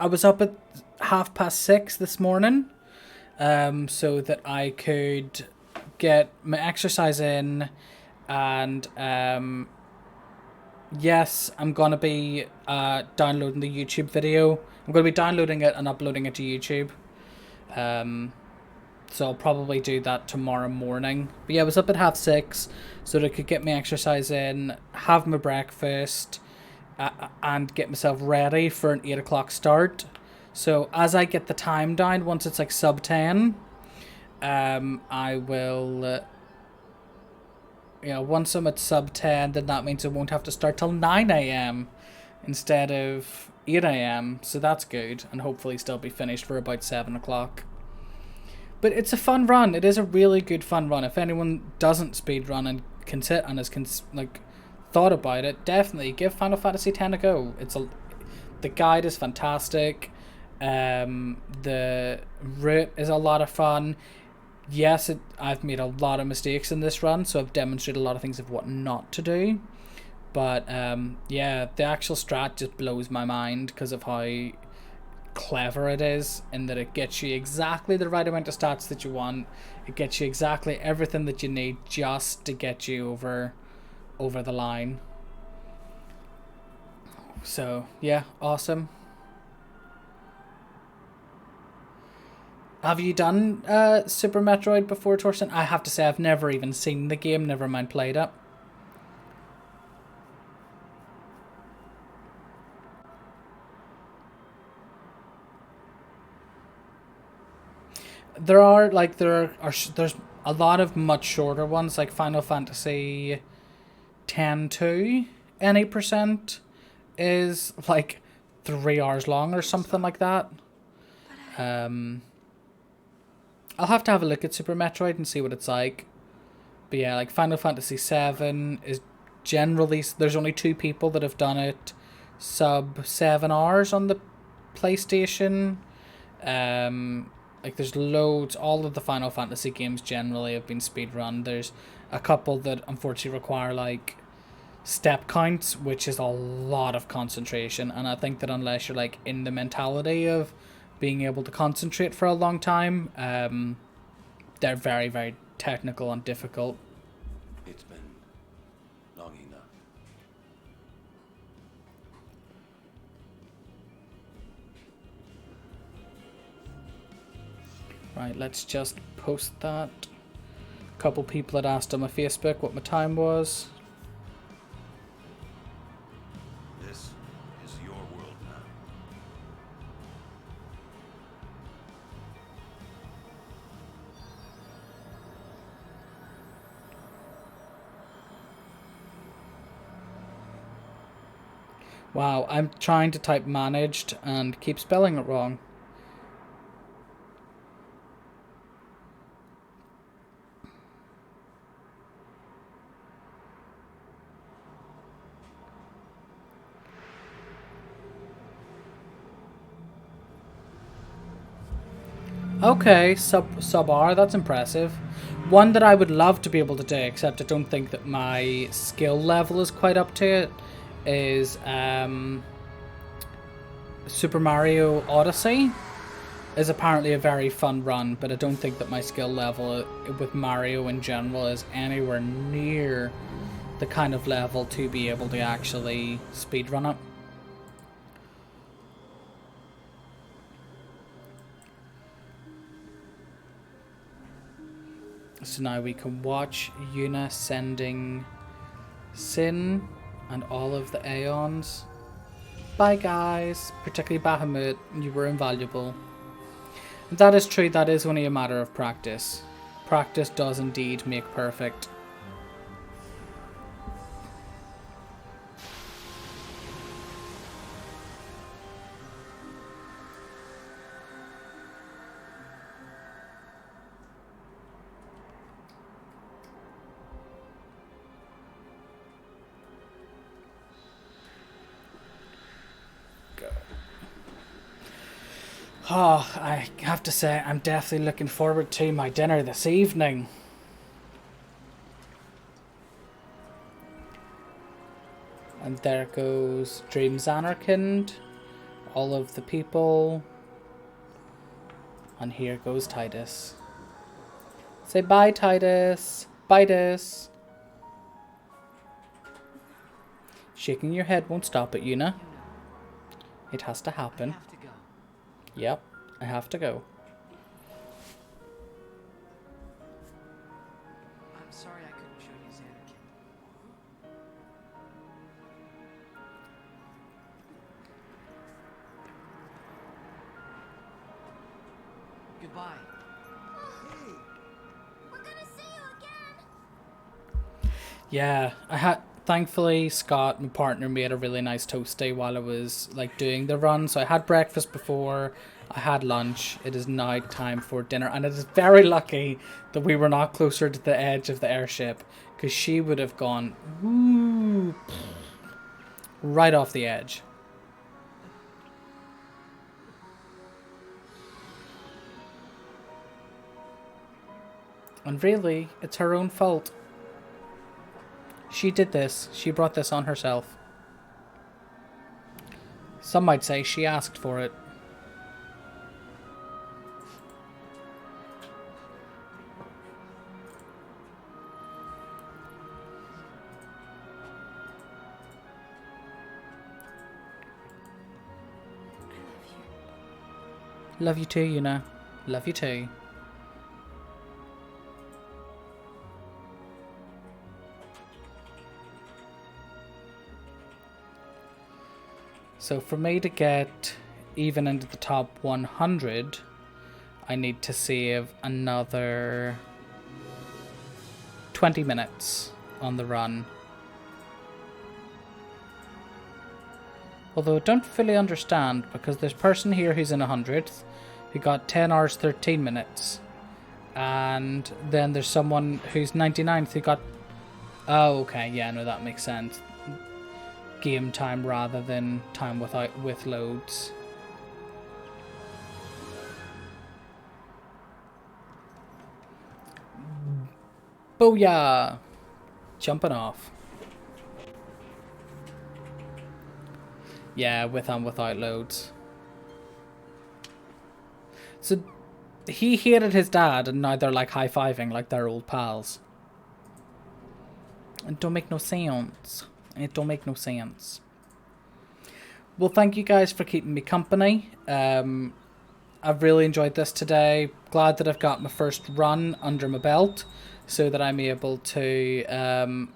was up at 6:30 this morning, so that I could get my exercise in, and yes, I'm gonna be downloading the YouTube video. I'm gonna be downloading it and uploading it to YouTube. So I'll probably do that tomorrow morning. But yeah, I was up at 6:30 so that I could get my exercise in, have my breakfast, and get myself ready for an 8 o'clock start. So as I get the time down, once it's like sub 10, I will, once I'm at sub 10, then that means I won't have to start till 9 a.m. instead of 8 a.m. So that's good, and hopefully still be finished for about 7 o'clock. But it's a fun run. It is a really good fun run. If anyone doesn't speedrun and can sit and has thought about it, definitely give Final Fantasy X a go. The guide is fantastic. The route is a lot of fun. Yes, I've made a lot of mistakes in this run, so I've demonstrated a lot of things of what not to do. But yeah, the actual strat just blows my mind because of how clever it is, in that it gets you exactly the right amount of stats that you want. It gets you exactly everything that you need just to get you over over the line. So yeah, awesome. Have you done Super Metroid before, Torsten? I have to say I've never even seen the game, never mind played it. There's a lot of much shorter ones, like Final Fantasy X-2, any percent is like 3 hours long or something like that. I'll have to have a look at Super Metroid and see what it's like. But yeah, like Final Fantasy VII is generally, there's only 2 people that have done it sub 7 hours on the PlayStation. Like there's loads, all of the Final Fantasy games generally have been speedrun. There's a couple that unfortunately require like step counts, which is a lot of concentration, and I think that unless you're like in the mentality of being able to concentrate for a long time, they're very, very technical and difficult. It's been long enough. Right, let's just post that. A couple people had asked on my Facebook what my time was. This is your world now. Wow, I'm trying to type managed and keep spelling it wrong. Okay, sub R, that's impressive. One that I would love to be able to do, except I don't think that my skill level is quite up to it, is Super Mario Odyssey. Is apparently a very fun run, but I don't think that my skill level with Mario in general is anywhere near the kind of level to be able to actually speedrun it. So now we can watch Yuna sending Sin and all of the Aeons. Bye guys, particularly Bahamut, you were invaluable. And that is true, that is only a matter of practice. Practice does indeed make perfect. Oh, I have to say, I'm definitely looking forward to my dinner this evening. And there goes Dreams Anarchind, all of the people. And here goes Titus. Say bye, Titus. Bye, Titus. Shaking your head won't stop it, Yuna. It has to happen. I have to go. Yep, I have to go. I'm sorry I couldn't show you Xanarkin. Goodbye. Hey, we're gonna see you again. Yeah, thankfully Scott, my partner, made a really nice toasty while I was like doing the run. So I had breakfast before, I had lunch. It is now time for dinner, and it is very lucky that we were not closer to the edge of the airship, because she would have gone woo, right off the edge. And really, it's her own fault. She did this. She brought this on herself. Some might say she asked for it. Love you too, Yuna. Love you too. So for me to get even into the top 100, I need to save another 20 minutes on the run. Although I don't fully understand, because there's a person here who's in 100th who got 10 hours 13 minutes. And then there's someone who's 99th who got... Oh, okay, yeah, no, that makes sense. Game time rather than time with loads. Booyah! Jumping off. Yeah, with and without loads. So he hated his dad and now they're like high-fiving like they're old pals. It don't make no sense. It don't make no sense. Well, thank you guys for keeping me company. I've really enjoyed this today. Glad that I've got my first run under my belt so that I'm able to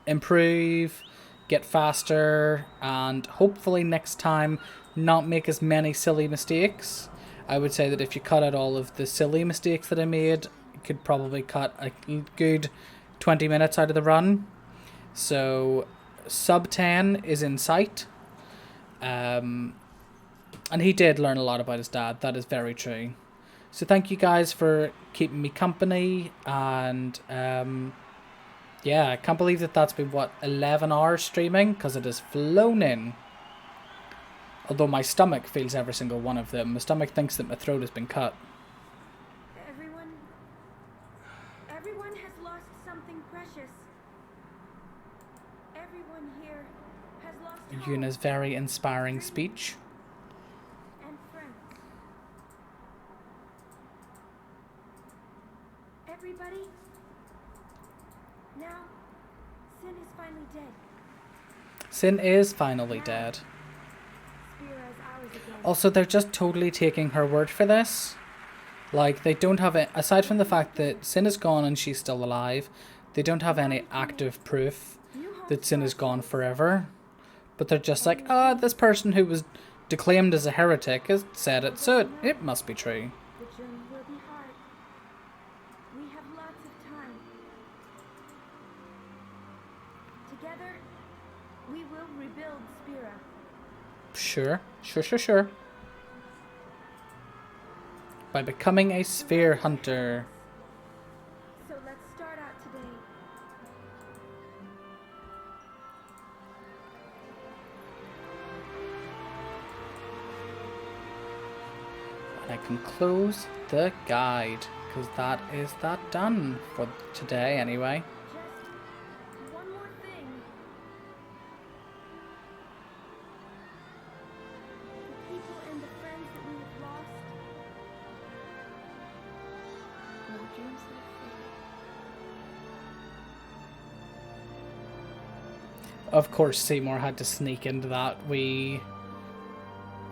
improve, get faster, and hopefully next time not make as many silly mistakes. I would say that if you cut out all of the silly mistakes that I made, you could probably cut a good 20 minutes out of the run. So sub 10 is in sight. And he did learn a lot about his dad. That is very true. So thank you guys for keeping me company. And yeah, I can't believe that that's been, what, 11 hours streaming? Because it has flown in. Although my stomach feels every single one of them. My stomach thinks that my throat has been cut. Everyone has lost something precious. Everyone here has lost hope Yuna's very inspiring speech. and friends. Everybody, now Sin is finally dead. Sin is finally dead. Spira is ours again. Also, they're just totally taking her word for this. Like, they don't have it, aside from the fact that Sin is gone and she's still alive, they don't have any active proof that Sin is gone forever. But they're just like, this person who was declaimed as a heretic has said it, so it must be true. The journey will be hard. We have lots of time. Together, we will rebuild Spira. Sure. By becoming a sphere hunter. So let's start out today. And I can close the guide, because that is that done for today anyway. Just one more thing. The people and the friends that we have lost. No dreams left free. Of course, Seymour had to sneak into that wee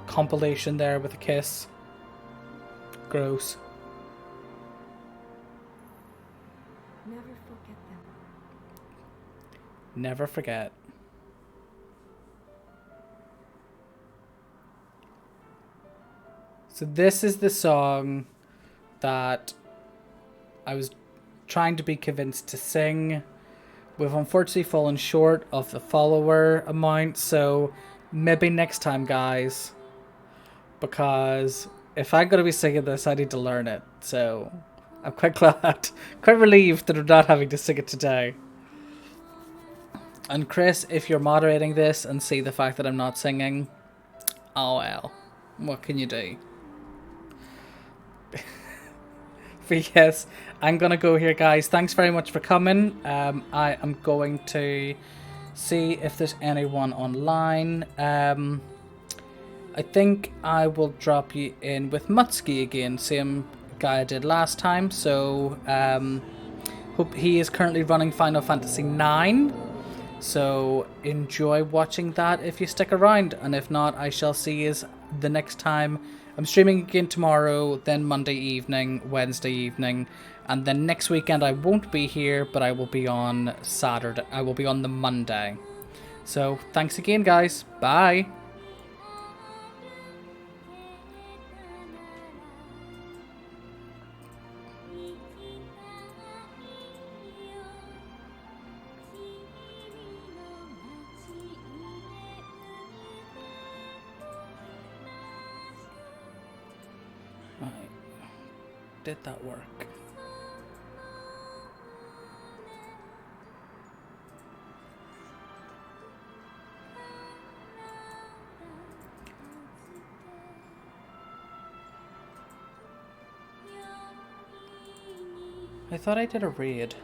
compilation there with a kiss. Gross. Never forget them. Never forget. So this is the song that I was trying to be convinced to sing. We've unfortunately fallen short of the follower amount, so maybe next time, guys. Because if I'm going to be singing this, I need to learn it. So I'm quite glad, quite relieved that I'm not having to sing it today. And Chris, if you're moderating this and see the fact that I'm not singing, oh well, what can you do? But yes, I'm gonna go here, guys. Thanks very much for coming. I am going to see if there's anyone online. I think I will drop you in with Mutsky again, same guy I did last time. So hope he is currently running Final Fantasy IX. So enjoy watching that if you stick around, and if not, I shall see you the next time. I'm streaming again tomorrow, then Monday evening, Wednesday evening, and then next weekend I won't be here, but I will be on Saturday. I will be on the Monday. So thanks again, guys. Bye. Did that work? I thought I did a raid.